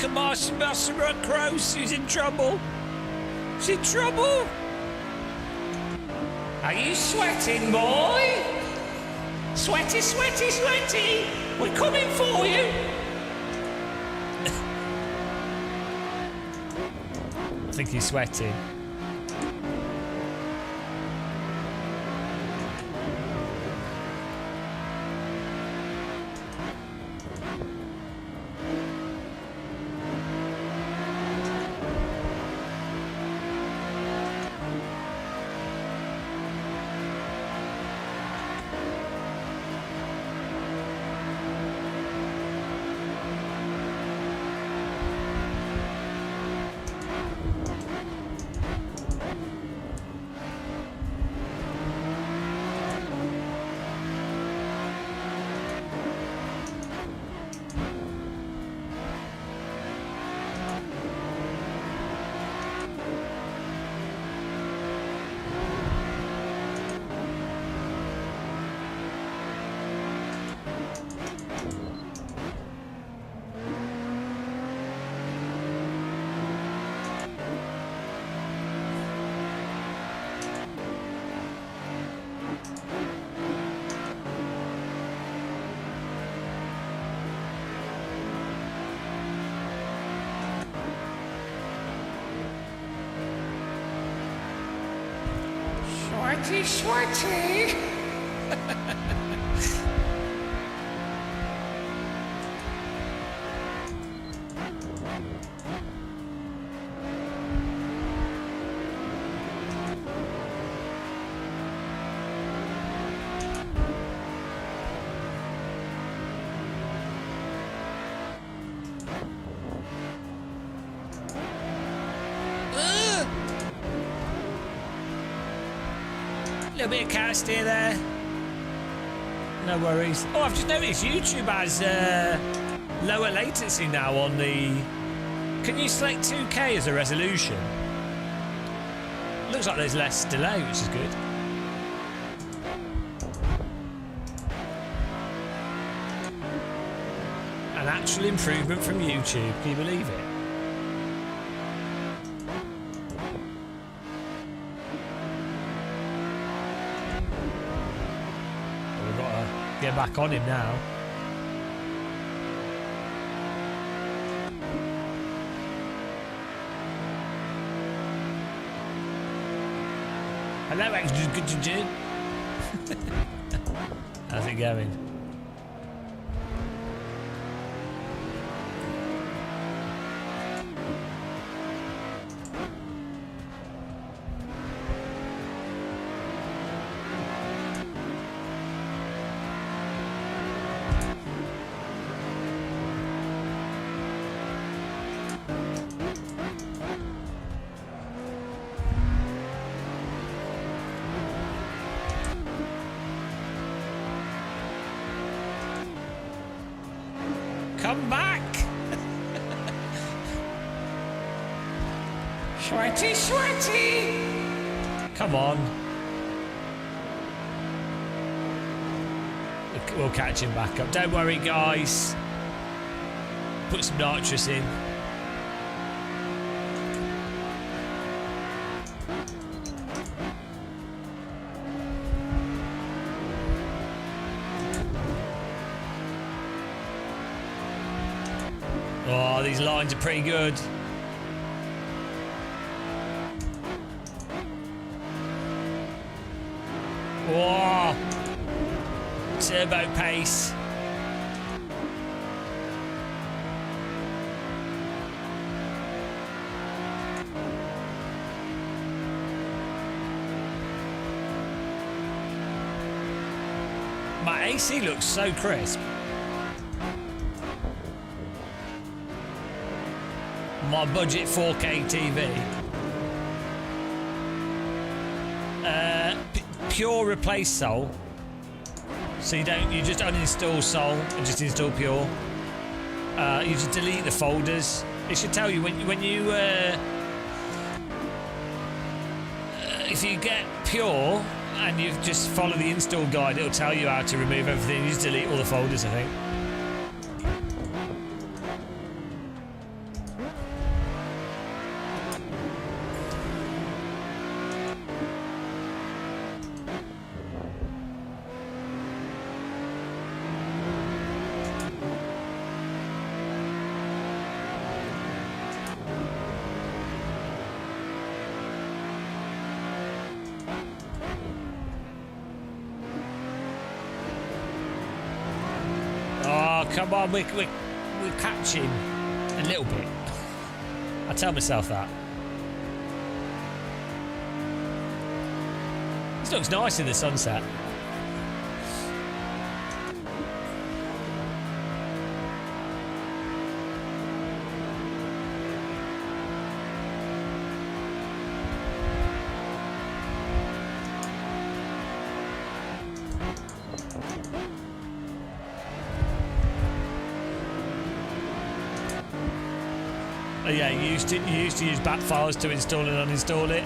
Speaker 1: Come on, Master Cross. She's in trouble. She's in trouble. Are you sweating, boy? Sweaty, sweaty, sweaty. We're coming for you. I think he's sweating.
Speaker 8: Sweaty, sweaty.
Speaker 1: Little bit of cat steer there. No worries. Oh, I've just noticed YouTube has lower latency now on the... Can you select 2K as a resolution? Looks like there's less delay, which is good. An actual improvement from YouTube. Can you believe it? Get back on him now. Hello, X. How's it going? Come back! Sweaty, sweaty! Come on. We'll catch him back up. Don't worry, guys. Put some nitrous in. Oh, these lines are pretty good. Whoa! Turbo pace. My AC looks so crisp. My budget 4K TV. Pure replace Soul. So you just uninstall Soul and just install Pure. You just delete the folders. It should tell you when you if you get Pure and you just follow the install guide, it'll tell you how to remove everything. You just delete all the folders, I think. Oh, come on, we're catching a little bit. I tell myself that. This looks nice in the sunset. Yeah, you used to use back files to install and uninstall it,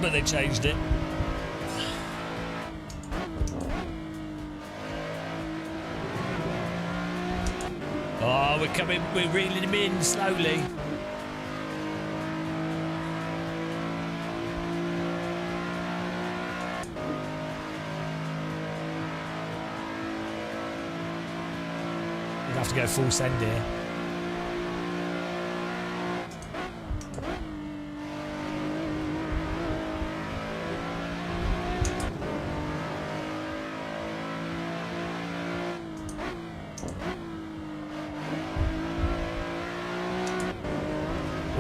Speaker 1: but they changed it. Oh, we're reeling him in slowly. We'll have to go full send here.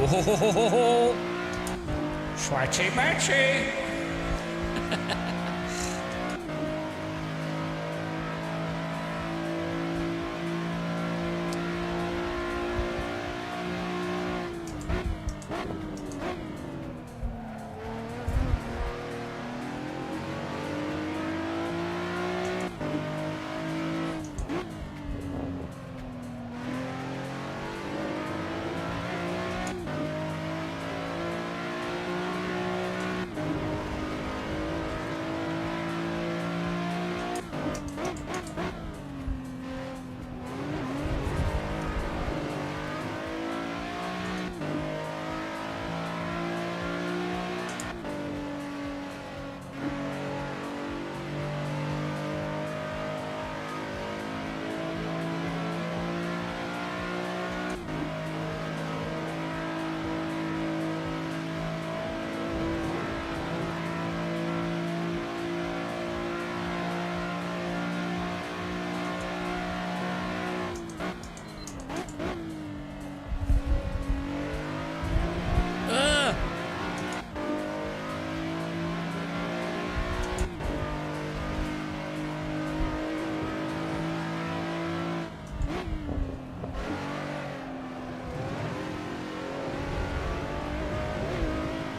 Speaker 1: Oh, Schweizy matchy.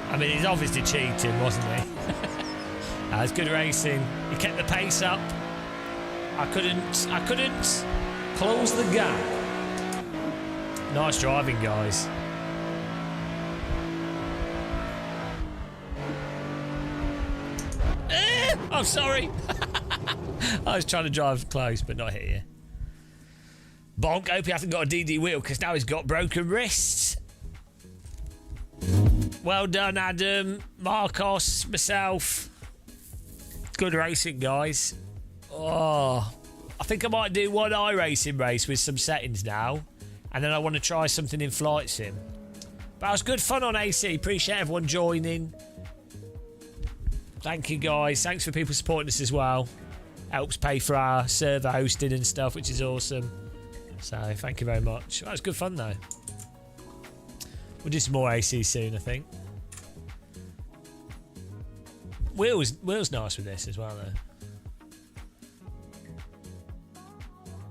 Speaker 1: I mean, he's obviously cheating, wasn't he? That was good racing. He kept the pace up. I couldn't close the gap. Nice driving, guys. I'm sorry. I was trying to drive close, but not here. Bonk, hope he hasn't got a DD wheel, because now he's got broken wrists. Well done, Adam, Marcos, myself. Good racing, guys. Oh, I think I might do one iRacing race with some settings now, and then I want to try something in Flight Sim. But it was good fun on AC. Appreciate everyone joining. Thank you, guys. Thanks for people supporting us as well. Helps pay for our server hosting and stuff, which is awesome. So thank you very much. That was good fun, though. We'll do some more AC soon, I think. Will's nice with this as well,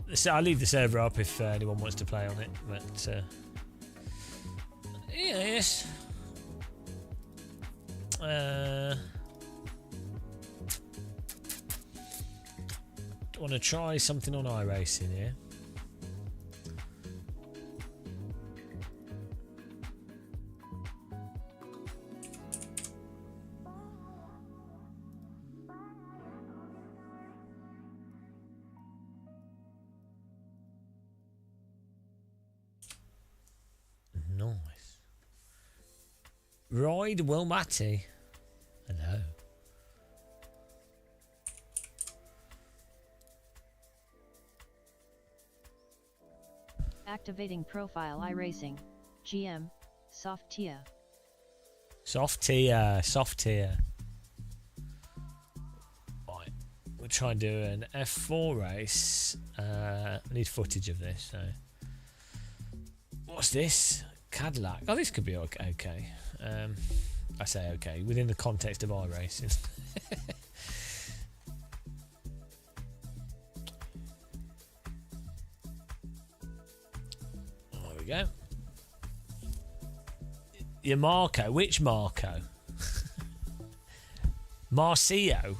Speaker 1: though. So I'll leave the server up if anyone wants to play on it. But yes. I want to try something on iRacing here. Nice. Ride Will Matty. Hello.
Speaker 8: Activating profile iRacing. GM. Soft tier.
Speaker 1: Soft tier. Soft tier. Right. we'll try and do an F4 race. I need footage of this. So, what's this? Cadillac. Oh, this could be okay. I say okay within the context of iRacing. There we go. Your Marco. Which Marco? Marcio.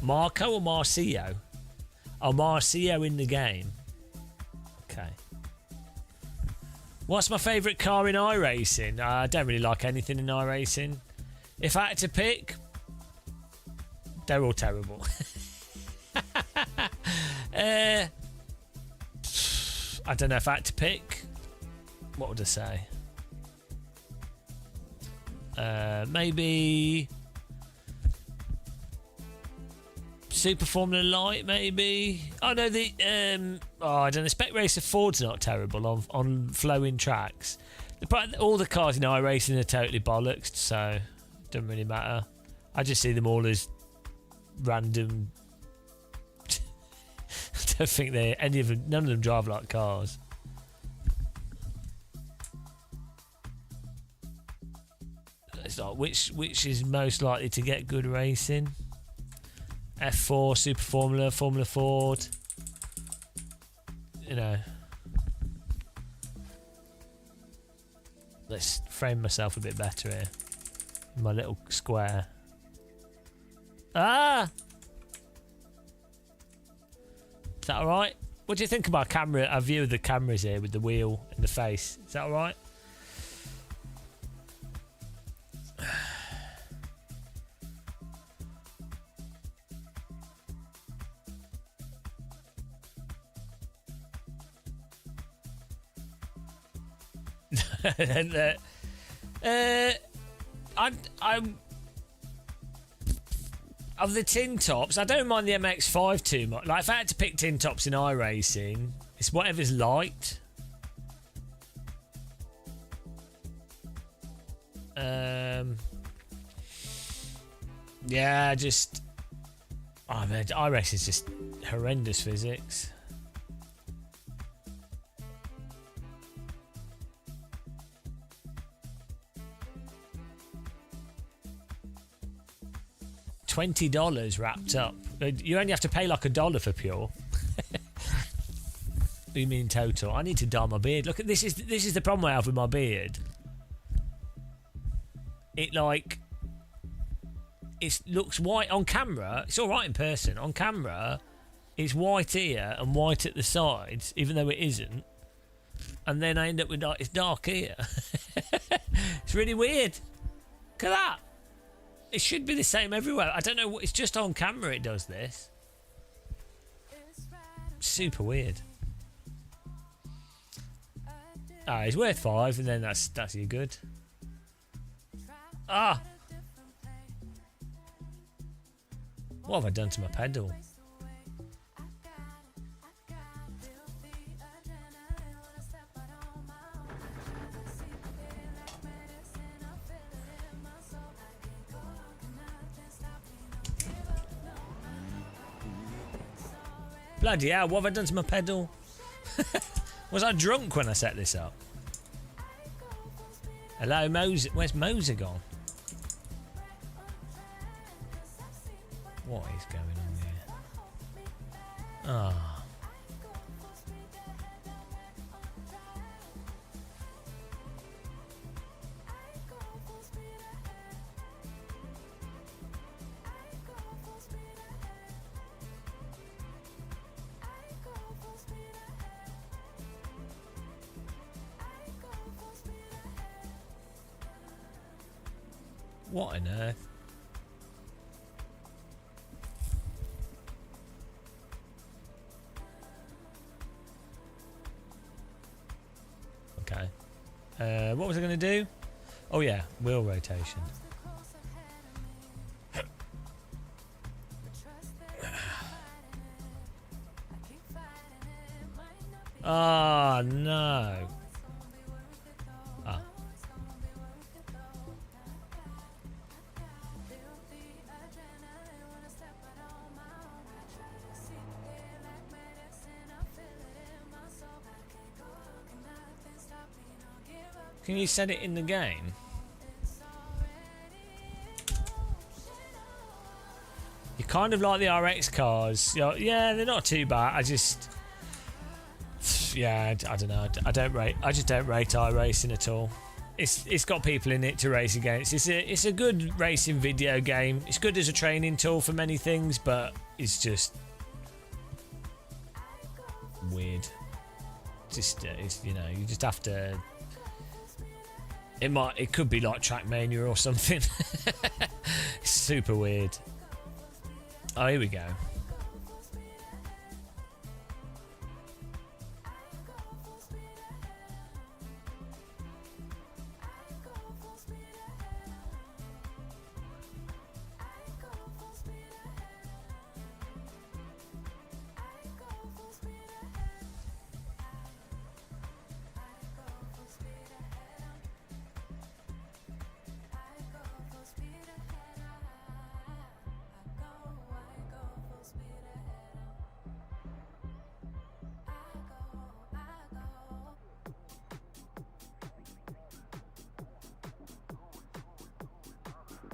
Speaker 1: Marco or Marcio? Oh, Marcio in the game. Okay. What's my favourite car in iRacing? I don't really like anything in iRacing. If I had to pick, they're all terrible. I don't know if I had to pick. What would I say? Maybe Super Formula Light, maybe. Oh no, the I don't know. Spec Racer Ford's not terrible on flowing tracks. All the cars in iRacing are totally bollocks, so it doesn't really matter. I just see them all as random. I don't think none of them drive like cars. It's like which is most likely to get good racing? F4, Super Formula, Formula Ford. You know. Let's frame myself a bit better here. My little square. Ah! Is that alright? What do you think about our view of the cameras here with the wheel and the face? Is that alright? I'm of the tin tops. I don't mind the MX-5 too much. Like if I had to pick tin tops in iRacing, it's whatever's light. Yeah, just. Oh man, iRacing is just horrendous physics. $20 wrapped up. You only have to pay like $1 for pure. What do you mean total? I need to dye my beard. Look at this. This is the problem I have with my beard. It looks white on camera. It's all right in person. On camera, it's white here and white at the sides, even though it isn't. And then I end up with it's dark here. It's really weird. Look at that. It should be the same everywhere. I don't know. It's just on camera it does this. Super weird. It's worth 5, and then that's you good. Ah! What have I done to my pedal? Bloody hell, what have I done to my pedal? Was I drunk when I set this up? Hello, Mose. Where's Moser gone? What is going on here? Ah. What on earth? Okay. What was I going to do? Oh yeah, wheel rotation. Oh no. Ah. Can you set it in the game? You kind of like the RX cars. Yeah, they're not too bad. I just... Yeah, I don't know. I just don't rate iRacing at all. It's got people in it to race against. It's a good racing video game. It's good as a training tool for many things, but it's just weird. Just it's, you know, you just have to. It could be like Trackmania or something. It's super weird. Oh, here we go.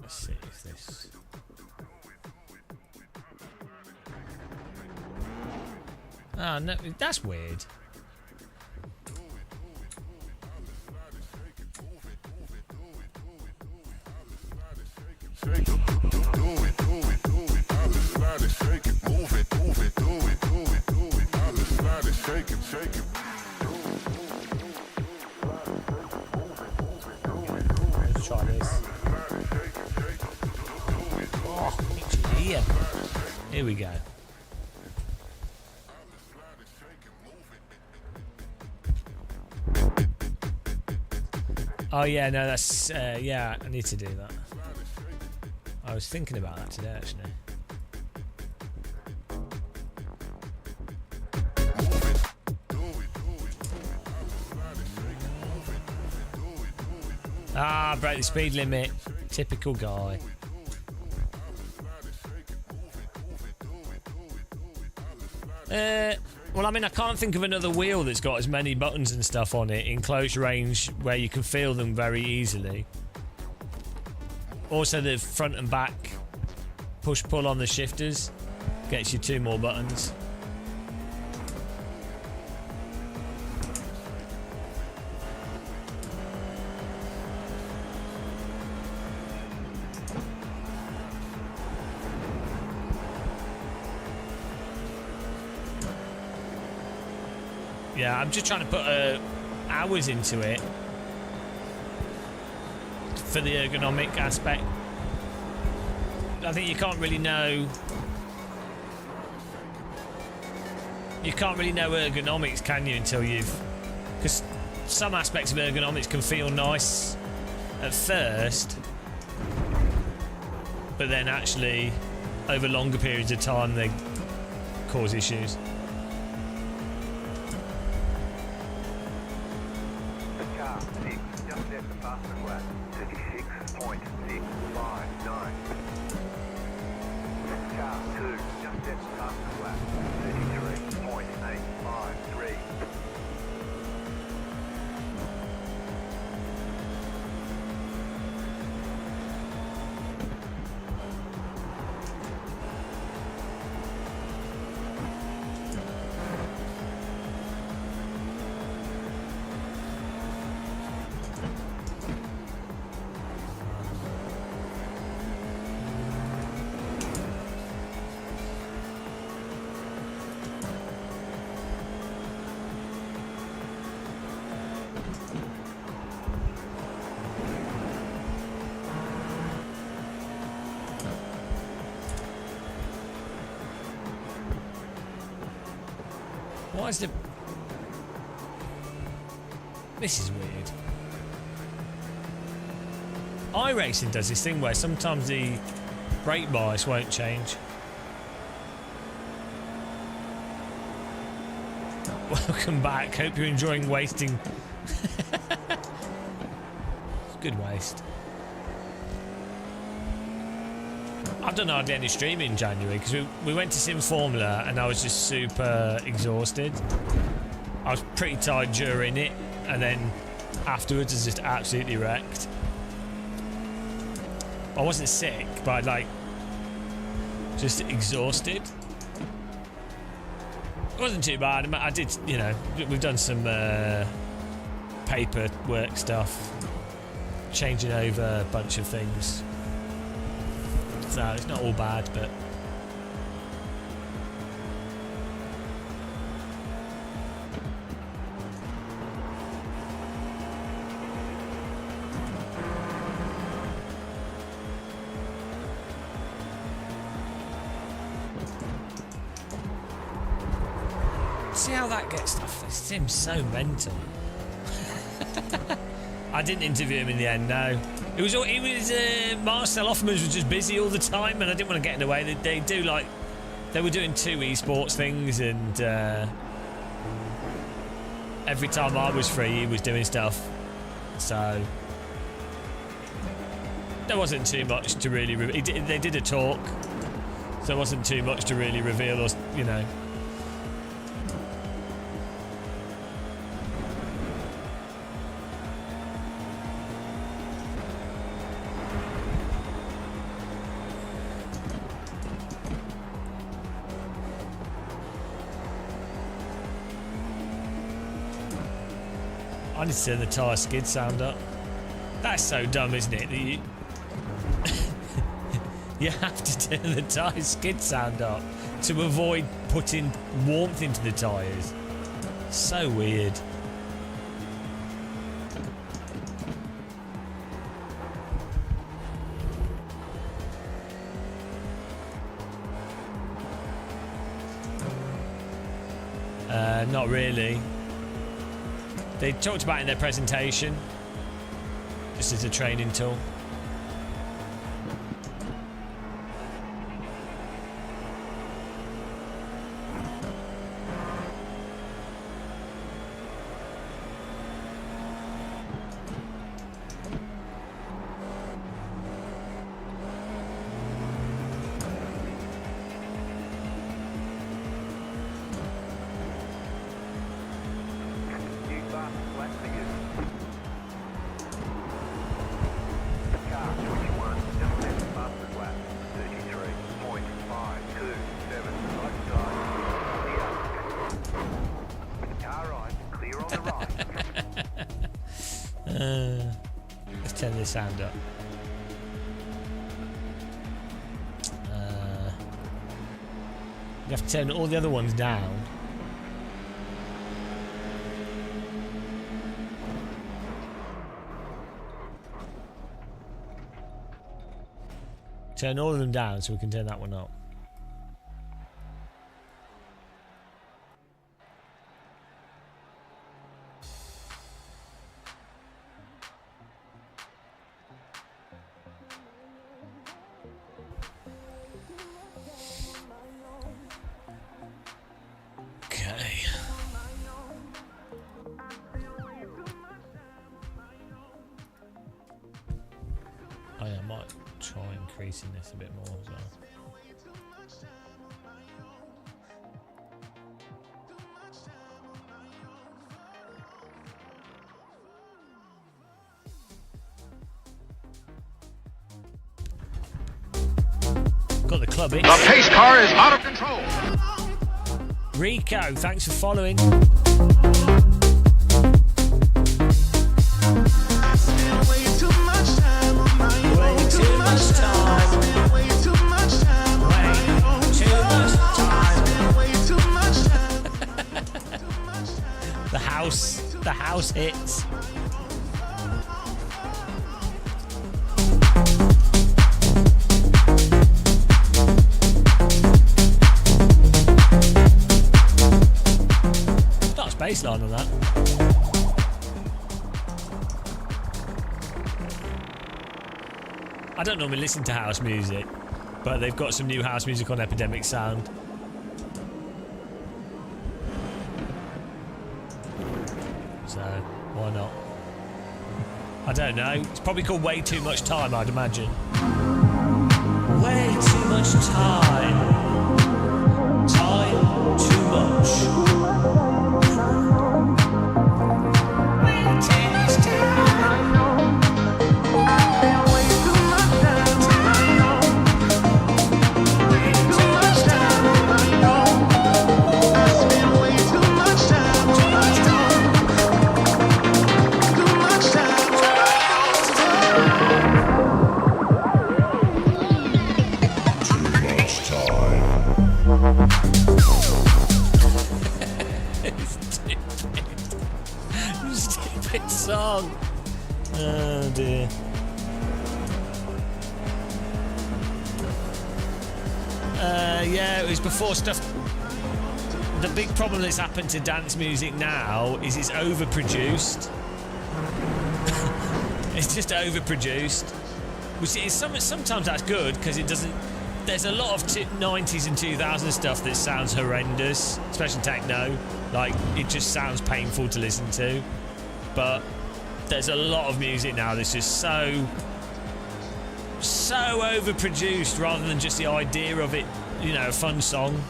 Speaker 1: Let's see if this... Oh, no, that's weird. Let's try this. Oh, it's here. Here we go. Oh yeah, no, that's yeah. I need to do that. I was thinking about that today, actually. Ah, break the speed limit. Typical guy. Well, I mean, I can't think of another wheel that's got as many buttons and stuff on it in close range where you can feel them very easily. Also, the front and back push-pull on the shifters gets you 2 more buttons. Yeah, I'm just trying to put hours into it for the ergonomic aspect. I think you can't really know. You can't really know ergonomics, can you, until you've... Because some aspects of ergonomics can feel nice at first, but then actually, over longer periods of time, they cause issues. Why is the... This is weird. iRacing does this thing where sometimes the brake bias won't change. Welcome back. Hope you're enjoying wasting. Good waste. I've done hardly any streaming in January because we went to Sim Formula and I was just super exhausted. I was pretty tired during it, and then afterwards is just absolutely wrecked. I wasn't sick, but like just exhausted. It wasn't too bad. I did, you know, we've done some paperwork stuff, changing over a bunch of things. So it's not all bad, but see how that gets stuff. It seems so mental. I didn't interview him in the end. No, it was Marcel Offmans was just busy all the time, and I didn't want to get in the way. They do like they were doing 2 esports things, and every time I was free, he was doing stuff. So there wasn't too much to really. They did a talk, so there wasn't too much to really reveal, or you know. I need to turn the tyre skid sound up. That's so dumb, isn't it? That you have to turn the tyre skid sound up to avoid putting warmth into the tyres. So weird. Not really. They talked about it in their presentation, just as a training tool. Let's turn the sound up. You have to turn all the other ones down. Turn all of them down so we can turn that one up. Increasing this a bit more as well. Got the club in.
Speaker 6: The pace car is out of control.
Speaker 1: Rico, thanks for following. The house hits. Not a bass line on that. I don't normally listen to house music, but they've got some new house music on Epidemic Sound. So, why not? I don't know. It's probably called Way Too Much Time, I'd imagine. Way too much time. Time too much. Way too much time. stupid song. Oh dear. Yeah, it was before stuff. The big problem that's happened to dance music now is it's overproduced. It's just overproduced, which is sometimes that's good because it doesn't. There's a lot of 90s and 2000s stuff that sounds horrendous, especially techno. Like it just sounds painful to listen to. But there's a lot of music now that's just so overproduced rather than just the idea of it, you know, a fun song.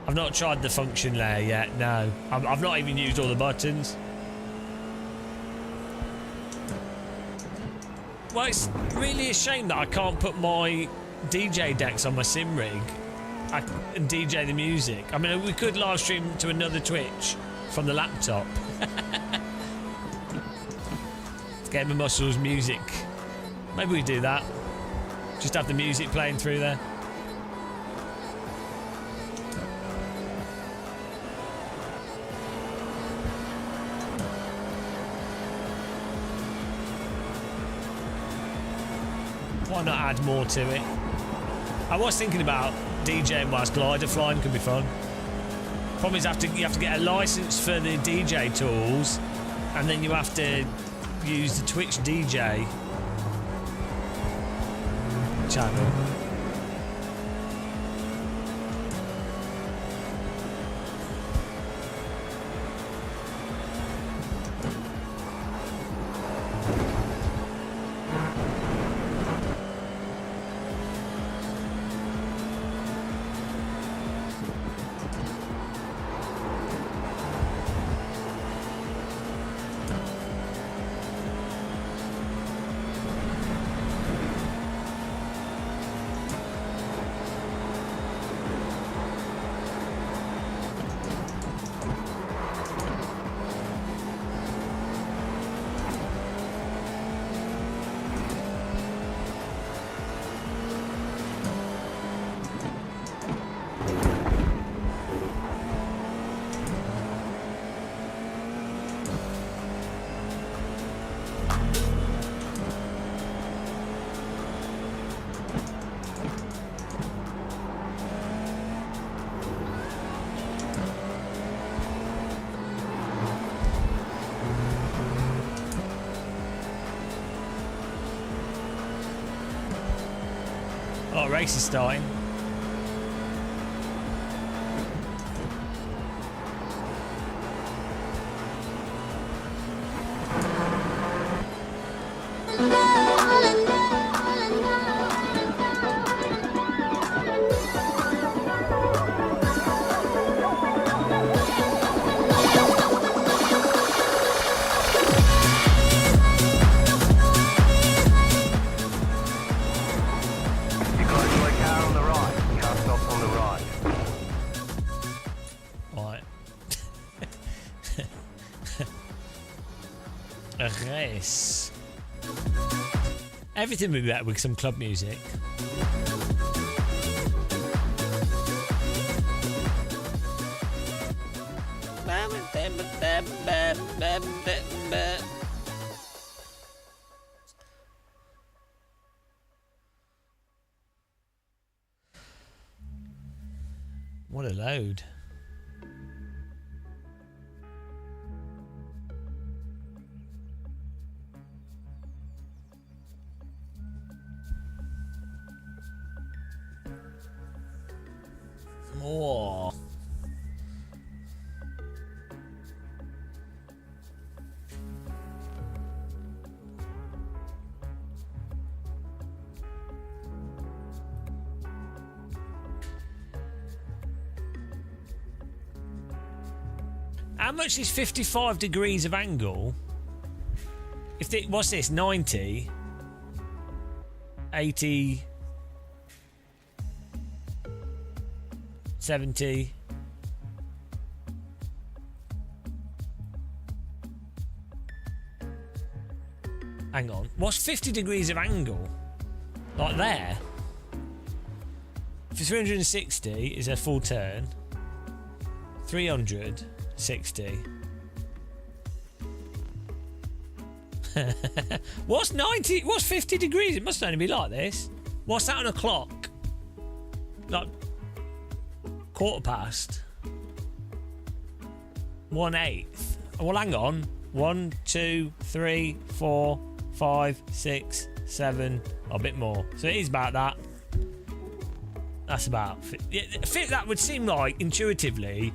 Speaker 1: I've not tried the function layer yet, no. I've not even used all the buttons. Well, it's really a shame that I can't put my DJ decks on my sim rig and DJ the music. I mean, we could live stream to another Twitch from the laptop. Game of Muscles music. Maybe we do that. Just have the music playing through there. Why not add more to it? I was thinking about DJing whilst glider flying could be fun. Problem is you have to get a license for the DJ tools, and then you have to use the Twitch DJ channel. Oh, race is starting. Race. Everything would be better with some club music. What a load. More. How much is 55 degrees of angle? If it, what's this? 90, 80. 70. Hang on. What's 50 degrees of angle? Like there? For 360 is a full turn. 300. 60. What's 90? What's 50 degrees? It must only be like this. What's that on a clock? Like 1/4. 1/8. Well, hang on. 1, 2, 3, 4, 5, 6, 7. A bit more. So it is about that. That's about. That would seem like intuitively.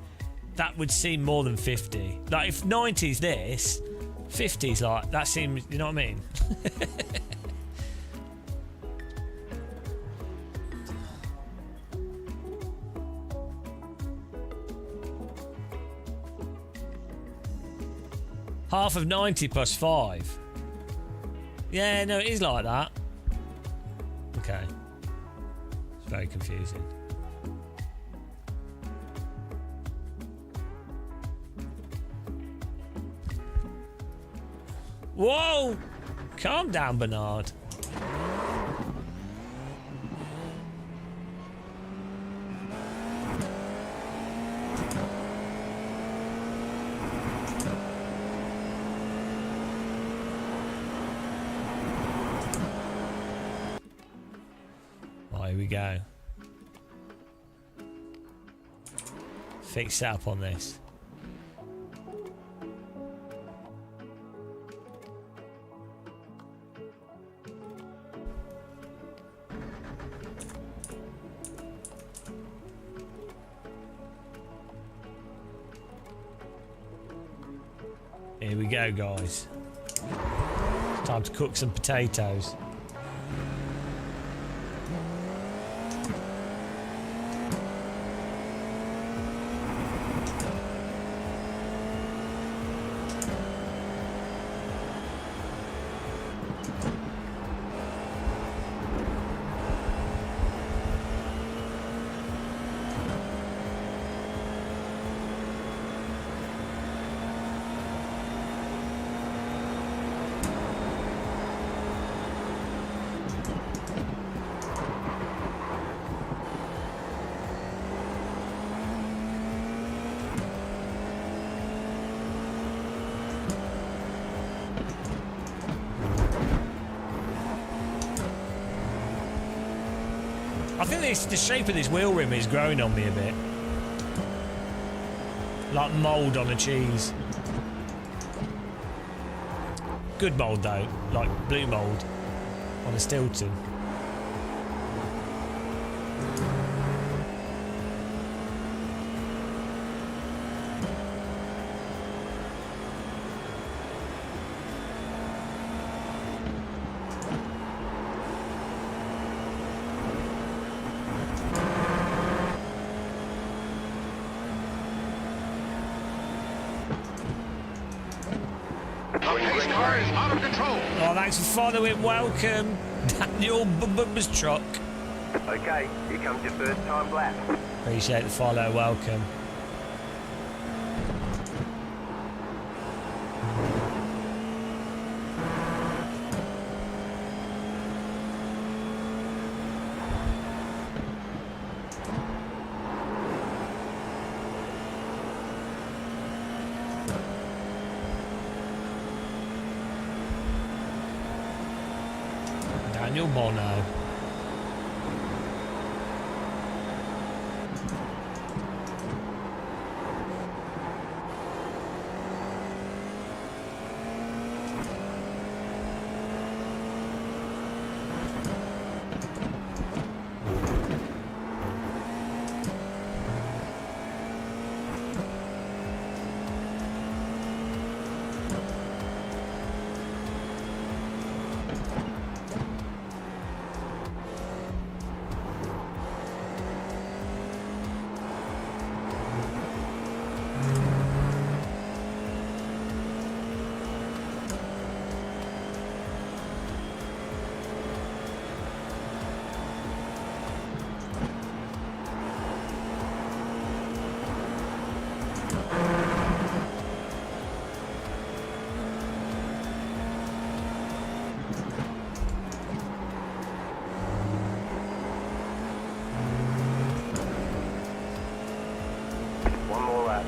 Speaker 1: That would seem more than 50. Like if 90's this, 50's like that seems. You know what I mean? Half of 90 plus 5. Yeah, no, it is like that. Okay. It's very confusing. Whoa! Calm down, Bernard. Here we go. Fix setup on this. Here we go, guys. It's time to cook some potatoes. I think the shape of this wheel rim is growing on me a bit. Like mould on a cheese. Good mould though, like blue mould on a Stilton.
Speaker 6: This car is out of control.
Speaker 1: Oh, thanks for following. Welcome, Daniel Bubba's truck.
Speaker 9: Okay, here comes your first time lap.
Speaker 1: Appreciate the follow. Welcome. Daniel Bono.
Speaker 9: One more lap.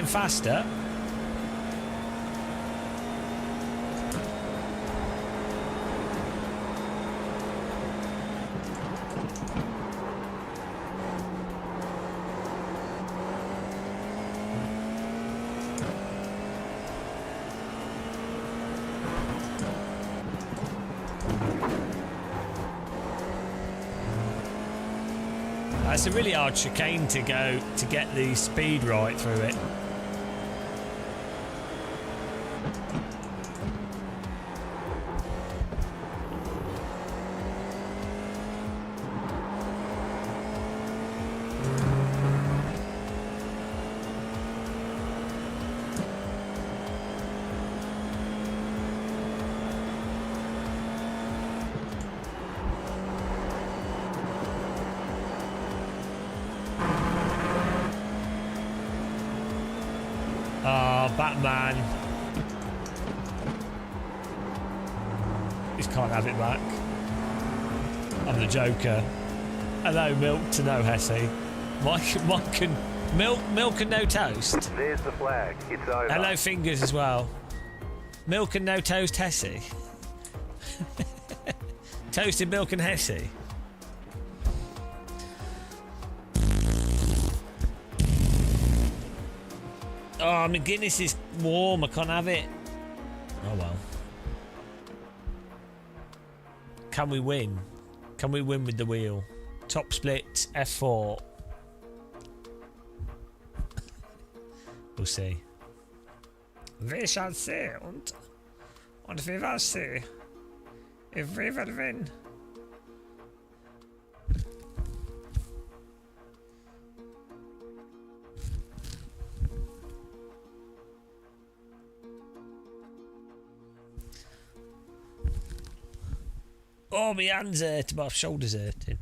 Speaker 1: getting faster. It's a really hard chicane to go to get the speed right through it. Batman. Just can't have it back. I'm the Joker. Hello, milk to no Hesse. Mike and milk and no toast.
Speaker 9: There's the flag. It's over.
Speaker 1: Hello, fingers as well. Milk and no toast Hesse. Toasted milk and Hesse. Oh, my Guinness is warm. I can't have it. Oh, well. Can we win? Can we win with the wheel? Top split, F4. We'll see. We shall see. Und wir werden see. If we will win. Oh, my hands hurt, my shoulders hurting.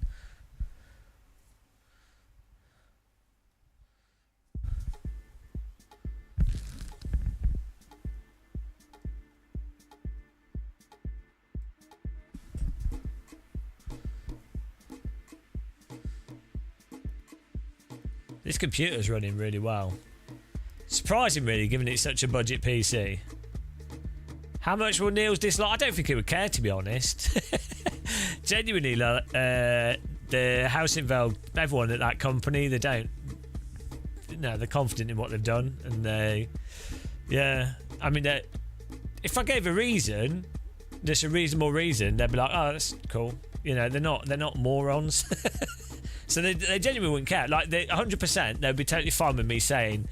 Speaker 1: This computer's running really well. Surprising, really, given it's such a budget PC. How much will Neil's dislike? I don't think he would care, to be honest. Genuinely, the Heusinkveld, everyone at that company, they don't. No, they're confident in what they've done, and they, yeah. I mean, if I gave a reason, just a reasonable reason, they'd be like, "Oh, that's cool." You know, they're not morons. So they genuinely wouldn't care. Like, 100%, they'd be totally fine with me saying,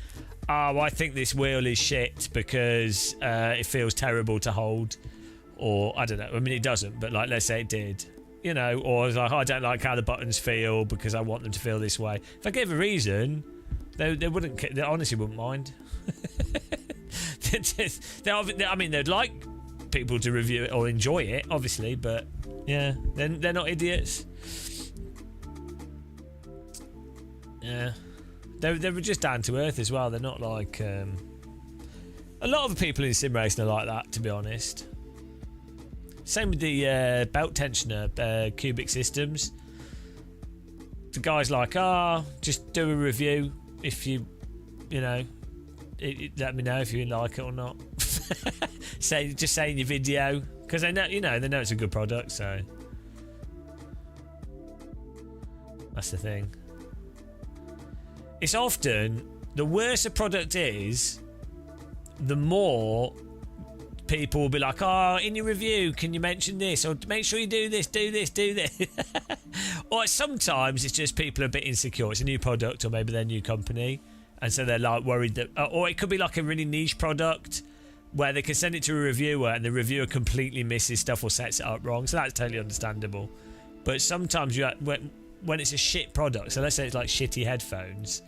Speaker 1: "Oh, I think this wheel is shit because it feels terrible to hold," or I don't know. I mean, it doesn't, but like, let's say it did, you know. Or I was like, "I don't like how the buttons feel because I want them to feel this way." If I gave a reason, they wouldn't. They honestly wouldn't mind. I mean, they'd like people to review it or enjoy it, obviously, but yeah, they're not idiots. Yeah. They were just down to earth as well. They're not like a lot of the people in sim racing are like that, to be honest. Same with the belt tensioner, Cubic Systems. The guy's like, just do a review if you know, let me know if you like it or not. Just say in your video, because they know, you know, they know it's a good product. So that's the thing. It's often, the worse a product is, the more people will be like, "Oh, in your review, can you mention this? Or make sure you do this, do this, do this." Or sometimes it's just people are a bit insecure. It's a new product, or maybe they're a new company, and so they're like worried that, or it could be like a really niche product where they can send it to a reviewer and the reviewer completely misses stuff or sets it up wrong. So that's totally understandable. But sometimes when it's a shit product, so let's say it's like shitty headphones,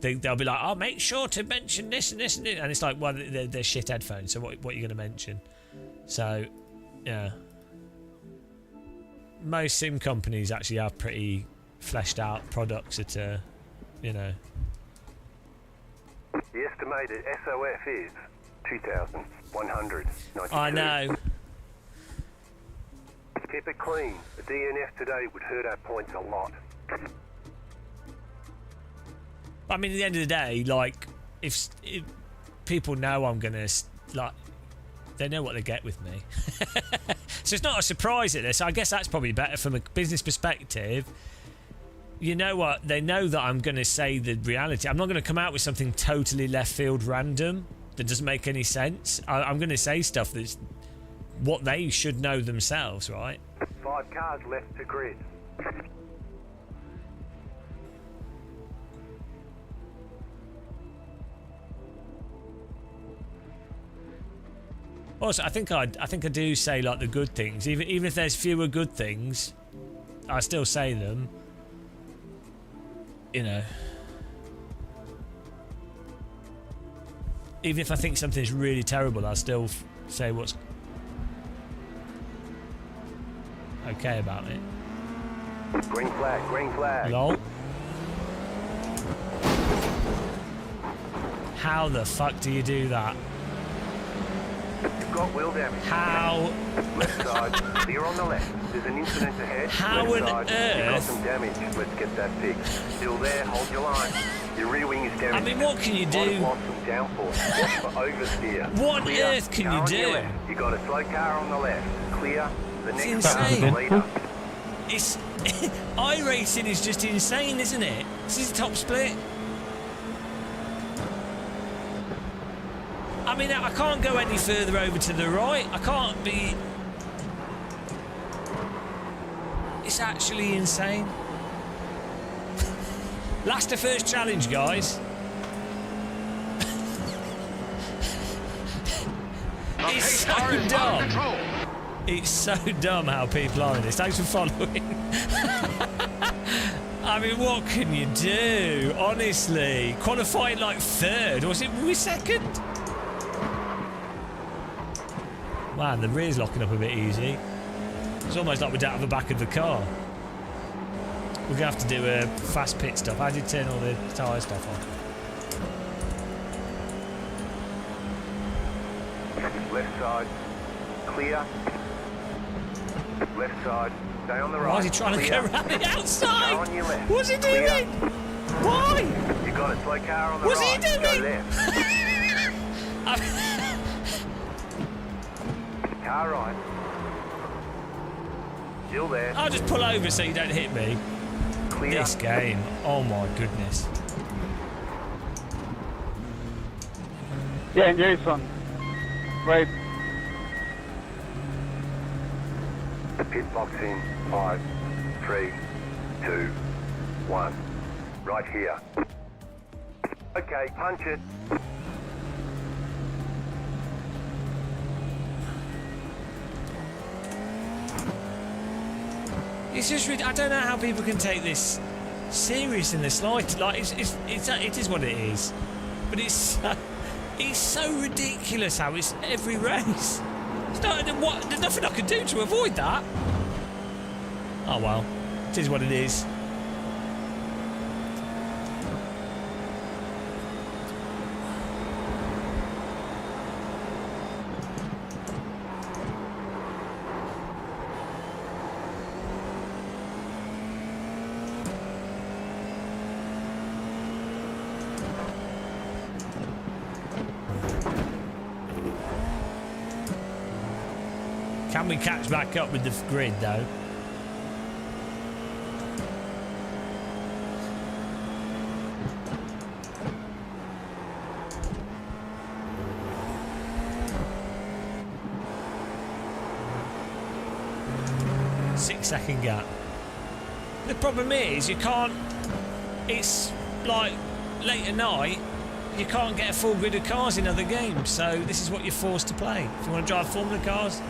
Speaker 1: they'll be like, "Oh, make sure to mention this and this and this," and it's like, well, they're shit headphones, so what are you going to mention? So, yeah. Most sim companies actually have pretty fleshed out products that, you know.
Speaker 9: The estimated SOF is 2,192.
Speaker 1: I know.
Speaker 9: Keep it clean. A DNF today would hurt our points a lot.
Speaker 1: I mean, at the end of the day, like, if people know I'm gonna like, they know what they get with me. So it's not a surprise at this. I guess that's probably better from a business perspective. You know what? They know that I'm going to say the reality. I'm not going to come out with something totally left field random that doesn't make any sense. I'm going to say stuff that's what they should know themselves, right?
Speaker 9: 5 cars left to grid.
Speaker 1: Also, I think I do say like the good things, even if there's fewer good things, I still say them. You know, even if I think something's really terrible, I'll still say what's okay about it.
Speaker 9: Green flag, green flag.
Speaker 1: Lol. How the fuck do you do that?
Speaker 9: You've got wheel damage.
Speaker 1: How?
Speaker 9: Left side, clear on the left. There's an incident ahead.
Speaker 1: How
Speaker 9: Left
Speaker 1: on
Speaker 9: side, you've got
Speaker 1: earth?
Speaker 9: some damage. Let's get that fixed. Still there, hold your line. Your rear wing is damaged.
Speaker 1: I mean, what can you
Speaker 9: Might
Speaker 1: do?
Speaker 9: have lost some downforce. Watch for oversteer.
Speaker 1: What on
Speaker 9: Clear.
Speaker 1: earth can
Speaker 9: Car
Speaker 1: you
Speaker 9: on your
Speaker 1: do?
Speaker 9: left. You got a slow car on the left. Clear. The next
Speaker 1: insane.
Speaker 9: car is leader.
Speaker 1: It's iRacing is just insane, isn't it? This is a top split. I mean, I can't go any further over to the right. I can't be. It's actually insane. Last to first challenge, guys. It's so
Speaker 6: Car is out of
Speaker 1: dumb.
Speaker 6: control.
Speaker 1: It's so dumb how people are in this. Thanks for following. I mean, what can you do? Honestly, qualifying like third, or was it we second? Man, the rear's locking up a bit easy. It's almost like we don't have the back of the car. We're gonna have to do a fast pit stop. How do you turn all the tyre stuff on?
Speaker 9: Left side, clear. Left side, stay on the right.
Speaker 1: Why is he trying to
Speaker 9: Clear.
Speaker 1: go around the
Speaker 9: Car
Speaker 1: outside?
Speaker 9: on your left.
Speaker 1: What's he
Speaker 9: Clear.
Speaker 1: doing? Why?
Speaker 9: You got a slow car on the
Speaker 1: What's he
Speaker 9: right.
Speaker 1: doing?
Speaker 9: Go left. Car right. Still there.
Speaker 1: I'll just pull over so you don't hit me.
Speaker 9: Clear.
Speaker 1: This game. Oh my goodness.
Speaker 3: Yeah, and Jason. Right.
Speaker 9: Pit box in 5, 3, 2, 1. Right here. Okay, punch it.
Speaker 1: It's just I don't know how people can take this serious in the slightest. Like it is what it is, but it's so ridiculous how it's every race. There's nothing I can do to avoid that. Oh well, it is what it is. Can we catch back up with the grid though? Six-second gap. The problem is you can't. It's like late at night. You can't get a full grid of cars in other games, so this is what you're forced to play. If you want to drive Formula cars.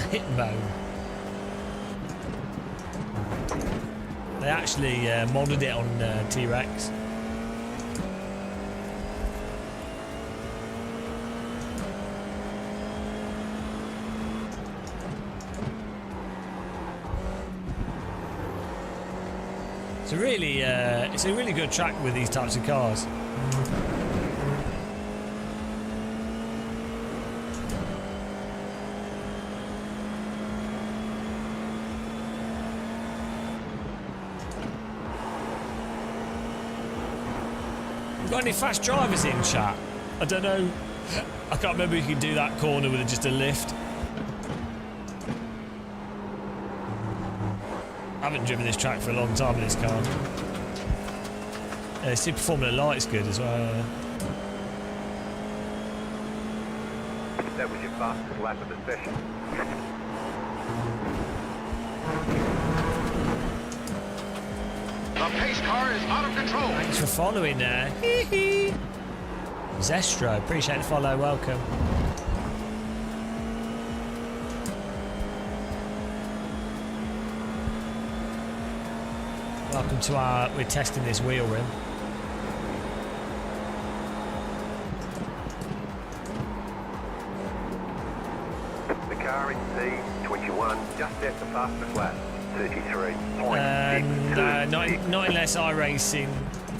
Speaker 1: hip bone. They actually modded it on T-Rex. It's a really good track with these types of cars. Got any fast drivers in chat? I don't know. I can't remember if you can do that corner with just a lift. I haven't driven this track for a long time in this car. Super Formula Light's good as well.
Speaker 9: That was your fastest lap of the session.
Speaker 6: The pace car is out of control.
Speaker 1: Thanks for following there. Zestro, appreciate the follow, welcome. Welcome to we're testing this wheel rim.
Speaker 9: The car in C21 just set the fastest lap. 33.6.
Speaker 1: And not unless iRacing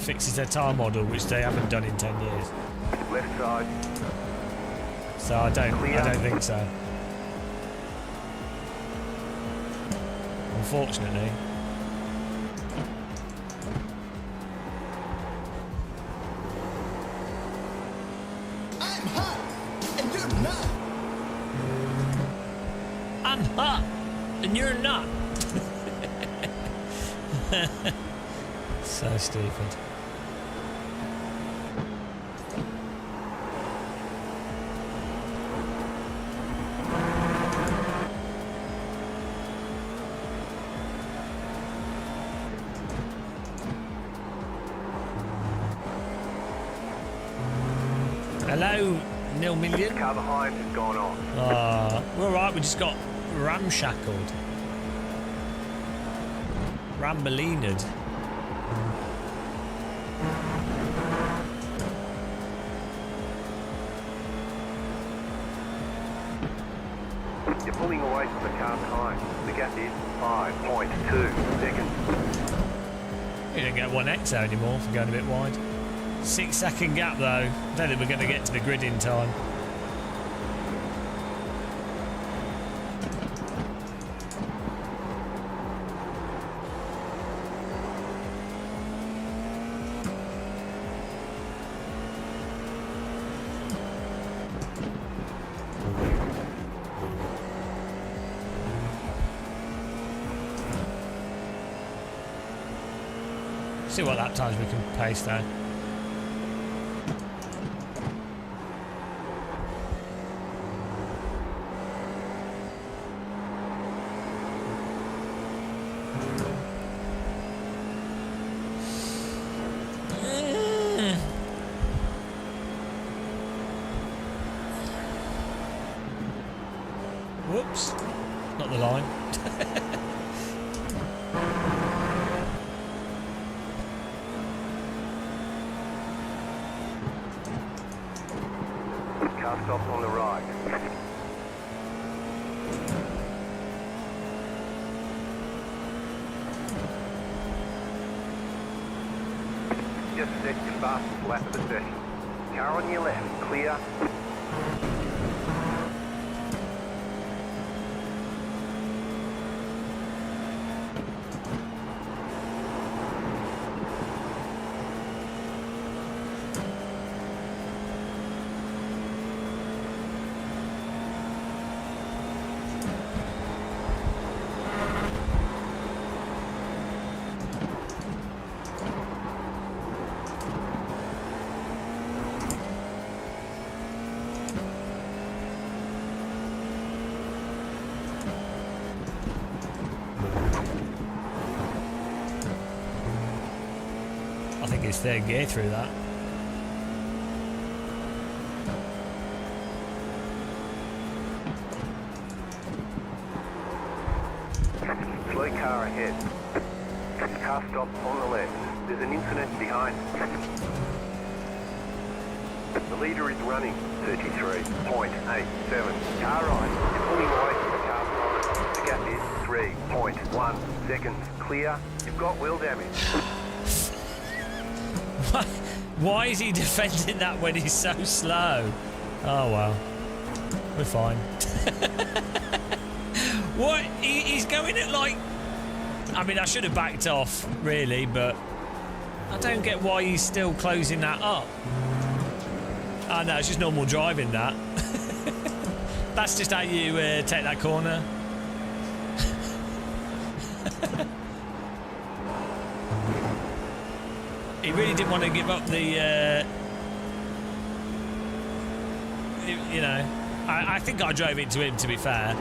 Speaker 1: fixes their tyre model, which they haven't done in 10 years.
Speaker 9: Left side.
Speaker 1: So I don't think so. Unfortunately.
Speaker 5: I'm hot, and you're not.
Speaker 1: I'm hot, and you're not. So stupid. Hello, Nil Million.
Speaker 9: Car behind has gone on.
Speaker 1: We're alright, we just got ramshackled. Rambolina'd.
Speaker 9: You're pulling away from the car behind. The gap is 5.2 seconds.
Speaker 1: You don't get 1x out anymore for going a bit wide. 6-second gap though. I don't think we're going to get to the grid in time. See what lap times we can pace though. Whoops, not the line.
Speaker 9: Car stops on the right. Just set your fastest lap of the session. Car on your left, clear. I think it's third gear through that. Car stop on the left. There's an incident behind. The leader is running 33.87. Car right. You're pulling away from the car behind. The gap is 3.1 seconds. Clear. You've got wheel damage.
Speaker 1: Why is he defending that when he's so slow? Oh well, we're fine. What? He's going at like... I mean, I should have backed off, really, but I don't get why he's still closing that up. Oh no, it's just normal driving, that. That's just how you take that corner. He really didn't want to give up the... you know, I think I drove into him, to be fair,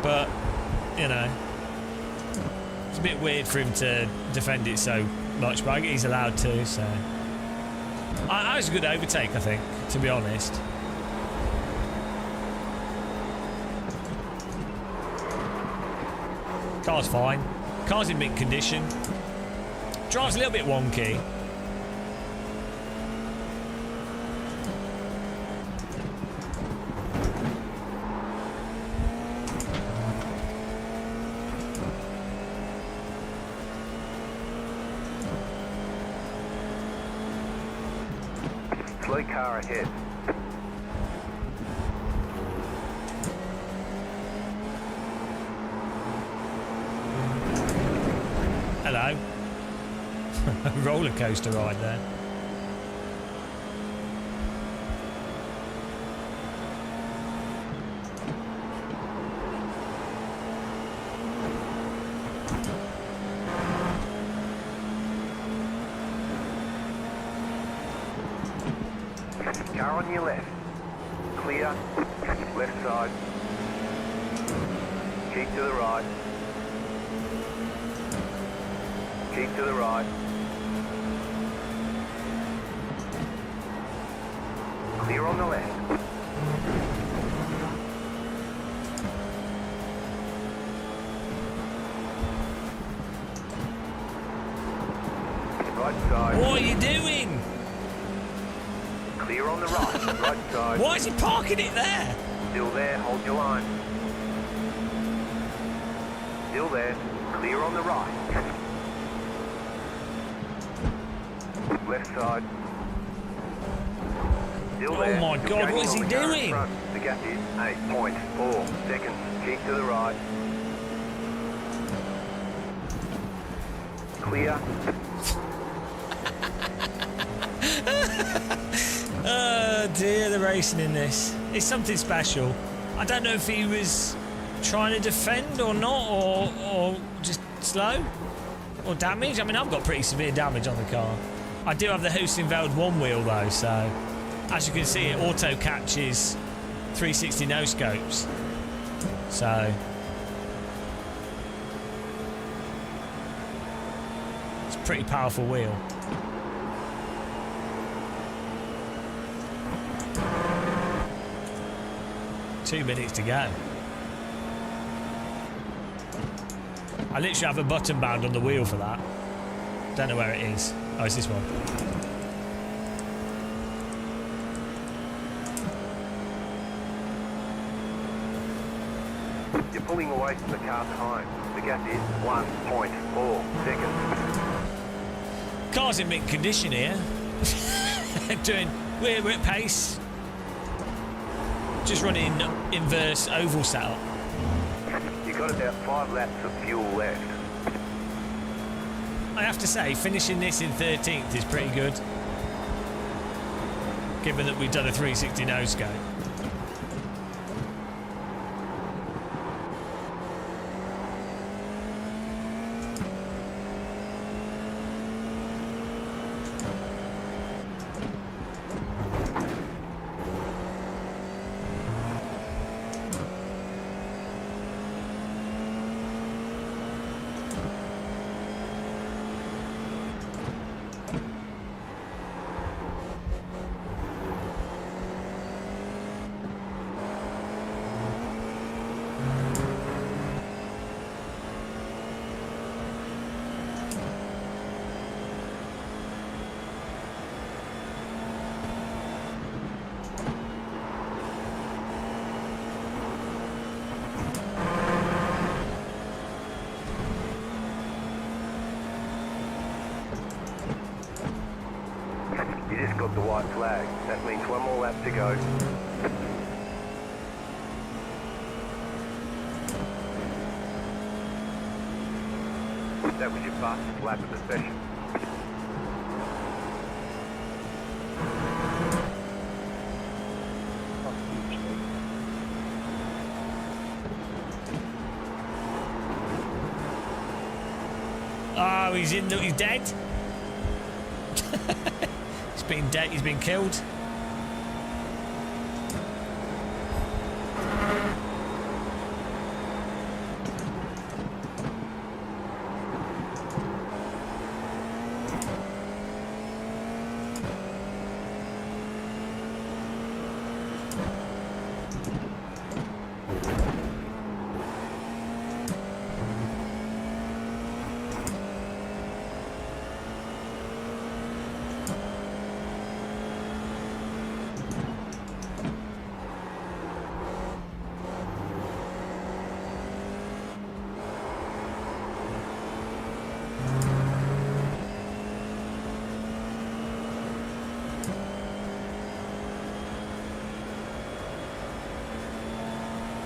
Speaker 1: but, you know, it's a bit weird for him to defend it so much, but I think he's allowed to, so... That was a good overtake, I think, to be honest. Car's fine. Car's in mint condition. Drives a little bit wonky.
Speaker 9: Slow car ahead.
Speaker 1: Hello. Roller coaster ride there.
Speaker 9: Car on your left. Clear. Left side. Keep to the right. Keep to the right. Clear on the left. Right side.
Speaker 1: What are you doing?
Speaker 9: Clear on the right. Right side.
Speaker 1: Why is he parking it there?
Speaker 9: Still there. Hold your line. Still there. Clear on the right. Left side. Still
Speaker 1: Oh
Speaker 9: there.
Speaker 1: my
Speaker 9: Still
Speaker 1: God,
Speaker 9: gaining
Speaker 1: what is
Speaker 9: on
Speaker 1: he
Speaker 9: the car in
Speaker 1: doing?
Speaker 9: front. The gap is 8.4 seconds. Keep to the right. Clear.
Speaker 1: Oh dear, the racing in this. It's something special. I don't know if he was trying to defend or not, or just slow, or damage. I mean, I've got pretty severe damage on the car. I do have the Heusinkveld One wheel though, so as you can see, it auto catches 360 no scopes. So it's a pretty powerful wheel. Two minutes to go. I literally have a button bound on the wheel for that. Don't know where it is. Oh, it's this one.
Speaker 9: You're pulling away from the car behind. The gap is 1.4 seconds.
Speaker 1: Car's in mint condition here. We're at pace. Just running inverse oval setup.
Speaker 9: You've got about 5 laps of fuel left.
Speaker 1: I have to say, finishing this in 13th is pretty good, given that we've done a 360 no scope.
Speaker 9: got the white flag. That means one more lap to go. That was your fastest lap of the session.
Speaker 1: Oh, he's dead. He's been dead. He's been killed.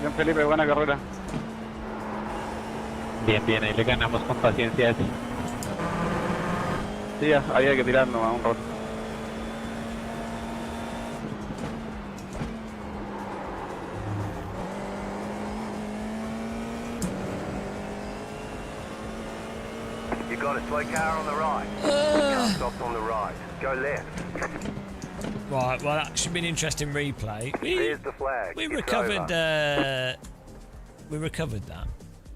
Speaker 10: Bien, Felipe, buena carrera.
Speaker 11: Bien, bien, ahí le ganamos con paciencia a ese.
Speaker 10: Sí, había que tirar nomás un rato.
Speaker 9: You got a slow car on the right. Car stops on the right. Go left.
Speaker 1: Right, well, that should be an interesting replay.
Speaker 9: There's the flag.
Speaker 1: We
Speaker 9: It's
Speaker 1: recovered.
Speaker 9: over.
Speaker 1: We recovered that.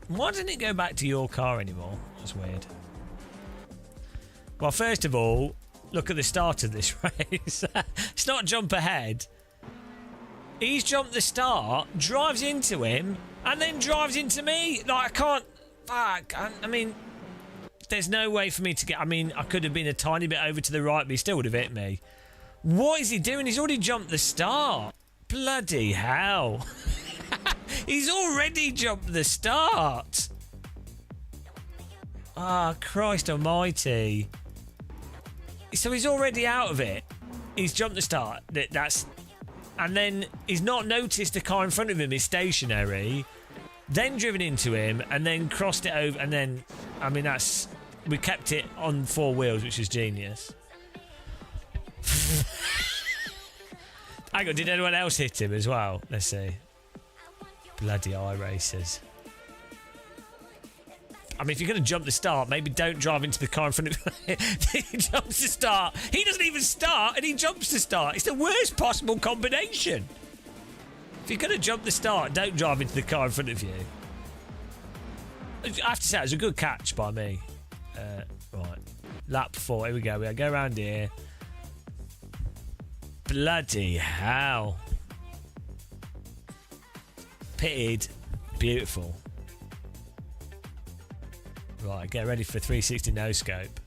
Speaker 1: Why didn't it go back to your car anymore? That's weird. Well, first of all, look at the start of this race. It's not jump ahead. He's jumped the start, drives into him, and then drives into me. Like, I can't. Fuck. I mean, there's no way for me to get. I mean, I could have been a tiny bit over to the right, but he still would have hit me. What is he doing? He's already jumped the start. Bloody hell. He's already jumped the start. Ah, Christ almighty. So he's already out of it. He's jumped the start. And then he's not noticed the car in front of him is stationary. Then driven into him and then crossed it over. And then, I mean, we kept it on 4 wheels, which is genius. Hang on, did anyone else hit him as well? Let's see. Bloody iRacers. I mean, if you're going to jump the start, maybe don't drive into the car in front of him. He jumps to start. He doesn't even start, and he jumps to start. It's the worst possible combination. If you're going to jump the start, don't drive into the car in front of you. I have to say, it was a good catch by me. Right. Lap 4. Here we go. We go around here. Bloody hell. Pitted. Beautiful. Right, get ready for 360 no scope.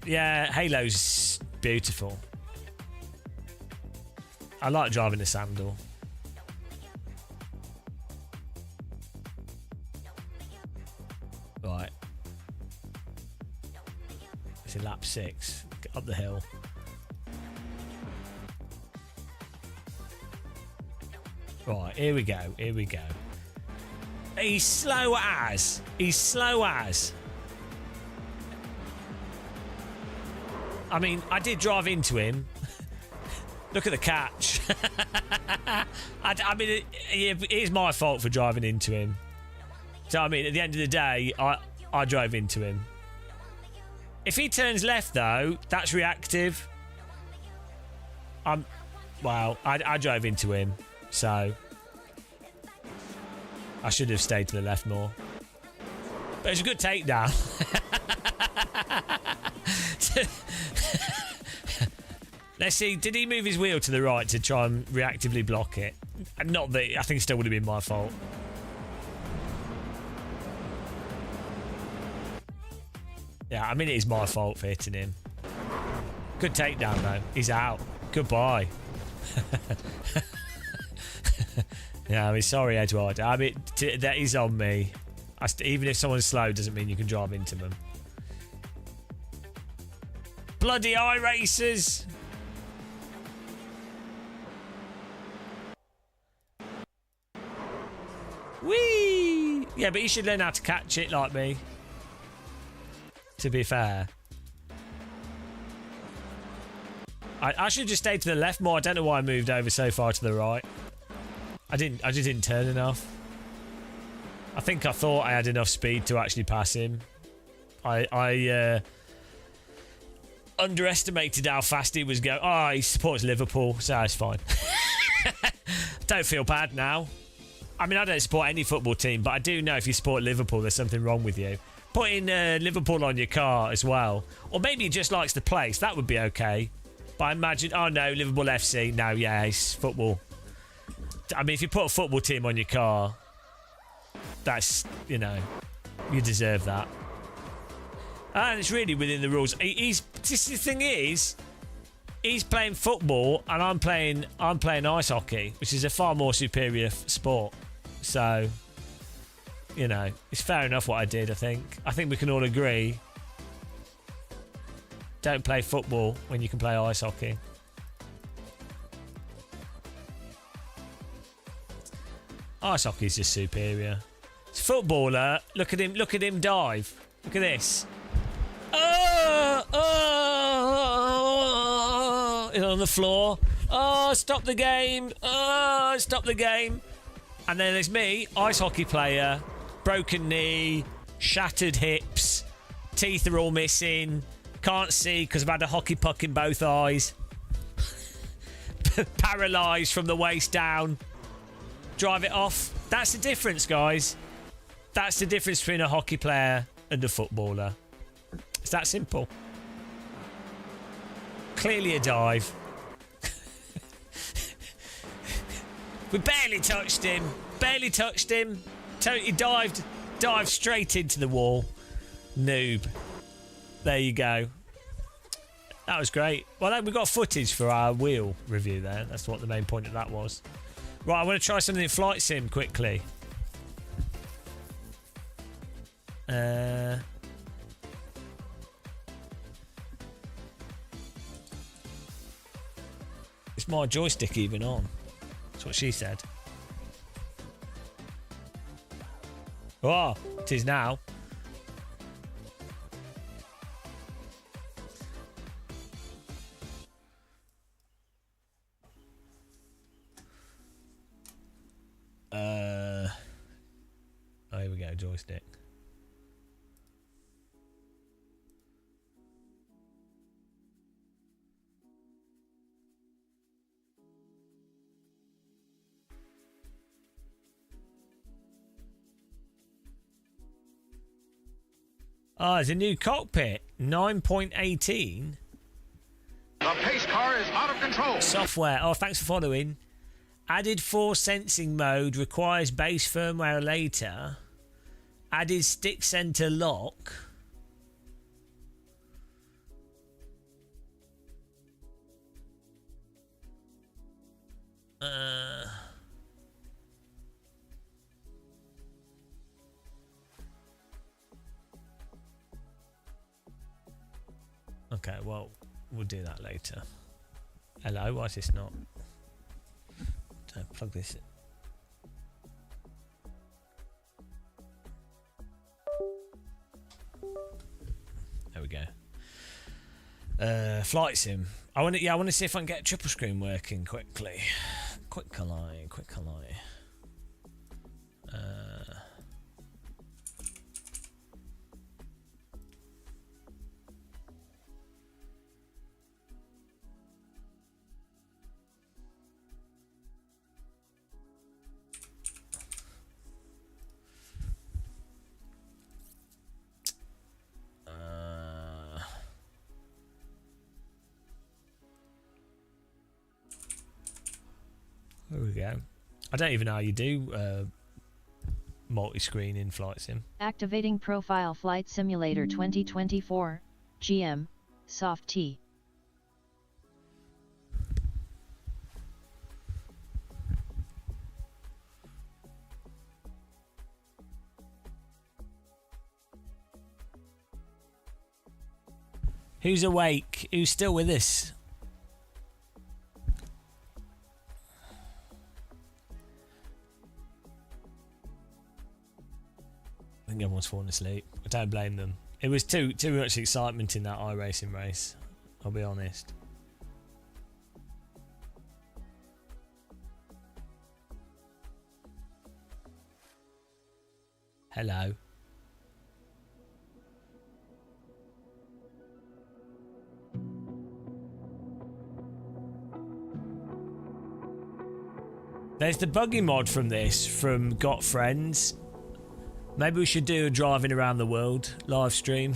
Speaker 1: Yeah, Halo's beautiful. I like driving the Sandal. Right. It's in lap 6. Get up the hill. Right, here we go. Here we go. He's slow as. He's slow as. I mean, I did drive into him. Look at the catch. I mean, it is my fault for driving into him. So, I mean, at the end of the day, I drove into him. If he turns left, though, that's reactive. Well, I drove into him, so I should have stayed to the left more. But it's a good takedown. Let's see, did he move his wheel to the right to try and reactively block it? Not that, I think it still would have been my fault. Yeah, I mean, it is my fault for hitting him. Good takedown, though. He's out. Goodbye. Yeah, I mean, sorry, Edward. I mean, that is on me. Even if someone's slow, doesn't mean you can drive into them. Bloody iRacers. Whee! Yeah, but you should learn how to catch it like me. To be fair. I should just stay to the left more. I don't know why I moved over so far to the right. I just didn't turn enough. I think I thought I had enough speed to actually pass him. I underestimated how fast he was going. Oh, he supports Liverpool, so it's fine. Don't feel bad now. I mean, I don't support any football team, but I do know if you support Liverpool, there's something wrong with you. Putting Liverpool on your car as well. Or maybe he just likes the place. That would be okay. But I imagine, oh no, Liverpool FC. No, yeah, it's football. I mean, if you put a football team on your car, that's, you know, you deserve that. And it's really within the rules. Just the thing is, he's playing football and I'm playing ice hockey, which is a far more superior sport. So, you know, it's fair enough what I did, I think. I think we can all agree. Don't play football when you can play ice hockey. Ice hockey is just superior. It's footballer. Look at him dive. Look at this. It's on the floor. Oh, stop the game. Oh, stop the game. And then there's me, ice hockey player, broken knee, shattered hips, teeth are all missing, can't see because I've had a hockey puck in both eyes, paralysed from the waist down. Drive it off. That's the difference, guys. That's the difference between a hockey player and a footballer. It's that simple. Clearly a dive. We barely touched him. Barely touched him. Totally dived straight into the wall. Noob. There you go. That was great. Well, we got footage for our wheel review there. That's what the main point of that was. Right, I want to try something in Flight Sim quickly. Is my joystick even on? That's what she said. Oh, it is now. Oh, here we go, joystick. Oh, there's a new cockpit. 9.18.
Speaker 6: The pace car is out of control.
Speaker 1: Software. Oh, thanks for following. Added force sensing mode requires base firmware later. Added stick center lock. Okay, well, we'll do that later. Hello, why is this not? Don't plug this in. There we go. Flight sim. I want to see if I can get triple screen working quickly. Quick ally. There we go. I don't even know how you do multi-screen in Flight Sim.
Speaker 8: Activating Profile Flight Simulator 2024, GM, Soft T.
Speaker 1: Who's awake? Who's still with us? I think everyone's fallen asleep. I don't blame them. It was too much excitement in that iRacing race. I'll be honest. Hello. There's the buggy mod from this, from Got Friends. Maybe we should do a driving around the world live stream.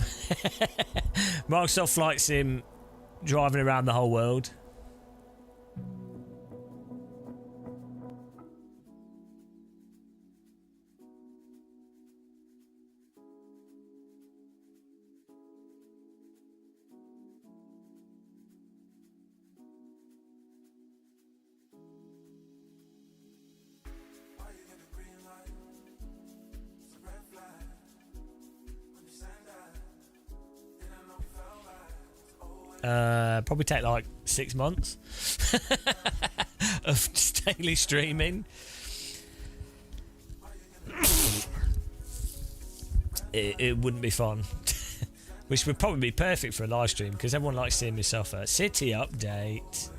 Speaker 1: Microsoft Flight Sim driving around the whole world. Probably take like 6 months of daily streaming. It wouldn't be fun. Which would probably be perfect for a live stream because everyone likes seeing me suffer. City update.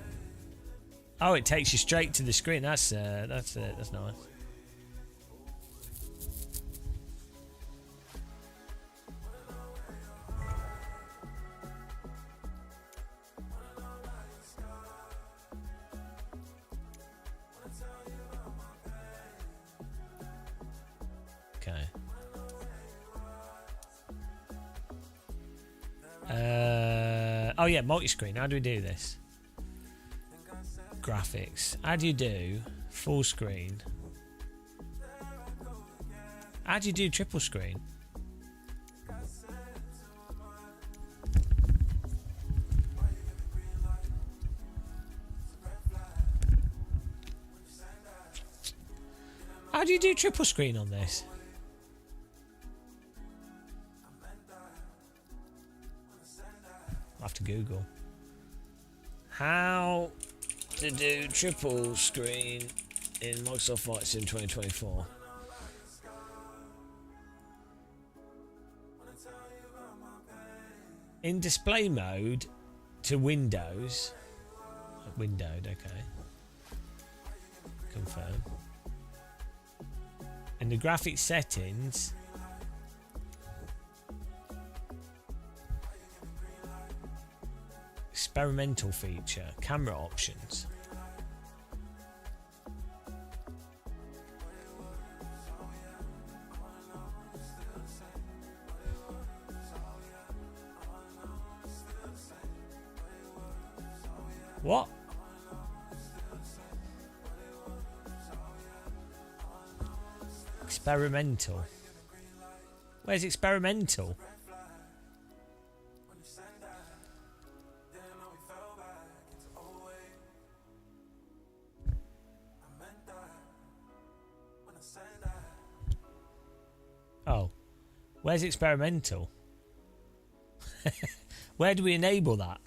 Speaker 1: Oh, it takes you straight to the screen. That's nice. Okay. Oh yeah, multi-screen. How do we do this? Graphics. How do you do full screen? How do you do triple screen? How do you do triple screen on this? I'll have to Google. How to do triple screen in Microsoft Flight Sim 2024. In display mode to Windows. Windowed, okay. Confirm. In the graphics settings, experimental feature, camera options. What? Experimental. Where's experimental? Oh, where's experimental? Where do we enable that?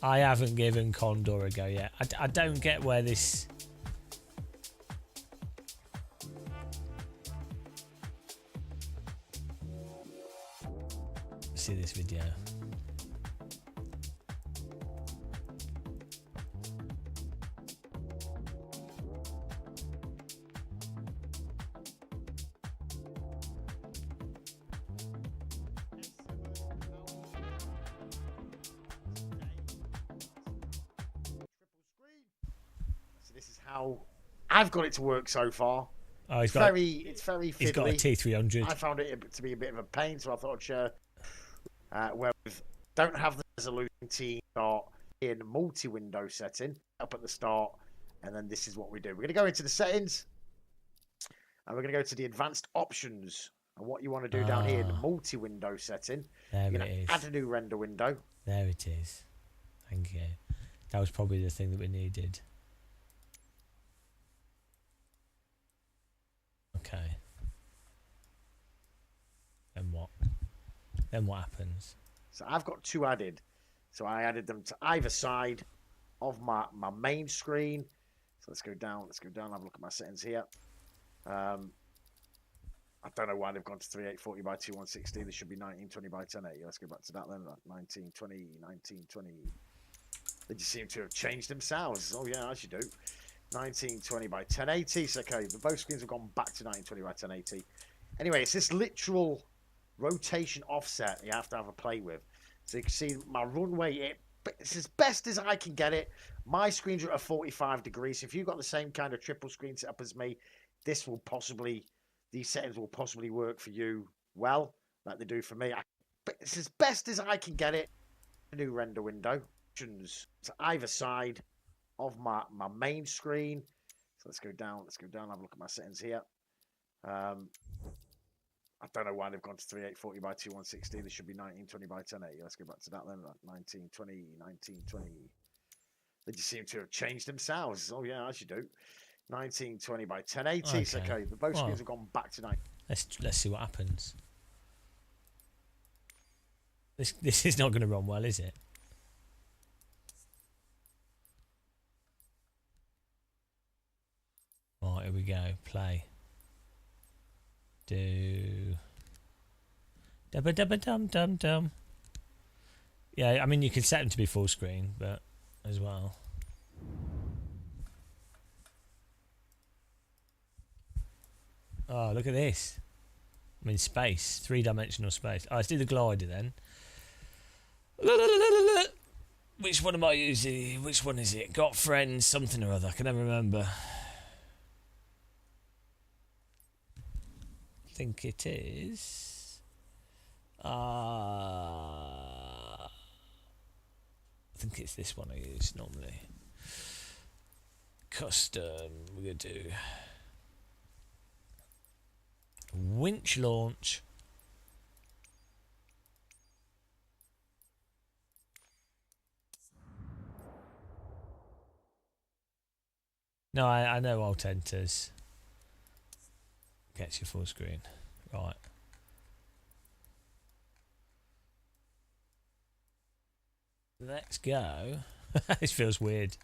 Speaker 1: I haven't given Condor a go yet. I don't get where this... Let's see this video.
Speaker 12: I've got it to work so far.
Speaker 1: Oh,
Speaker 12: it's very fiddly.
Speaker 1: He's got a T300.
Speaker 12: I found it to be a bit of a pain, so I thought I'd share. Where we don't have the resolution team, got in multi-window setting up at the start, and then this is what we do. We're going to go into the settings, and we're going to go to the advanced options. And what you want to do down here in the multi-window setting,
Speaker 1: There
Speaker 12: you're
Speaker 1: it
Speaker 12: going
Speaker 1: is.
Speaker 12: to add a new render window.
Speaker 1: There it is. Thank you. That was probably the thing that we needed. Okay. Then what? Then what happens?
Speaker 12: So I've got two added. So I added them to either side of my main screen. So let's go down. Let's go down. Have a look at my settings here. I don't know why they've gone to 3840 by 2160. They should be 1920 by 1080. Let's go back to that then. 1920, 1920. They just seem to have changed themselves. Oh yeah, as you do. 1920 by 1080. So okay, but both screens have gone back to 1920 by 1080. Anyway, it's this literal rotation offset you have to have a play with. So you can see my runway, it's as best as I can get it. My screens are at 45 degrees. So if you've got the same kind of triple screen setup as me, this will possibly, these settings will possibly work for you well, like they do for me. But it's as best as I can get it. A new render window. Options to either side of my main screen. So let's go down. Let's go down. Have a look at my settings here. I don't know why they've gone to 3840 by 2160. They should be 1920 by 1080. Let's go back to that then. 1920, 1920. They just seem to have changed themselves. Oh yeah, as you do. 1920 by 1080. Okay. So okay, but both screens have gone back to 9.
Speaker 1: Let's see what happens. This is not going to run well, is it? Right, here we go. Play. Do. Dubba dubba dum dum dum. Yeah, I mean you can set them to be full screen, but as well. Oh, look at this. I mean space, 3-dimensional space. Oh, let's do the glider then. Which one am I using? Which one is it? Got friends, something or other. I can never remember. I think it is. I think it's this one I use normally. Custom. We're gonna do winch launch. No, I know alt enters. Gets you full screen. Right. Let's go. This feels weird.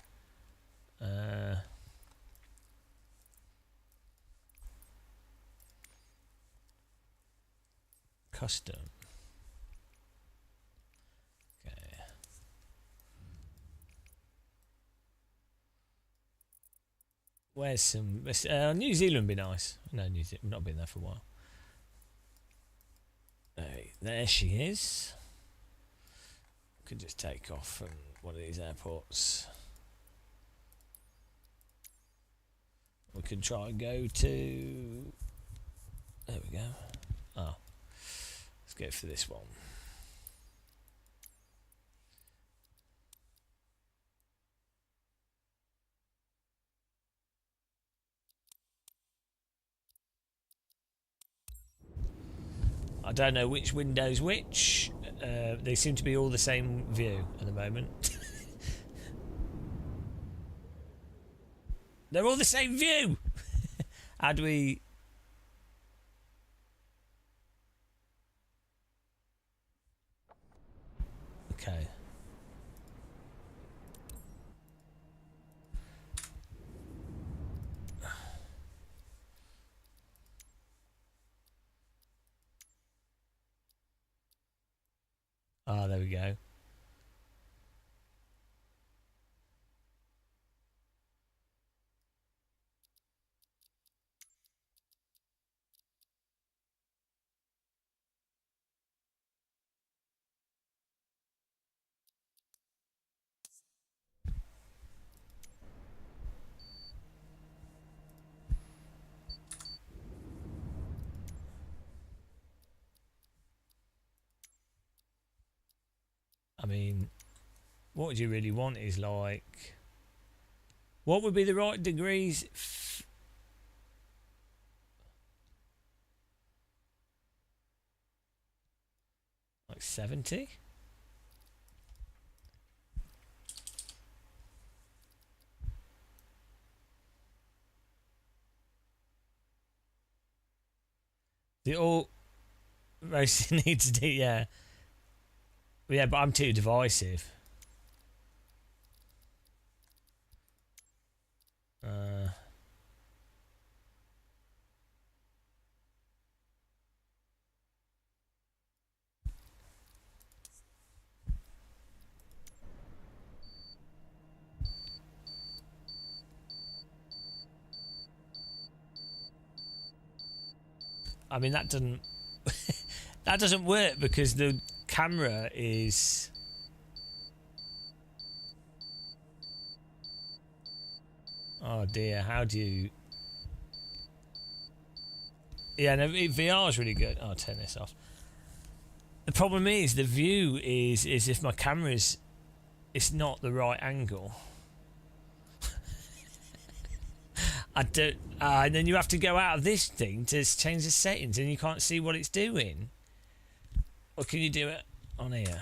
Speaker 1: Custom. Okay. Where's some... New Zealand would be nice. No, New Zealand. We've not been there for a while. There she is. Could just take off from one of these airports. We can try and go to... There we go. Oh. Let's go for this one. I don't know which window's which. They seem to be all the same view at the moment. They're all the same view! How do we... Okay. Ah, there we go. I mean, what would you really want is like, what would be the right degrees? Like 70? The all racing needs to, yeah. Yeah, but I'm too divisive. I mean, that doesn't that doesn't work because the camera is. Oh dear, how do you? Yeah, no, VR is really good. I'll turn this off. The problem is the view is if my camera's, it's not the right angle. I don't. And then you have to go out of this thing to change the settings, and you can't see what it's doing. Or can you do it on here?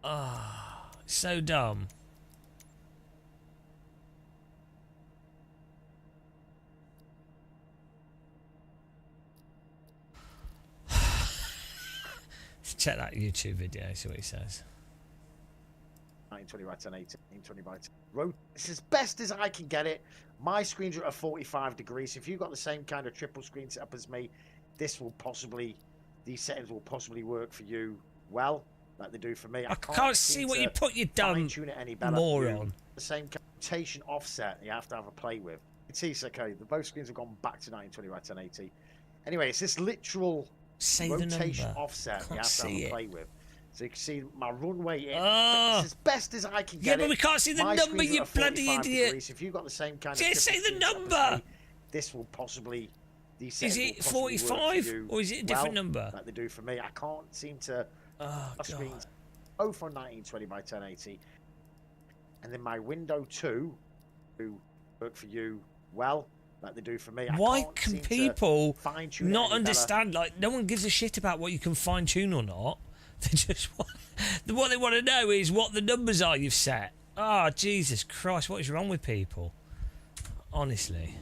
Speaker 1: Ah, oh, so dumb. Let's check that YouTube video, see what he says.
Speaker 12: 1920 by 1080, 1920 by 10. Road. It's as best as I can get it. My screens are at 45 degrees. So if you've got the same kind of triple screen setup as me, this will possibly, these settings will possibly work for you well, like they do for me.
Speaker 1: I can't see what you put, you dumb moron.
Speaker 12: The same rotation offset you have to have a play with. It's okay. The both screens have gone back to 1920 by 1080. Anyway, it's this literal rotation offset you have to have a play with. So you can see my runway in. It's as best as I can get.
Speaker 1: Yeah, but we can't see the number, you bloody idiot.
Speaker 12: Degrees. If you've got the same kind of.
Speaker 1: Just say the number.
Speaker 12: This will possibly.
Speaker 1: Is it 45 or is it a different number?
Speaker 12: Like they do for me. I can't seem to. Screens both on 1920 by 1080, and then my window 2 to work for you well, like they do for me.
Speaker 1: Why can people not understand? Like, no one gives a shit about what you can fine tune or not. They just what they want to know is what the numbers are you've set. Oh, Jesus Christ, what is wrong with people? Honestly.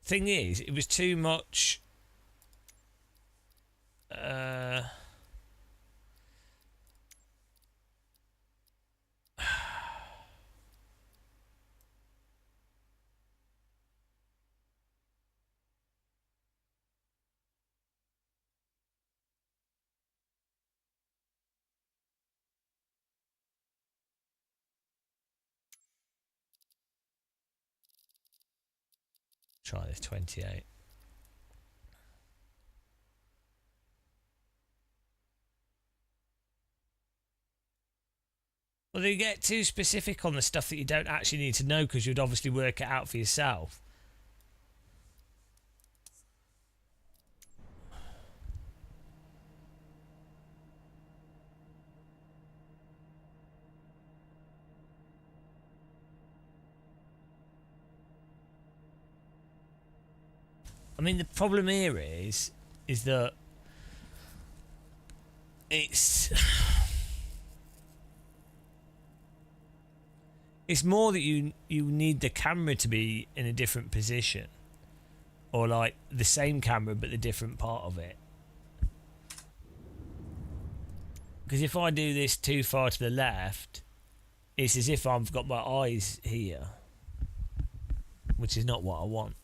Speaker 1: Thing is, it was too much. Try this 28. Well, they get too specific on the stuff that you don't actually need to know because you'd obviously work it out for yourself. I mean, the problem here is that it's more that you need the camera to be in a different position, or like the same camera but the different part of it. Because if I do this too far to the left, it's as if I've got my eyes here, which is not what I want.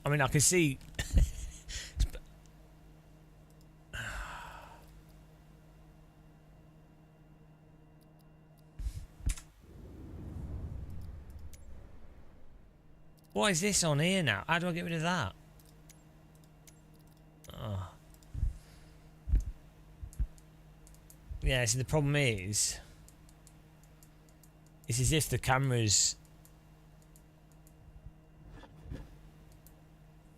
Speaker 1: I mean, I can see. What is this on here now? How do I get rid of that? Oh. Yeah, see, the problem is, it's as if the camera's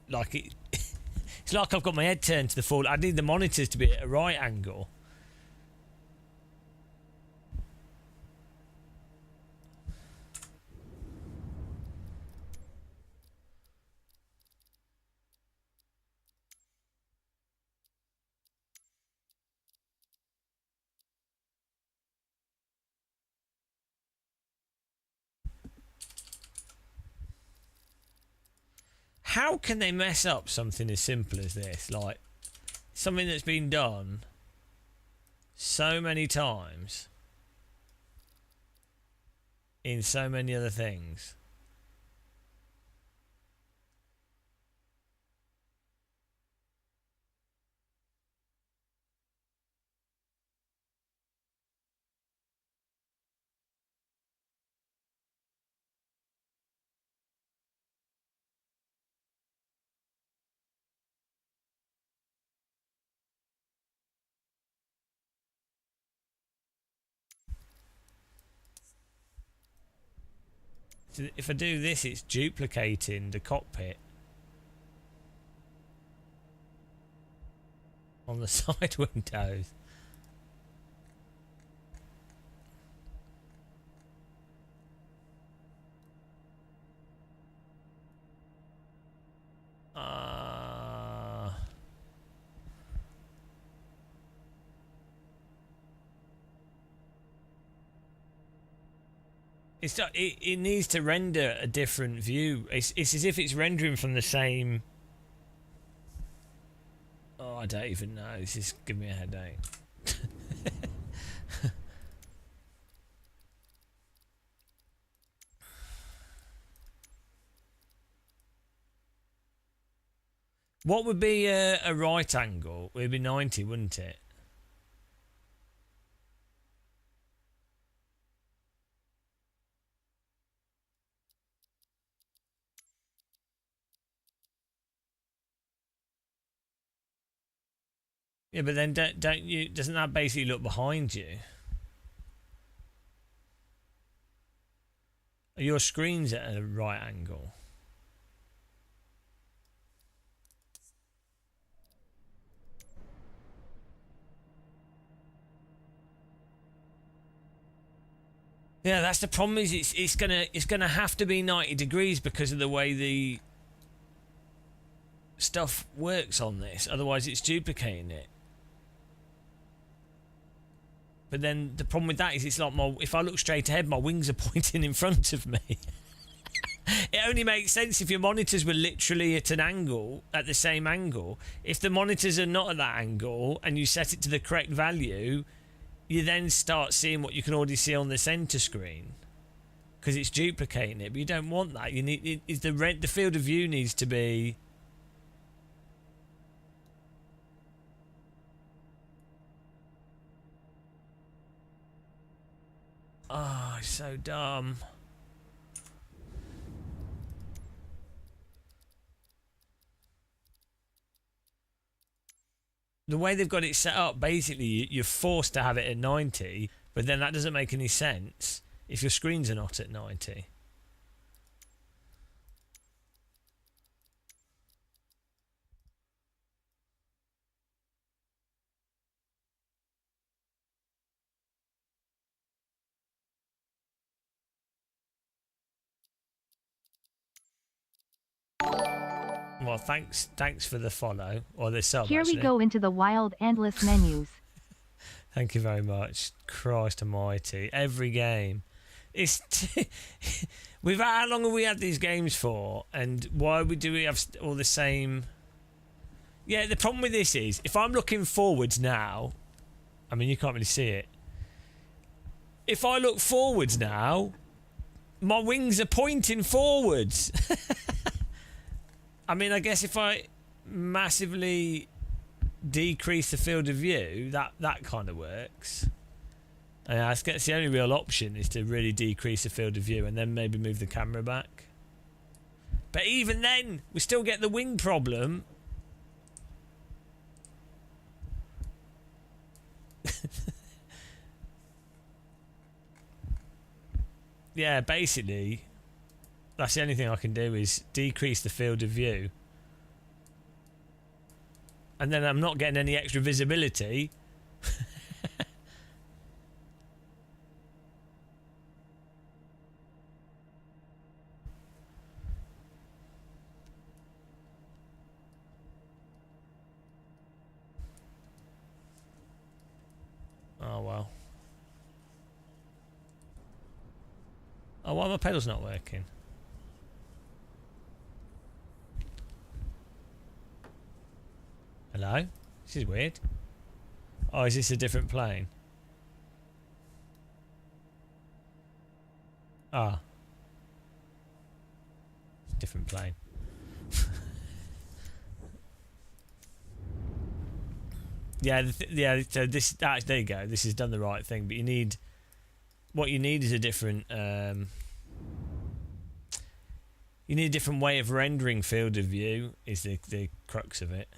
Speaker 1: like it. It's like I've got my head turned to the full. I need the monitors to be at a right angle. How can they mess up something as simple as this? Like, something that's been done so many times in so many other things. So if I do this, it's duplicating the cockpit on the side windows. It's not, it needs to render a different view. It's as if it's rendering from the same. Oh, I don't even know. This is giving me a headache. What would be a right angle? It would be 90, wouldn't it? Yeah, but then don't you? Doesn't that basically look behind you? Are your screens at a right angle? Yeah, that's the problem. Is it's gonna have to be 90 degrees because of the way the stuff works on this. Otherwise, it's duplicating it. But then the problem with that is it's like if I look straight ahead, my wings are pointing in front of me. It only makes sense if your monitors were literally at an angle, at the same angle. If the monitors are not at that angle and you set it to the correct value, you then start seeing what you can already see on the center screen because it's duplicating it. But you don't want that. You need the field of view needs to be. Oh, it's so dumb. The way they've got it set up, basically, you're forced to have it at 90, but then that doesn't make any sense if your screens are not at 90. Well, thanks for the follow or the sub.
Speaker 7: Here
Speaker 1: actually.
Speaker 7: we go into the wild, endless menus.
Speaker 1: Thank you very much. Christ Almighty, every game. It's how long have we had these games for, and why do we have all the same? Yeah, the problem with this is if I'm looking forwards now, I mean you can't really see it. If I look forwards now, my wings are pointing forwards. I mean, I guess if I massively decrease the field of view, that kind of works. And I guess the only real option is to really decrease the field of view and then maybe move the camera back. But even then, we still get the wing problem. Yeah, basically, that's the only thing I can do is decrease the field of view. And then I'm not getting any extra visibility. Oh, well. Oh, why are my pedals not working? Hello? This is weird. Oh, is this a different plane? Ah. Different plane. Yeah, so this, there you go. This has done the right thing, but you need... What you need is a different... you need a different way of rendering field of view, is the crux of it.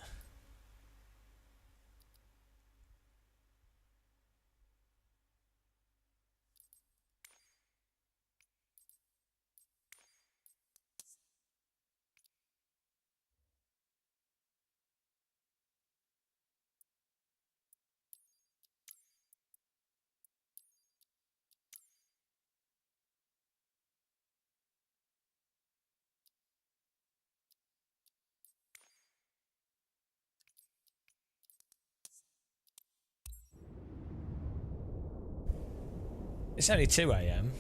Speaker 1: It's only 2 AM.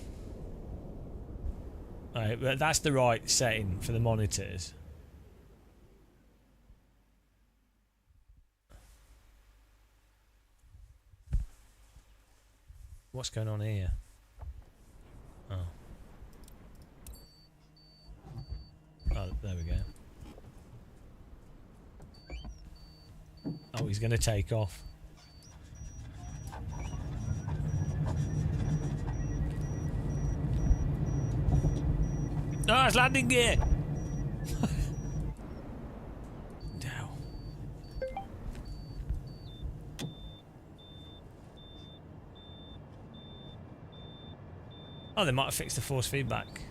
Speaker 1: Right, but that's the right setting for the monitors. What's going on here? Oh. Oh, there we go. Oh, he's going to take off. Oh, it's landing gear! No. Oh, they might have fixed the force feedback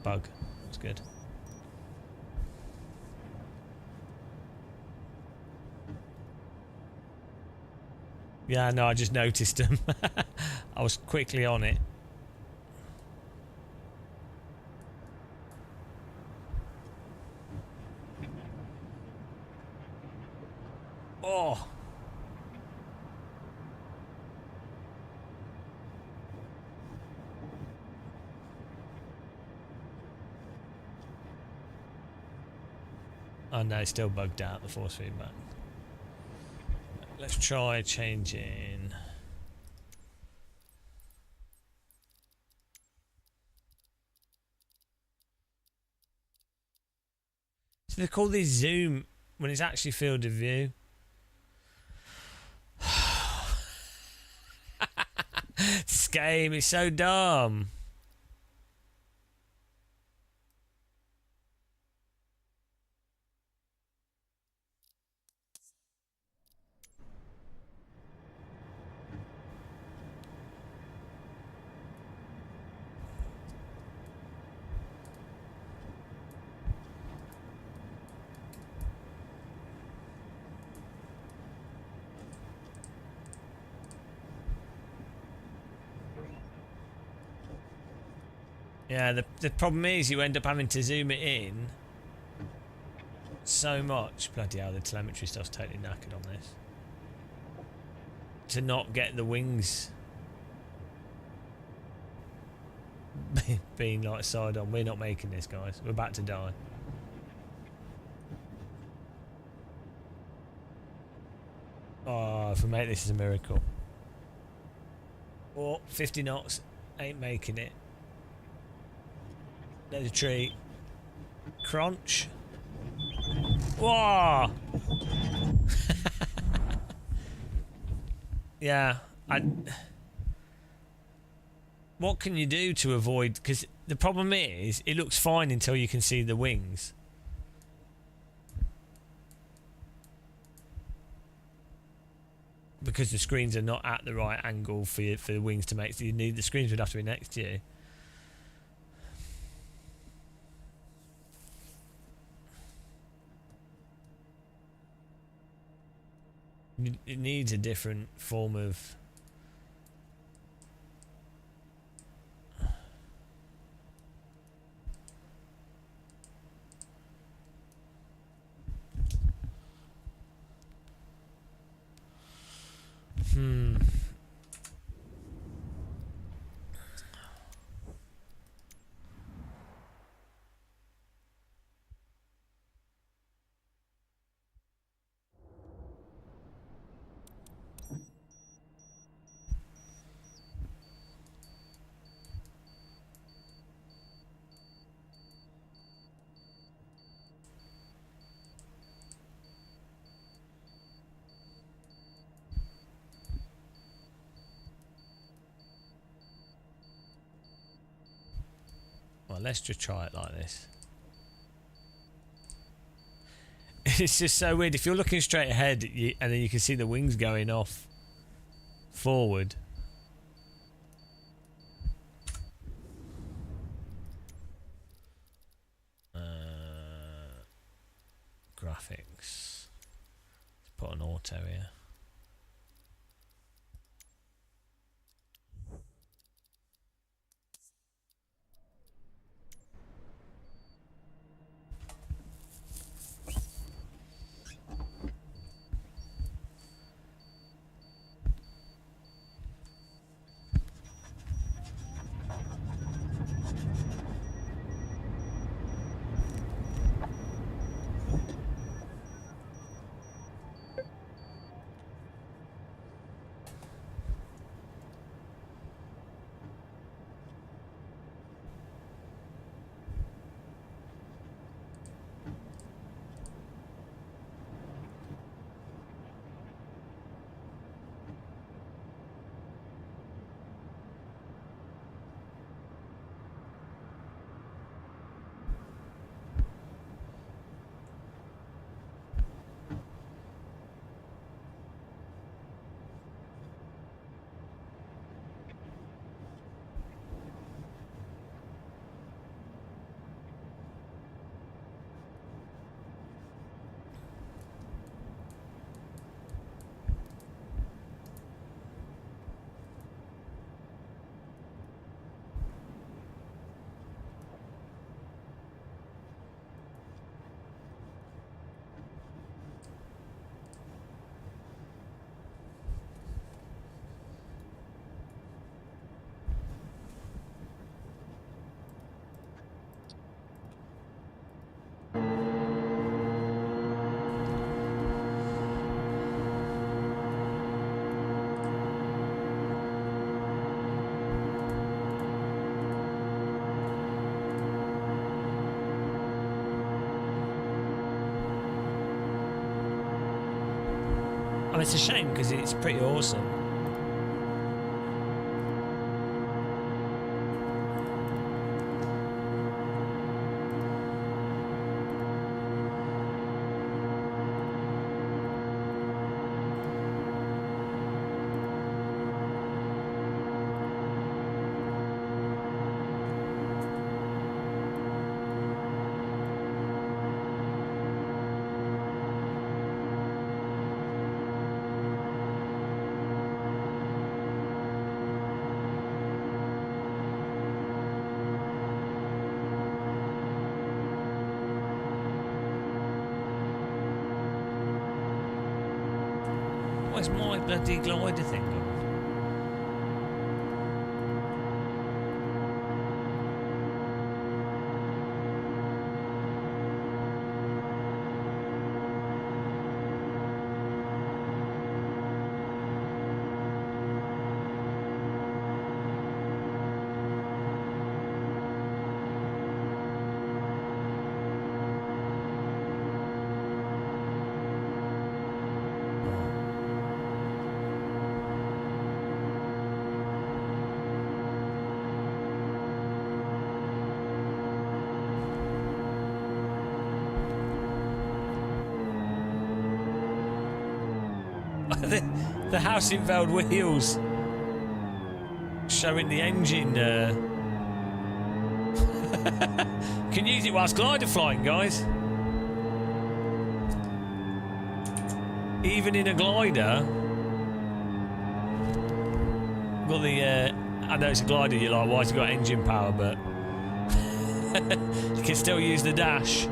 Speaker 1: bug. That's good. Yeah, no, I just noticed them. I was quickly on it. Oh. Oh no, it's still bugged out, the force feedback. Let's try changing. So they call this zoom when it's actually field of view. This game is so dumb. Yeah, the problem is you end up having to zoom it in so much. Bloody hell, the telemetry stuff's totally knackered on this. To not get the wings being like side on. We're not making this, guys. We're about to die. Oh, if we make this is a miracle. Oh, 50 knots. Ain't making it. There's a tree. Crunch. Whoa! Yeah, what can you do to avoid? Because the problem is, it looks fine until you can see the wings. Because the screens are not at the right angle for the wings to make, so you need the screens would have to be next to you. It needs a different form of. Well, let's just try it like this. It's just so weird. If you're looking straight ahead and then you can see the wings going off forward. Graphics. Let's put an auto here. I mean, it's a shame because it's pretty awesome. Where's my bloody glider thing gone? the Heusinkveld wheels showing the engine. Can use it whilst glider flying, guys. Even in a glider. Got the. I know it's a glider. You're like, why has it got engine power? But you can still use the dash.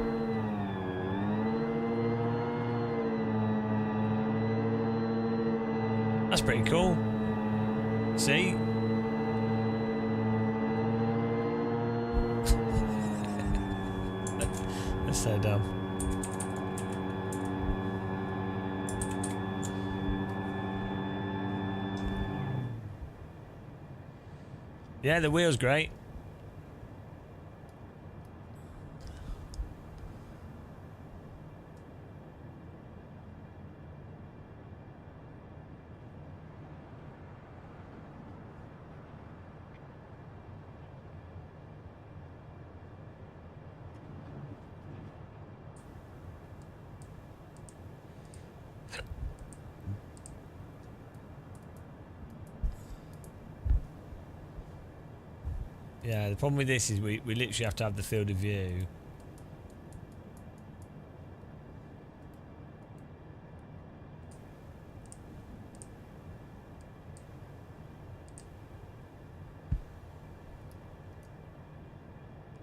Speaker 1: That's pretty cool. See? That's so dumb. Yeah, the wheel's great. Yeah, the problem with this is we literally have to have the field of view.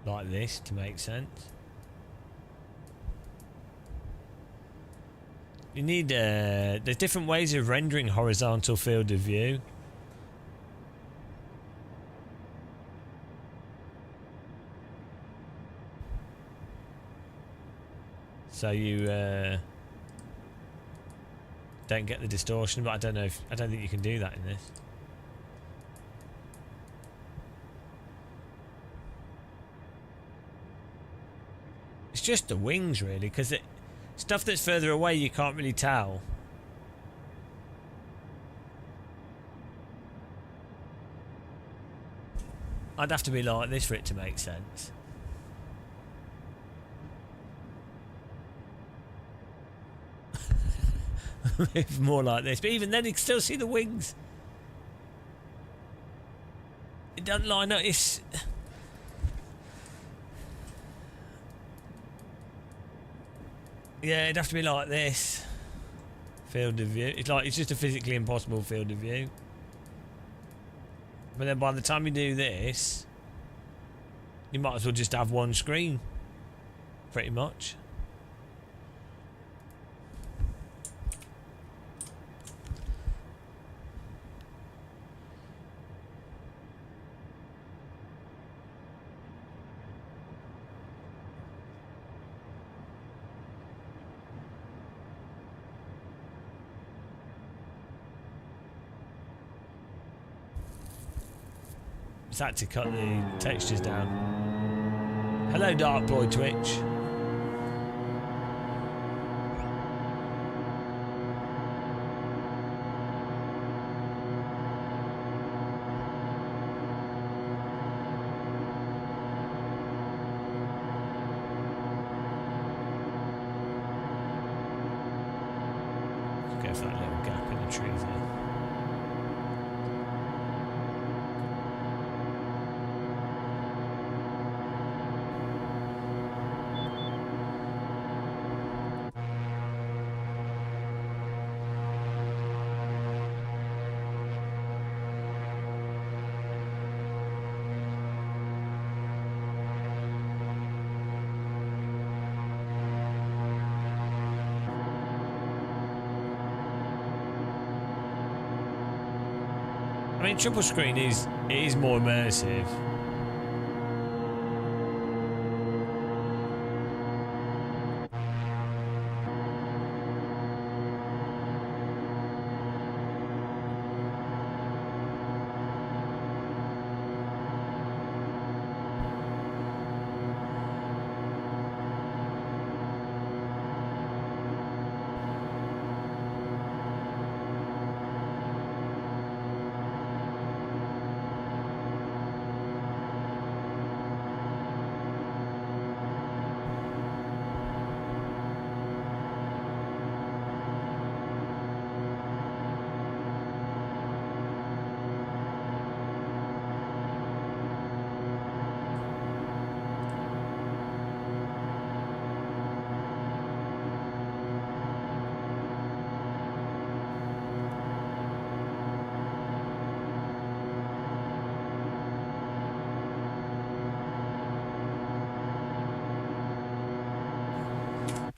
Speaker 1: Like this to make sense. You need there's different ways of rendering horizontal field of view. So you don't get the distortion, but I don't think you can do that in this. It's just the wings really, because stuff that's further away you can't really tell. I'd have to be like this for it to make sense. More like this, but even then you can still see the wings. It doesn't line up. It's yeah, it'd have to be like this field of view. It's just a physically impossible field of view. But then by the time you do this, you might as well just have one screen, pretty much. Had to cut the textures down. Hello, Dark Boy Twitch. Let's go for that little gap in the trees there. I mean, triple screen is more immersive.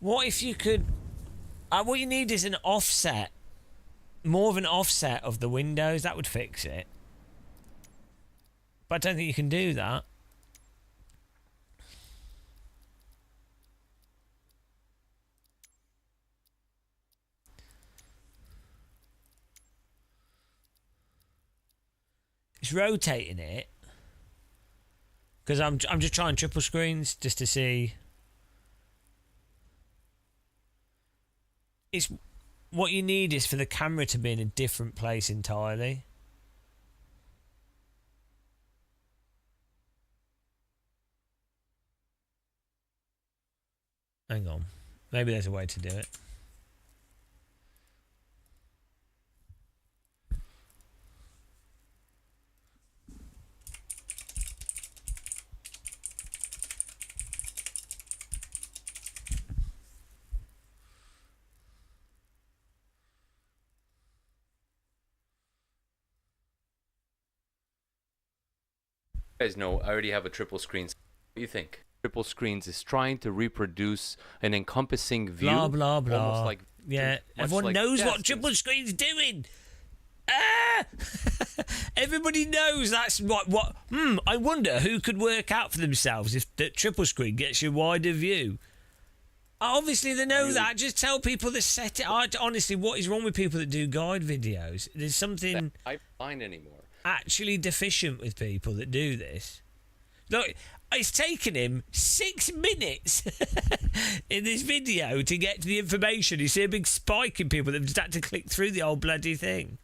Speaker 1: What if you could... what you need is an offset. More of an offset of the windows. That would fix it. But I don't think you can do that. It's rotating it. Because I'm just trying triple screens just to see... It's what you need is for the camera to be in a different place entirely. Hang on. Maybe there's a way to do it.
Speaker 13: You guys know I already have a triple screen. What do you think? Triple screens is trying to reproduce an encompassing view.
Speaker 1: Blah, blah, blah.
Speaker 13: Almost like,
Speaker 1: yeah, everyone
Speaker 13: like
Speaker 1: knows what
Speaker 13: Destin's.
Speaker 1: triple screen's doing. Ah! Everybody knows that's what. I wonder who could work out for themselves if the triple screen gets you a wider view. Obviously, they know that. Just tell people to set it. Honestly, what is wrong with people that do guide videos? There's something
Speaker 13: I don't find anymore.
Speaker 1: actually deficient with people that do this. Look, it's taken him 6 minutes in this video to get to the information. You see a big spike in people that have just had to click through the whole bloody thing.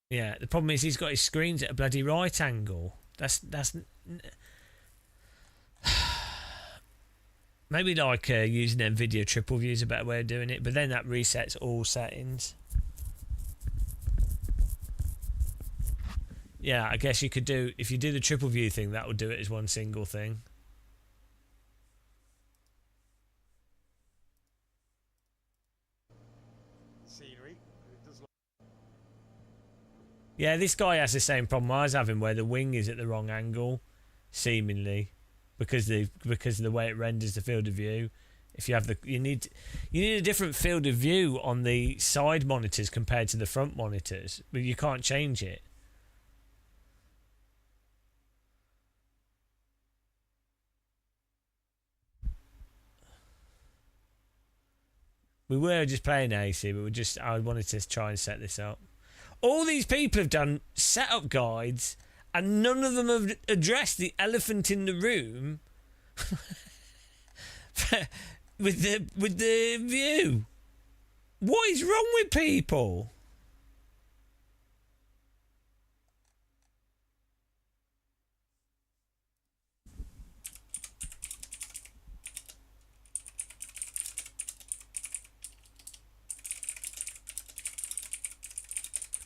Speaker 1: Yeah, the problem is he's got his screens at a bloody right angle. That's maybe like using them video triple view is a better way of doing it, but then that resets all settings. Yeah, I guess you could do, if you do the triple view thing, that would do it as one single thing.
Speaker 12: Scenery.
Speaker 1: Yeah, this guy has the same problem I was having, where the wing is at the wrong angle, seemingly, because of the way it renders the field of view. If you have you need a different field of view on the side monitors compared to the front monitors, but you can't change it. We were just playing AC, but I wanted to try and set this up. All these people have done setup guides, and none of them have addressed the elephant in the room with the view. What is wrong with people?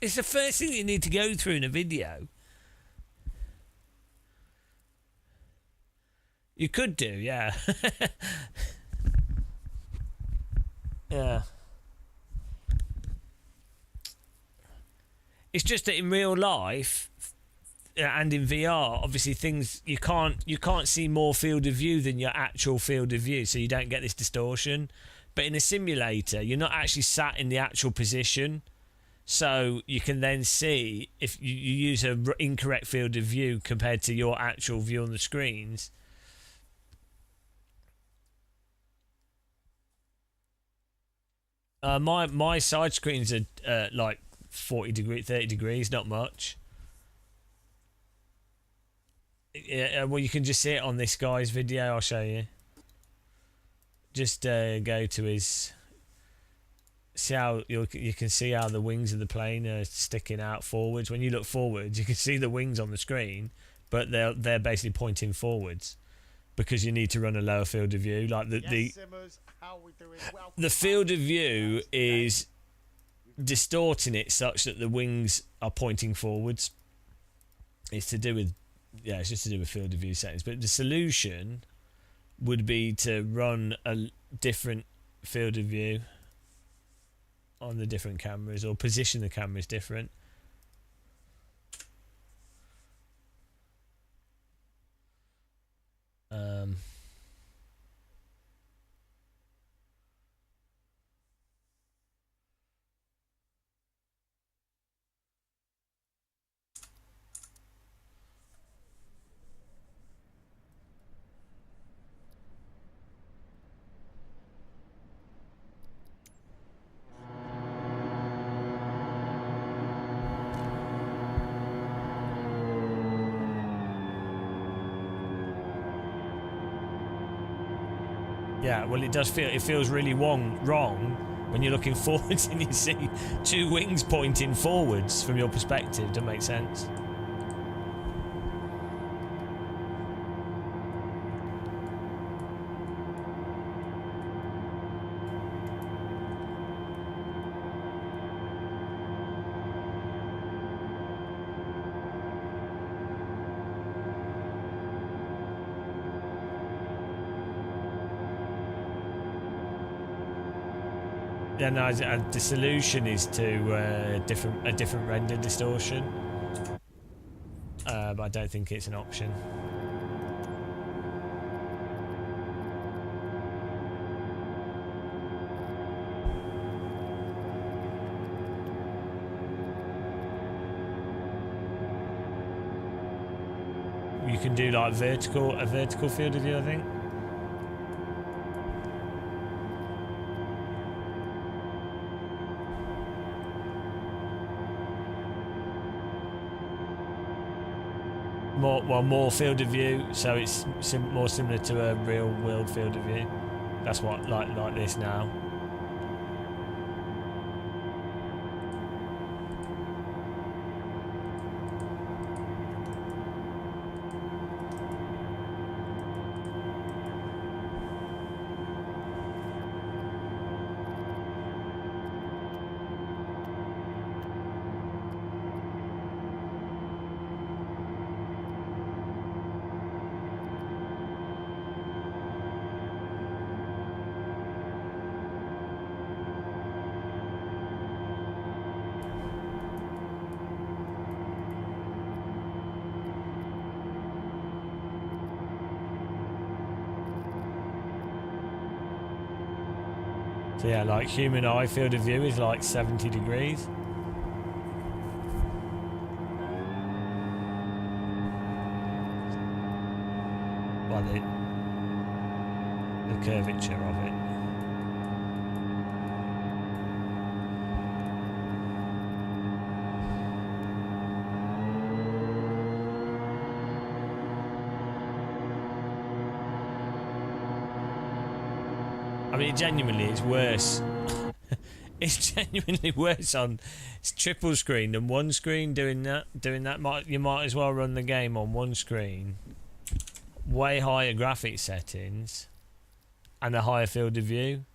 Speaker 1: It's the first thing you need to go through in a video. You could do, yeah. Yeah. It's just that in real life and in VR, obviously things you can't see more field of view than your actual field of view, so you don't get this distortion. But in a simulator, you're not actually sat in the actual position. So you can then see if you use an incorrect field of view compared to your actual view on the screens. My side screens are like 30 degrees, not much. Yeah, well, you can just see it on this guy's video. I'll show you. Just go to his. See how you can see how the wings of the plane are sticking out forwards. When you look forwards, you can see the wings on the screen, but they're basically pointing forwards because you need to run a lower field of view. Like the field of view is distorting it such that the wings are pointing forwards. It's to do with it's just to do with field of view settings. But the solution would be to run a different field of view on the different cameras, or position the cameras different. Yeah, well, it feels really wrong when you're looking forwards and you see two wings pointing forwards from your perspective. Doesn't make sense. Yeah, no, the solution is to a different render distortion, but I don't think it's an option. You can do like a vertical field of view, I think. More field of view, so it's more similar to a real world field of view. That's what like this now. So yeah, like human eye field of view is like 70 degrees. Well, the curvature of it. I mean, genuinely, it's worse. It's genuinely worse on triple screen than one screen. Doing that, you might as well run the game on one screen, way higher graphic settings, and a higher field of view.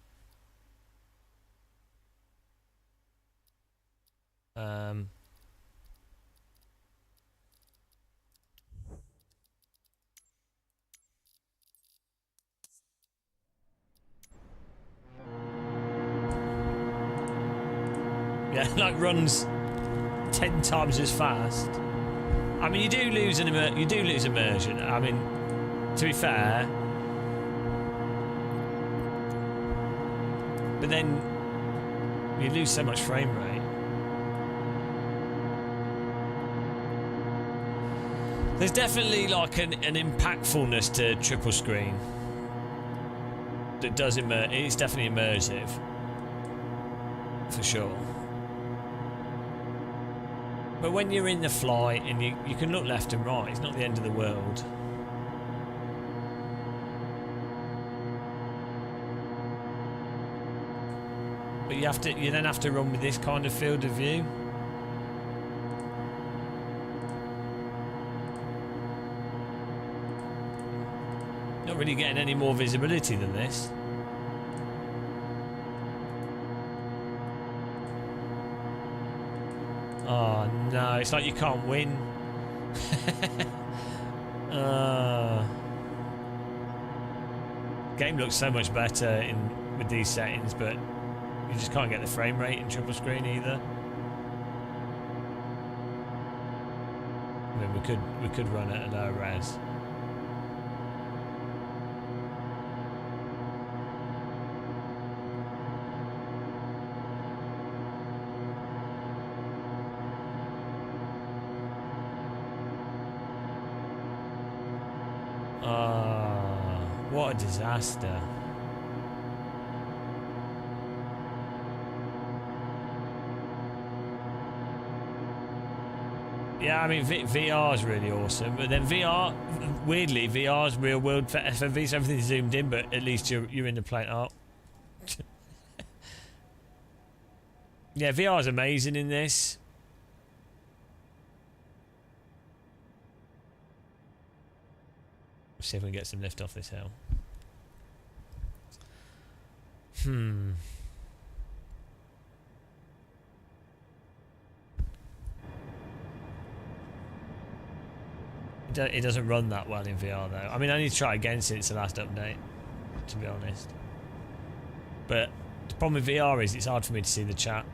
Speaker 1: Yeah, like runs 10 times as fast. I mean, you do lose immersion. I mean, to be fair, but then you lose so much frame rate. There's definitely like an impactfulness to triple screen that does it's definitely immersive, for sure. But when you're in the flight and you can look left and right, it's not the end of the world. But you then have to run with this kind of field of view. Not really getting any more visibility than this. Oh no, it's like you can't win. Game looks so much better with these settings, but you just can't get the frame rate in triple screen either. I mean, we could run at a lower res. What a disaster. Yeah, I mean, VR is really awesome, but then weirdly, VR's real world for FMV, so everything's zoomed in, but at least you're in the plane. Oh. Yeah, VR is amazing in this. See if we can get some lift off this hill. It doesn't run that well in VR though. I mean, I need to try again since the last update, to be honest. But the problem with VR is it's hard for me to see the chat,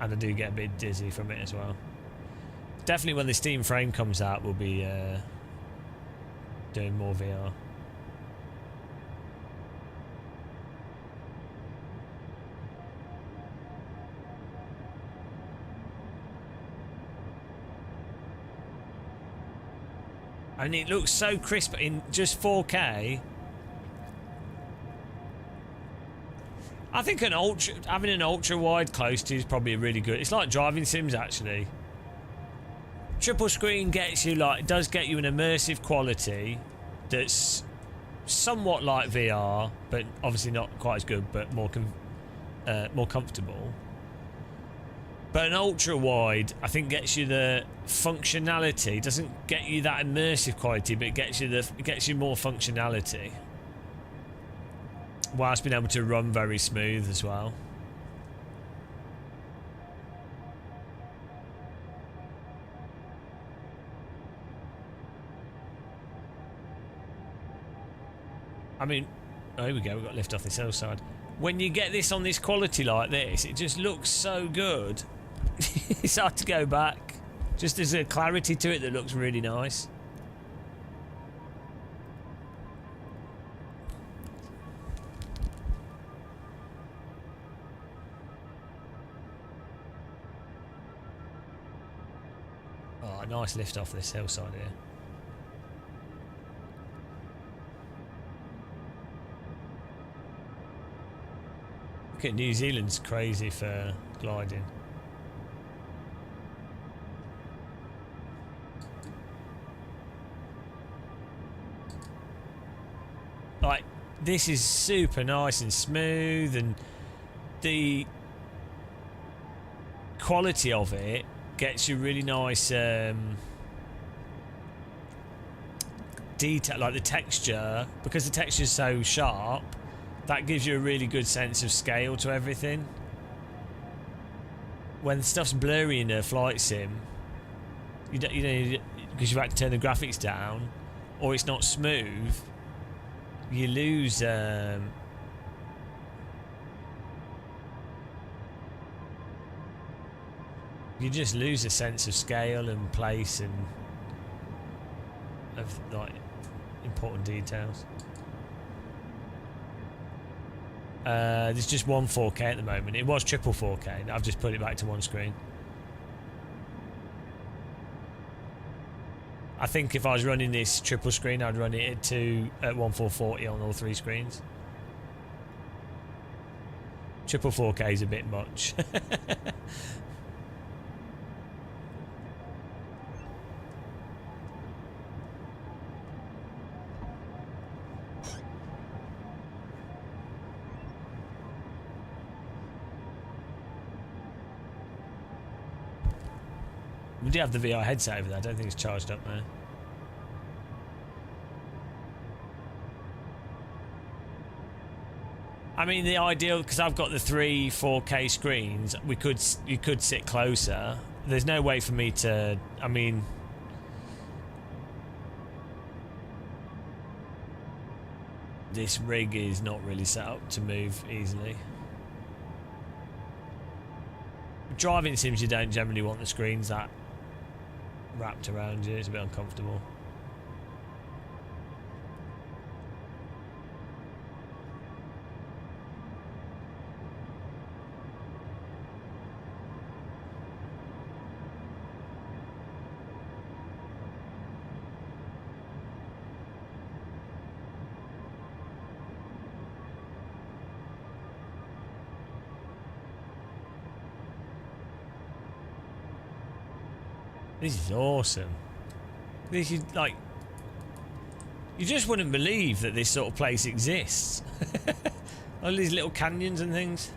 Speaker 1: and I do get a bit dizzy from it as well. Definitely when the Steam frame comes out, we'll be doing more VR. I mean, it looks so crisp in just 4K. I think having an ultra wide close to is probably really good. It's like driving sims actually. Triple screen gets you does get you an immersive quality that's somewhat like VR, but obviously not quite as good, but more comfortable. But an ultra wide, I think, gets you the functionality. Doesn't get you that immersive quality, but it gets you more functionality, whilst being able to run very smooth as well. I mean, oh, here we go. We've got lift off this other side. When you get this on this quality like this, it just looks so good. It's hard to go back. Just there's a clarity to it that looks really nice. Oh, a nice lift off this hillside here. Look at New Zealand's crazy for gliding. Like, this is super nice and smooth, and the quality of it gets you really nice detail, like the texture, because the texture is so sharp, that gives you a really good sense of scale to everything. When stuff's blurry in a flight sim, you know, because you've had to turn the graphics down, or it's not smooth, you lose you just lose a sense of scale and place and of like important details. There's just one 4K at the moment. It was triple 4K. I've just put it back to one screen. I think if I was running this triple screen, I'd run it at 1440 on all three screens. Triple 4K is a bit much. We do have the VR headset over there. I don't think it's charged up there. I mean, the ideal, because I've got the 3 4K screens, you could sit closer. There's no way for me to. I mean, this rig is not really set up to move easily. Driving sims, you don't generally want the screens that wrapped around you. It's a bit uncomfortable. This is awesome. This is like... You just wouldn't believe that this sort of place exists. All these little canyons and things.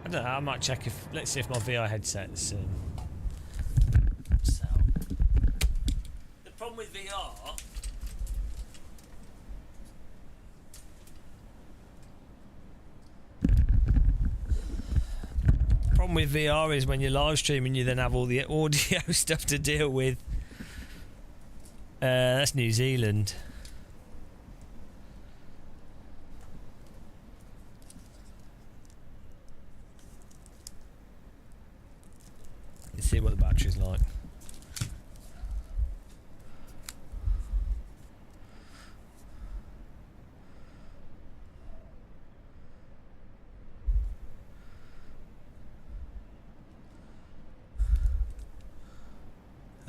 Speaker 1: I don't know, I might check if... Let's see if my VR headset's... The problem with VR... problem with VR is when you're live streaming, you then have all the audio stuff to deal with. That's New Zealand. Let's see what the battery's like.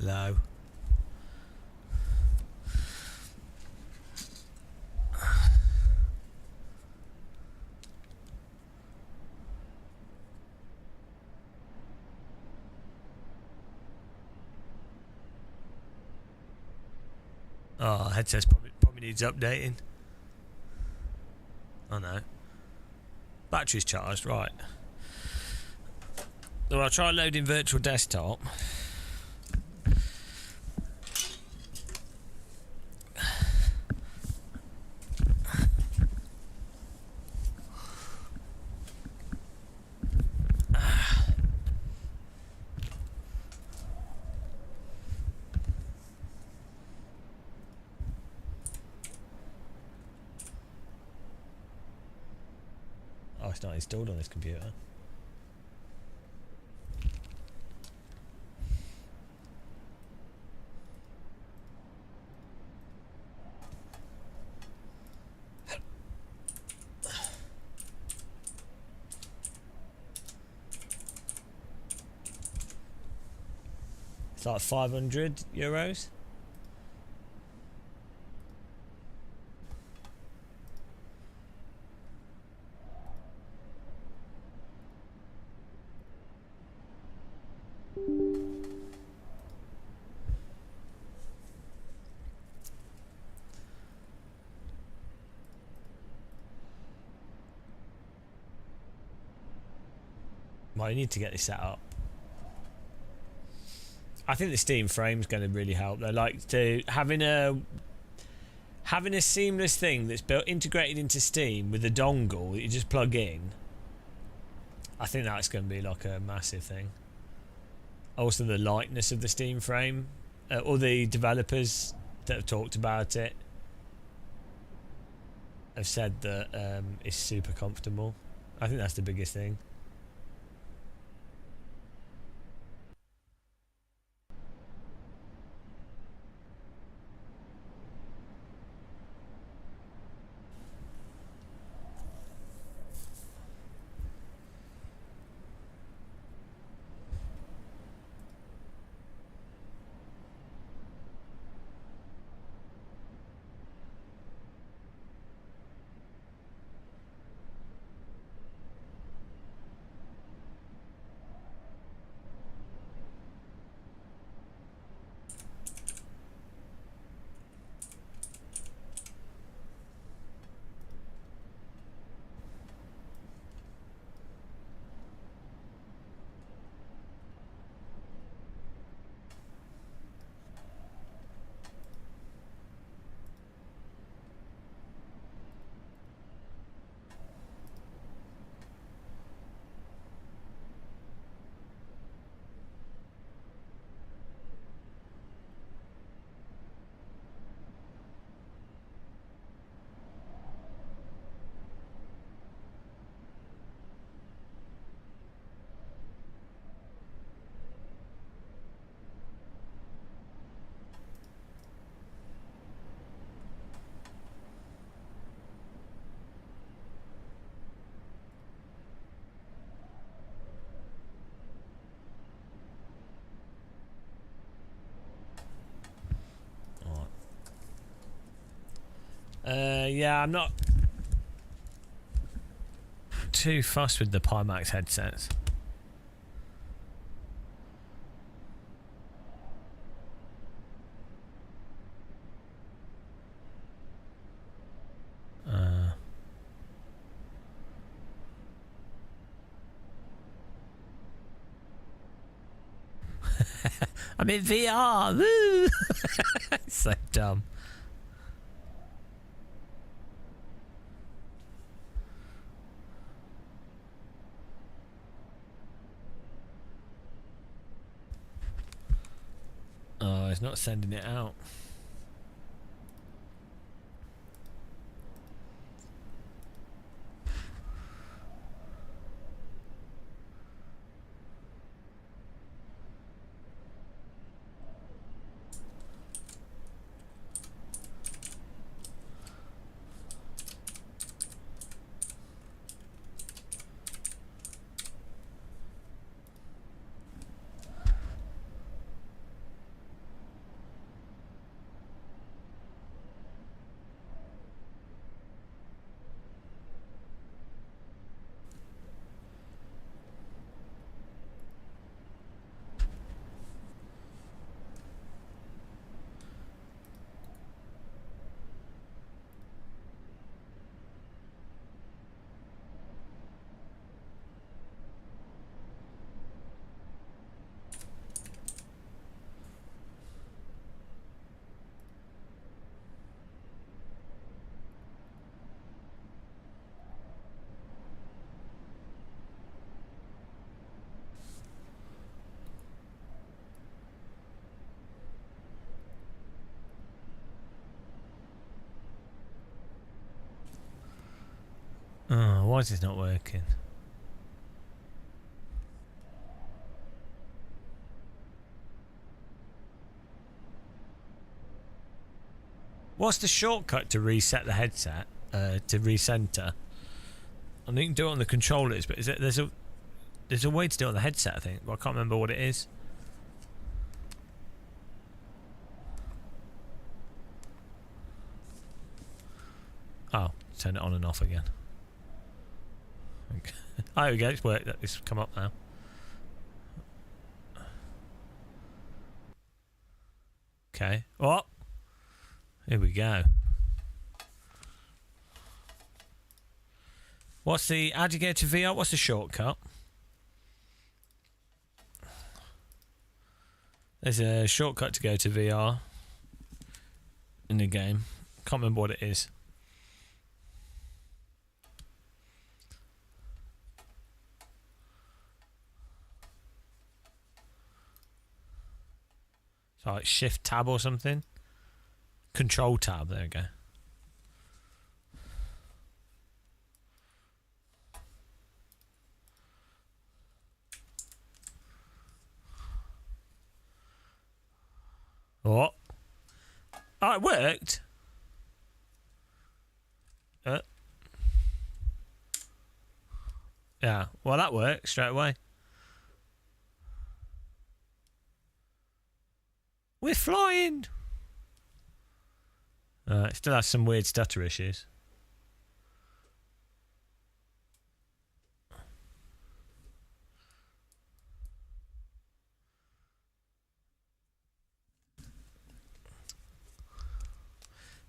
Speaker 1: Hello. Oh, headset's probably needs updating. Oh no. Battery's charged, right. So I'll try loading virtual desktop. Oh, it's not installed on this computer. It's like €500. Well, you need to get this set up. I think the Steam frame's going to really help. They like to having a seamless thing that's built integrated into Steam with a dongle that you just plug in. I think that's going to be like a massive thing. Also, the lightness of the Steam frame. All the developers that have talked about it have said that it's super comfortable. I think that's the biggest thing. Yeah, I'm not too fussed with the Pimax headsets. I'm in VR. Woo! So dumb. Oh, it's not sending it out. Oh, why is this not working? What's the shortcut to reset the headset? To recenter? I think you can do it on the controllers, but is it, there's a way to do it on the headset, I think, but I can't remember what it is. Oh, turn it on and off again. Okay. Oh, there we go, it's worked. It's come up now. Okay. Oh! Here we go. What's the... How do you get to VR? What's the shortcut? There's a shortcut to go to VR in the game. Can't remember what it is. So like shift tab or something. Control tab, there we go. What? Oh, it worked. Yeah, well that worked straight away. We're flying! It still has some weird stutter issues.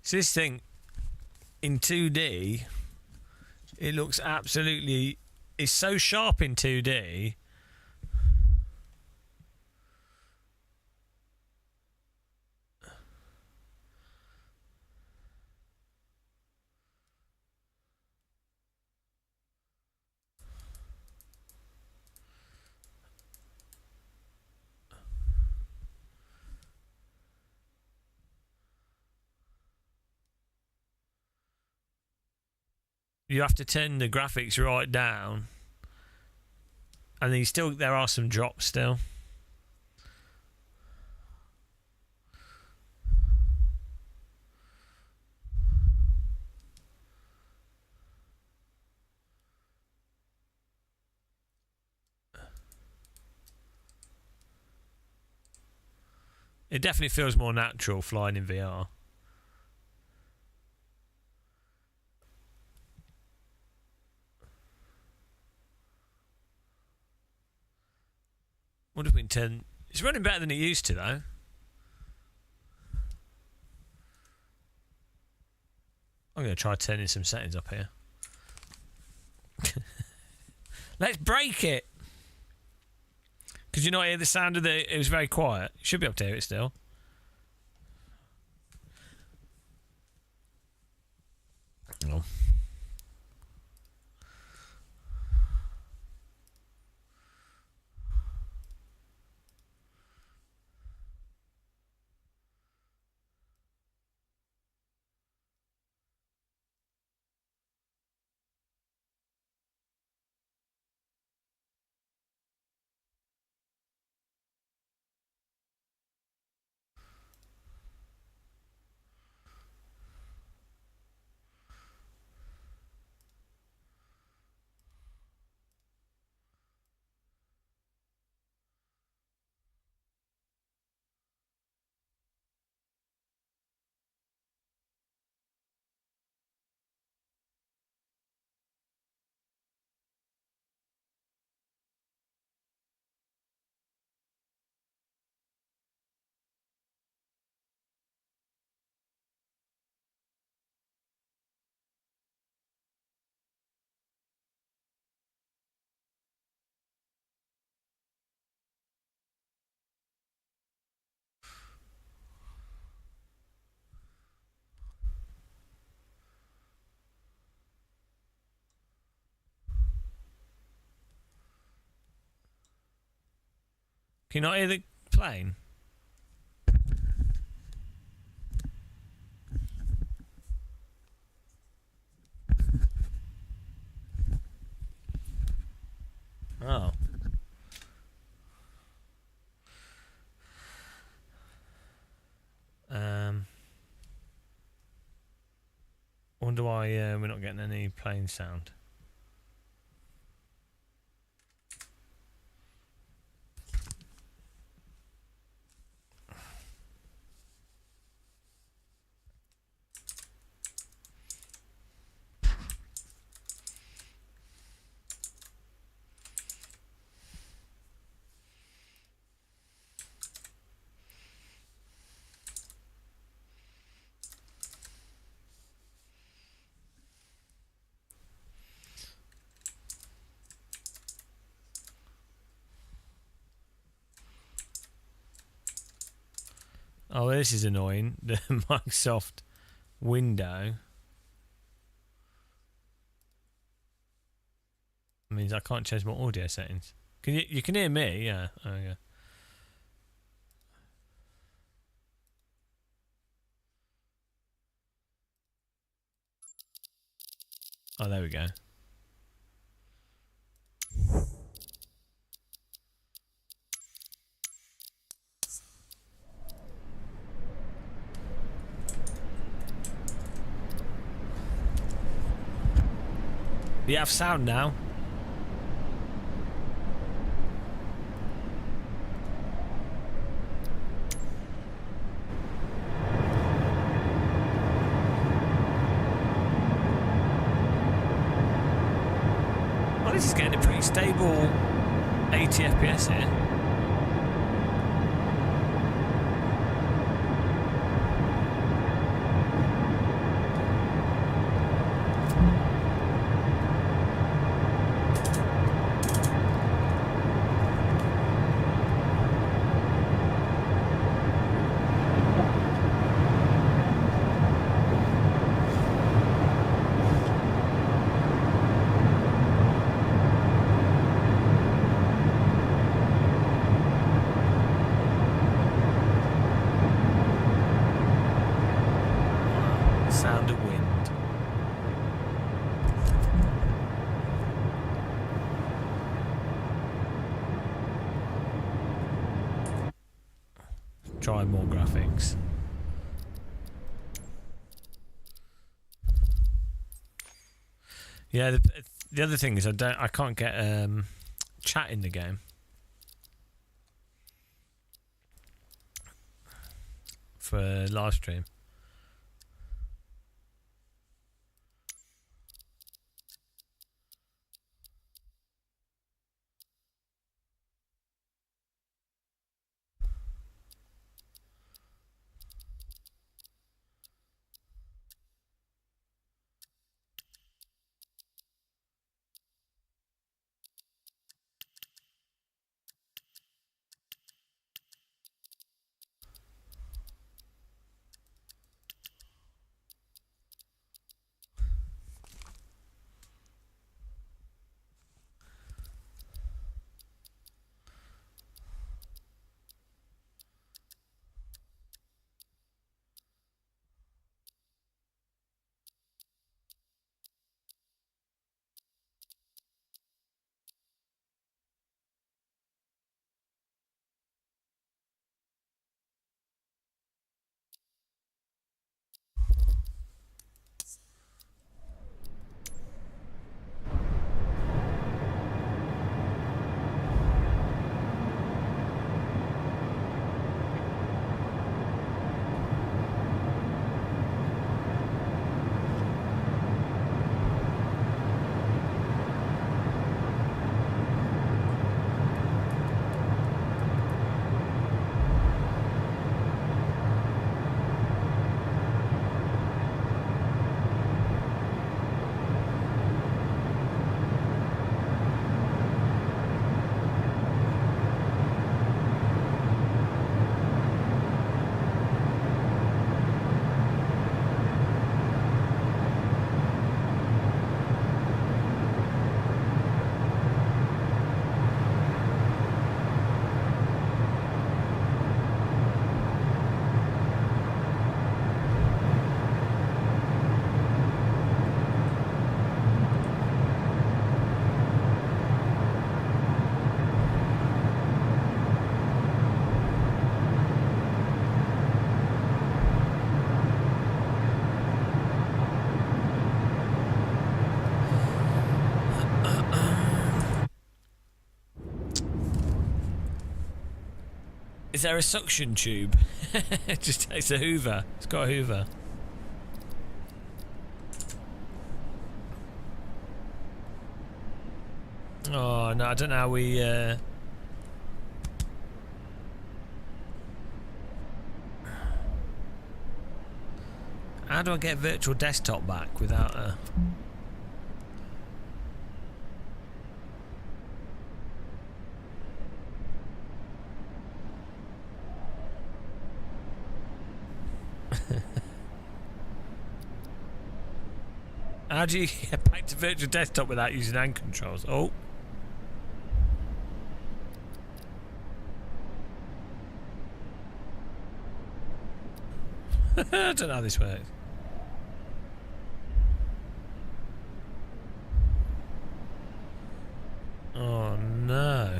Speaker 1: So this thing, in 2D, it looks absolutely... It's so sharp in 2D... You have to turn the graphics right down, and then there are some drops still. It definitely feels more natural flying in VR. Wonder if we can turn. It's running better than it used to, though. I'm going to try turning some settings up here. Let's break it! Could you not hear the sound of the... It was very quiet. You should be able to hear it still. Oh. Can you not hear the plane? Oh. Wonder why we're not getting any plane sound. Oh, this is annoying. The Microsoft window means I can't change my audio settings. Can you can hear me? Yeah. Oh, yeah. Oh, there we go. You have sound now. Well, this is getting a pretty stable 80 FPS here. Sound of wind. Try more graphics. Yeah, the other thing is I can't get chat in the game for live stream. Is there a suction tube? It's a Hoover. It's got a Hoover. Oh no, I don't know how we. How do I get virtual desktop back without a? How do you get back to virtual desktop without using hand controls? Oh. I don't know how this works. Oh no.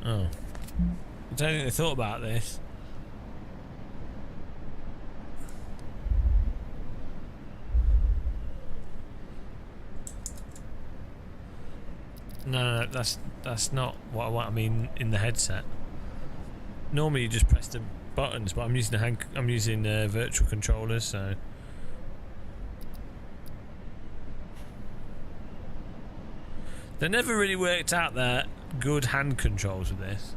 Speaker 1: Oh. I don't think they thought about this. No, that's not what I want. I mean, in the headset. Normally, you just press the buttons, but I'm using virtual controllers, so. They never really worked out their good hand controls with this.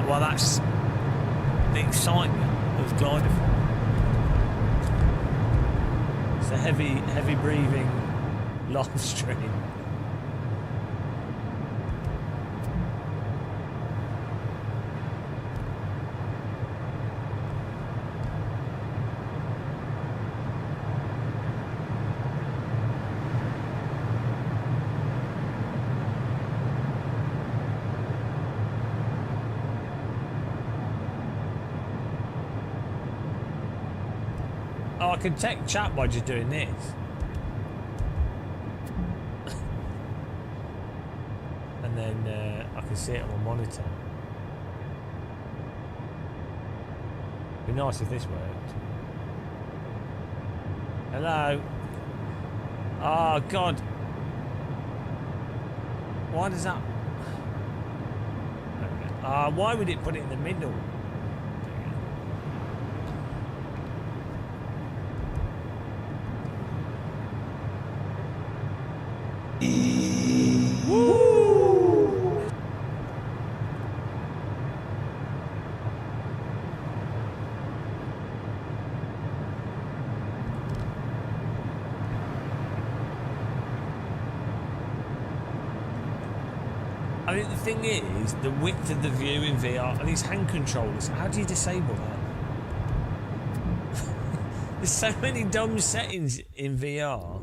Speaker 1: Well, that's the excitement of gliding. It's a heavy breathing live stream. Oh, I can check chat by just doing this. And then I can see it on my monitor. It'd be nice if this worked. Hello? Oh, God. Why does that... why would it put it in the middle? think the thing is, the width of the view in VR and these hand controllers. How do you disable that? There's so many dumb settings in VR.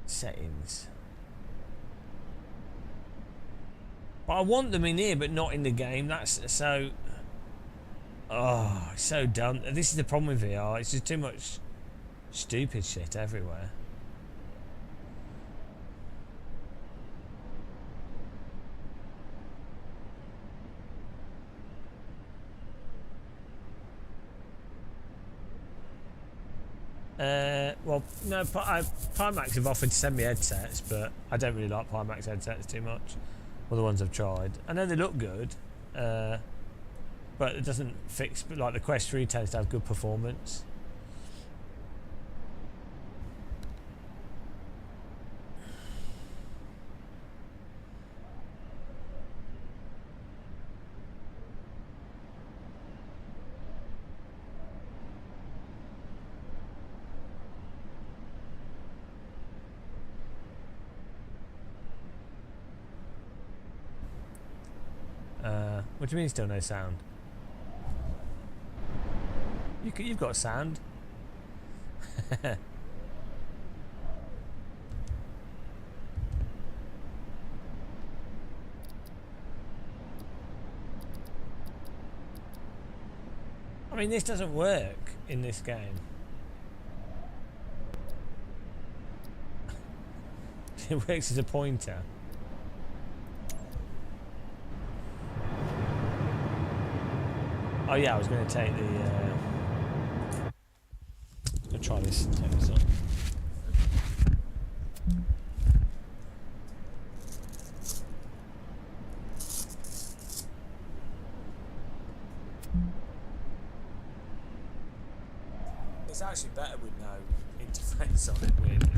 Speaker 1: Settings. But I want them in here, but not in the game. That's so. Oh, so dumb. This is the problem with VR. It's just too much stupid shit everywhere. Well, no, Pimax have offered to send me headsets, but I don't really like Pimax headsets too much. Well, the ones I've tried. I know they look good, but it doesn't fix. But like the Quest 3 tends to have good performance. What do you mean still no sound? You've got sound. I mean, this doesn't work in this game. It works as a pointer. Oh yeah, I was going to take the. I'll try this. Take this on. It's actually better with no interface on it, weirdly.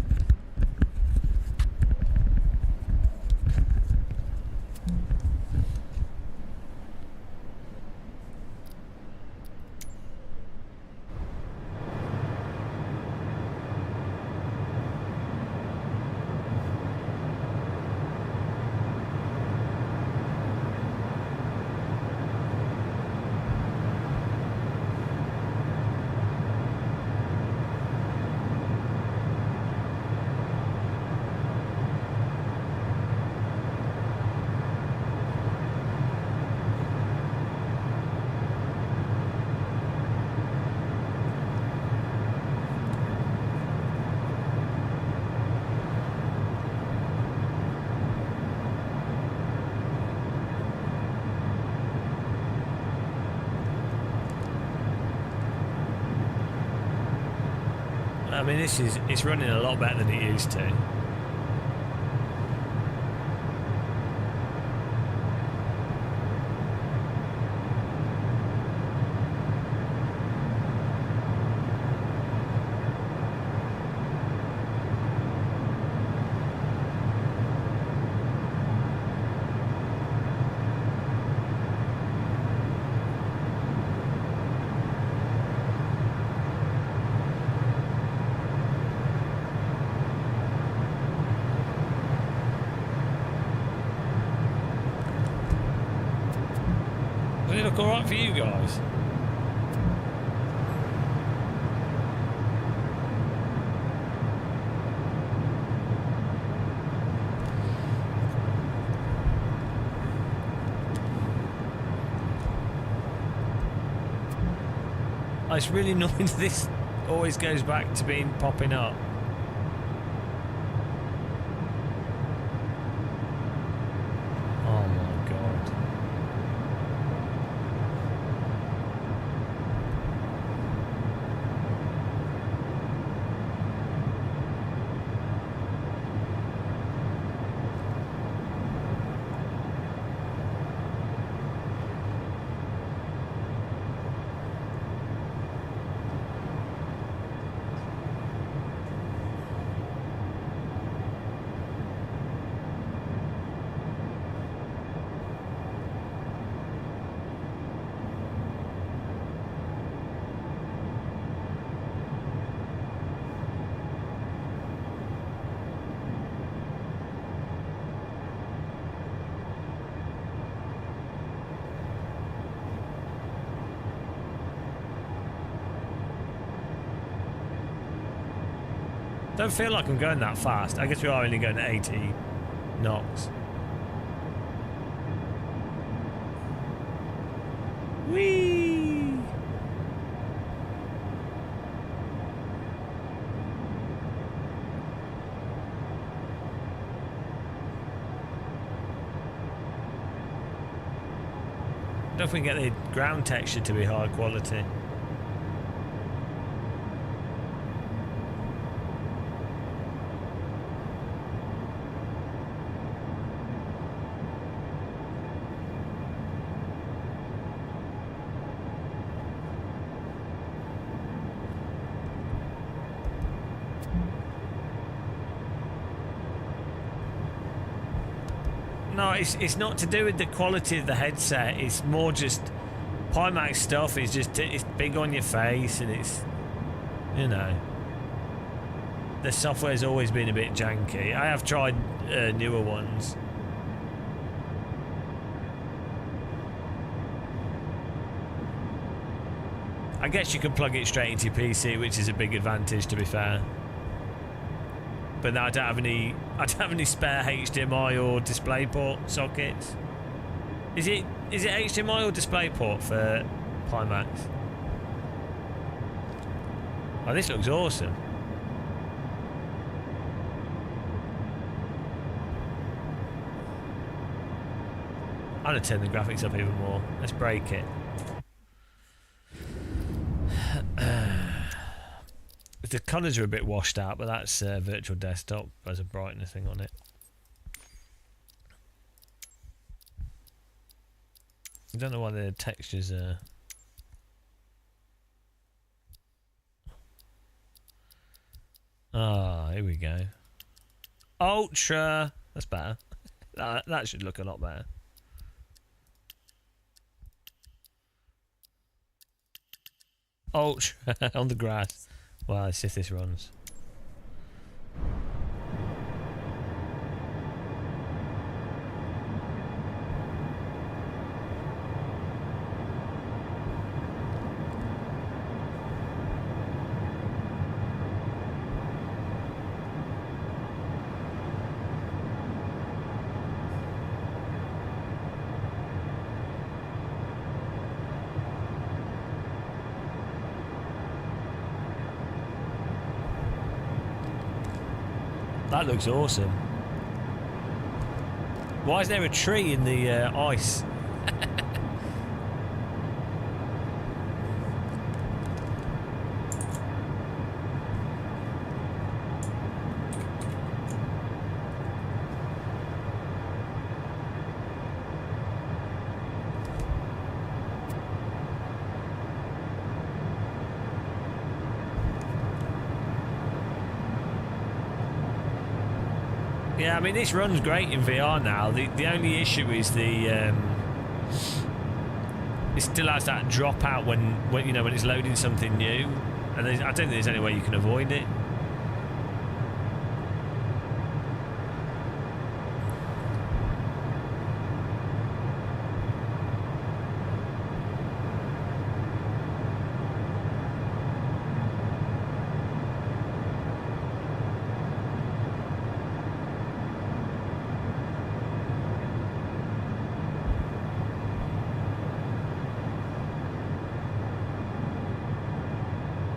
Speaker 1: I mean, it's running a lot better than it used to. Does it look alright for you guys? Oh, it's really annoying that this always goes back to being popping up. Oh my god. Don't feel like I'm going that fast. I guess we are only going at 80 knots. Whee! I don't know if we can get the ground texture to be high quality. No, it's not to do with the quality of the headset. It's more just Pimax stuff is just it's big on your face, and it's, you know, the software's always been a bit janky. I have tried newer ones. I guess you can plug it straight into your PC, which is a big advantage, to be fair. But I don't have any spare HDMI or DisplayPort sockets. Is it HDMI or DisplayPort for Pimax? Oh, this looks awesome. I'm gonna turn the graphics up even more. Let's break it. The colours are a bit washed out, but that's virtual desktop as a brightness thing on it. I don't know why the textures are. Ah, here we go. Ultra. That's better. That should look a lot better. Ultra on the grass. Well, let's see if this runs. That looks awesome. Why is there a tree in the ice? Yeah, I mean, this runs great in VR now. The only issue is it still has that dropout when you know, when it's loading something new, and I don't think there's any way you can avoid it.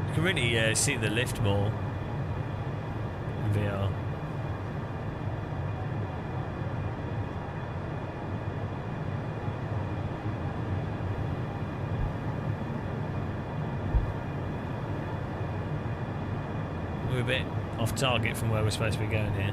Speaker 1: You can really see the lift more in VR. We're a bit off target from where we're supposed to be going here.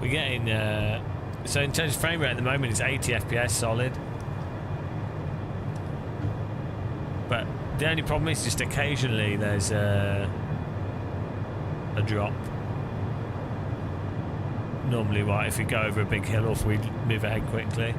Speaker 1: We're getting so in terms of frame rate at the moment it's 80 FPS solid, but the only problem is just occasionally there's a drop. Normally, right, if we go over a big hill or if we move ahead quickly.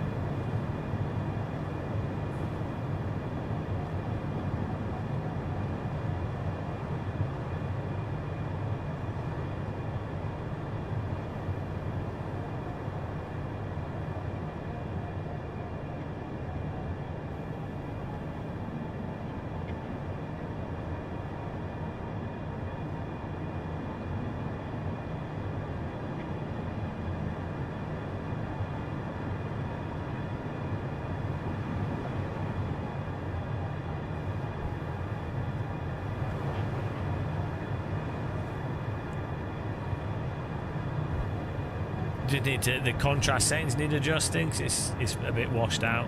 Speaker 1: The contrast settings need adjusting 'cause it's a bit washed out.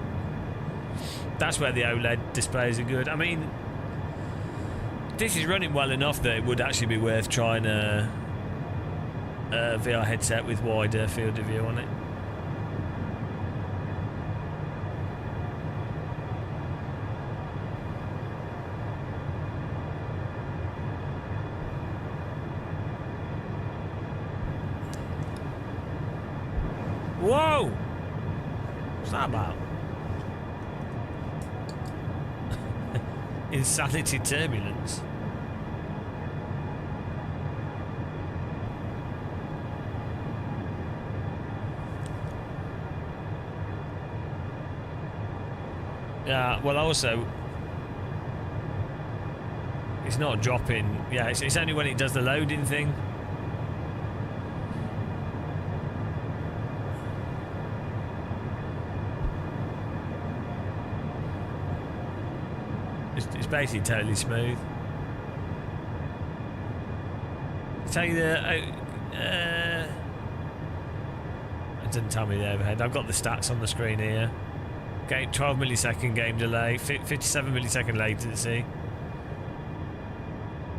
Speaker 1: That's where the OLED displays are good. I mean, this is running well enough that it would actually be worth trying a VR headset with wider field of view on it. Whoa! What's that about? Insanity turbulence. Yeah, well also it's not dropping. Yeah, it's only when it does the loading thing. It's basically totally smooth. Tell you it doesn't tell me the overhead. I've got the stats on the screen here. 12 millisecond game delay, 57 millisecond latency.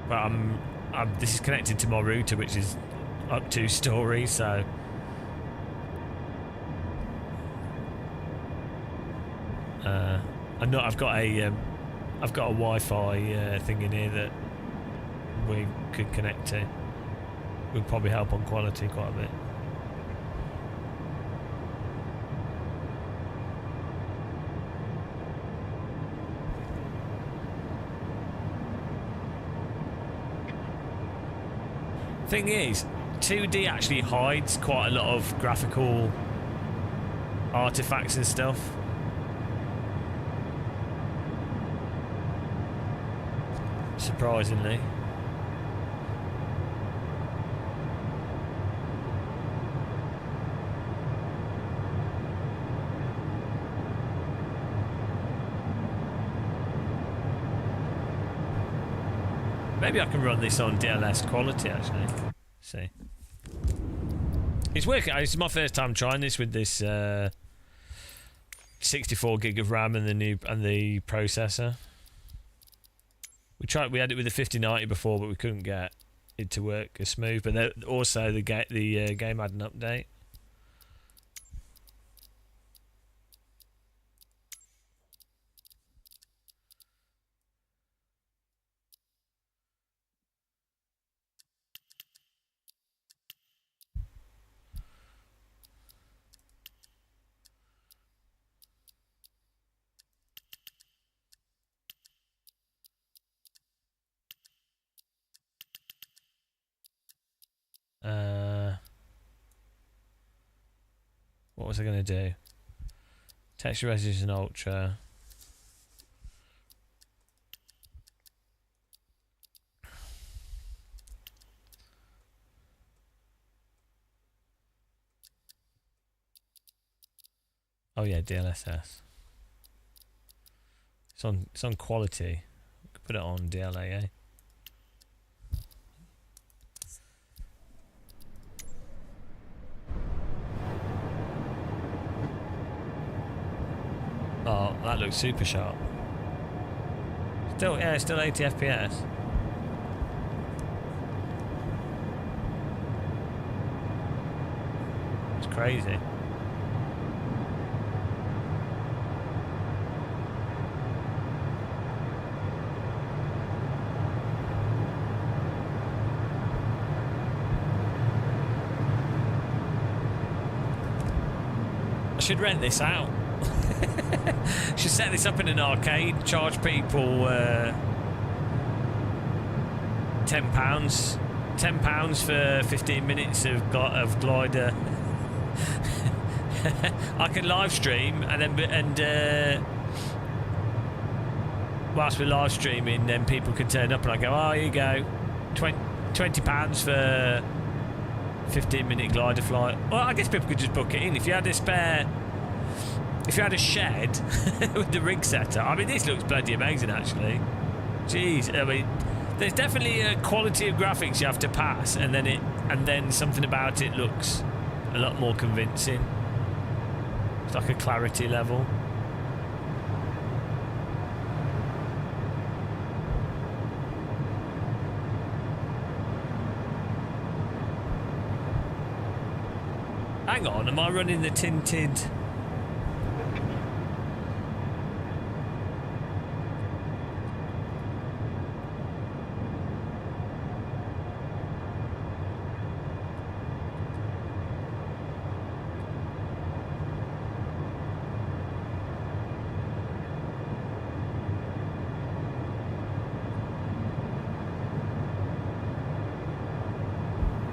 Speaker 1: But this is connected to my router, which is up 2 stories, so I've got a Wi-Fi thing in here that we could connect to. Would probably help on quality quite a bit. Thing is, 2D actually hides quite a lot of graphical artifacts and stuff. Surprisingly. Maybe I can run this on DLS quality actually. See. It's working. It's my first time trying this with this 64 gig of RAM and the processor. We had it with the 5090 before, but we couldn't get it to work as smooth. But also the game had an update. What was I going to do? Texture resolution ultra. Oh yeah, DLSS. It's on quality. We could put it on DLAA. Oh, that looks super sharp. Still 80 FPS. crazy. I should rent this out. Should set this up in an arcade, charge people £10. £10 for 15 minutes of glider. I can live stream and whilst we're live streaming, then people can turn up and I go, oh, here you go, £20 for 15-minute glider flight. Well, I guess people could just book it in if you had a spare. If you had a shed with the rig setup. I mean, this looks bloody amazing, actually. Jeez, I mean, there's definitely a quality of graphics you have to pass, and then something about it looks a lot more convincing. It's like a clarity level. Hang on, am I running the tinted?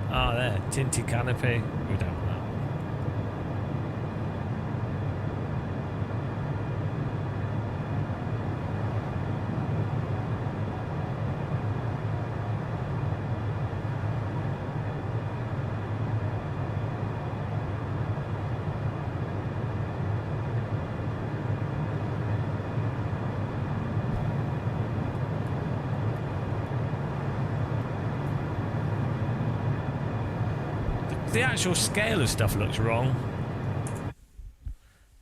Speaker 1: Oh, there, tinted canopy. We don't know. The actual scale of stuff looks wrong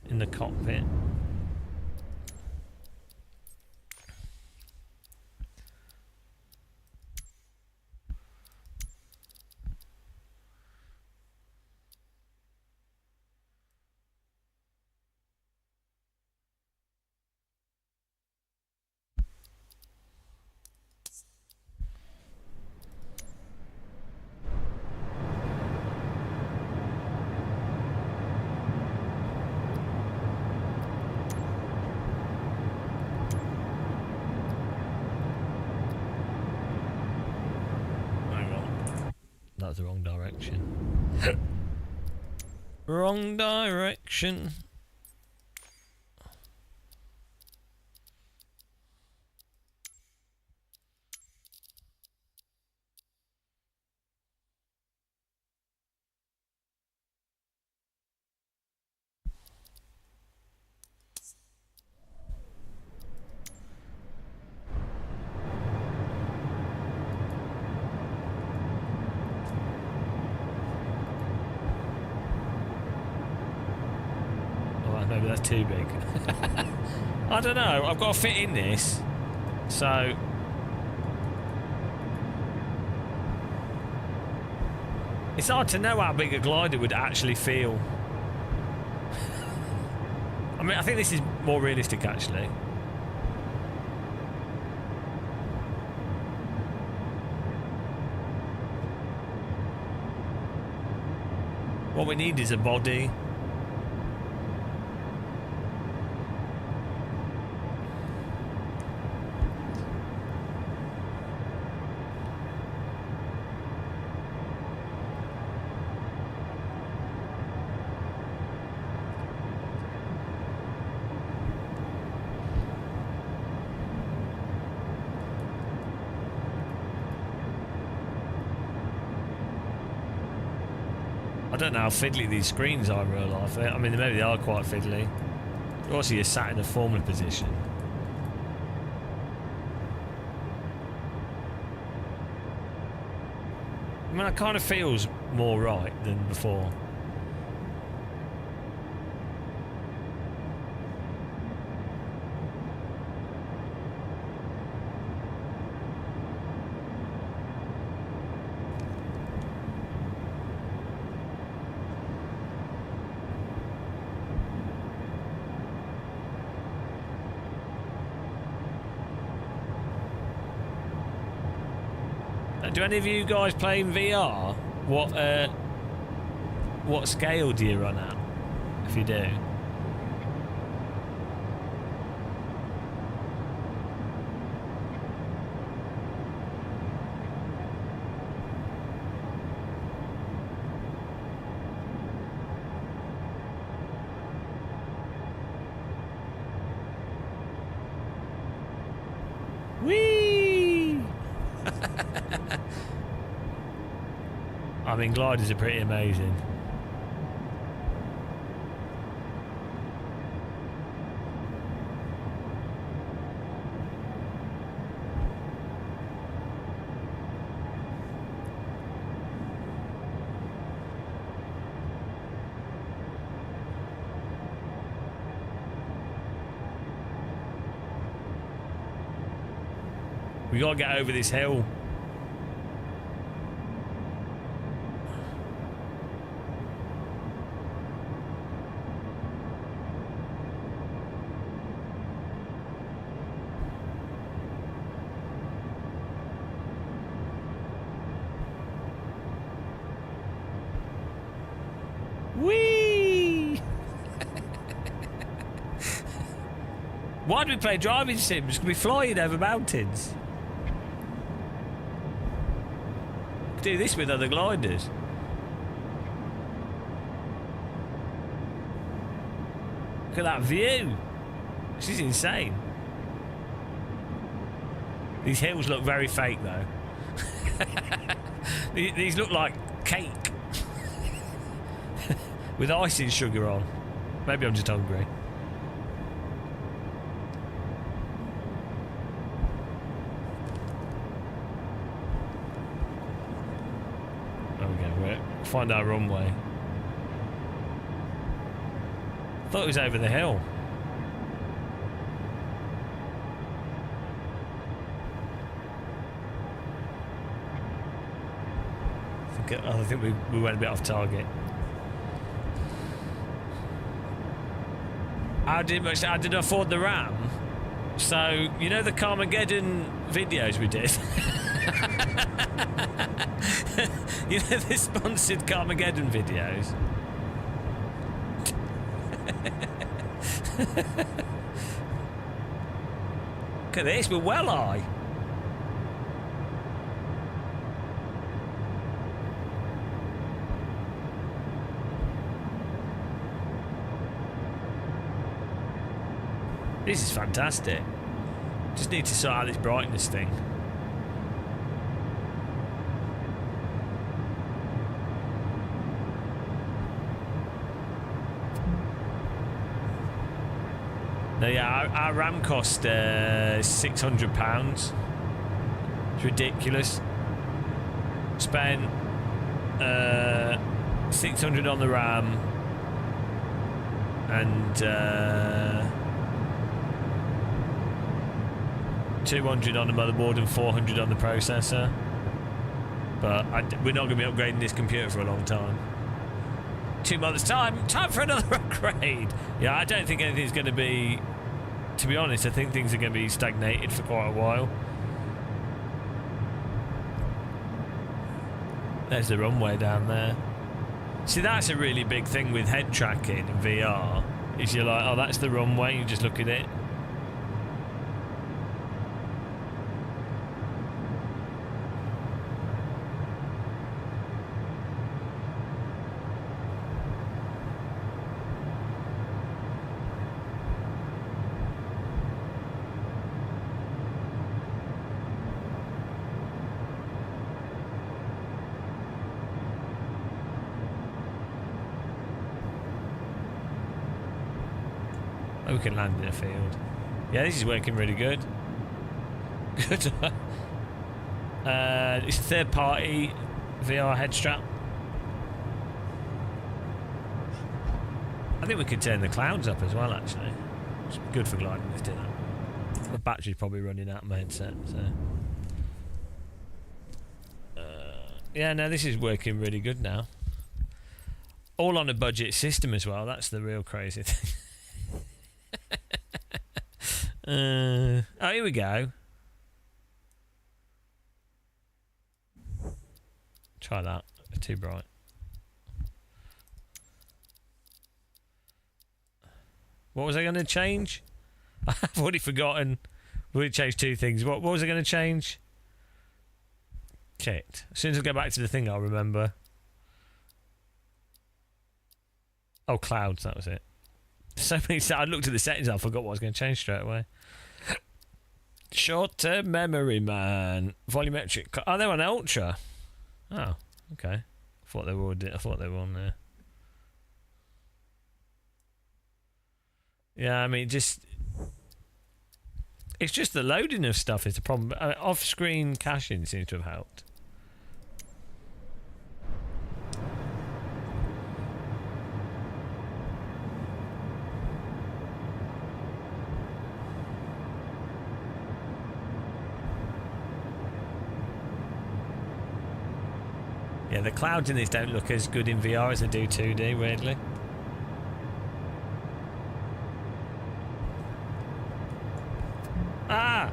Speaker 1: in the cockpit. That's the wrong direction. Wrong direction. Maybe that's too big. I don't know. I've got to fit in this, so it's hard to know how big a glider would actually feel. I mean, I think this is more realistic, actually. What we need is a body. I don't know how fiddly these screens are in real life. I mean, maybe they are quite fiddly. Also, you're sat in a formal position. I mean, it kind of feels more right than before. Do any of you guys play in VR? What scale do you run at? If you do. Whee! I mean, gliders are pretty amazing. We gotta get over this hill. Whee! Why do we play driving sims? Can we flying over mountains? Do this with other gliders. Look at that view. This is insane. These hills look very fake though. These look like cake with icing sugar on. Maybe I'm just hungry. Find our runway. Thought it was over the hill. I think we went a bit off target. I did afford the RAM. So you know the Carmageddon videos we did. You know the sponsored Carmageddon videos? Look at this, we're well high. This is fantastic. Just need to sort out this brightness thing. No, yeah, our RAM cost £600. It's ridiculous. Spent 600 on the RAM and 200 on the motherboard and 400 on the processor. But we're not going to be upgrading this computer for a long time. 2 months' time for another upgrade. Yeah, I don't think anything's going to be, to be honest, I think things are going to be stagnated for quite a while. There's the runway down there. See, that's a really big thing with head tracking in VR, is you're like, oh, that's the runway, you just look at it. We can land in a field. Yeah, this is working really good. Good. It's a third-party VR head strap. I think we could turn the clouds up as well, actually. It's good for gliding. Let's do that. The battery's probably running out of my headset, so. Yeah, no, this is working really good now. All on a budget system as well. That's the real crazy thing. Oh, here we go. Try that. It's too bright. What was I going to change? I've already forgotten. We already changed two things. What was I going to change? Shit. As soon as I go back to the thing, I'll remember. Oh, clouds. That was it. So many. I looked at the settings. I forgot what I was going to change straight away. Short-term memory, man. Volumetric. Oh, they were on ultra. Oh, okay. I thought they were on there. Yeah, I mean, it's just the loading of stuff is the problem. Off-screen caching seems to have helped. Yeah, the clouds in this don't look as good in VR as they do 2D, weirdly. Ah!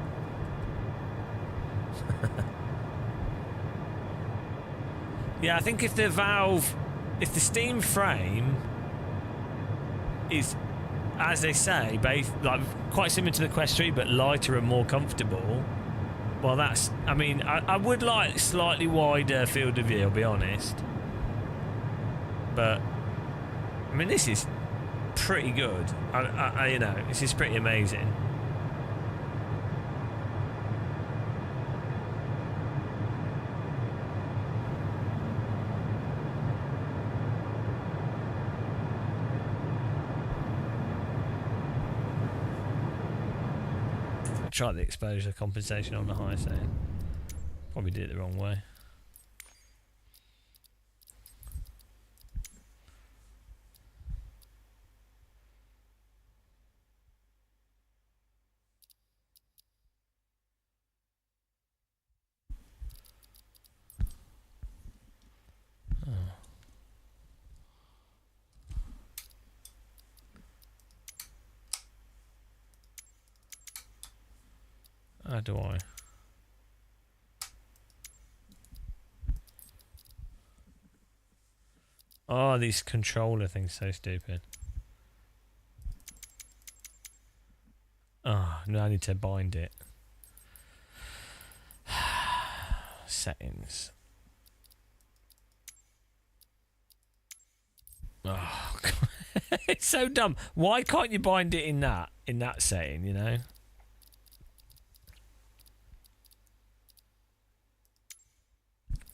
Speaker 1: Yeah, I think if the Steam frame is, as they say, like quite similar to the Quest 3 but lighter and more comfortable, well, that's, I mean, I would like slightly wider field of view, I'll be honest. But, I mean, this is pretty good. You know, this is pretty amazing. Try the exposure compensation on the high setting. Probably did it the wrong way. How do I? Oh, these controller things so stupid. Oh, no, I need to bind it. Settings. Oh, God. It's so dumb. Why can't you bind it in that setting, you know?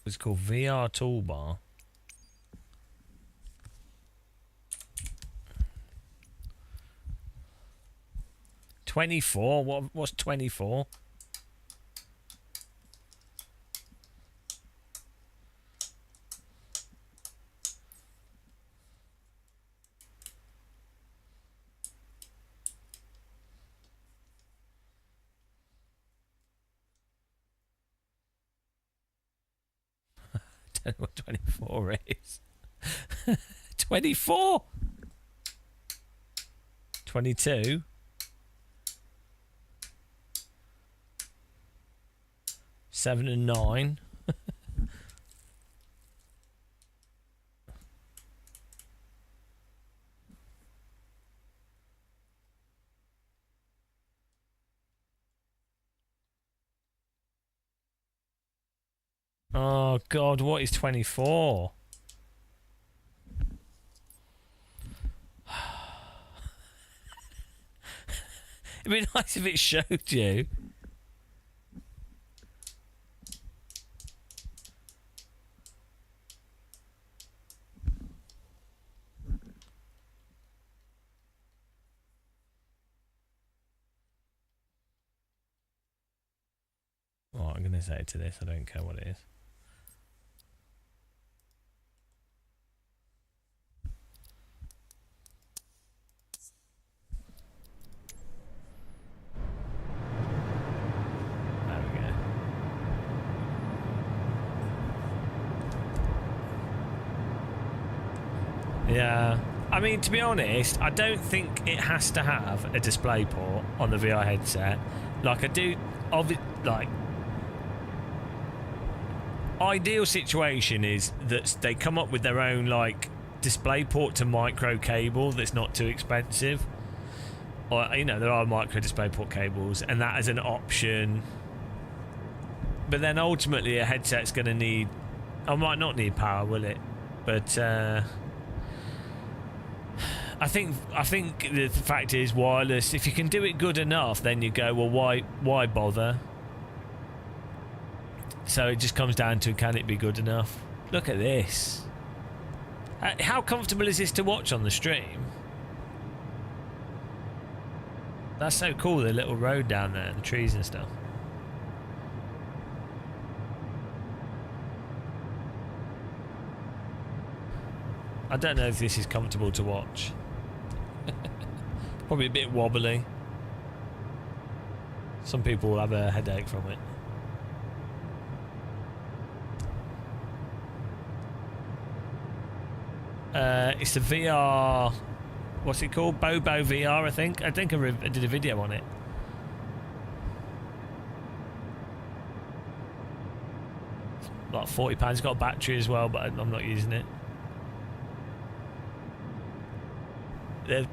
Speaker 1: It's called VR toolbar. $24? What's 24? I don't know what 24 is. 24? 22? Seven and 9. Oh God, what is 24? It'd be nice if it showed you. Oh, I'm going to say to this, I don't care what it is. Yeah, I mean, to be honest, I don't think it has to have a display port on the VR headset. Like I do, like ideal situation is that they come up with their own like DisplayPort to micro cable that's not too expensive, or you know, there are micro DisplayPort cables, and that is an option. But then ultimately a headset's going to need, I might not need power, will it? But I think the fact is wireless. If you can do it good enough, then you go, well, why bother? So it just comes down to, can it be good enough? Look at this. How comfortable is this to watch on the stream? That's so cool, the little road down there, the trees and stuff. I don't know if this is comfortable to watch. Probably a bit wobbly. Some people will have a headache from it. It's the VR. What's it called? Bobo VR, I think. I think I did a video on it. It's like £40. It's got a battery as well, but I'm not using it. The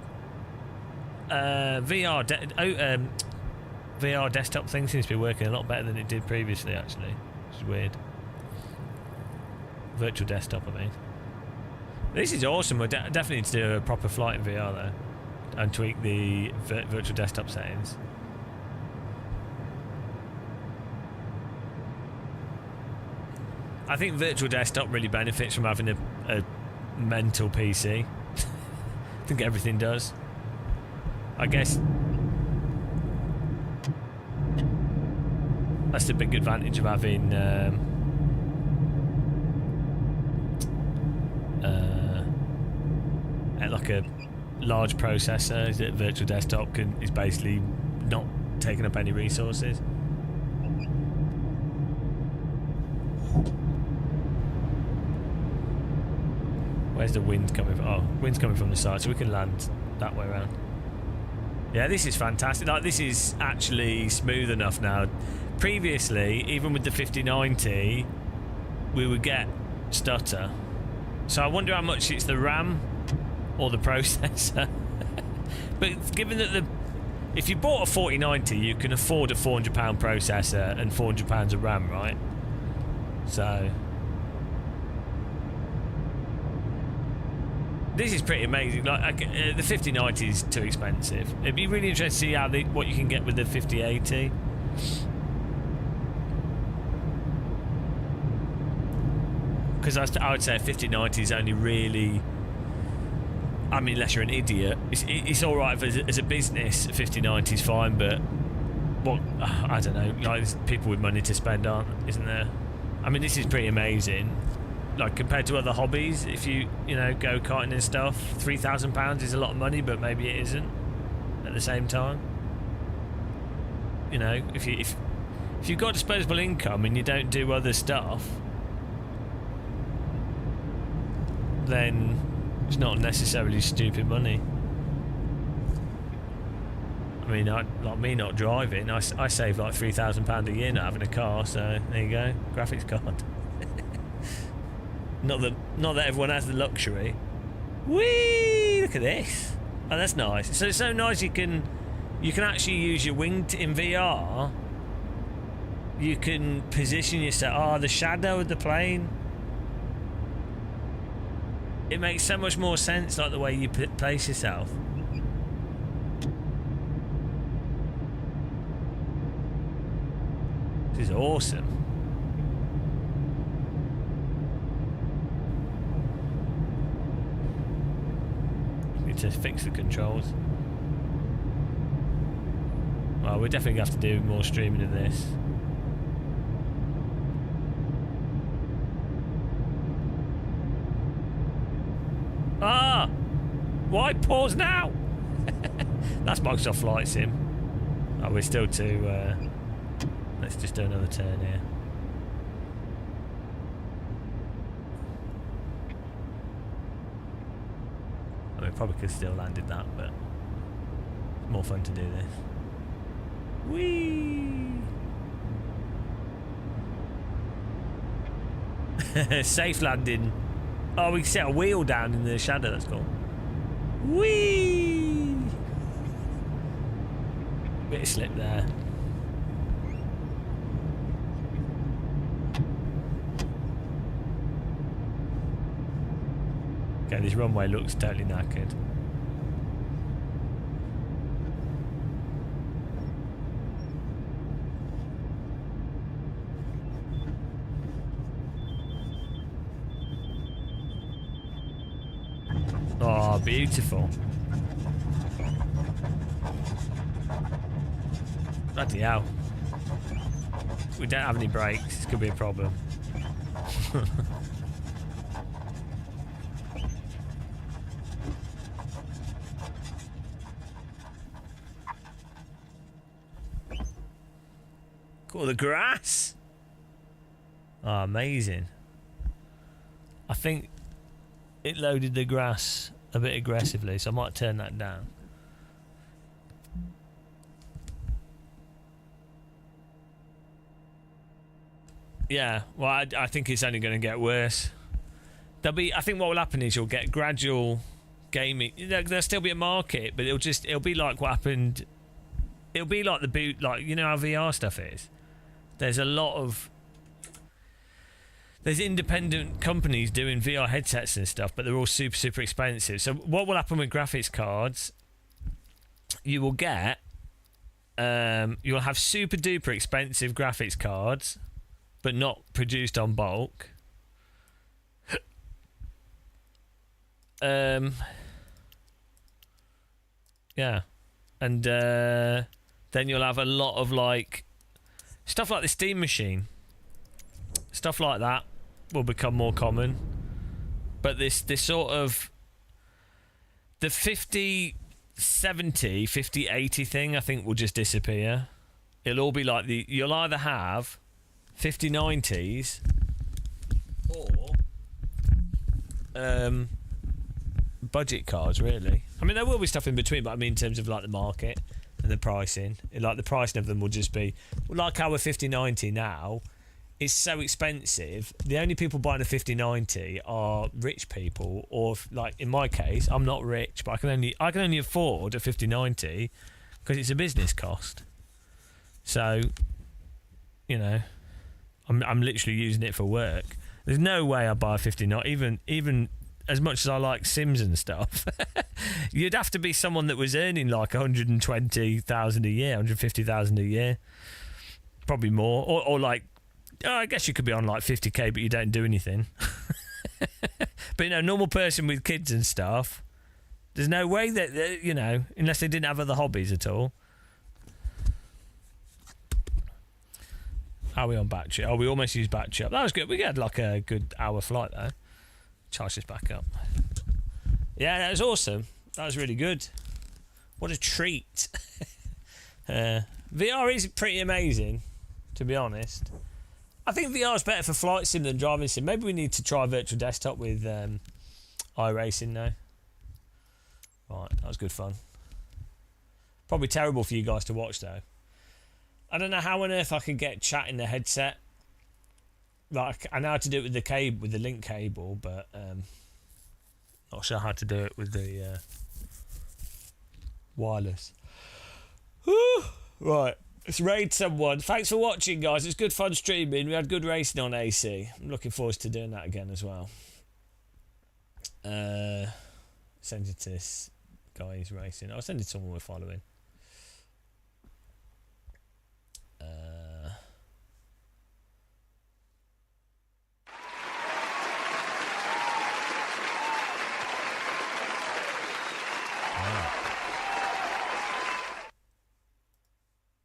Speaker 1: VR desktop thing seems to be working a lot better than it did previously, actually, which is weird. Virtual desktop, I mean. This is awesome. We definitely need to do a proper flight in VR though, and tweak the virtual desktop settings. I think virtual desktop really benefits from having a mental PC. I think everything does. I guess that's the big advantage of having like a large processor, is that virtual desktop is basically not taking up any resources. Where's the wind coming from? Oh, wind's coming from the side, so we can land that way around. Yeah, this is fantastic. Like, this is actually smooth enough now. Previously, even with the 5090, we would get stutter. So I wonder how much it's the RAM or the processor. But given that if you bought a 4090, you can afford a £400 processor and £400 of RAM, right? So this is pretty amazing. Like the 5090 is too expensive. It'd be really interesting to see what you can get with the 5080. Because I would say a 5090 is only really, I mean, unless you're an idiot, it's all right as a business. 5090 is fine, but what, I don't know. Like, there's people with money to spend, isn't there? I mean, this is pretty amazing. Like, compared to other hobbies, if you know, go karting and stuff, £3,000 is a lot of money, but maybe it isn't at the same time. You know, if you've got disposable income and you don't do other stuff, then it's not necessarily stupid money. I mean, like me not driving, I save like £3,000 a year not having a car, so there you go, graphics card. Not that everyone has the luxury. Whee! Look at this. Oh, that's nice. So it's so nice you can actually use your wing in VR. You can position yourself. Oh, the shadow of the plane. It makes so much more sense, like the way you place yourself. This is awesome. To fix the controls. Well, we're definitely going to have to do more streaming of this. Ah! Why pause now? That's Microsoft Flight Sim. Oh, we're still too... let's just do another turn here. I mean, probably could still landed that, but it's more fun to do this. Whee! Safe landing. Oh, we can set a wheel down in the shadow. That's cool. Whee! Bit of slip there. Okay, this runway looks totally knackered. Oh, beautiful. Bloody hell. We don't have any brakes. This could be a problem. Cool, the grass. Oh, amazing. I think it loaded the grass a bit aggressively, so I might turn that down. Yeah, well, I think it's only going to get worse. I think what will happen is you'll get gradual gaming. There'll still be a market, but it'll be like what happened. It'll be like you know how VR stuff is. There's independent companies doing VR headsets and stuff, but they're all super, super expensive. So what will happen with graphics cards, you will get, you'll have super duper expensive graphics cards, but not produced on bulk. Yeah. And then you'll have a lot of like, stuff like the Steam machine. Stuff like that will become more common, but this sort of the 50/70, 50/80 thing, I think, will just disappear. It'll all be like you'll either have 50/90s or budget cards, really. I mean, there will be stuff in between, but I mean in terms of like the market and the pricing, like the pricing of them will just be like our 50/90 now. It's so expensive. The only people buying a 50/90 are rich people, or like in my case, I'm not rich, but I can only afford a 50/90 because it's a business cost. So, you know, I'm literally using it for work. There's no way I buy a 50/90, even as much as I like Sims and stuff. You'd have to be someone that was earning like 120,000 a year, 150,000 a year, probably more, or like. Oh, I guess you could be on like 50k, but you don't do anything. But you know, normal person with kids and stuff, there's no way that, you know, unless they didn't have other hobbies at all. How are we on battery? Oh, we almost used battery up. That was good. We had like a good hour flight though. Charge this back up. Yeah, that was awesome. That was really good. What a treat. VR is pretty amazing, to be honest. I think VR is better for flight sim than driving sim. Maybe we need to try virtual desktop with iRacing now. Right, that was good fun. Probably terrible for you guys to watch though. I don't know how on earth I could get chat in the headset. Like, I know how to do it with the cable, with the link cable, but not sure how to do it with the wireless. Whew. Right. Let's raid someone. Thanks for watching, guys. It's good fun streaming. We had good racing on AC. I'm looking forward to doing that again as well. Send it to this guy who's racing. I'll send it to someone we're following.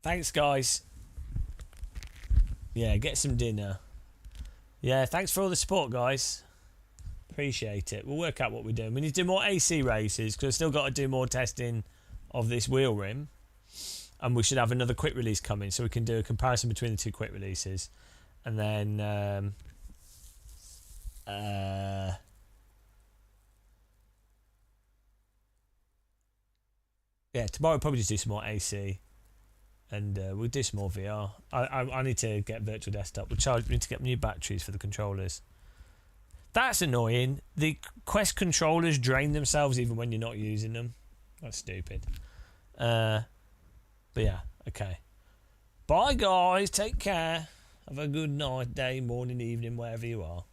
Speaker 1: Thanks, guys. Yeah, get some dinner. Yeah, thanks for all the support, guys. Appreciate it. We'll work out what we're doing. We need to do more AC races because I've still got to do more testing of this wheel rim. And we should have another quick release coming so we can do a comparison between the two quick releases. And then... yeah, tomorrow we'll probably just do some more AC. And we'll do some more VR. I need to get virtual desktop. We need to get new batteries for the controllers. That's annoying. The Quest controllers drain themselves even when you're not using them. That's stupid. But yeah, okay. Bye, guys. Take care. Have a good night, day, morning, evening, wherever you are.